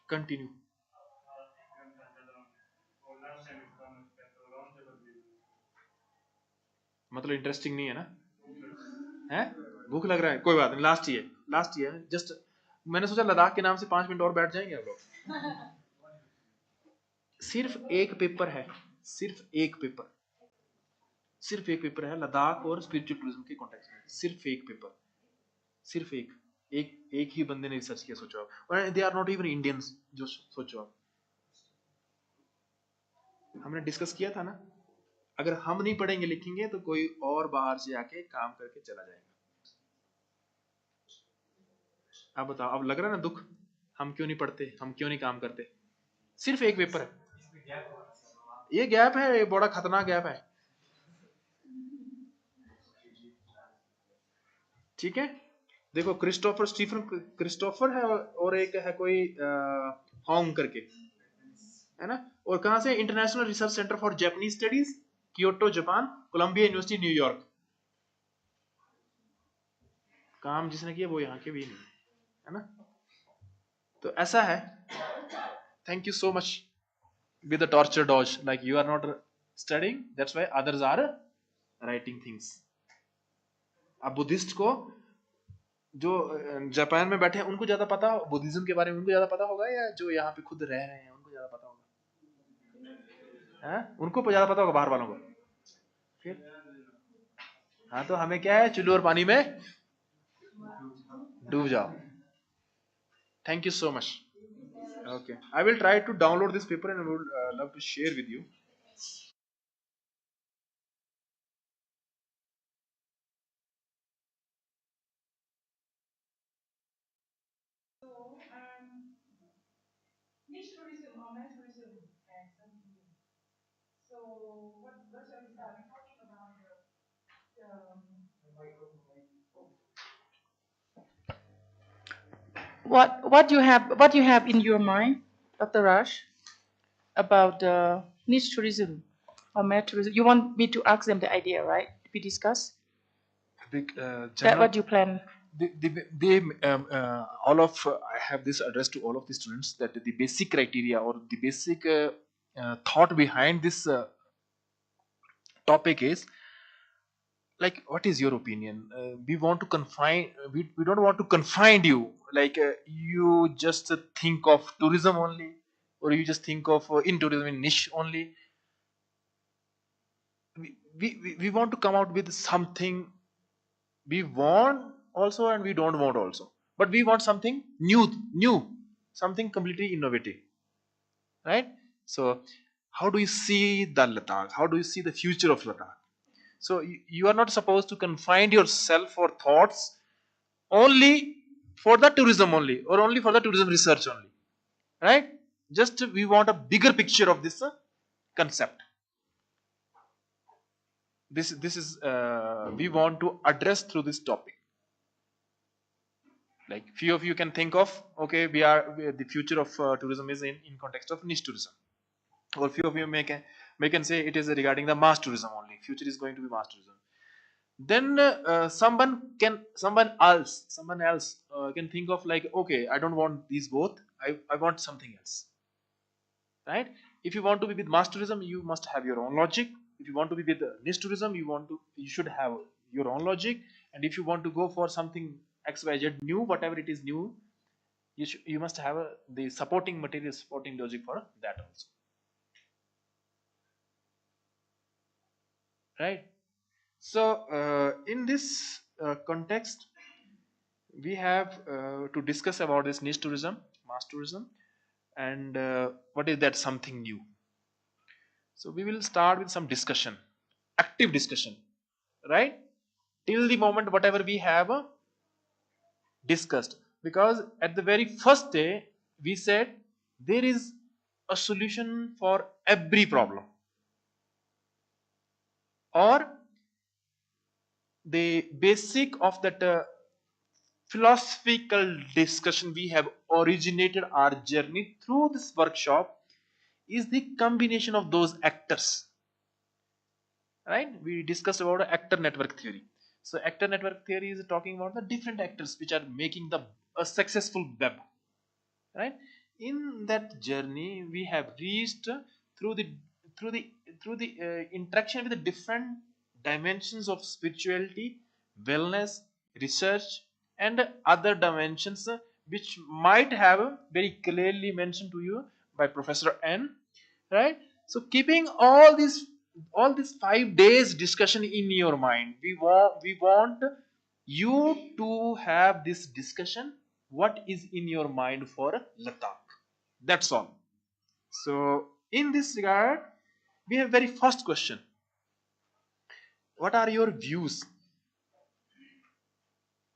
कंटिन्यू। मतलब इंटरेस्टिंग नहीं है ना? है? भूख लग रहा है? कोई बात नहीं, लास्ट ही है जस्ट। मैंने सोचा लद्दाख के नाम से 5 मिनट और बैठ जाएंगे हम लोग। सिर्फ एक पेपर है, सिर्फ एक पेपर है लद्दाख और स्पिरिचुअल टूरिज्म के कॉन्टेक्स्ट में, सिर्फ एक पेपर, सिर्फ एक ही बंदे ने रिसर्च किया। सोचो आप, और they are not even Indians. जो सोचो आप, हमने डिस्कस किया था ना, अगर हम नहीं पढ़ेंगे लिखेंगे तो कोई और बाहर से आके काम करके चला जाएगा। अब बताओ, अब लग रहा है ना दुख, हम क्यों नहीं पढ़ते, हम क्यों नहीं काम करते? सिर्फ एक पेपर है, ये गैप है, ये बड़ा खतरनाक गैप है। ठीक है, देखो क्रिस्टोफर है, और एक है कोई होंग करके, है ना? और कहां से? International research centre for Japanese studies, Kyoto Japan, Columbia University New York. काम जिसने किया वो यहाँ के भी नहीं है ना? तो ऐसा है। Thank you so much with the torture dodge, like you are not studying, that's why others are writing things। अब बुद्धिस्ट को, जो जापान में बैठे हैं, उनको ज्यादा पता बुद्धिज्म के बारे में, उनको ज्यादा पता होगा, या जो यहाँ पे खुद रह रहे हैं उनको ज्यादा पता होगा? है? उनको ज्यादा पता होगा बाहर वालों को। फिर हाँ, तो हमें क्या है, चुल्लू और पानी में डूब जाओ। Thank you so much. Okay, I will try to download this paper and I would love to share with you. Niche tourism or mass tourism and something new. So what shall we start? We're talking about what you have in your mind, Dr. Raj, about niche tourism or mass tourism. You want me to ask them the idea, right? We discuss that what you plan. All of I have this address to all of the students that the basic criteria or the basic thought behind this topic is like, what is your opinion? We want to confine, we don't want to confine you, like you just think of tourism only, or you just think of in tourism in niche only. We want to come out with something we want also and we don't want also, but we want something new, something completely innovative, right? So how do you see the Ladakh, how do you see the future of Ladakh? So you are not supposed to confine yourself or thoughts only for the tourism only, or only for the tourism research only, right? Just we want a bigger picture of this concept. This is we want to address through this topic. Like few of you can think of, okay, the future of tourism is in context of niche tourism, or few of you may can say it is regarding the mass tourism only, future is going to be mass tourism. Then someone else can think of like, okay, I don't want these both, I want something else, right? If you want to be with mass tourism, you must have your own logic. If you want to be with niche tourism, you should have your own logic. And if you want to go for something xyz new, whatever it is new, you must have the supporting material, supporting logic for that also, right? So in this context, we have to discuss about this niche tourism, mass tourism, and what is that something new. So we will start with some discussion, active discussion, right? Till the moment whatever we have discussed, because at the very first day we said there is a solution for every problem, or the basic of that philosophical discussion we have originated our journey through this workshop is the combination of those actors, right? We discussed about actor network theory. So actor network theory is talking about the different actors which are making the a successful web, right? In that journey we have reached through the through the through the interaction with the different dimensions of spirituality, wellness, research, and other dimensions which might have very clearly mentioned to you by Professor N, right? So keeping all these 5 days discussion in your mind, we want you to have this discussion, what is in your mind for Ladakh, that's all. So in this regard, we have very first question: what are your views,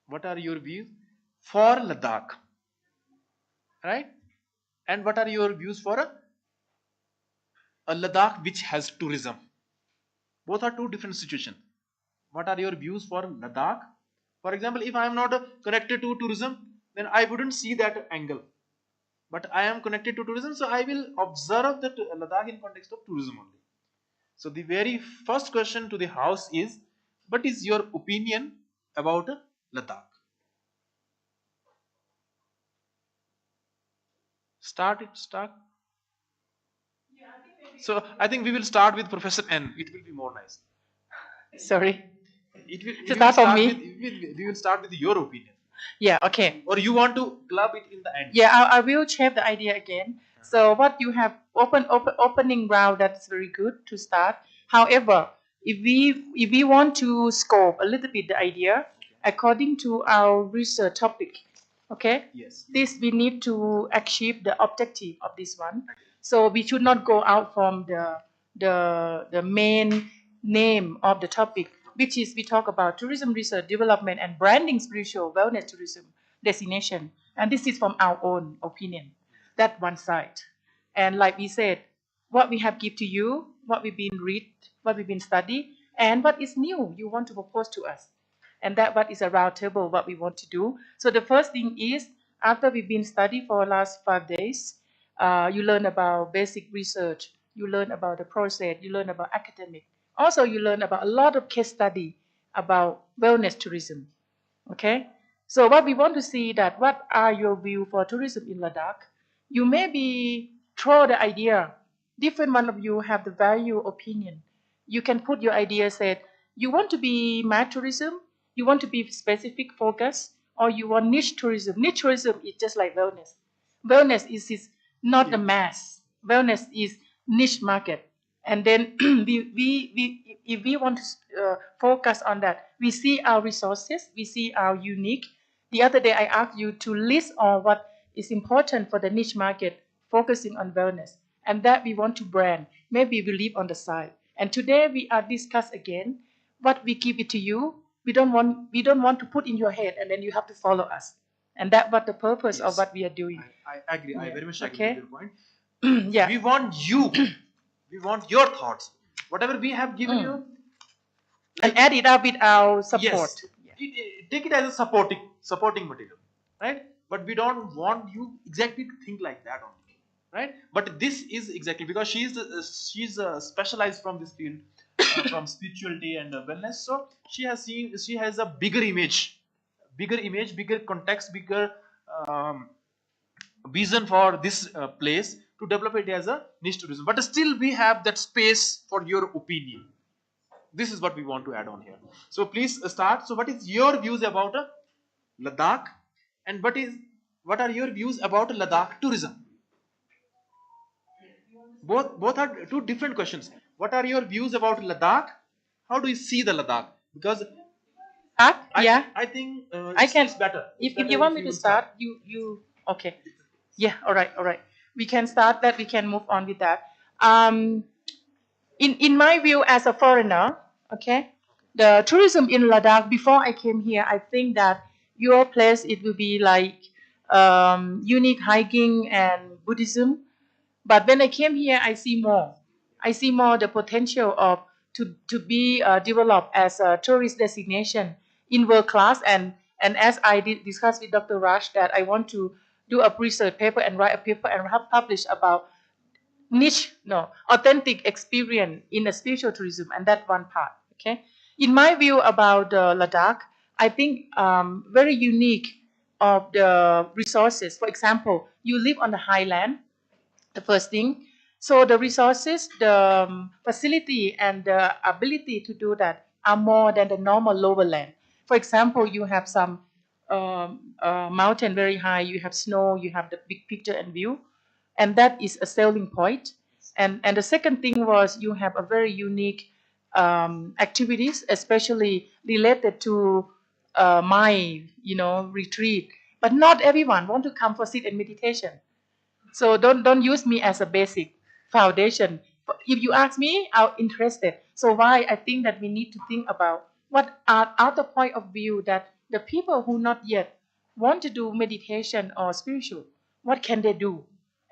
what are your views for Ladakh, right? And what are your views for a Ladakh which has tourism? Both are two different situations. What are your views for Ladakh? For example, if I am not connected to tourism, then I wouldn't see that angle. But I am connected to tourism, so I will observe that Ladakh in context of tourism only. So the very first question to the house is, what is your opinion about Ladakh? Start. So I think we will start with Professor N. It will be more nice. Sorry. We Start from me? We will start with your opinion. Yeah, okay. Or you want to club it in the end? Yeah, I will shape the idea again. So what you have opening round, that's very good to start. However, if we want to scope a little bit the idea according to our research topic, Okay? Yes. This we need to achieve the objective of this one. So we should not go out from the main name of the topic, which is we talk about tourism research, development, and branding spiritual wellness tourism destination. And this is from our own opinion. That one side. And like we said, what we have give to you, what we've been read, what we've been study, and what is new you want to propose to us. And that what is a round table, what we want to do. So the first thing is, after we've been study for the last 5 days, you learn about basic research, you learn about the process, you learn about academic. Also, you learn about a lot of case study about wellness tourism. Okay, so what we want to see that what are your view for tourism in Ladakh? You maybe throw the idea. Different one of you have the value opinion. You can put your idea. Said you want to be mass tourism, you want to be specific focus, or you want niche tourism. Niche tourism is just like wellness. Wellness is not the mass. Wellness is niche market. And then if we want to focus on that, we see our resources, we see our unique. The other day I asked you to list all what is important for the niche market, focusing on wellness, and that we want to brand. Maybe we leave on the side. And today we are discuss again what we give it to you. We don't want to put in your head and then you have to follow us. And that what the purpose of Yes. what we are doing. I agree. I very much agree Okay. with your point. Yeah. We want you. We want your thoughts. Whatever we have given you, And add it up with our support. yes, take it as a supporting material, right? But we don't want you exactly to think like that only, right? But this is exactly because she's specialized from this field, from spirituality and wellness. So she has a bigger image, bigger context, bigger um, vision for this place to develop it as a niche tourism. But still, we have that space for your opinion. This is what we want to add on here. So please start. So what is your views about Ladakh, and what are your views about Ladakh tourism? Both are two different questions. What are your views about Ladakh? How do you see the Ladakh? Because Yeah. I think I can. it's better. If you want me to start, you okay. Yeah. All right. All right. We can start that. We can move on with that. In my view as a foreigner, okay, the tourism in Ladakh before I came here, I think that your place it will be like unique hiking and Buddhism. But when I came here, I see more. I see more the potential of to be developed as a tourist destination in world class. And as I did discuss with Dr. Raj that I want to do a research paper and write a paper and have published about niche, no, authentic experience in a spiritual tourism, and that one part. Okay, in my view about Ladakh, I think very unique of the resources. For example, you live on the highland, the first thing. So the resources, the facility, and the ability to do that are more than the normal lower land. For example, you have some mountain very high, you have snow, you have the big picture and view, and that is a selling point. And the second thing was you have a very unique activities, especially related to my retreat. But not everyone want to come for sit and meditation. So don't use me as a basic foundation. If you ask me, I'm interested. So why I think that we need to think about what are other point of view that the people who not yet want to do meditation or spiritual, what can they do?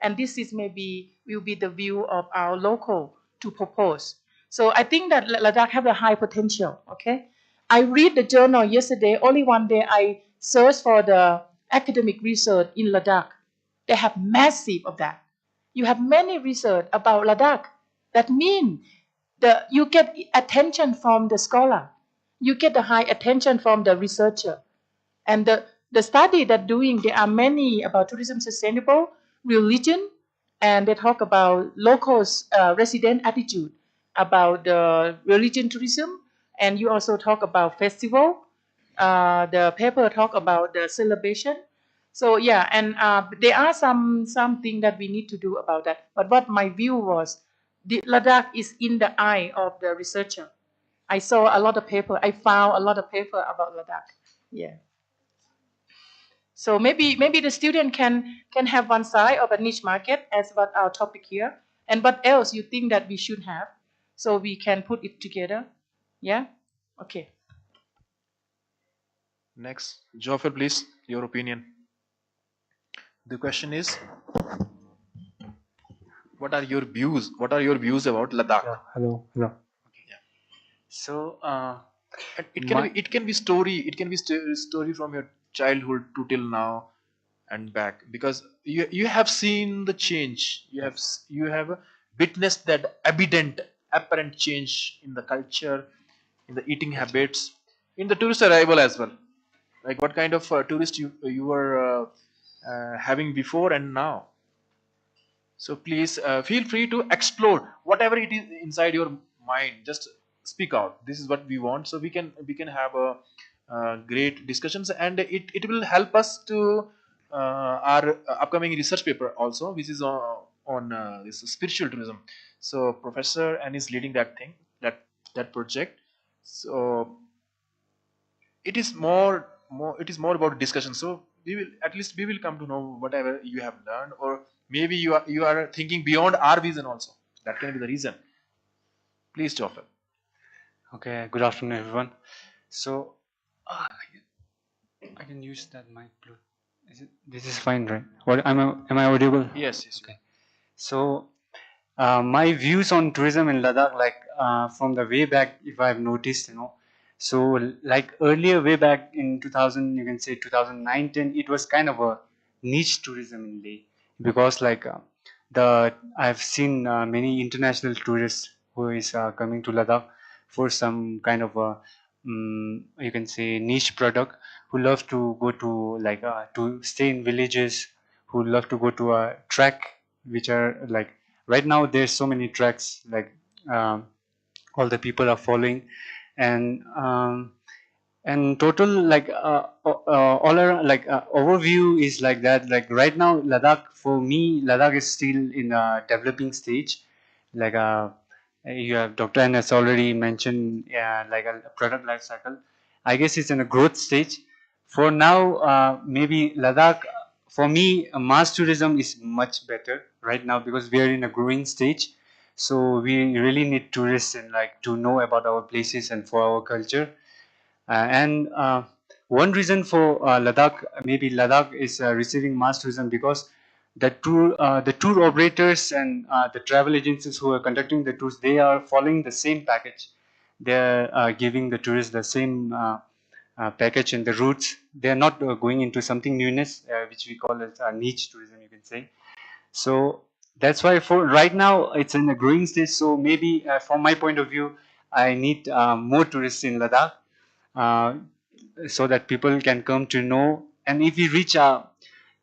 And this is maybe will be the view of our local to propose. So I think that Ladakh have a high potential. Okay, I read the journal yesterday. Only one day I searched for the academic research in Ladakh. They have massive of that. You have many research about Ladakh. That mean you get attention from the scholar. You get the high attention from the researcher. And the study that doing, there are many about tourism sustainable, religion, and they talk about locals resident attitude about the religion tourism, and you also talk about festival. The paper talk about the celebration. So yeah, and there are something that we need to do about that. But what my view was, the Ladakh is in the eye of the researcher. I saw a lot of paper. I found a lot of paper about Ladakh. Yeah. So maybe the student can have one side of a niche market as what our topic here, and what else you think that we should have, so we can put it together. Yeah. Okay. Next, Joffer, please, your opinion. The question is, what are your views? What are your views about Ladakh? Yeah, hello. Yeah. So, And it can be story. It can be story from your childhood to till now and back, because you have seen the change. You have witnessed that apparent change in the culture, in the eating habits, in the tourist arrival as well. Like what kind of tourist you were having before and now. So please feel free to explore whatever it is inside your mind. Just speak out. This is what we want. So we can have a great discussions, and it will help us to our upcoming research paper also, which is on this spiritual tourism. So Professor Ann is leading that thing, that project. So it is more about discussion. So we will come to know whatever you have learned, or maybe you are thinking beyond our vision also. That can be the reason. Please, Joffer. okay, good afternoon, everyone. So, I can use that mic. This is fine, right? What am I audible? Yes. Okay. So, my views on tourism in Ladakh, like from the way back, if I've noticed, so like earlier, way back in 2000, you can say 2009, 10, it was kind of a niche tourism in Leh, because like I've seen many international tourists who is coming to Ladakh for some kind of a you can say niche product, who love to go to like to stay in villages, who love to go to a track, which are like right now there's so many tracks like um, all the people are following, and total like all around like overview is like that. Like right now, Ladakh, for me, Ladakh is still in a developing stage. Like you have Dr. N has already mentioned, like a product life cycle. I guess it's in a growth stage. For now, maybe Ladakh, for me, mass tourism is much better right now, because we are in a growing stage. So we really need tourists and like to know about our places and for our culture. And one reason for Ladakh, maybe Ladakh is receiving mass tourism, because the tour operators and the travel agencies who are conducting the tours, they are following the same package. They are giving the tourists the same package and the routes. They are not going into something newness, which we call as niche tourism, you can say. So that's why for right now it's in a growing stage. So maybe from my point of view, I need more tourists in Ladakh, uh, so that people can come to know. And if we reach at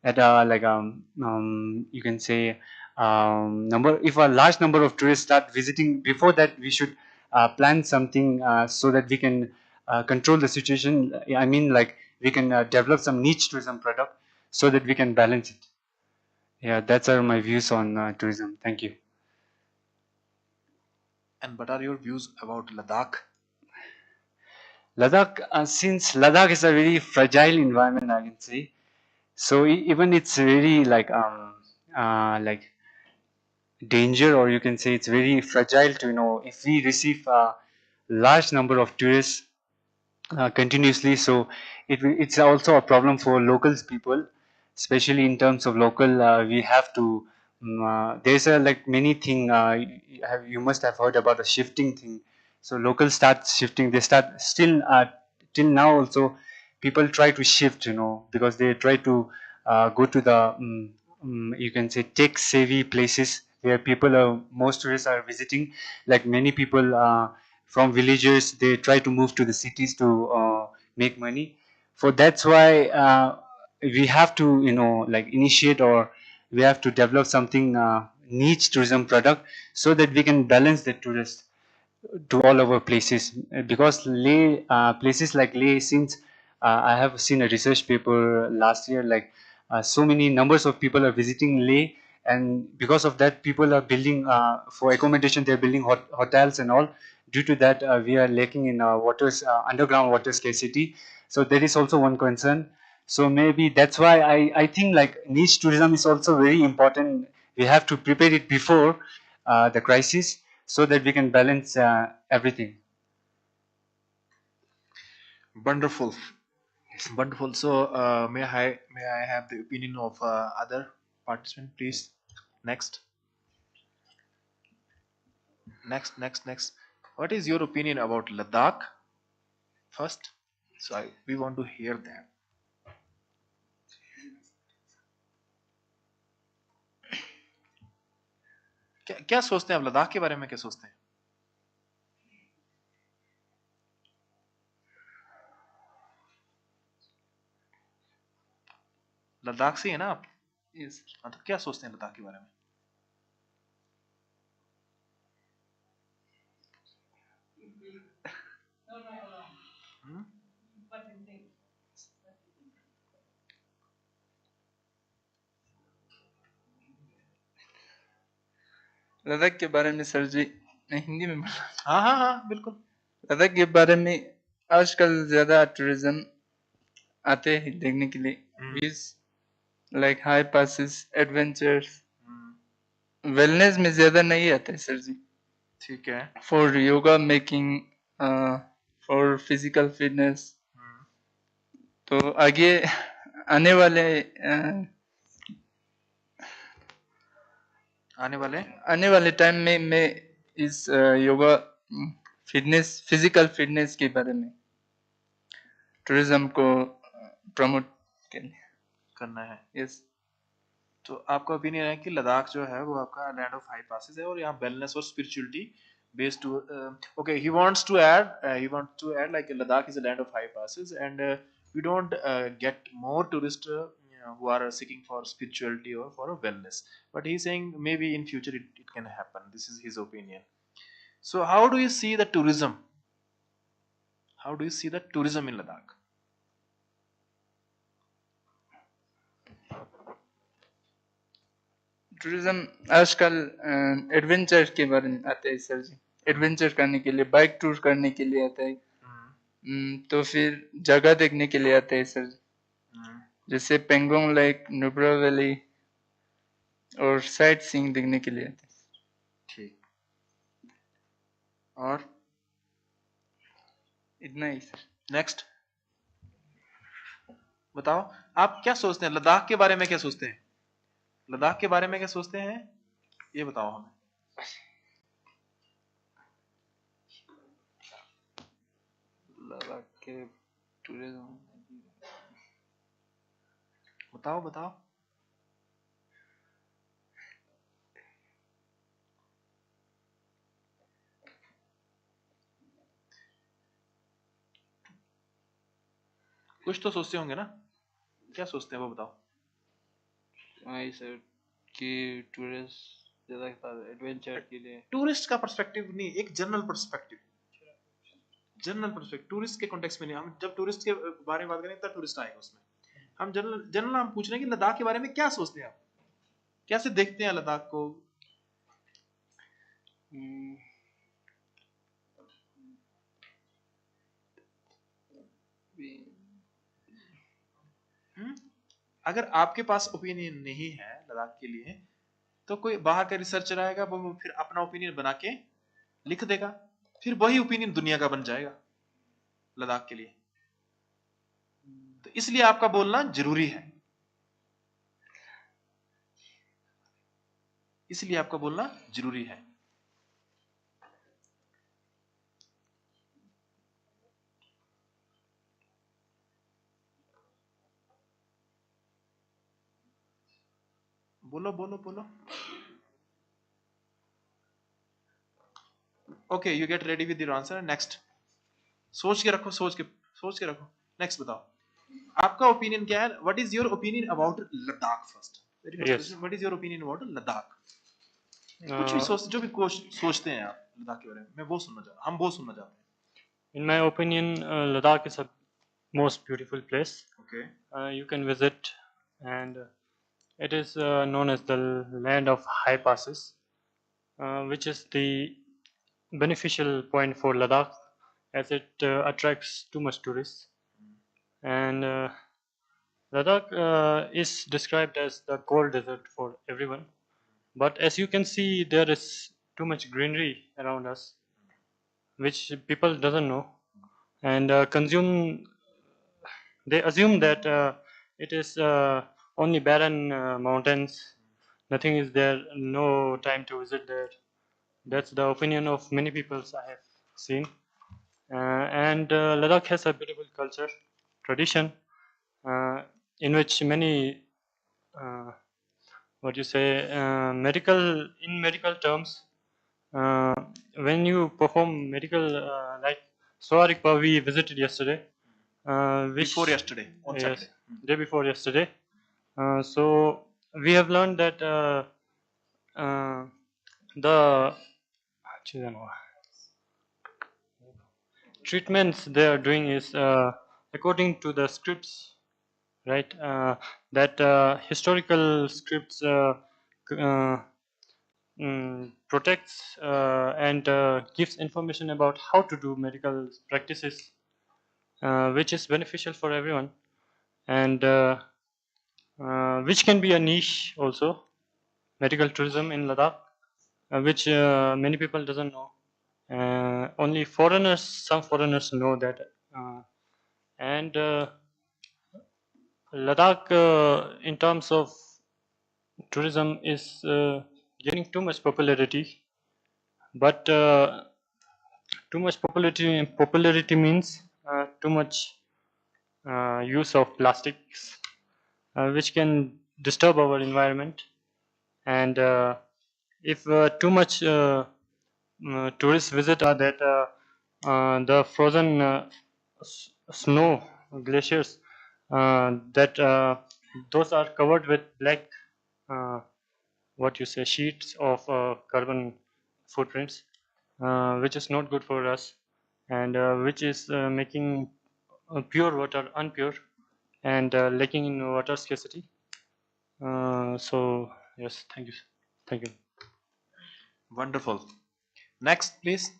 like you can say number, if a large number of tourists start visiting, before that we should plan something so that we can control the situation. I mean, like we can develop some niche tourism product so that we can balance it. Yeah, that's are my views on tourism. Thank you. And what are your views about Ladakh? Ladakh, since Ladakh is a very fragile environment, I can say. So even it's very like danger, or you can say it's very fragile to, if we receive a large number of tourists continuously. So it's also a problem for locals people, especially in terms of local. We have to. There's a like many thing. You must have heard about the shifting thing. So locals start shifting. They start still till now also. People try to shift, because they try to go to the you can say tech savvy places where people are most tourists are visiting. Like many people. From villages, they try to move to the cities to make money. For that's why we have to, like initiate, or we have to develop something niche tourism product, so that we can balance the tourists to all our places. Because Leh, places like Leh, since I have seen a research paper last year, like so many numbers of people are visiting Leh, and because of that, people are building for accommodation. They're building hotels and all. Due to that, we are lacking in underground water scarcity. So that is also one concern. So maybe that's why I think like niche tourism is also very important. We have to prepare it before the crisis so that we can balance everything. Wonderful, wonderful. So may I have the opinion of other participant, please? Next, next. What is your opinion about Ladakh first? So we want to hear that. क्या सोचते हैं आप लद्दाख के बारे में? क्या सोचते हैं? लद्दाख से है ना आप? Yes. मतलब क्या सोचते हैं लद्दाख के बारे में? लद्दाख के बारे में सर जी मैं हिंदी में बोल हाँ हाँ हाँ बिल्कुल. लद्दाख के बारे में आजकल ज्यादा टूरिज्म आते हैं देखने के लिए. Views like high passes, adventures, wellness में ज्यादा नहीं आते सर जी. ठीक है. For yoga making, for physical fitness. तो आगे आने वाले आने वाले टाइम में मैं इस योगा फिटनेस, फिजिकल फिटनेस के बारे में टूरिज्म को प्रमोट करना है. यस. तो आपका ओपिनियन है कि लद्दाख जो है वो आपका लैंड ऑफ हाई पासेस है और यहाँ वेलनेस और spirituality based too. Okay, he wants to add like Ladakh is a land of high passes and we don't get more tourists who are seeking for spirituality or for a wellness, but he's saying maybe in future it can happen. This is his opinion. So how do you see the tourism? How do you see the tourism in Ladakh? Tourism आजकल adventure के बारे में आता है sir जी. Adventure करने के लिए, bike tour करने के लिए आता है. तो फिर जगह देखने के लिए आता है सर जी. जैसे पेंगोंग लेक, नुब्रा वैली और साइट सीइंग देखने के लिए आते हैं. ठीक. और इतना ही सर. नेक्स्ट बताओ, आप क्या सोचते हैं लद्दाख के बारे में? क्या सोचते हैं लद्दाख के बारे में? क्या सोचते हैं ये बताओ हमें. लद्दाख के टूरिज्म बताओ. कुछ तो सोचते होंगे ना? क्या सोचते हैं वो बताओ. वही सर कि टूरिस्ट ज्यादातर एडवेंचर के लिए. टूरिस्ट का पर्सपेक्टिव नहीं, एक जनरल पर्सपेक्टिव. टूरिस्ट के कॉन्टेक्स्ट में नहीं. हम जब टूरिस्ट के बारे में बात करेंगे तब टूरिस्ट आएगा उसमें. हम जनरल हम पूछ रहे हैं कि लद्दाख के बारे में क्या सोचते हैं आप? कैसे देखते हैं लद्दाख को? अगर आपके पास ओपिनियन नहीं है लद्दाख के लिए तो कोई बाहर का रिसर्चर आएगा, वो फिर अपना ओपिनियन बना के लिख देगा, फिर वही ओपिनियन दुनिया का बन जाएगा लद्दाख के लिए. तो इसलिए आपका बोलना जरूरी है. इसलिए आपका बोलना जरूरी है. बोलो. Okay, you get ready with your answer. Next. सोच के रखो. नेक्स्ट बताओ, आपका ओपिनियन क्या है? What is your opinion about Ladakh first? What is your opinion about Ladakh? कुछ भी जो भी सोचते हैं आप लद्दाख के बारे में, हम वो सुनना चाहते हैं. In my opinion, Ladakh is a most beautiful place. Okay. You can visit, and it is known as the land of high passes, which is the beneficial point for Ladakh, as it attracts too much tourists. And Ladakh is described as the cold desert for everyone, but as you can see, there is too much greenery around us, which people doesn't know, and consume. They assume that it is only barren mountains. Nothing is there. No time to visit there. That's the opinion of many people I have seen. And Ladakh has a beautiful culture, tradition, uh, in which many, uh, what you say, medical terms, uh, when you perform medical, like Sawarikpa we visited yesterday, which Before yesterday, on yes, Saturday. day before yesterday. So we have learned that uh, the treatments they are doing is according to the scripts, right? That historical scripts protects and gives information about how to do medical practices, which is beneficial for everyone, and which can be a niche also, medical tourism in Ladakh, which many people doesn't know. Only foreigners, some foreigners know that, and Ladakh, in terms of tourism, is gaining too much popularity. But too much popularity means too much use of plastics, which can disturb our environment. And if too much tourists visit that the frozen snow glaciers, that those are covered with black, uh, what you say, sheets of carbon footprints, which is not good for us, and which is making pure water unpure, and lacking in water scarcity. So yes, thank you, thank you. Wonderful. Next, please.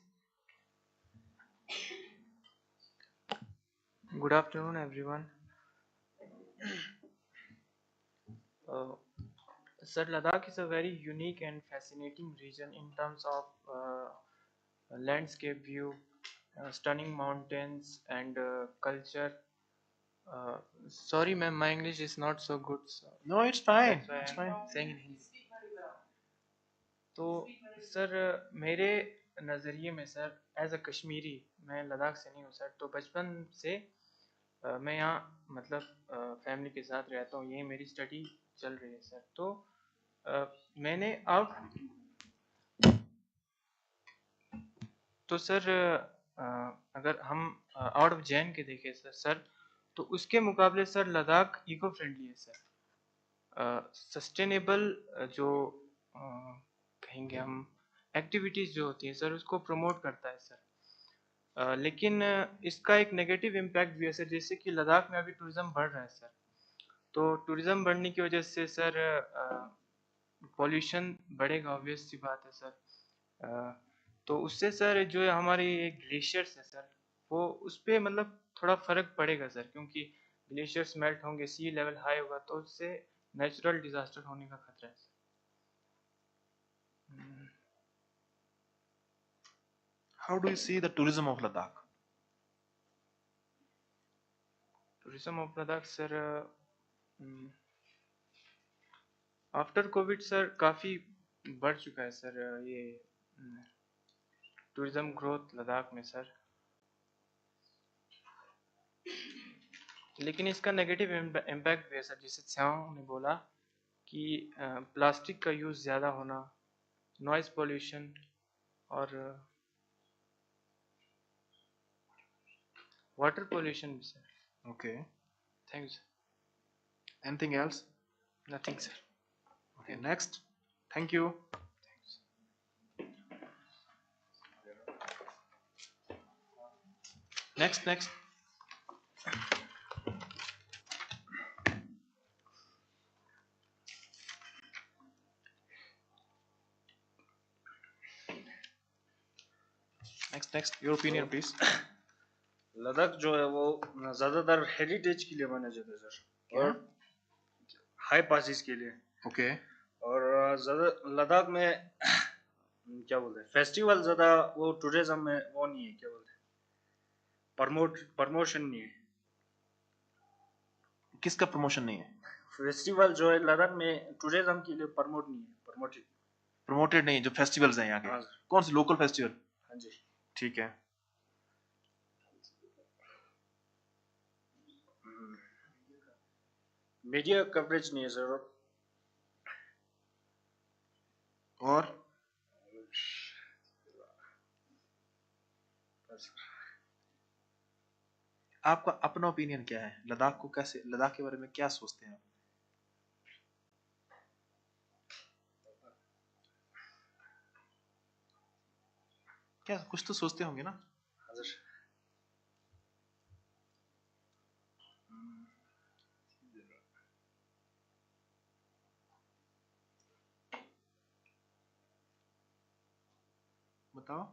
Good afternoon, everyone. Uh, Sir, Ladakh is a very unique and fascinating region in terms of landscape view, stunning mountains, and culture. Uh, Sorry, ma'am, my English is not so good, so No, it's fine. that's why It's I'm fine. saying in Hindi. तो sir मेरे नज़रिए में sir as a Kashmiri मैं लद्दाख से नहीं हूँ sir, तो बचपन से मैं यहाँ मतलब फैमिली के साथ रहता हूँ, यही मेरी स्टडी चल रही है सर। तो मैंने आउट तो सर अगर हम आउट ऑफ जैन के देखें सर तो उसके मुकाबले सर लद्दाख इको फ्रेंडली है सर। सस्टेनेबल जो कहेंगे हम एक्टिविटीज़ जो होती हैं सर उसको प्रमोट करता है सर। लेकिन इसका एक नेगेटिव इम्पैक्ट भी है सर, जैसे कि लद्दाख में अभी टूरिज़्म बढ़ रहा है सर, तो टूरिज़्म बढ़ने की वजह से सर पॉल्यूशन बढ़ेगा, ऑब्वियस सी बात है सर। तो उससे सर जो है हमारी एक ग्लेशियर्स है सर, वो उस पर मतलब थोड़ा फ़र्क पड़ेगा सर, क्योंकि ग्लेशियर्स मेल्ट होंगे, सी लेवल हाई होगा, तो उससे नेचुरल डिज़ास्टर होने का खतरा है sir. How do you see the tourism of Ladakh? Tourism of Ladakh sir after Covid sir काफ़ी बढ़ चुका है सर ये टूरिज्म ग्रोथ लद्दाख में सर, लेकिन इसका नेगेटिव इम्पैक्ट भी है सर, जैसे श्याम ने बोला कि प्लास्टिक का यूज़ ज़्यादा होना, नॉइज़ पोल्यूशन और वाटर पोल्यूशन भी sir. Okay. Thank you sir. Anything else? Nothing sir. Okay, next. Thank you. Next. Next. Your opinion, please. Ladakh जो है वो ज़्यादातर हेरिटेज के लिए माना जाता है सर। और हाई पासिस के लिए। ओके। और ज़्यादा लद्दाख में क्या बोलते हैं, फेस्टिवल ज़्यादा वो टूरिज्म में वो नहीं है, क्या बोलते हैं, प्रमोशन नहीं है। किसका प्रमोशन नहीं है? फेस्टिवल जो है लद्दाख में टूरिज्म के लिए प्रमोट नहीं है, प्रमोटेड नहीं है जो फेस्टिवल्स हैं यहाँ के। हाँ कौन से लोकल फेस्टिवल? हाँ जी। ठीक है। मीडिया कवरेज नहीं है सर। और आपका अपना ओपिनियन क्या है? लद्दाख को कैसे, लद्दाख के बारे में क्या सोचते हैं आप? क्या कुछ तो सोचते होंगे ना? बताओ।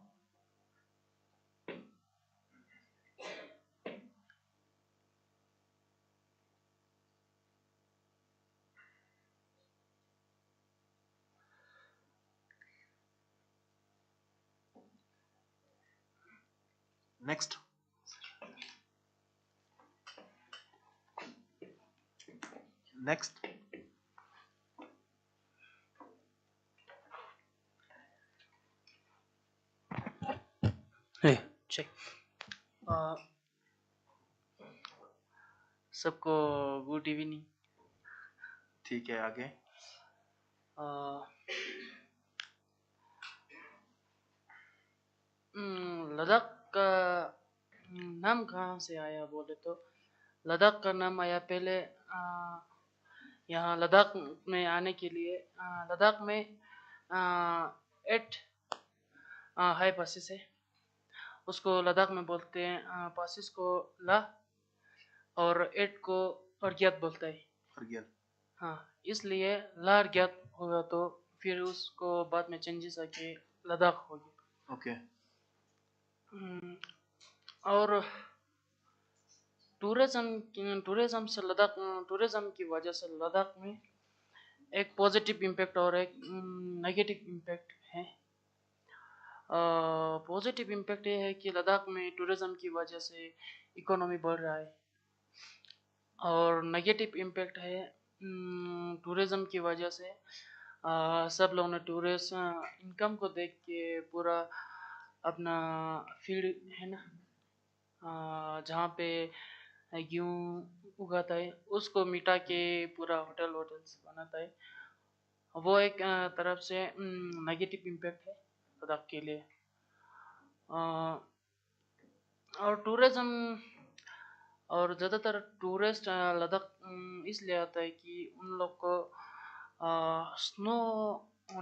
नेक्स्ट। नेक्स्ट। चेक। सबको गुड इवनिंग। ठीक है, आगे। लद्दाख का नाम कहाँ से आया बोले तो, लद्दाख का नाम आया पहले यहाँ लद्दाख में आने के लिए लद्दाख में 8 हाई पासिस है, उसको लद्दाख में बोलते हैं। पासिस को ला और 8 को अर्ग्यात बोलता है। अर्ग्यात। हाँ, इसलिए ला अर्ग्यात होगा तो फिर उसको बाद में चेंजेस आके लद्दाख हो गया। ओके। और टूरिज्म से लद्दाख, टूरिज्म की वजह से लद्दाख में एक पॉजिटिव इम्पैक्ट और एक नेगेटिव इम्पैक्ट है। पॉजिटिव इम्पैक्ट ये है कि लद्दाख में टूरिज्म की वजह से इकोनॉमी बढ़ रहा है, और नेगेटिव इम्पैक्ट है टूरिज्म की वजह से सब लोगों ने टूरिस्ट इनकम को देख के पूरा अपना फील्ड है ना, जहाँ पे गेहूँ उगाता है उसको मिटा के पूरा होटल्स बनाता है। वो एक तरफ से नेगेटिव इम्पैक्ट है लद्दाख के लिए। और टूरिज्म और ज़्यादातर टूरिस्ट लद्दाख इसलिए आता है कि उन लोग को स्नो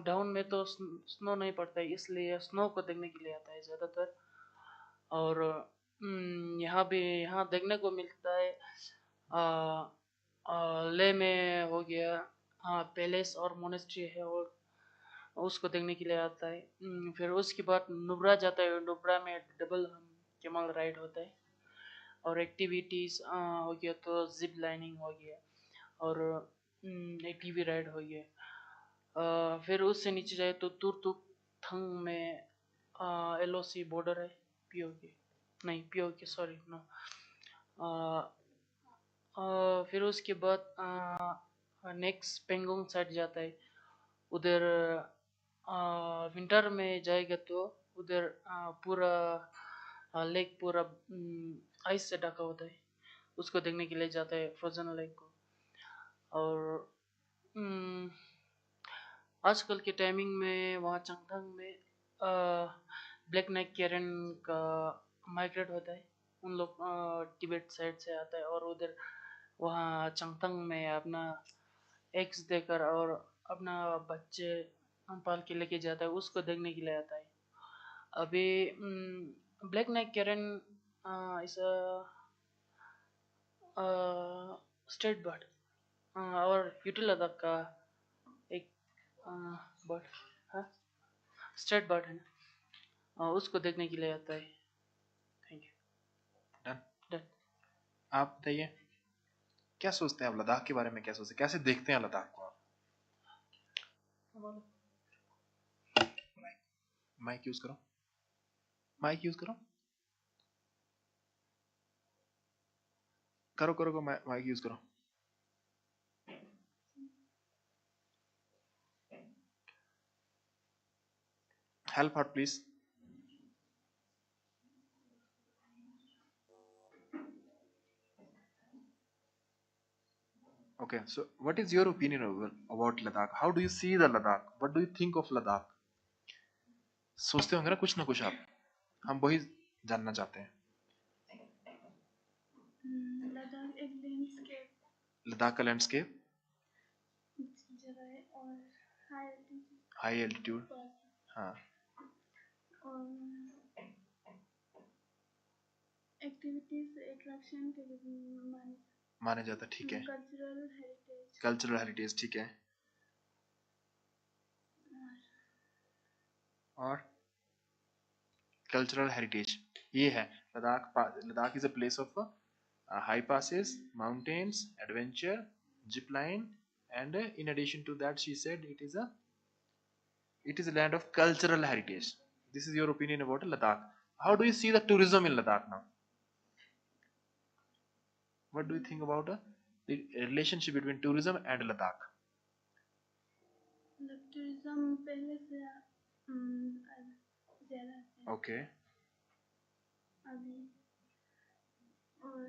डाउन में तो स्नो नहीं पड़ता है, इसलिए स्नो को देखने के लिए आता है ज़्यादातर। और यहाँ देखने को मिलता है ले में हो गया, हाँ पैलेस और मोनेस्ट्री है, और उसको देखने के लिए आता है। फिर उसके बाद नुब्रा जाता है, नुब्रा में डबल कैमल राइड होता है, और एक्टिविटीज़ हो गया तो जिप लाइनिंग हो गया, और ATV राइड हो गया। फिर उससे नीचे जाए तो तुरतुक थंग में LOC बॉर्डर है, POK सॉरी नो। फिर उसके बाद नेक्स्ट पेंगोंग साइड जाता है, उधर विंटर में जाएगा तो उधर पूरा लेक पूरा आइस से ढका होता है, उसको देखने के लिए जाता है फ्रोजन लेक को। और आजकल के टाइमिंग में वहाँ चंगथंग में ब्लैक नाइट कैरन का माइग्रेट होता है, उन लोग तिब्बत साइड से आता है, और उधर वहाँ चंगथंग में अपना एग्स देकर और अपना बच्चे पाल के लेके जाता है, उसको देखने के लिए आता है। अभी ब्लैक नाइट कैरन इस स्टेट बर्ड और यूटी लद्दाख का एक बर्ड, हाँ स्टेट बर्ड है ना, उसको देखने के लिए आता है। Thank you. डन। आप बताइए क्या सोचते हैं आप लद्दाख के बारे में? क्या सोचते हैं, कैसे देखते हैं लद्दाख को आप? माइक यूज करो, माइक यूज करो, करो करो, माइक यूज करो। Help out please. Okay, so what is your opinion about Ladakh? How do you see the Ladakh? What do you think of Ladakh? सोचते होंगे ना कुछ आप, हम वही जानना चाहते हैं। लद्दाख एक लैंडस्केप, लद्दाख का लैंडस्केप जगह है और हाई एल्टीट्यूड, हाँ, और एक्टिविटीज अट्रैक्शन के लिए माने जाता, ठीक है। कल्चरल हेरिटेज, ठीक है। और कल्चरल हेरिटेज ये है Ladakh is a place of high passes, mountains, adventure, zip line, and in addition to that, she said it is a land of cultural heritage. This is your opinion about Ladakh. How do you see the tourism in Ladakh now? What do you think about the relationship between tourism and Ladakh? Tourism पहले से ज्यादा है Okay. अभी, और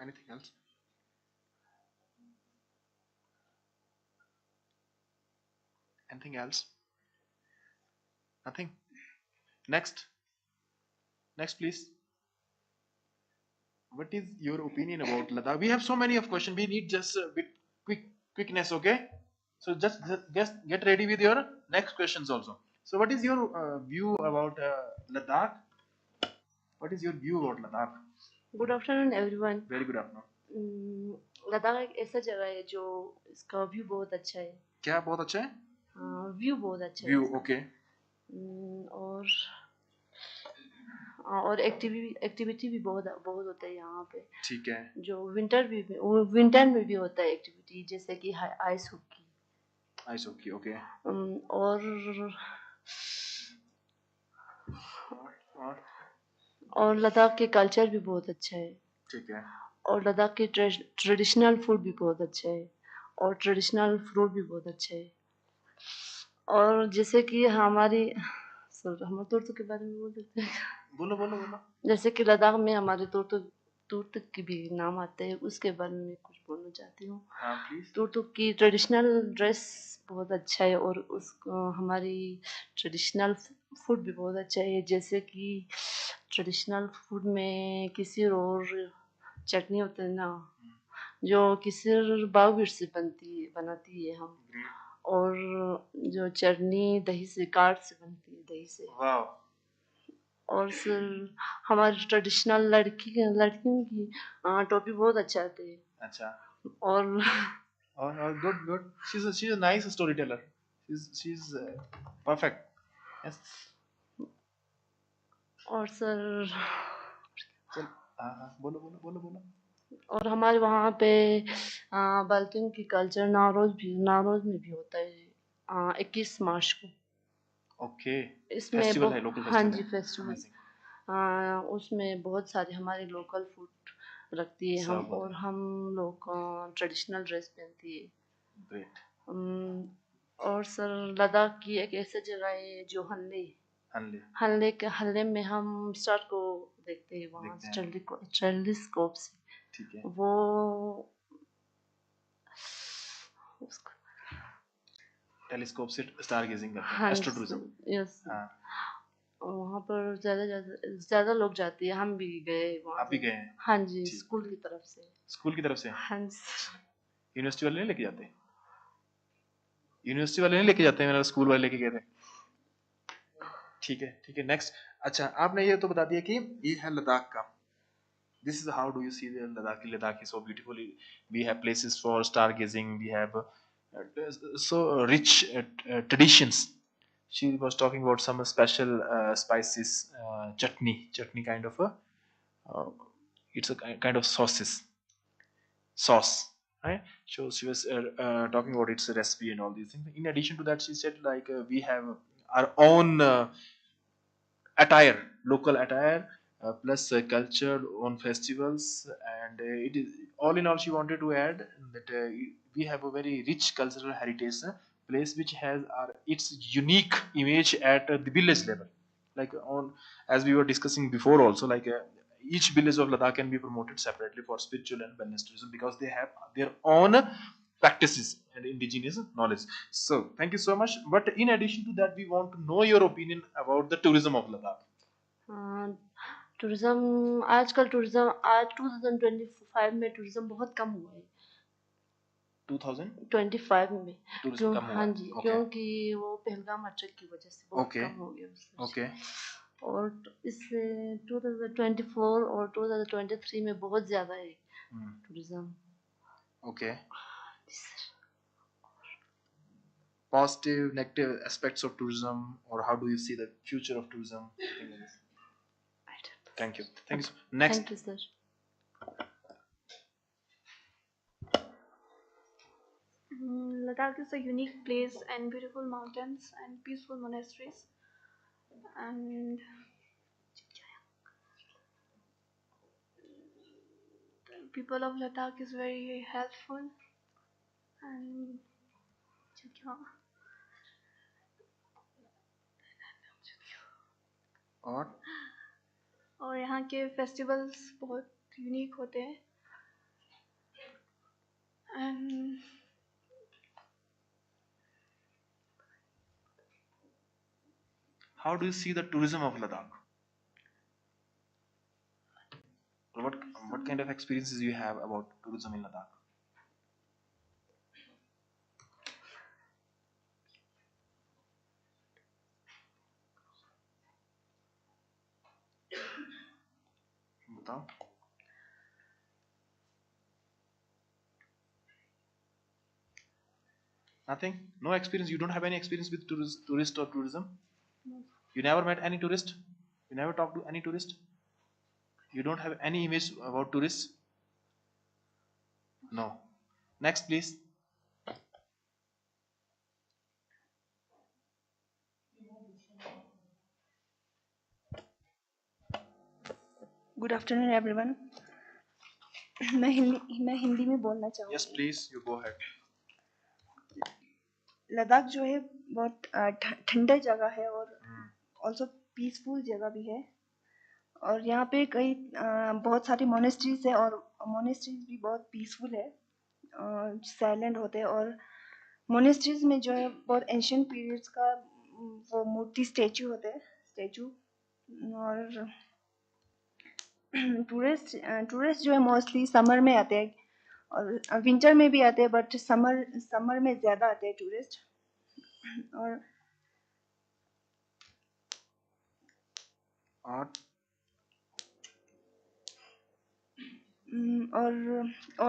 anything else? Anything else? Nothing. Next please. What is your opinion about Ladakh? We have so many of questions. We need just a bit quickness, okay? So just get ready with your next questions also. So what is your view about Ladakh? What is your view about Ladakh? Good afternoon everyone. Very good afternoon. Ladakh एक ऐसा जगह है जो इसका view बहुत अच्छा है। क्या बहुत अच्छा है? व्यू बहुत अच्छा व्यू, है। ओके। और एक्टिविटी भी बहुत होता है यहाँ पे। ठीक है। जो विंटर में भी होता है एक्टिविटी, जैसे कि आइस हॉकी, ओके। और लद्दाख के कल्चर भी बहुत अच्छा है। ठीक है। और लद्दाख के ट्रेडिशनल फूड भी बहुत अच्छा है, और ट्रेडिशनल फ्रूट भी बहुत अच्छा है। और जैसे कि हमारे तोर्तो के बारे में बोल सकते हैं? बोलो। जैसे कि लद्दाख में हमारे तोर्तो की भी नाम आते हैं, उसके बारे में कुछ बोलना चाहती हूँ। हाँ प्लीज। तोर्तो की ट्रेडिशनल ड्रेस बहुत अच्छा है, और हमारी ट्रेडिशनल फूड भी बहुत अच्छा है। जैसे कि ट्रेडिशनल फूड में किसी और चटनी होती है ना, जो किसी बावबिर से बनाती है हम, और जो चटनी दही से काट से बनती है, दही से। और सर हमारी ट्रेडिशनल लड़कियों की टोपी बहुत अच्छा आती है। अच्छा। और good. She's a nice storyteller. She's perfect. Yes. और सर चल, हाँ बोलो। और हमारे वहाँ पे बाल्टियों की कल्चर नारोज में भी होता है 21 मार्च को। ओके। इसमें फेस्टिवल है, लोकल हाँ फेस्टिवल जी, है। फेस्टिवल। उसमें बहुत सारे हमारे लोकल फूड रखती है हम, और हम लोग ट्रेडिशनल ड्रेस पहनती है। ग्रेट। और सर लद्दाख की एक ऐसी जगह है जो हल्ले में हम स्टार को देखते हैं वहाँ टेलीस्कोप से। ठीक है। वो टेलीस्कोप से स्टार गेजिंग करते हैं, हाँ एस्ट्रोटूरिज्म। यस। वहाँ पर ज्यादा लोग जाते हैं, हम भी गए वहाँ। आप भी गए हैं? हाँ जी, स्कूल की तरफ से। स्कूल की तरफ से? हाँ जी। यूनिवर्सिटी वाले नहीं लेके जाते? यूनिवर्सिटी वाले नहीं लेके जाते, मेरा स्कूल वाले लेके गए थे। ठीक है। नेक्स्ट। अच्छा, आपने ये तो बता दिया कि ये है लद्दाख का। This is how do you see the Ladakh? Ladakh is so beautiful. We have places for stargazing. We have so rich traditions. She was talking about some special spices, chutney kind of a, uh, it's a kind of sauce, right? So she was talking about its recipe and all these things. In addition to that, she said like we have our own attire, local attire, plus culture on festivals, and it is all in all. She wanted to add that we have a very rich cultural heritage place which has its unique image at the village level. Like on, as we were discussing before, also like each village of Ladakh can be promoted separately for spiritual and wellness tourism because they have their own practices and indigenous knowledge. So thank you so much. But in addition to that, we want to know your opinion about the tourism of Ladakh. Tourism आजकल tourism आज 2025 में tourism बहुत कम हुआ है 2025 में tourism क्यों कम हुआ हाँ है। जी Okay. क्योंकि वो पहलगाम अटैक की वजह से बहुत Okay. कम हो गया उससे। Okay. और इससे 2024 और 2023 में बहुत ज़्यादा है tourism. Okay. Positive, negative aspects of tourism, or how do you see the future of tourism? Something like this. Thank you. Thank you. Next. Thank you, sir. Ladakh is a unique place and beautiful mountains and peaceful monasteries. And the people of Ladakh is very helpful. And और यहाँ के festivals बहुत unique होते हैं। And how do you see the tourism of Ladakh? What kind of experiences you have about tourism in Ladakh? बताओ। Nothing? No experience? You don't have any experience with tourist or tourism? No. You never met any tourist? You never talked to any tourist? You don't have any image about tourists? No. Next, please. Good afternoon, everyone. मैं हिंदी में बोलना चाहूँगी। Yes, please. You go ahead. Ladakh जो है बहुत ठंडा जगह है और ऑल्सो पीसफुल जगह भी है और यहाँ पे कई बहुत सारी मोनेस्ट्रीज है और मोनेस्ट्रीज भी बहुत पीसफुल है साइलेंट होते हैं और मोनेस्ट्रीज में जो है बहुत एंशियंट पीरियड्स का वो मूर्ति स्टैचू होते हैं स्टैचू और टूरिस्ट जो है मोस्टली समर में आते हैं और विंटर में भी आते हैं बट समर में ज़्यादा आते हैं टूरिस्ट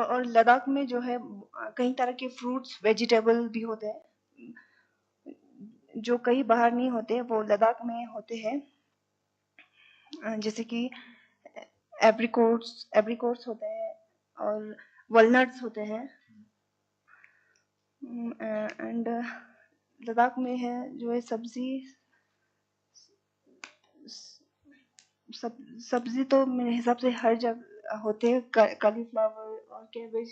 और लद्दाख में जो है कई तरह के फ्रूट्स वेजिटेबल भी होते हैं जो कहीं बाहर नहीं होते वो लद्दाख में होते हैं जैसे कि एप्रिकोट्स होते हैं और वॉलनट्स होते हैं एंड लद्दाख में है जो है सब्जी तो मेरे हिसाब से हर जगह होते हैं कॉलीफ्लावर और कैबेज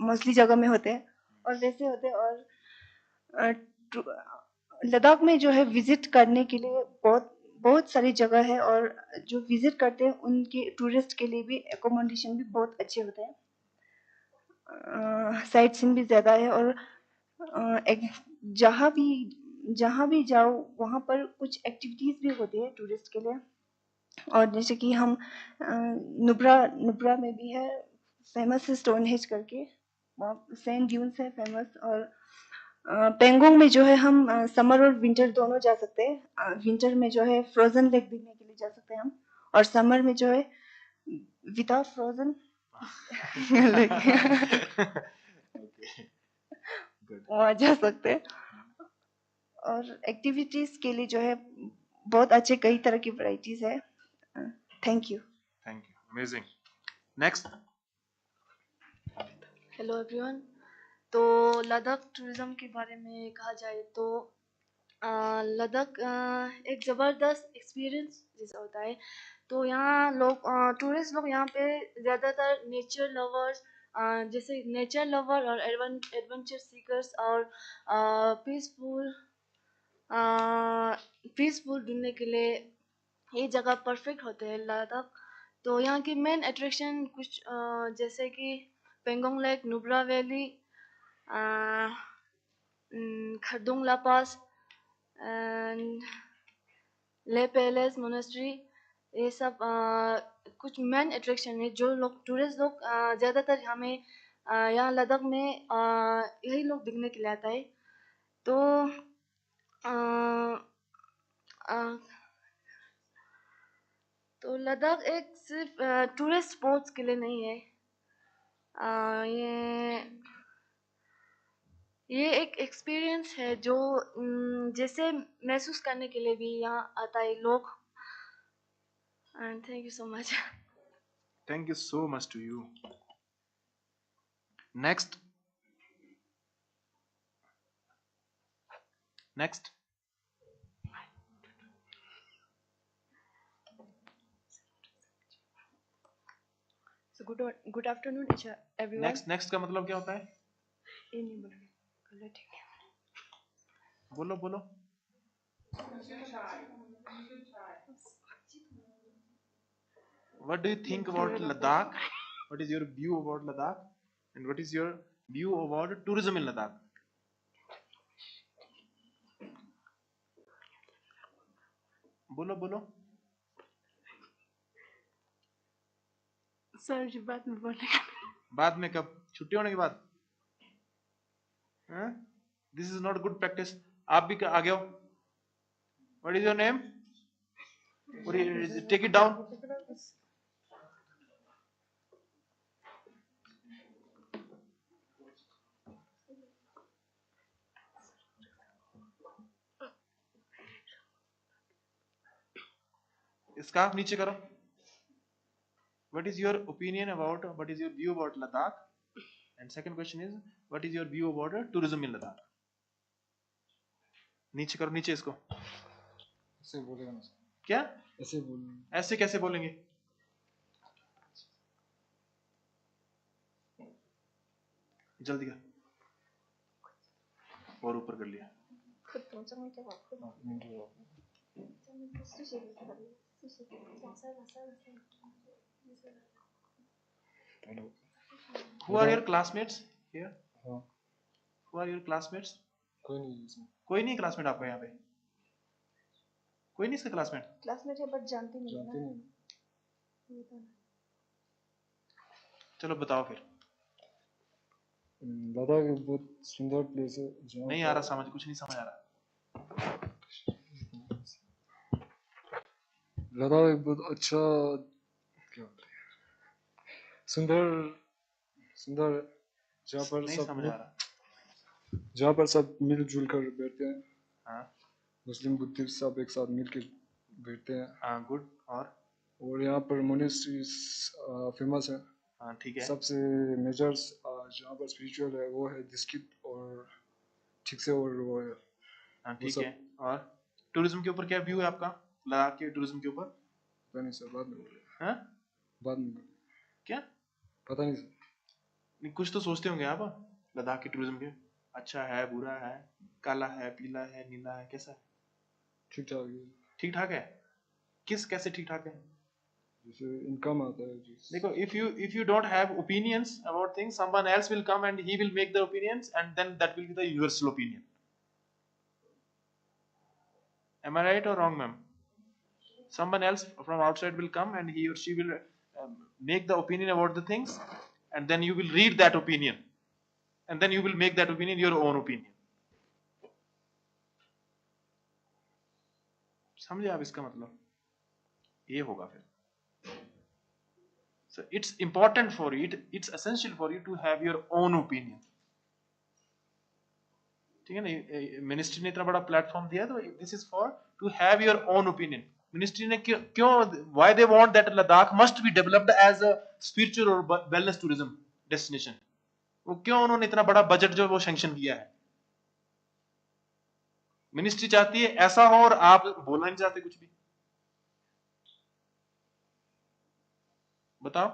मोस्टली जगह में होते हैं और वैसे होते हैं और लद्दाख में जो है विजिट करने के लिए बहुत सारी जगह है और जो विजिट करते हैं उनके टूरिस्ट के लिए भी एकोमोडेशन भी बहुत अच्छे होते हैं साइट सीन भी ज़्यादा है और जहाँ भी जाओ वहाँ पर कुछ एक्टिविटीज़ भी होती है टूरिस्ट के लिए और जैसे कि हम नुब्रा में भी है फेमस है स्टोन हेज करके सैंड ड्यून्स है फेमस और पेंगोंग में जो है हम समर और विंटर दोनों जा सकते हैं विंटर में जो है फ्रोजन लेक देखने के लिए जा सकते हैं हम और समर में जो है विदाउट फ्रोजन वहाँ जा सकते हैं और एक्टिविटीज़ के लिए जो है बहुत अच्छे कई तरह की वैरायटीज़ है। Thank you. Amazing. Next. Hello everyone. तो लद्दाख टूरिज़्म के बारे में कहा जाए तो लद्दाख एक ज़बरदस्त एक्सपीरियंस जैसा होता है। तो यहाँ लोग टूरिस्ट लोग यहाँ पे ज़्यादातर नेचर लवर्स, जैसे नेचर लवर और एडवेंचर सीकर्स और पीसफुल पीसफुल ढूंढने के लिए ये जगह परफेक्ट होते हैं लद्दाख। तो यहाँ की मेन अट्रैक्शन कुछ जैसे कि Pangong lake, Nubra valley, Khardung La pass and Leh palace monastery, ये सब कुछ मेन अट्रैक्शन है जो लोग टूरिस्ट लोग ज़्यादातर हमें यहाँ लद्दाख में यही लोग देखने के लिए आता है। तो अ, तो लद्दाख एक सिर्फ टूरिस्ट स्पॉट्स के लिए नहीं है। ये एक एक्सपीरियंस है जो जैसे महसूस करने के लिए भी यहाँ आता है लोग। And thank you so much. Thank you so much to you. Next. Next. So good afternoon everyone. Next का मतलब क्या होता है? ये नहीं बोलोगे, ठीक है। बोलो बोलो। What do you think about Ladakh? What is your view about Ladakh? And what is your view about tourism in Ladakh? बोलो बोलो। सर जी बाद में बोलेगा। बाद में कब? छुट्टी होने के बाद? This is not good practice. आप भी आ गए हो। What is your name? Take it down. इसका नीचे करो। What is your opinion about, what is your view about Ladakh? And second question is, what is your view about tourism in Ladakh? नीचे करो, नीचे इसको। ऐसे बोलेगा ना? क्या? ऐसे बोलेंगे। ऐसे कैसे बोलेंगे? जल्दी कर। और ऊपर कर लिया। Who are your classmates here? Who are your classmates? कोई नहीं इसमें। कोई नहीं क्लासमेट आपका यहाँ पे? कोई नहीं इसका क्लासमेट? क्लासमेट है बट जानते नहीं। चलो बताओ फिर। लद्दाख एक बहुत सुंदर प्लेस है। नहीं आ रहा समझ, कुछ नहीं समझ आ रहा। लद्दाख एक बहुत अच्छा, क्या बोलते हैं, सुंदर जहाँ पर नहीं सब समझ आ रहा। जहाँ पर सब मिलजुल कर बैठते हैं। हाँ। मुस्लिम बुद्धिस्ट सब एक साथ मिल के बैठते हैं। हाँ गुड। और यहाँ पर मोनेस्ट्रीज फेमस है। हाँ ठीक है। सबसे मेजर्स जहाँ पर स्पिरिचुअल है वो है डिस्ट्रिक्ट और ठीक से और वो है। हाँ ठीक है। और टूरिज्म के ऊपर क्या व्यू है आपका लद्दाख के टूरिज्म के ऊपर? पता नहीं सर, बाद में बोले। हाँ? बाद में क्या? पता नहीं सर। नहीं, कुछ तो सोचते होंगे आप लद्दाख के टूरिज्म के। अच्छा है, बुरा है, काला है, पीला है, नीला है, कैसा है? ठीक ठाक है। ठीक ठाक है? कैसे ठीक ठाक है? जैसे इनकम आता है। देखो, if you don't have opinions about things, someone else will come and he will make the opinions and then that will be the universal opinion. Am I right or wrong, ma'am? Someone else from outside will come and he or she will make the opinion about the things, and then you will read that opinion, and then you will make that opinion your own opinion. समझे आप इसका मतलब? ये होगा फिर। So it's important for you, it's essential for you to have your own opinion. ठीक है ना, मिनिस्ट्री ने इतना बड़ा प्लेटफॉर्म दिया, तो this is for to have your own opinion. Ministry ने क्यों why they want that Ladakh must be developed as a spiritual और वेलनेस टूरिज्म डेस्टिनेशन, वो क्यों उन्होंने इतना बड़ा बजट जो वो सैंक्शन किया है? मिनिस्ट्री चाहती है ऐसा हो और आप बोलना नहीं चाहते कुछ भी। बताओ,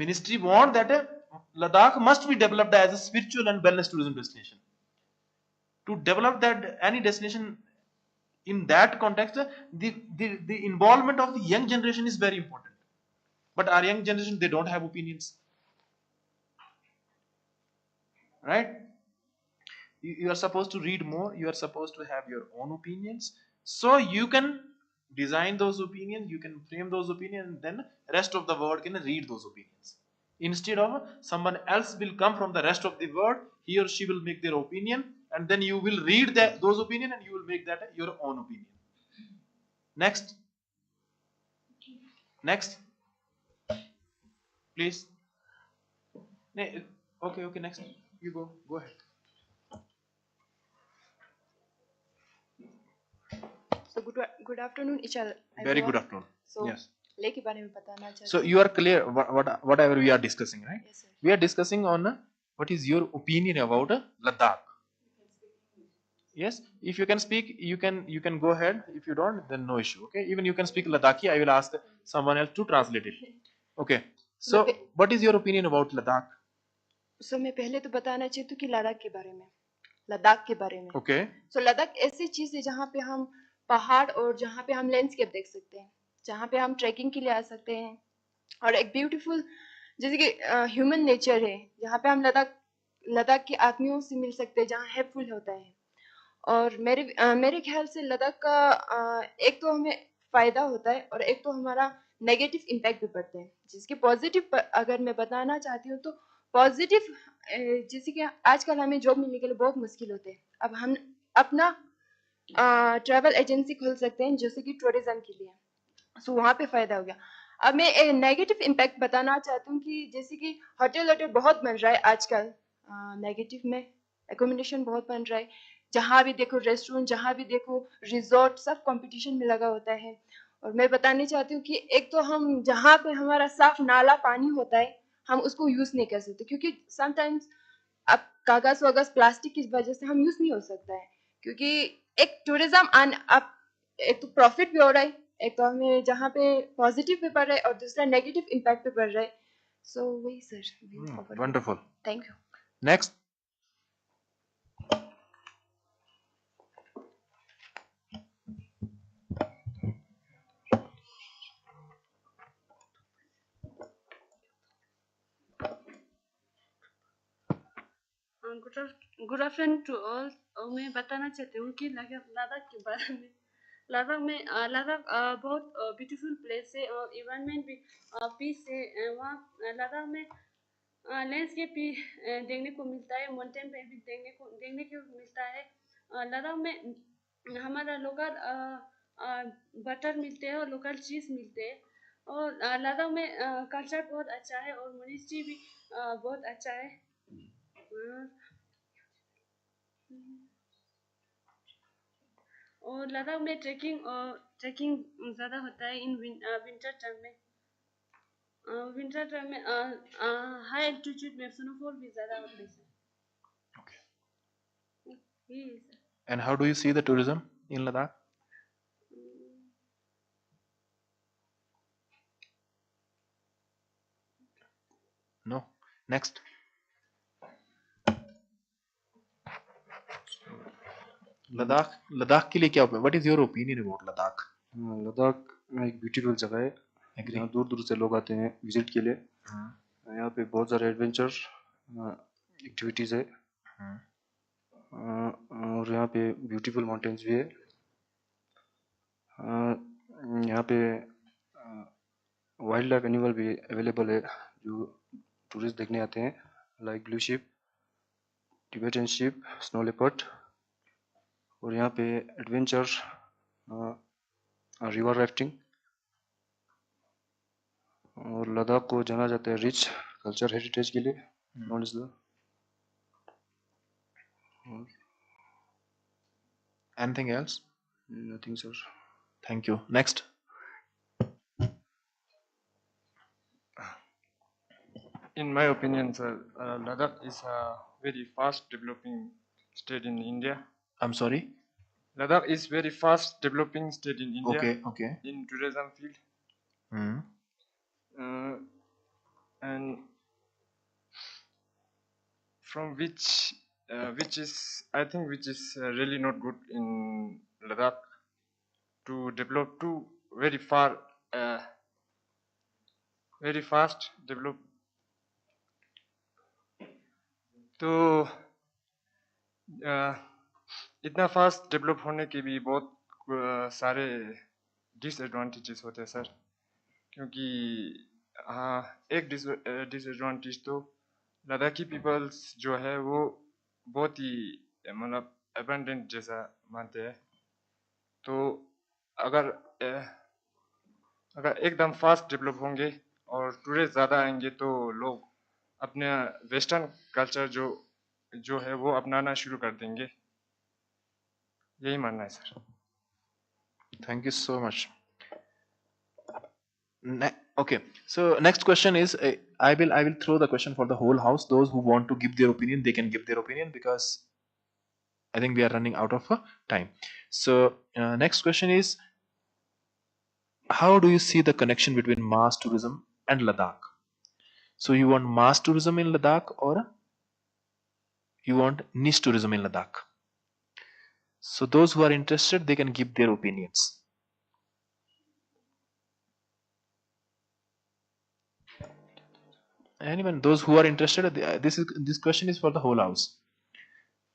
ministry want that Ladakh must be developed as a spiritual and wellness tourism destination. To develop that any destination in that context, the involvement of the young generation is very important. But our young generation, they don't have opinions, right? You are supposed to read more. You are supposed to have your own opinions, so you can design those opinions. You can frame those opinions, and then rest of the world can read those opinions. Instead of someone else will come from the rest of the world, he or she will make their opinion, and then you will read those opinion and you will make that your own opinion. Next please. Okay, next, you go ahead. So good afternoon, Ichal. Very good afternoon. So Yes. Lake के बारे में बताना चाहती So you are clear whatever we are discussing, right? Yes, sir. We are discussing on what is your opinion about Ladakh. Yes, if you can speak, you can go ahead. If you don't, then no issue. Okay, even you can speak Ladakhi. I will ask someone else to translate it. Okay, so what is your opinion about Ladakh? So मैं पहले तो बताना चाहती हूँ कि लद्दाख के बारे में। Okay. So लद्दाख ऐसी चीज है जहाँ पे हम पहाड़ और जहाँ पे हम लैंडस्केप देख सकते हैं, जहाँ पे हम ट्रैकिंग के लिए आ सकते हैं, और एक ब्यूटीफुल जैसे कि ह्यूमन नेचर है, जहाँ पे हम लद्दाख के आदमियों से मिल सकते हैं, जहाँ हेल्पफुल होता है। और मेरे ख्याल से लद्दाख का एक तो हमें फायदा होता है और एक तो हमारा नेगेटिव इम्पैक्ट भी पड़ता है। जिसके पॉजिटिव अगर मैं बताना चाहती हूँ तो पॉजिटिव, जैसे कि आजकल हमें जॉब मिलने के लिए बहुत मुश्किल होते हैं। अब हम अपना ट्रैवल एजेंसी खोल सकते हैं जैसे कि टूरिज्म के लिए, सो वहाँ पे फायदा हो गया। अब मैं नेगेटिव इम्पैक्ट बताना चाहती हूँ कि जैसे कि होटल बहुत बन रहा है आजकल, नेगेटिव में एकोमोडेशन बहुत बन रहा है, जहाँ भी देखो रेस्टोरेंट, जहाँ भी देखो रिजॉर्ट, सब कंपटीशन में लगा होता है। और मैं बताना चाहती हूँ कि एक तो हम जहाँ पे हमारा साफ नाला पानी होता है हम उसको यूज नहीं कर सकते, क्योंकि समटाइम्स अब कागज वगज प्लास्टिक की वजह से हम यूज नहीं हो सकता है, क्योंकि एक टूरिज्म अब एक तो प्रॉफिट भी हो रहा है, एक तो हमें जहाँ पे पॉजिटिव भी पड़ रहा है और दूसरा नेगेटिव इम्पैक्ट भी पड़ रहा है। सो वही sir. Wonderful, thank you. Next. Good afternoon to all. मैं बताना चाहती हूँ कि लद्दाख के बारे में। लद्दाख बहुत ब्यूटीफुल प्लेस है और इन्वायरमेंट भी पीस है। वहाँ लद्दाख में लैंडस्केप भी देखने को मिलता है, माउंटेन पे भी देखने को मिलता है। लद्दाख में हमारा लोकल बटर मिलते हैं और लोकल चीज़ मिलते हैं। और लद्दाख में कल्चर बहुत अच्छा है और मॉनेस्ट्री भी बहुत अच्छा है। और लद्दाख में ट्रैकिंग ज़्यादा होता है इन विंटर टाइम में। विंटर टाइम में हाई एल्टीट्यूड में स्नोफॉल भी ज़्यादा होता है sir. And how do you see the tourism in Ladakh? No. Next. Ladakh के लिए क्या? What is your opinion about Ladakh? Ladakh एक ब्यूटीफुल जगह है, यहाँ दूर दूर से लोग आते हैं विजिट के लिए। यहाँ पे बहुत सारे एडवेंचर एक्टिविटीज़ है और यहाँ पे ब्यूटीफुल माउंटेन्स भी है। यहाँ पे वाइल्ड लाइफ एनिमल भी अवेलेबल है जो टूरिस्ट देखने आते हैं, like blue ship, Tibetan ship, snow leopard. और यहाँ पे एडवेंचर, रिवर राफ्टिंग। और लद्दाख को जाना जाता है रिच कल्चर हेरिटेज के लिए, non is the. Anything else? Nothing, sir. Thank you. Next. In my opinion, sir, Ladakh is a very fast developing state in India. I'm sorry. Ladakh is very fast developing state in India. Okay. In tourism field. And from which is I think which is really not good in Ladakh to develop to very far very fast develop. तो इतना fast develop होने के भी बहुत सारे disadvantages होते हैं sir, क्योंकि एक डिसएडवांटेज तो लद्दाखी पीपल्स जो है वो बहुत ही मतलब एबंडेंट जैसा मानते हैं। तो अगर एकदम फास्ट डेवलप होंगे और टूरिस्ट ज़्यादा आएंगे तो लोग अपने वेस्टर्न कल्चर जो है वो अपनाना शुरू कर देंगे, यही मानना है sir. Thank you so much. Okay, so next question is I will throw the question for the whole house. Those who want to give their opinion, they can give their opinion, because I think we are running out of time. So next question is, how do you see the connection between mass tourism and Ladakh? So you want mass tourism in Ladakh, or you want niche tourism in Ladakh? So those who are interested, they can give their opinions. Anyone, those who are interested, this question is for the whole house.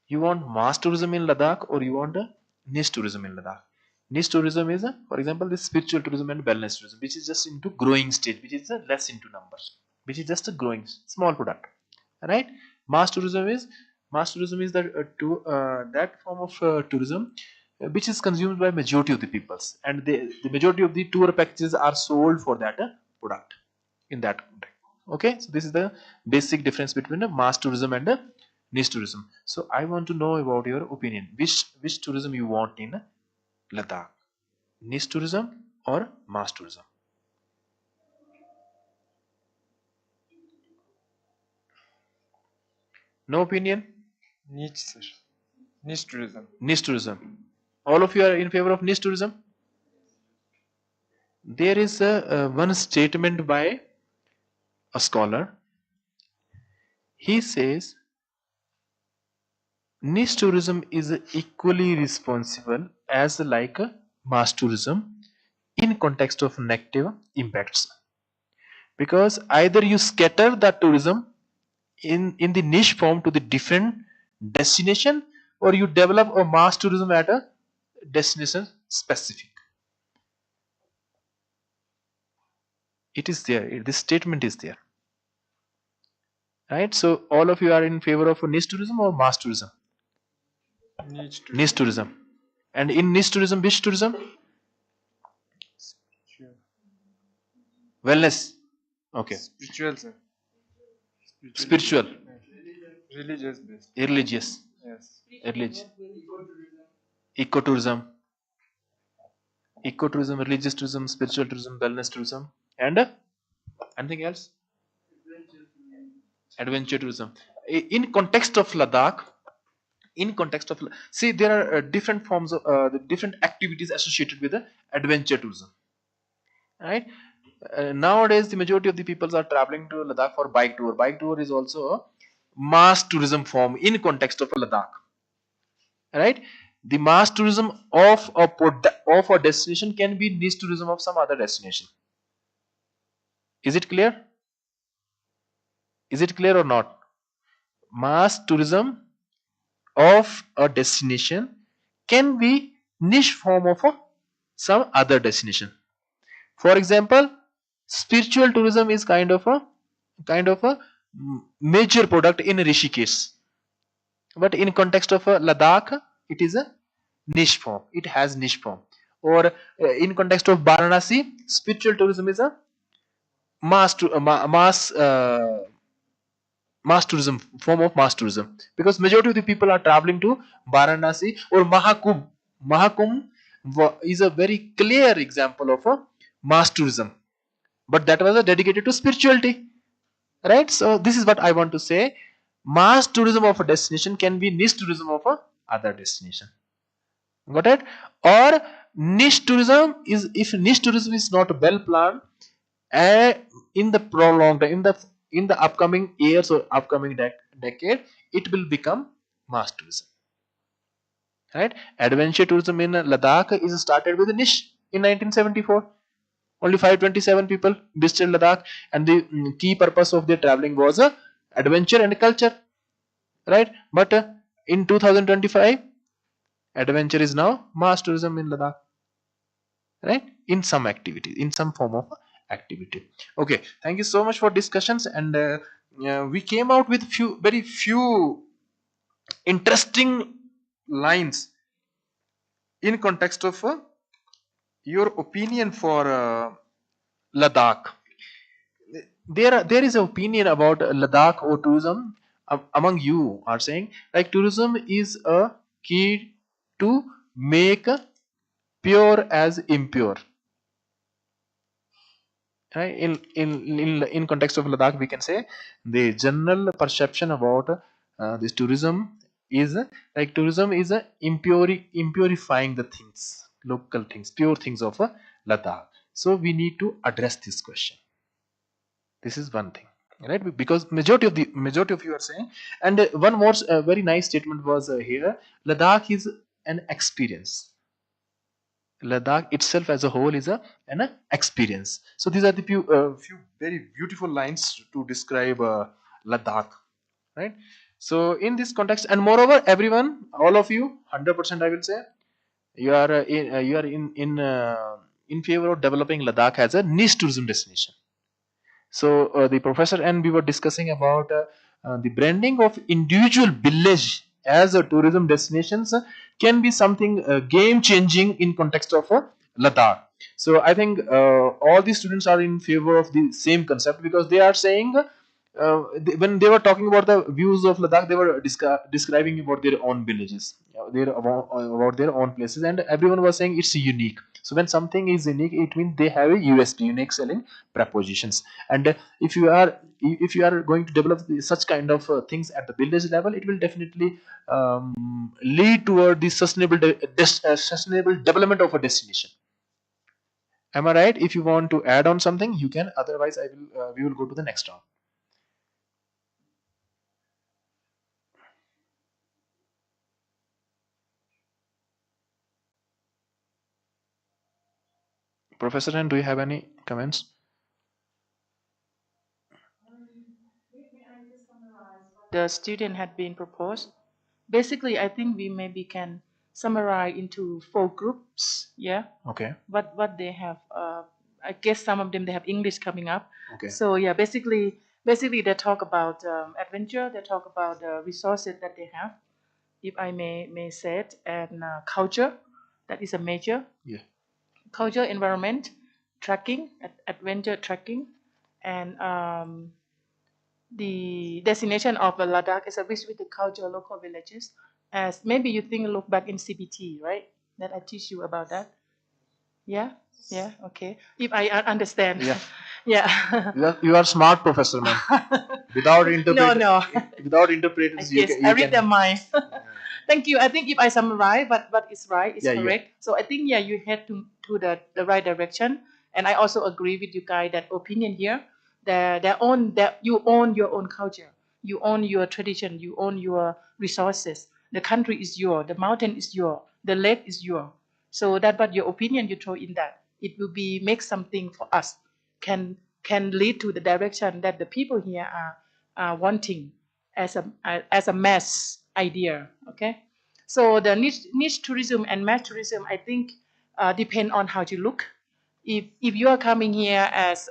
You want mass tourism in Ladakh, or you want a niche tourism in Ladakh? Niche tourism is, for example, this spiritual tourism and wellness tourism, which is just into growing stage, which is less into numbers, which is just a growing small product, right? Mass tourism is that form of tourism which is consumed by majority of the peoples, and the majority of the tour packages are sold for that product in that context. Okay, so this is the basic difference between a mass tourism and a niche tourism. So I want to know about your opinion. Which tourism you want in Ladakh? Niche tourism or mass tourism? No opinion? Niche, sir. Niche tourism. Niche tourism. All of you are in favor of niche tourism? There is one statement by a scholar. He says niche tourism is equally responsible as like a mass tourism in context of negative impacts, because either you scatter the tourism in the niche form to the different destination, or you develop a mass tourism at a destination specific. It is there, this statement is there, right? So all of you are in favor of a niche tourism or mass tourism? Niche tourism. And in niche tourism, which tourism? Wellness. Okay. Spiritual, sir. Spiritual. Religious based. Religious. Yes. Religious. Ecotourism. Ecotourism, religious tourism, spiritual tourism, wellness tourism, and anything else? Adventure tourism. In context of Ladakh, see, there are different forms of different activities associated with adventure tourism, right? Nowadays the majority of the people are traveling to Ladakh for bike tour. Bike tour is also a mass tourism form in context of Ladakh, right? The mass tourism of a destination can be niche tourism of some other destination. Is it clear? Is it clear or not? Mass tourism of a destination can be niche form of some other destination. For example, spiritual tourism is kind of a major product in Rishikesh, but in context of Ladakh, it is a niche form. It has niche form. Or in context of Varanasi, spiritual tourism is a mass mass tourism, form of mass tourism, because majority of the people are traveling to Varanasi or Mahakumbh. Is a very clear example of a mass tourism, but that was dedicated to spirituality, right? So this is what I want to say. Mass tourism of a destination can be niche tourism of a other destination. Got it? Or niche tourism is, if niche tourism is not well planned, in the prolonged, in the upcoming years or upcoming decade, it will become mass tourism, right? Adventure tourism in Ladakh is started with a niche in 1974. Only 527 people visited Ladakh, and the key purpose of their traveling was adventure and culture, right? But in 2025, adventure is now mass tourism in Ladakh, right? In some activity, in some form of activity. Okay, thank you so much for discussions, and we came out with very few interesting lines in context of your opinion for Ladakh. There is an opinion about Ladakh or tourism. Among you are saying like tourism is a key to make pure as impure. Right? In context of Ladakh, we can say the general perception about this tourism is like tourism is impurifying the things, local things, pure things of Ladakh. So we need to address this question. This is one thing, right? Because majority of you are saying, and one more very nice statement was here. Ladakh is an experience. Ladakh itself as a whole is an experience. So these are the few very beautiful lines to describe Ladakh, right? So in this context, and moreover, everyone, all of you, 100%, I will say, you are in favor of developing Ladakh as a niche tourism destination. So the professor and we were discussing about the branding of individual village as a tourism destinations can be something game changing in context of Ladakh. So I think all the students are in favor of the same concept, because they are saying when they were talking about the views of Ladakh, they were describing about their own villages, about their own places, and everyone was saying it's unique. So when something is unique, it means they have a USP, unique selling propositions. And if you are going to develop such kind of things at the village level, it will definitely lead toward the sustainable development of a destination. Am I right? If you want to add on something, you can. Otherwise, we will go to the next round. Professor, and do you have any comments? The student had been proposed. Basically, I think we maybe can summarize into 4 groups. Yeah. Okay. What they have. I guess some of them they have English coming up. Okay. So yeah, basically they talk about adventure. They talk about the resources that they have, if I may say it, and culture. That is a major. Yeah. Culture, environment, trekking, adventure trekking, and the destination of Ladakh is a rich with the culture, local villages. As maybe you think, look back in CBT, right? That I teach you about that. Yeah, yeah, okay. If I understand. Yeah. Yeah. You are smart, professor, man. Without interpret. No. Without interpreters, Yes, you I read their can. mind. Thank you. I think if I summarize what is right is Yeah, correct. So I think yeah, you head to the right direction. And I also agree with you guys that opinion here, that you own your own culture, you own your tradition, you own your resources. The country is yours, the mountain is yours, the lake is yours. So that what your opinion you throw in that, it will be make something for us, can lead to the direction that the people here are wanting as a mass idea. Okay, so the niche tourism and mass tourism, I think, depend on how you look. If you are coming here as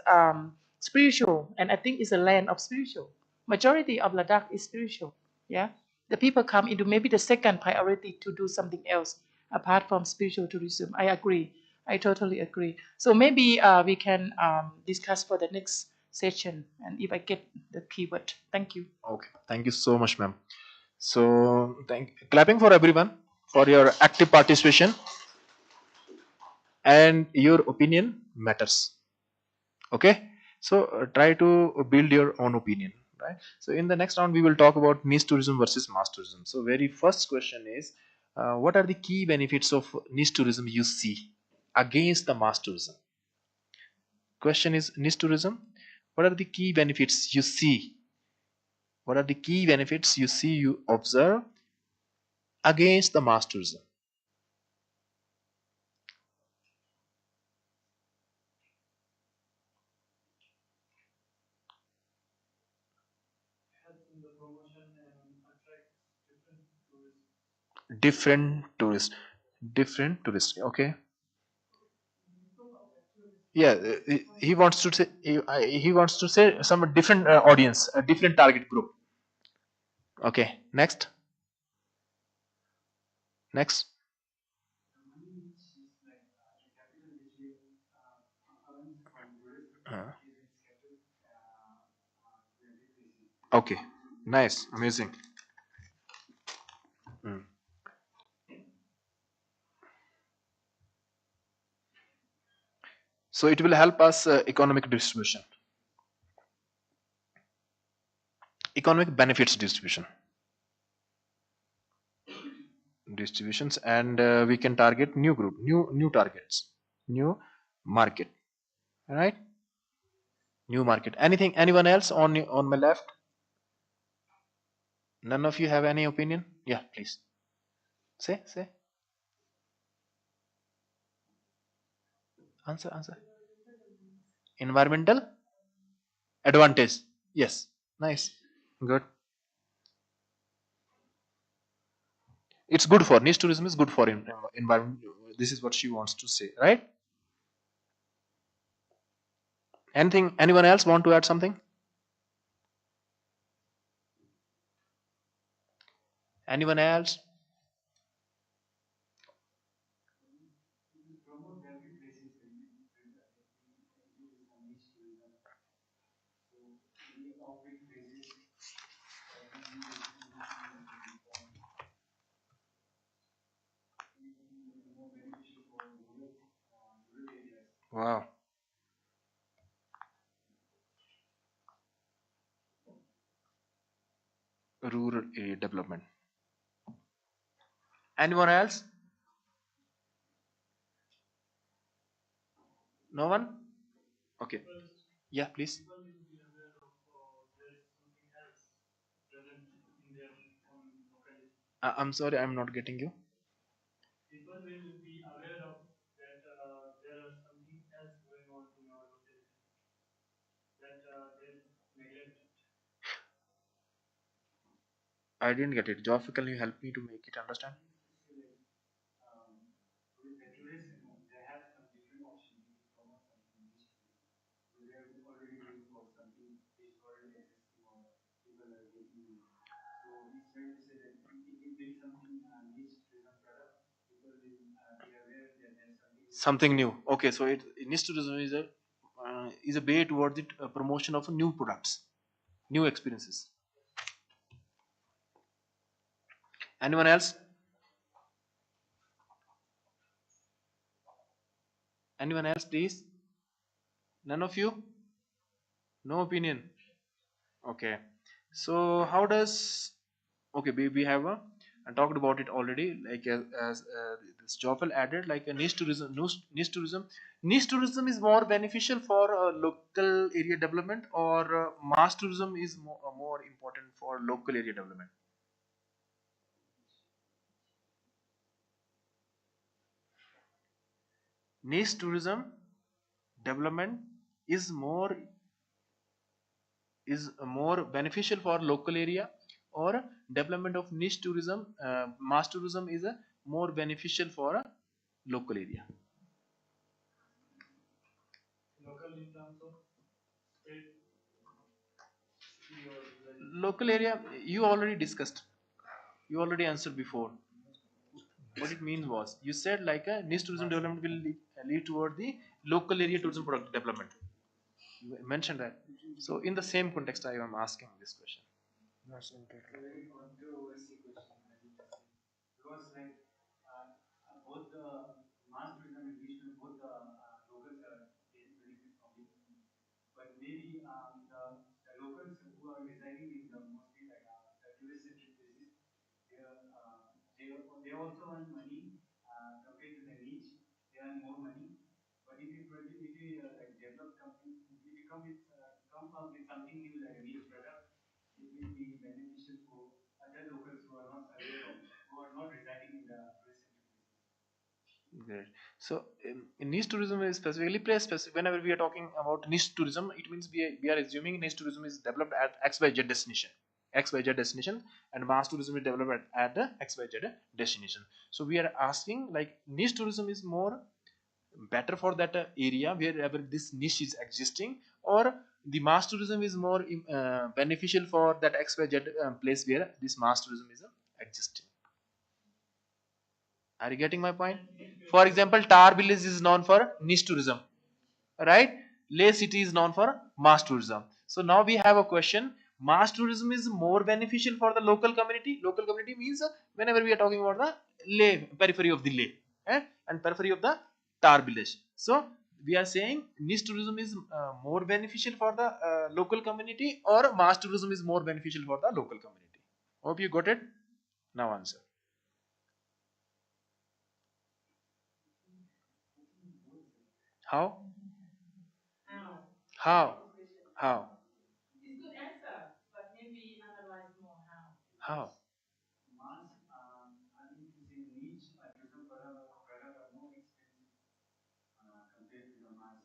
spiritual, and I think it's a land of spiritual, majority of Ladakh is spiritual. Yeah, the people come into maybe the second priority to do something else apart from spiritual tourism. I agree. I totally agree. So maybe we can discuss for the next session, and if I get the keyword. Thank you. Okay, thank you so much, ma'am. So, clapping for everyone for your active participation, and your opinion matters. Okay, so try to build your own opinion, right? So, in the next round, we will talk about niche tourism versus mass tourism. So, very first question is, what are the key benefits of niche tourism you see against the mass tourism? Question is niche tourism. What are the key benefits you see? What are the key benefits you see, you observe against the mass tourism? Different tourists. Okay. Yeah, he wants to say, he wants to say some different audience, a different target group. Okay, next. Uh, okay, nice, amazing. Mm. So it will help us economic distribution, economic benefits distributions, and we can target new group, new targets, new market, right? New market. Anything? Anyone else on my left? None of you have any opinion? Yeah, please. Say. Answer. Environmental advantage. Yes. Nice. Good. It's good for niche tourism is good for environment. This is what she wants to say, right? Anything? Anyone else want to add something? Anyone else? Wow. Rural area development. Anyone else? No one? Okay. Yeah, please. I'm sorry, I'm not getting you. I didn't get it. Joffrey, can you help me to make it understand? Something new. Okay, so niche tourism is a way toward the promotion of new products, new experiences. Anyone else? Anyone else, please? None of you? No opinion. Okay. So how does, okay, we have talked about it already, like as this Joffel added, like a niche tourism is more beneficial for local area development, or mass tourism is more important for local area development. Niche tourism development is more beneficial for local area, or development of niche tourism, mass tourism is a more beneficial for a local area. Local area, you already discussed, you already answered before. What it means was, you said like a niche tourism development will lead toward the local area tourism product development. You mentioned that. So in the same context, I am asking this question. That's interesting. Very controversy question, I need to say. Because like both the mass tourism and beach tourism, both the locals are getting benefit from it. But maybe the locals who are residing in the mostly like the tourist centric places, they also earn money compared to the niche. They earn more money. But if you like develop company, if you come up with something new like a new product, it will be beneficial for other locals who are not aware of, who are not residing in the tourist centric places. Great. So in niche tourism is specifically place specific. Whenever we are talking about niche tourism, it means we are assuming niche tourism is developed at XYZ destination. XYZ destination, and mass tourism is developed at the XYZ destination. So we are asking like niche tourism is more better for that area wherever this niche is existing, or the mass tourism is more beneficial for that XYZ place where this mass tourism is existing. Are you getting my point? For example, Tar village is known for niche tourism, right? Leh city is known for mass tourism. So now we have a question: mass tourism is more beneficial for the local community. Local community means whenever we are talking about the Leh, periphery of the Leh, and periphery of the Tar village. So we are saying niche tourism is more beneficial for the local community, or mass tourism is more beneficial for the local community. Hope you got it. Now answer. How? How? How? It's good answer, but maybe analyze more how. How? Mass, I mean to say niche tourism product are more expensive compared to the mass.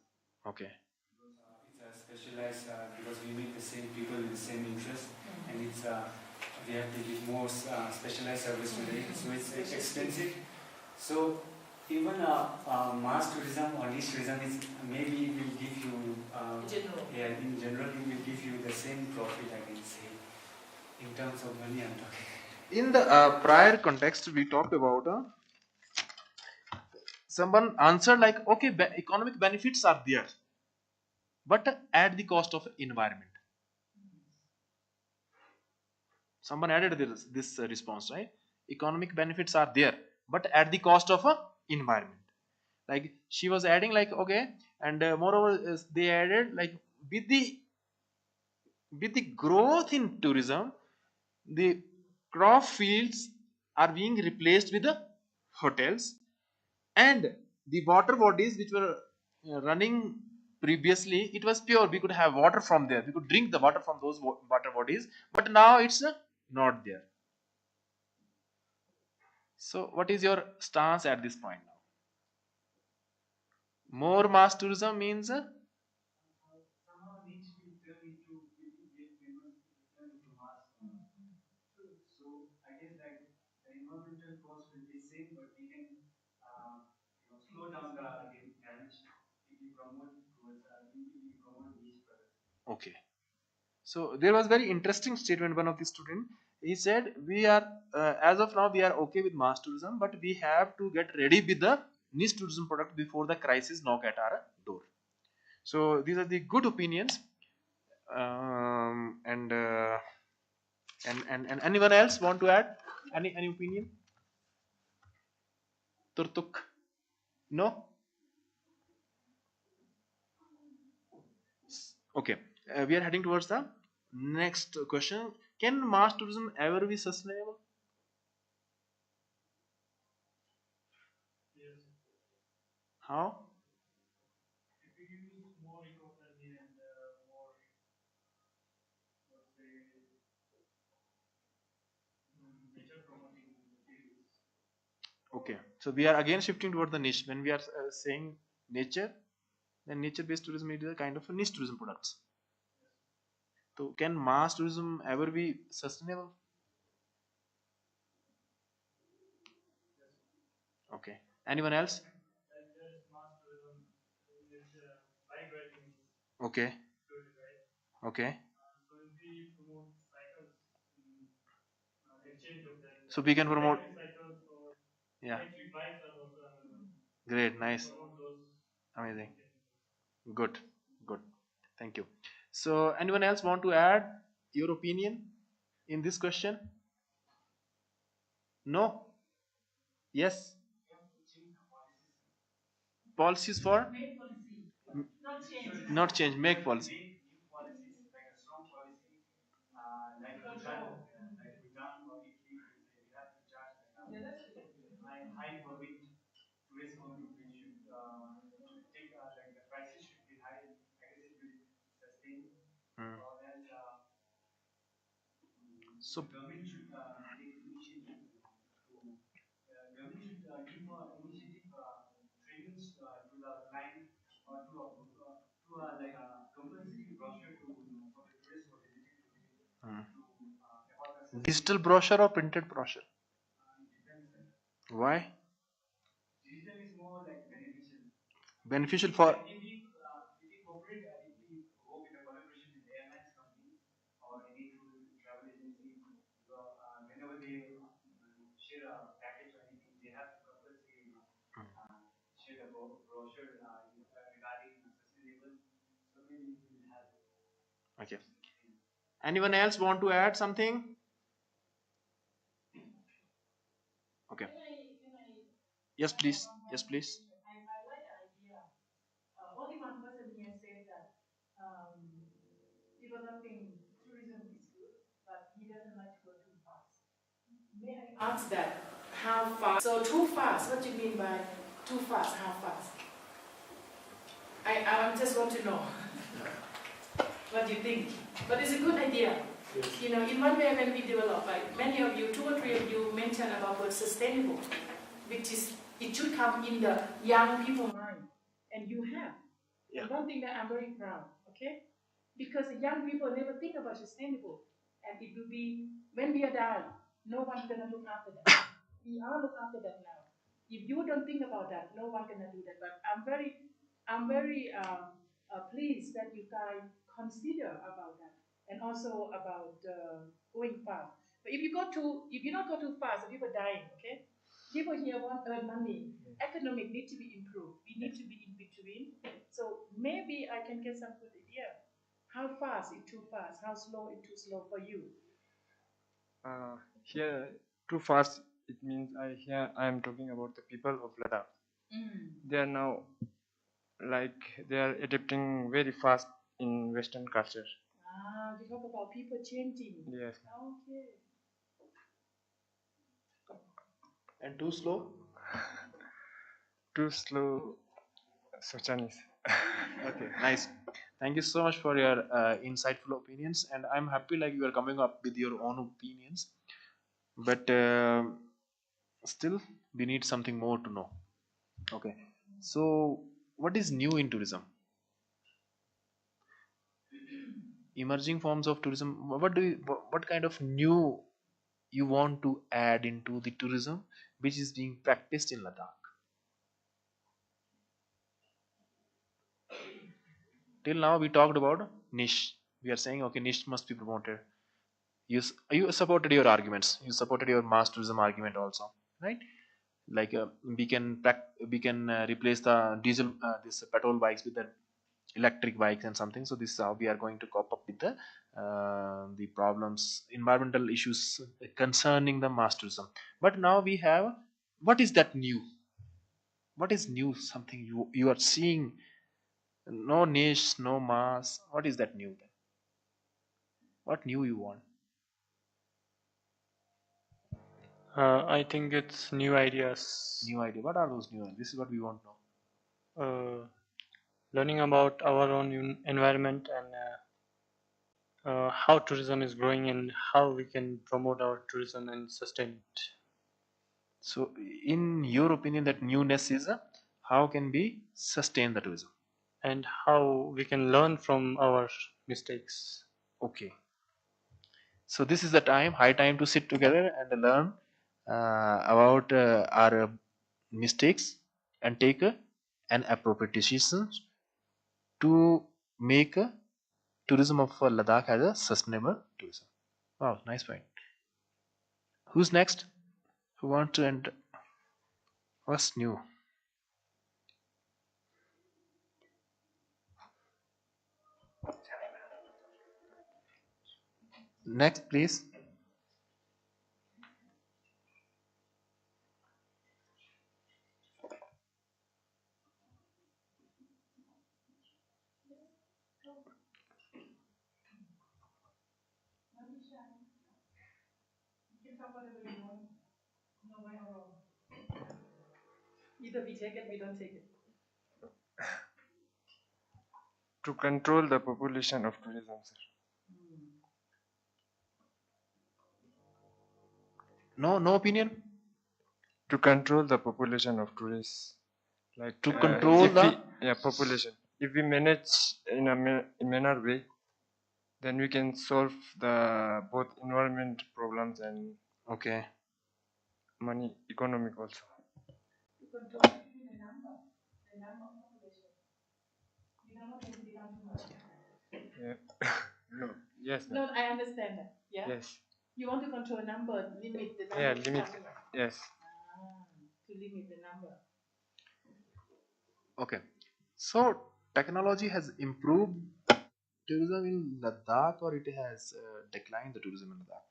Okay. It's a specialized because we meet the same people with the same interest, and it's we have to give more specialized service to it, so it's expensive. So even mass tourism or niche tourism is maybe will give you in general it will give you the same profit, I can say, in terms of money I'm talking. In the prior context, we talked about someone answered like, okay, economic benefits are there, but at the cost of environment. Someone added this response, right? Economic benefits are there, but at the cost of environment. Like she was adding like, okay, and moreover they added like with the growth in tourism, the crop fields are being replaced with the hotels, and the water bodies which were running previously, it was pure, we could have water from there, we could drink the water from those water bodies, but now it's not there. So what is your stance at this point now? More mass tourism means Somehow niche will turn into get famous, turn into mass. So I guess like the environmental cost will be same, but we can slow down the damage if we promote towards if we promote niche products. okay. So there was very interesting statement one of the student, he said we are as of now we are okay with mass tourism, but we have to get ready with the niche tourism product before the crisis knock at our door. So these are the good opinions. And anyone else want to add any opinion? Turtuk? No? Okay. We are heading towards the next question. Can mass tourism ever be sustainable? How? If we use more eco-friendly and more, let's say, nature promoting materials. Okay. So we are again shifting toward the niche. When we are saying nature, then nature-based tourism is a kind of a niche tourism products. So can mass tourism ever be sustainable? Okay. Anyone else? Like there is mass tourism, which bike riding is Okay. good, right? Okay. So if we promote cycles, exchange of that. So we can promote. Cycles or Yeah. electric bikes are also another. Great. Nice. Promote those. Amazing. Good. Good. Thank you. So anyone else want to add your opinion in this question? No? Yes? Policies for? Not change, make policy. Hmm. So hmm. Digital brochure or printed brochure? Why? Beneficial for okay. Anyone else want to add something? Okay. Yes, please. Yes, please. Only one person here said that developing tourism is good, but he doesn't like to go too fast. May I ask that? How fast? So too fast. What do you mean by too fast? How fast? I just want to know what you think. But it's a good idea. Yes. You know, in one way when we develop, like many of you, 2 or 3 of you mentioned about word sustainable, which is, it should come in the young people mind. And you have. Yeah. One thing that I'm very proud, okay? Because the young people never think about sustainable. And it will be, when we are dying, no one's gonna look after that. We are look after that now. If you don't think about that, no one gonna do that. But I'm very pleased that you guys consider about that, and also about going fast. But if you don't go too fast, people dying. Okay, people here want to earn money. Economic need to be improved. We need to be in between. So maybe I can get some good idea. How fast is too fast? How slow is too slow for you? Here, too fast, it means I am talking about the people of Ladakh. They are now they are adapting very fast in Western culture. You talk about people changing. Yes. Okay. And too slow? Too slow, so Chinese. Okay, nice. Thank you so much for your insightful opinions, and I'm happy like you are coming up with your own opinions. But still, we need something more to know. Okay, so what is new in tourism? Emerging forms of tourism. What kind of new you want to add into the tourism which is being practiced in Ladakh? Till now we talked about niche. We are saying okay, niche must be promoted. You supported your arguments. You supported your mass tourism argument also, right? Like we can replace the diesel this petrol bikes with the electric bikes and something. So this is how we are going to cope up with the problems, environmental issues concerning the mass tourism. But now we have, what is that new? What is new? Something you are seeing. No niche, no mass. What is that new then? What new you want? I think it's new ideas. New idea. What are those new ideas? This is what we want to know. Learning about our own environment and how tourism is growing and how we can promote our tourism and sustain it. So, in your opinion, that newness is how can we sustain the tourism? And how we can learn from our mistakes. Okay. So this is the time, high time to sit together and learn about our mistakes and take an appropriate decision to make tourism of Ladakh as a sustainable tourism. Wow, nice point. Who's next? Who wants to enter? What's new? Next, please. Either we take it, we don't take it. To control the population of tourism, sir. No opinion. To control the population of tourists, like To control if the population. If we manage in a manner way, then we can solve the both environment problems and okay. money economic also. To control the number of population. The number can become too much. No. Yes. No, I understand that. Yeah. Yes. You want to control number, limit the number. Yeah, limit. Yes. To limit the number. Okay. So technology has improved tourism in Ladakh, or it has declined the tourism in Ladakh?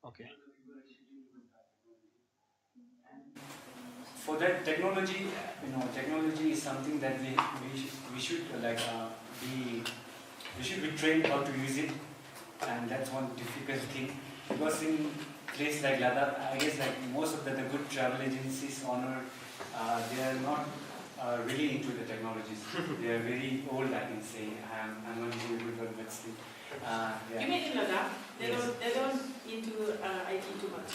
Okay. For that technology, technology is something that we should we should be trained how to use it, and that's one difficult thing, because in place like Ladakh, I guess like most of the good travel agencies on earth, they are not really into the technologies. They are very old, I can say. I'm not really good, but still. Yeah. You mean in Ladakh? They Yes. don't into IT too much.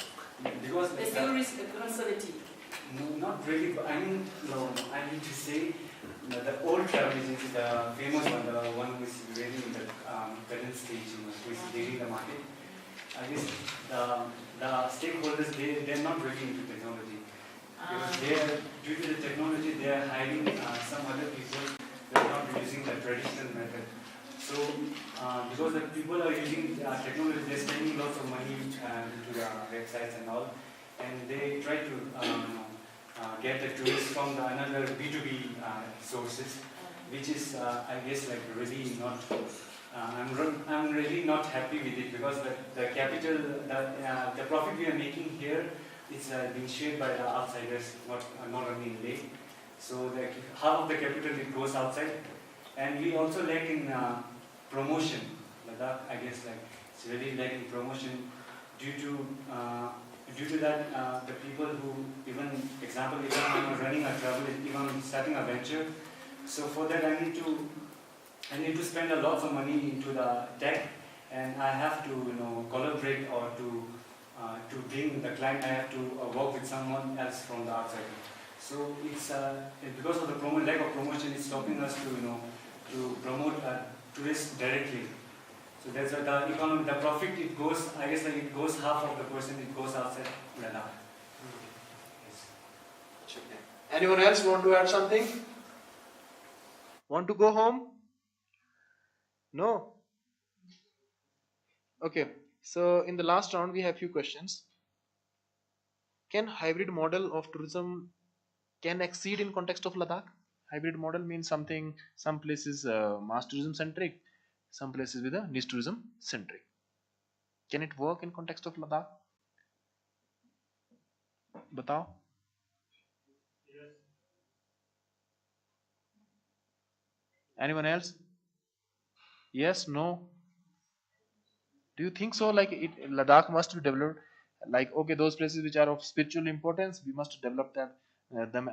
Because They still conservative. No, not really. But I mean, no, I need to say the old travel agency, the famous one, the one who is very in the current stage, who is leading the market. I guess the stakeholders, they're not really into technology. Because due to the technology, they are hiring some other people. They're not using the traditional method. So, because the people are using technology, they're spending lots of money into the websites and all, and they try to get the tourists from the another B2B sources, which is, I guess, like really not. I'm really not happy with it, because the capital, the profit we are making here, it's being shared by the outsiders, not only in Leh. So half of the capital it goes outside, and we also lack in promotion. Ladakh, I guess, like it's really lack in promotion due to that the people who, even example, if I'm running a travel, if I'm starting a venture, so for that I need to spend a lot of money into the tech, and I have to collaborate, or to bring the client, I have to work with someone else from the outside. So it's because of the lack of promotion, it's stopping us to promote tourists directly. So there's the economy, the profit, it goes, I guess, like it goes half of the percent, it goes outside Ladakh. Yes. Anyone else want to add something? Want to go home? No? Okay. So in the last round, we have few questions. Can hybrid model of tourism can exceed in context of Ladakh? Hybrid model means something, some places mass tourism centric, some places with a niche tourism centric. Can it work in context of Ladakh? Batao. Yes. Anyone else? Yes, no. Do you think so? Like Ladakh must be developed. Like, okay, those places which are of spiritual importance, we must develop them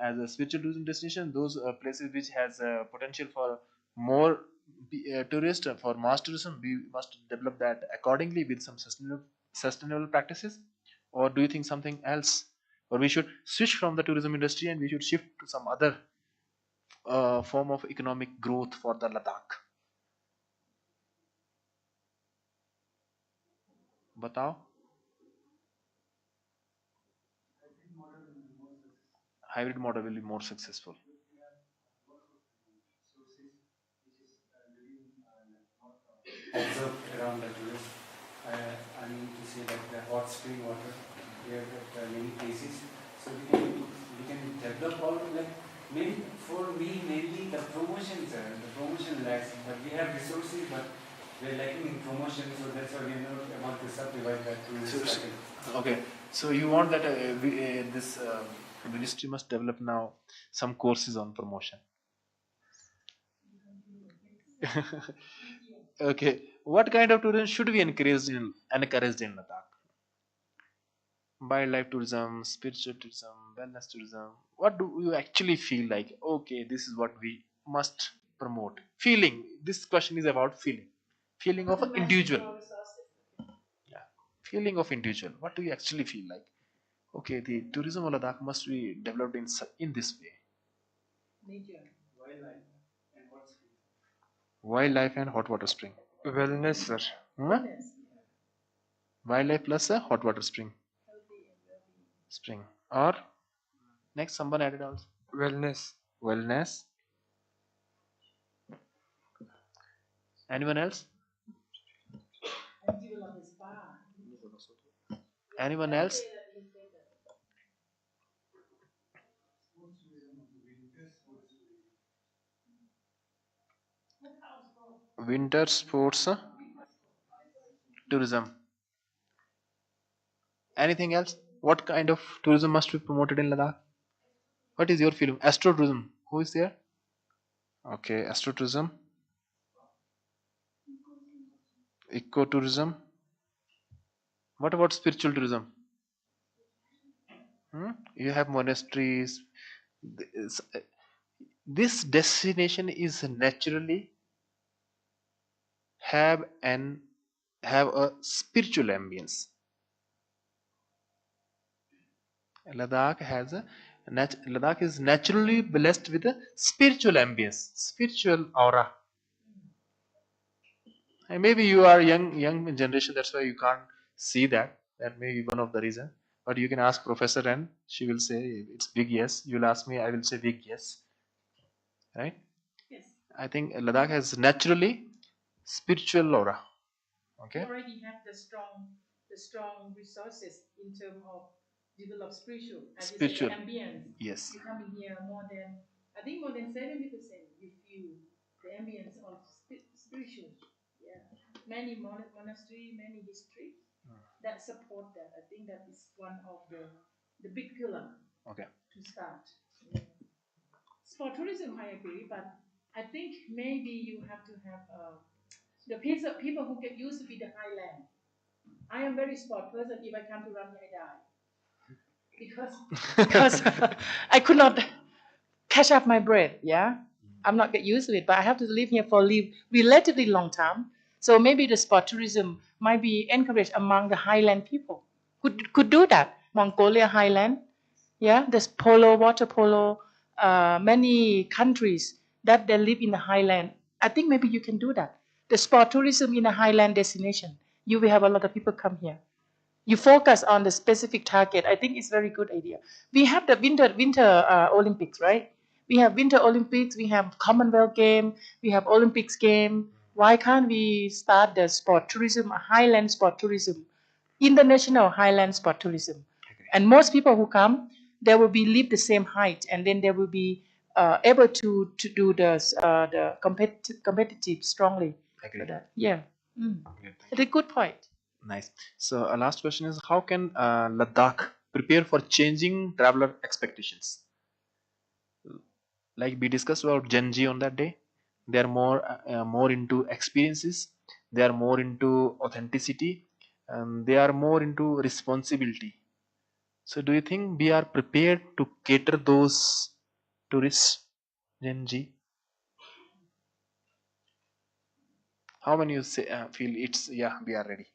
as a spiritual tourism destination. Those places which has potential for more tourists, for mass tourism, we must develop that accordingly with some sustainable practices. Or do you think something else? Or we should switch from the tourism industry and we should shift to some other form of economic growth for the Ladakh? Batao. Hybrid model will be more successful. observed around the tourist. I mean to say that the hot spring water here at many places. So we can develop all like maybe for me mainly the promotion lacks, but we have resources but we're lacking in promotion, so that's why we're not about to subdivide that tourist pattern. Okay, so you want that this ministry must develop now some courses on promotion. Okay, what kind of tourism should we encourage in Ladakh? Wildlife tourism, spiritual tourism, wellness tourism. What do you actually feel like? Okay, this is what we must promote. Feeling. This question is about feeling. Feeling of an individual. Yeah. Feeling of individual. What do you actually feel like? Okay, the tourism of Ladakh must be developed in this way. Nature. Wildlife and hot water spring. Wellness, sir. Huh? Wildlife plus a hot water spring. Or next someone added also. Wellness. Anyone else? Anyone else? Winter sports tourism. Anything else? What kind of tourism must be promoted in Ladakh? What is your feeling? Astro-tourism. Who is there? Okay, astro-tourism. Eco-tourism. What about spiritual tourism? You have monasteries. This destination is naturally have a spiritual ambience. Ladakh is naturally blessed with a spiritual ambience, spiritual aura. And maybe you are young generation, that's why you can't see that. That may be one of the reason. But you can ask Professor and she will say it's big yes. You'll ask me, I will say big yes. Right? Yes. I think Ladakh has naturally spiritual aura. Okay. We already have the strong resources in terms of develop spiritual. As Spiritual. You said, the ambience. Yes. You come in here more than 70%. You feel the ambience of spiritual. Yeah. Many monastery, many history that support that. I think that is one of the big pillar. Okay. To start. Yeah. Sport tourism, I agree, but I think maybe you have to have the people who get used to be the highland. I am very sport person. If I come to Rami, I die because I could not catch up my breath. Yeah, I'm not get used to it, but I have to live here for relatively long time. So maybe the sport tourism might be encouraged among the highland people who could do that. Mongolia highland, yeah, there's water polo, many countries that they live in the highland. I think maybe you can do that. The sport tourism in a highland destination, you will have a lot of people come here. You focus on the specific target. I think it's very good idea. We have the winter Olympics, right? We have winter Olympics. We have Commonwealth game. We have Olympics game. Why can't we start the sport tourism, highland sport tourism, international highland sport tourism? And most people who come, they will be live the same height, and then they will be able to do the competitive strongly. For that. Yeah, it's a good point. Nice. So, last question is how can Ladakh prepare for changing traveler expectations? Like we discussed about Gen Z on that day, they are more into experiences, they are more into authenticity, and they are more into responsibility. So, do you think we are prepared to cater those tourists, Gen Z? How many you say feel it's we are ready?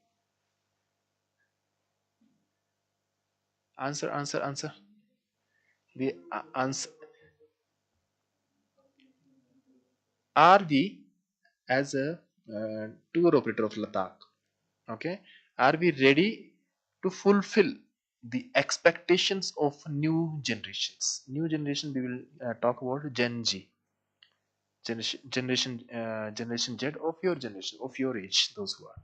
Answer. The answer. Are we as a tour operator of Ladakh, okay, are we ready to fulfill the expectations of new generations? New generation, we will talk about Gen Z. Generation Z of your generation, of your age, those who are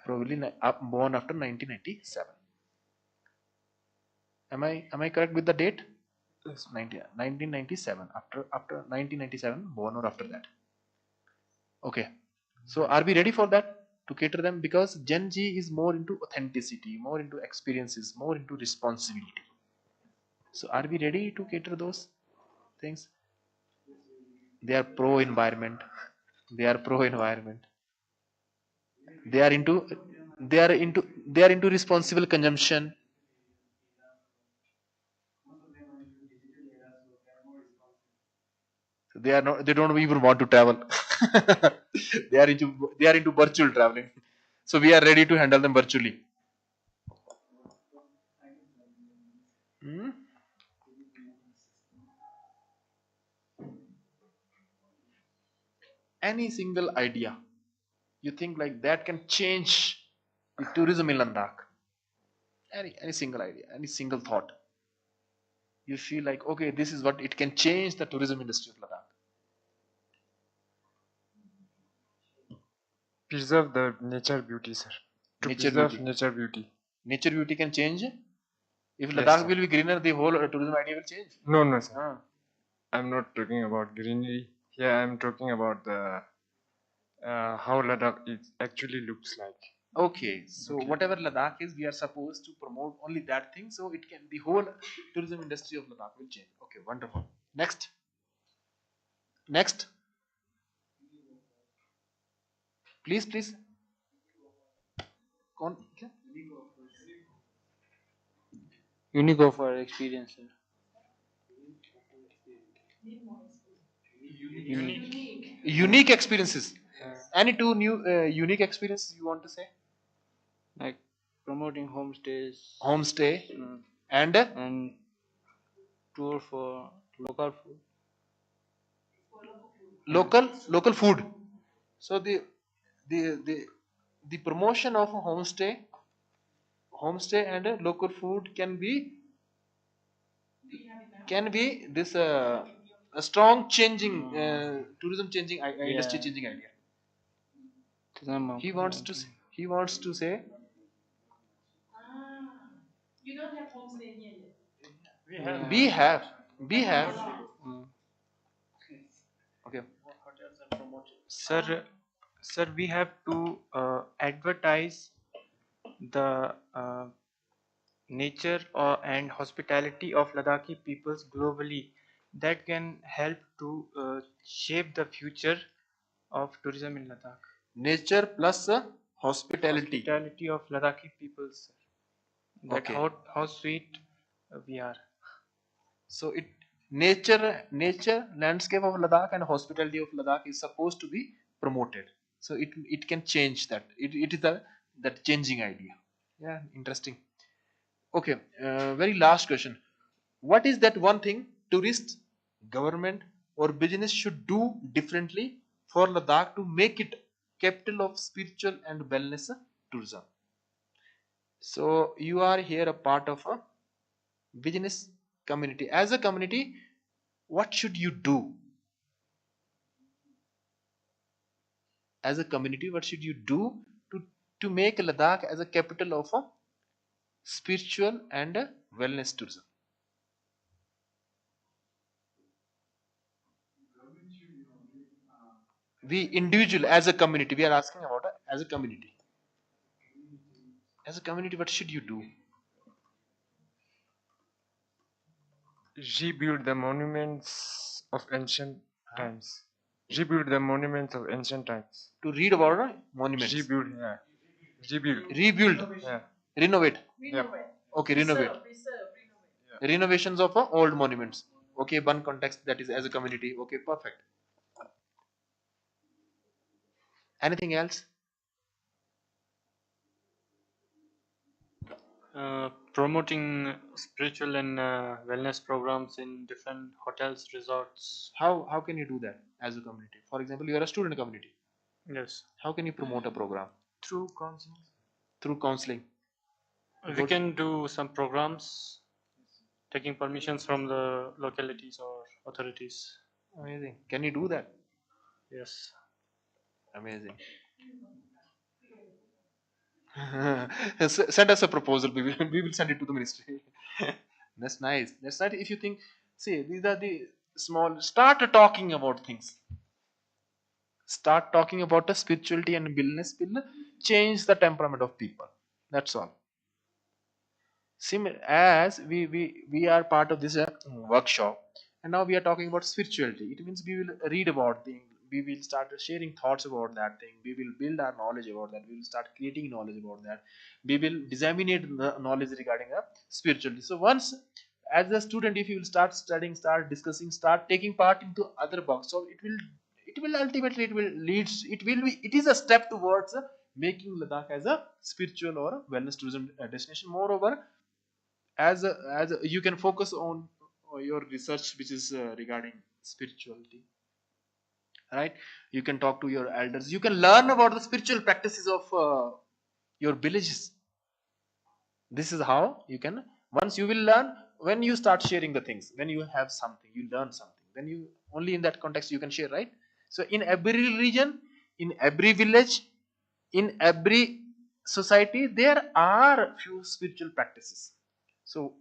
probably born after 1997. Am I correct with the date? Yes. 1997. After 1997, born or after that. Okay. So are we ready for that to cater them? Because Gen Z is more into authenticity, more into experiences, more into responsibility. So are we ready to cater those things? They are pro environment. They are pro environment. They are into they are into responsible consumption. They are not, they don't even want to travel. They are into virtual traveling. So we are ready to handle them virtually. Hmm? Any single idea you think like that can change the tourism in Ladakh? Any single idea, any single thought you feel like, okay, this is what it can change the tourism industry of Ladakh. Preserve the nature beauty, sir. To Nature preserve beauty. nature beauty. Nature beauty can change. If Yes, Ladakh sir. will be greener, the whole tourism idea will change. No, sir. Ah. I'm not talking about greenery. Here I'm talking about the how Ladakh is actually looks like. Okay, so whatever Ladakh is, we are supposed to promote only that thing, so it can, the whole tourism industry of Ladakh will change. Okay, wonderful. Next. Please. क्या? Unique offer experience. Unique experiences. Any two new unique experiences you want to say? Like promoting homestays. Homestay and Tour for local food. Local food. So the promotion of a homestay and local food can be this a strong changing tourism changing industry changing idea. He wants to say You don't have homestay here yet. we have okay. Sir, we have to advertise the nature and hospitality of Ladakhi peoples globally. That can help to shape the future of tourism in Ladakh. Nature plus hospitality. Hospitality of Ladakhi peoples. That Okay. how sweet we are. So it nature landscape of Ladakh and hospitality of Ladakh is supposed to be promoted. So it can change that. It is that changing idea. Yeah, interesting. Okay, very last question. What is that one thing tourists, government, or business should do differently for Ladakh to make it capital of spiritual and wellness tourism? So you are here a part of a business community. As a community, what should you do? As a community, what should you do to make Ladakh as a capital of a spiritual and wellness tourism? We individual as a community, we are asking about as a community. As a community, what should you do? Rebuild the monuments of ancient times. Rebuild the monuments of ancient times. To read about monuments. Rebuild, yeah. Rebuild. Yeah. Renovate. Yeah. Okay, renovate. Renovations of old monuments. Okay, one context, that is as a community. Okay, perfect. Anything else? Promoting spiritual and wellness programs in different hotels, resorts. How can you do that as a community? For example, you are a student community. Yes. How can you promote a program? Through counseling. Through counseling. We can do some programs, taking permissions from the localities or authorities. Amazing. Can you do that? Yes. Amazing. Send us a proposal. We will send it to the ministry. That's nice. That's nice. If you think, see, these are the small. Start talking about things. Start talking about the spirituality and wellness will change the temperament of people. That's all. As we are part of this workshop, and now we are talking about spirituality. It means we will read about things, we will start sharing thoughts about that thing, we will build our knowledge about that, we will start creating knowledge about that, we will disseminate the knowledge regarding spirituality. So once, as a student, if you will start studying, start discussing, start taking part into other box, so it will ultimately, it will leads, it will be, it is a step towards making Ladakh as a spiritual or a wellness tourism destination. Moreover, as you can focus on your research which is regarding spirituality, right? You can talk to your elders, you can learn about the spiritual practices of your villages. This is how you can, once you will learn, when you start sharing the things, when you have something, you learn something, then you, only in that context you can share, right? So in every region, in every village, in every society, there are few spiritual practices. So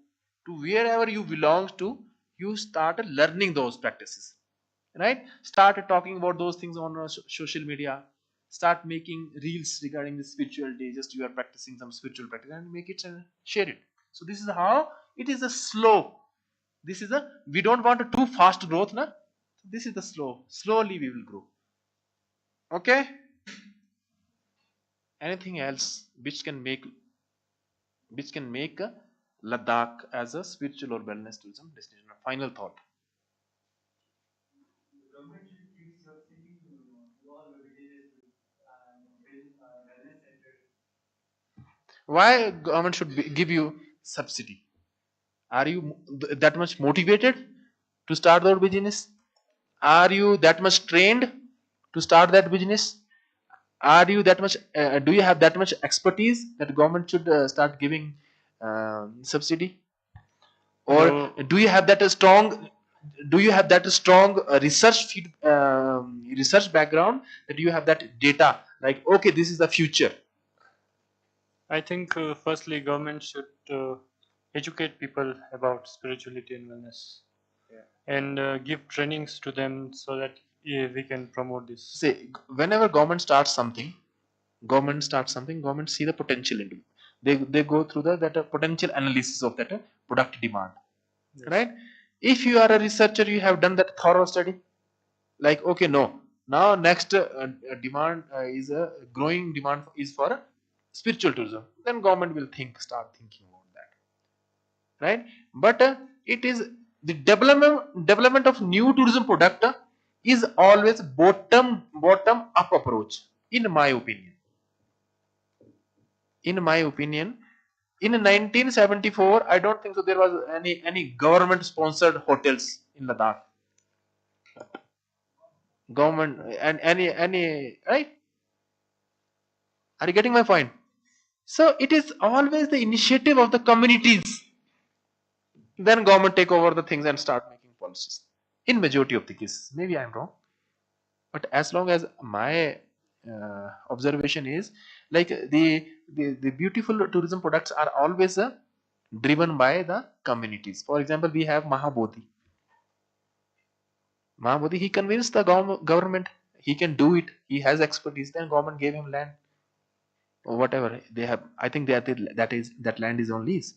to wherever you belong to, you start learning those practices, right? Start talking about those things on social media, start making reels regarding the spirituality, just you are practicing some spiritual practice and make it and share it. So this is how, it is a slow, this is a, we don't want a too fast growth, na? This is the slowly we will grow. Okay, anything else which can make Ladakh as a spiritual or wellness tourism destination? Final thought. Why government should give you subsidy? Are you that much motivated to start that business? Are you that much trained to start that business? Are you that much do you have that much expertise that government should start giving subsidy? Or No, do you have that strong, do you have that strong research background, that you have that data, like, okay, this is the future? I think firstly government should educate people about spirituality and wellness, and give trainings to them so that we can promote this. Say, whenever government see the potential into it. They go through that potential analysis of that product demand. Yes. Right? If you are a researcher, you have done that thorough study, like, okay, no, now next demand is a growing demand is for spiritual tourism, then government will start thinking about that, right? But it is the development of new tourism product is always bottom up approach, in my opinion. In my opinion, in 1974, I don't think so there was any government sponsored hotels in Ladakh. Government and any right? Are you getting my point? So it is always the initiative of the communities. Then government take over the things and start making policies. In majority of the cases, maybe I'm wrong, but as long as my observation is, like, the beautiful tourism products are always driven by the communities. For example, we have Mahabodhi, he convinced the government he can do it. He has expertise. Then government gave him land or whatever they have. I think that land is on lease,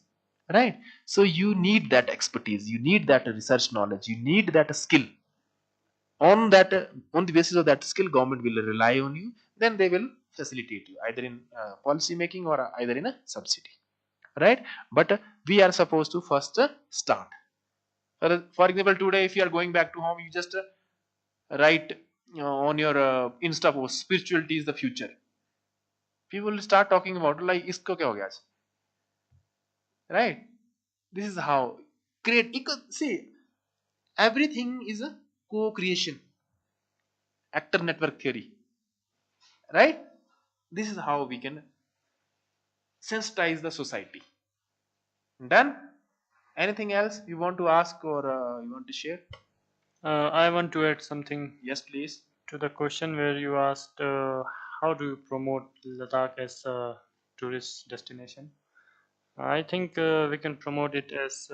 right? So you need that expertise. You need that research knowledge. You need that skill. On that, on the basis of that skill, government will rely on you. Then they will facilitate you either in policy making or either in a subsidy, right? But we are supposed to first start. For example, today if you are going back to home, you just write on your Insta post, spirituality is the future. People will start talking about like isko kya ho gaya, right? This is how create see, everything is a co-creation, actor network theory, right? This is how we can sensitize the society. Done? Anything else you want to ask or you want to share? I want to add something. Yes, please. To the question where you asked how do you promote Ladakh as a tourist destination. I think we can promote it as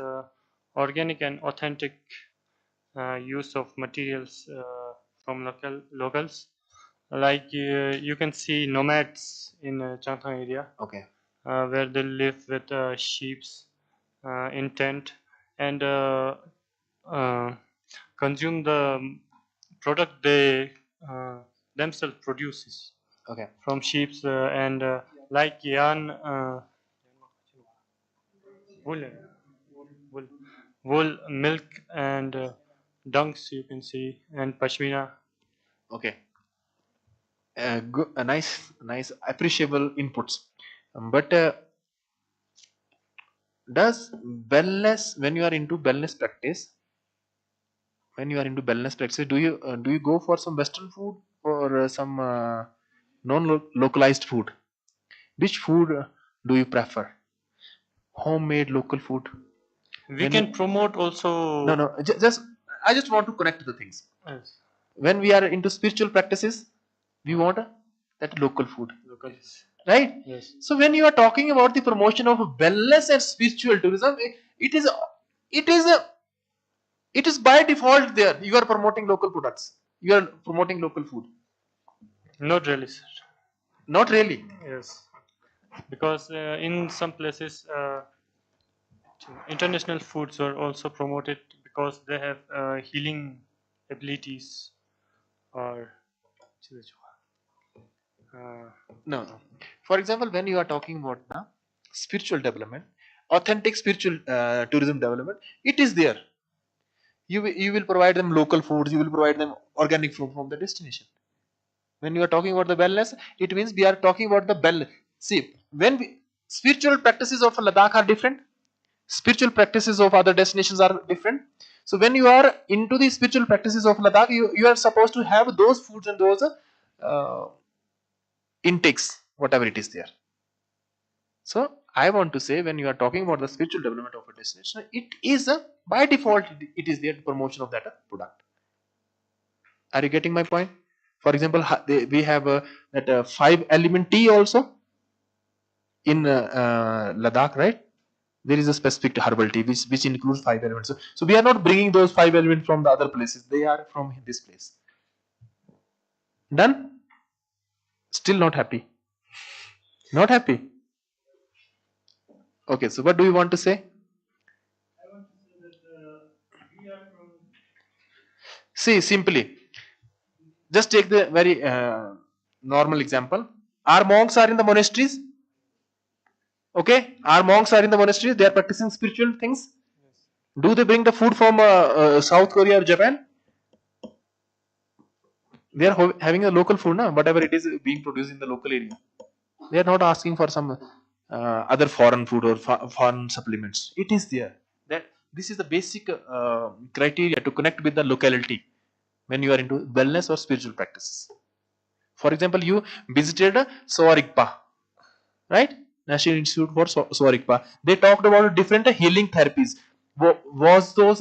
organic and authentic use of materials from locals. Like you can see nomads in Changthang area. Okay. Where they live with sheep in tent and uh, consume the product they themselves produces. Okay. From sheep and like yarn, wool, wool, wool, milk, and dunks you can see, and pashmina. Okay. Good, nice, appreciable inputs. But does wellness, when you are into wellness practice, do you go for some Western food or some non-localized food? Which food do you prefer? Homemade local food. We can promote also. No. I just want to connect the things. Yes. When we are into spiritual practices, we want that local food. Local. Right? Yes. So when you are talking about the promotion of wellness and spiritual tourism, it is by default there. You are promoting local products. You are promoting local food. Not really, sir. Not really. Yes, because in some places international foods are also promoted because they have healing abilities or No. For example, when you are talking about the spiritual development, authentic spiritual tourism development, it is there. You will provide them local foods. You will provide them organic food from the destination. When you are talking about the wellness, it means we are talking about the wellness. See, spiritual practices of Ladakh are different. Spiritual practices of other destinations are different. So when you are into the spiritual practices of Ladakh, you are supposed to have those foods and those intakes, whatever it is there. So I want to say, when you are talking about the spiritual development of a destination, it is by default it is the promotion of that product. Are you getting my point? For example, we have that 5-element tea also in Ladakh, right? There is a specific herbal tea which includes 5 elements. So we are not bringing those 5 elements from the other places. They are from this place. Done? Still not happy? Not happy? Okay, so what do you want to say? See, simply, just take the very normal example. Our monks are in the monasteries. Okay, our monks are in the monasteries. They are practicing spiritual things. Do they bring the food from South Korea or Japan? They are having a local food, na? Whatever it is being produced in the local area. They are not asking for some other foreign food or foreign supplements. It is there. That this is the basic criteria to connect with the locality when you are into wellness or spiritual practices. For example, you visited Soarikpa, right? National Institute for Soarikpa. They talked about different healing therapies. Was those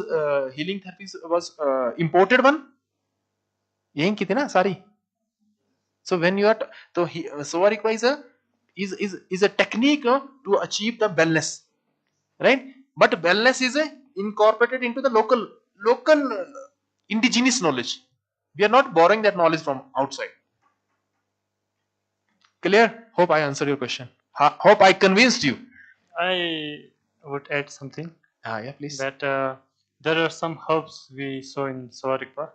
healing therapies was imported one? यही की थी ना सारी. So when you are Soarikpa is a technique to achieve the wellness, right? But wellness is incorporated into the local indigenous knowledge. We are not borrowing that knowledge from outside. Clear? Hope I answered your question. Hope I convinced you. I would add something. Yeah, please. That there are some herbs we saw in Sawarikpa,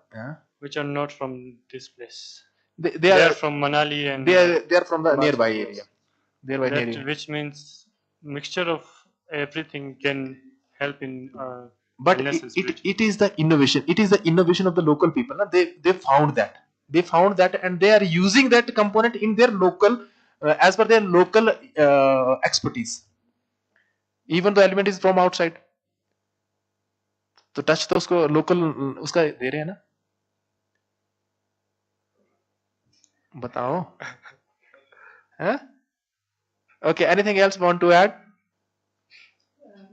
which are not from this place. They are from Manali and they are from the nearby area. Which means mixture of everything can help in. But it is the innovation. It is the innovation of the local people. They found that. They found that, and they are using that component in their local, as per their local expertise. Even the element is from outside. तो touch तो उसको local उसका दे रहे हैं ना. बताओ. Huh? Okay, anything else want to add?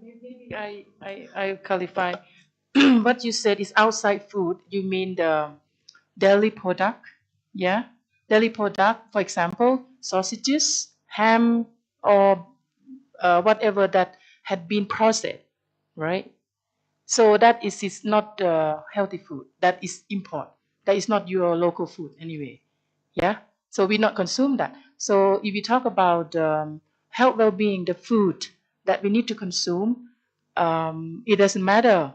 Maybe I qualify. what you said is outside food. You mean the dairy product, yeah? Dairy product, for example, sausages, ham, or whatever that had been processed, right? So that is not healthy food. That is import. That is not your local food anyway. Yeah. So we not consume that. So if we talk about health well-being, the food that we need to consume, it doesn't matter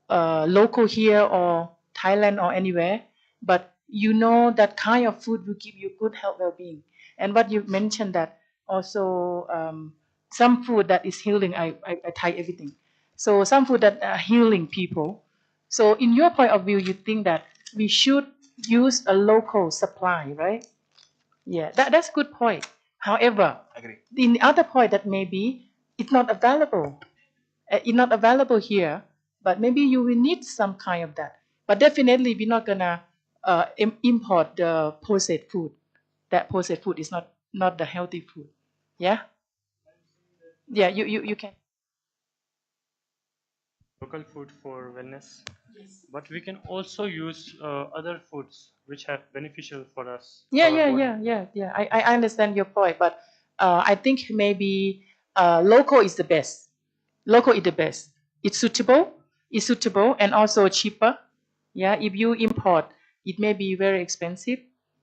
local here or Thailand or anywhere, but you know that kind of food will give you good health well-being. And what you mentioned that also some food that is healing, I tie everything. So some food that are healing people. So in your point of view, you think that we should use a local supply, right? Yeah, that's a good point. However, Agree. in the other point that maybe it's not available it's not available here, but maybe you will need some kind of that. But definitely, we're not gonna import the processed food. That processed food is not the healthy food. Yeah, yeah. You can. Local food for wellness, but we can also use other foods which have beneficial for us, Yeah, for our yeah, body. yeah, yeah, yeah. I understand your point, but I think maybe local is the best. Local is the best. It's suitable. It's suitable and also cheaper. Yeah, if you import, it may be very expensive.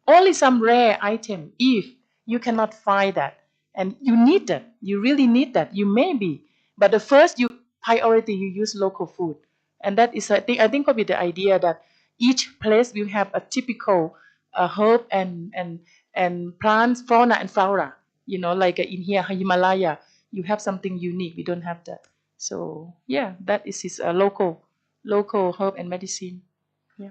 Only some rare item, if you cannot find that and you need that, you really need that, you may be. But the first you priority you use local food, and that is I think will be the idea that each place will have a typical herb and plants, fauna and flora. You know, like in here Himalaya, you have something unique. We don't have that. So yeah, that is his local herb and medicine. Yeah.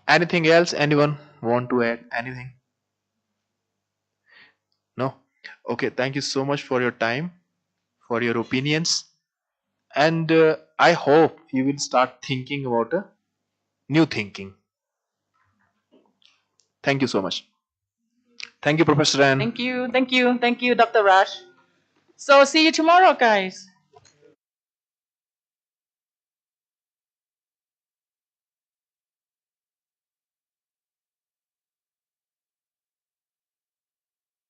Anything else? Anyone want to add anything? No? Okay, thank you so much for your time, for your opinions. And I hope you will start thinking about a new thinking. Thank you so much. Thank you, Professor Ann. Thank you, Dr. Raj. So see you tomorrow, guys.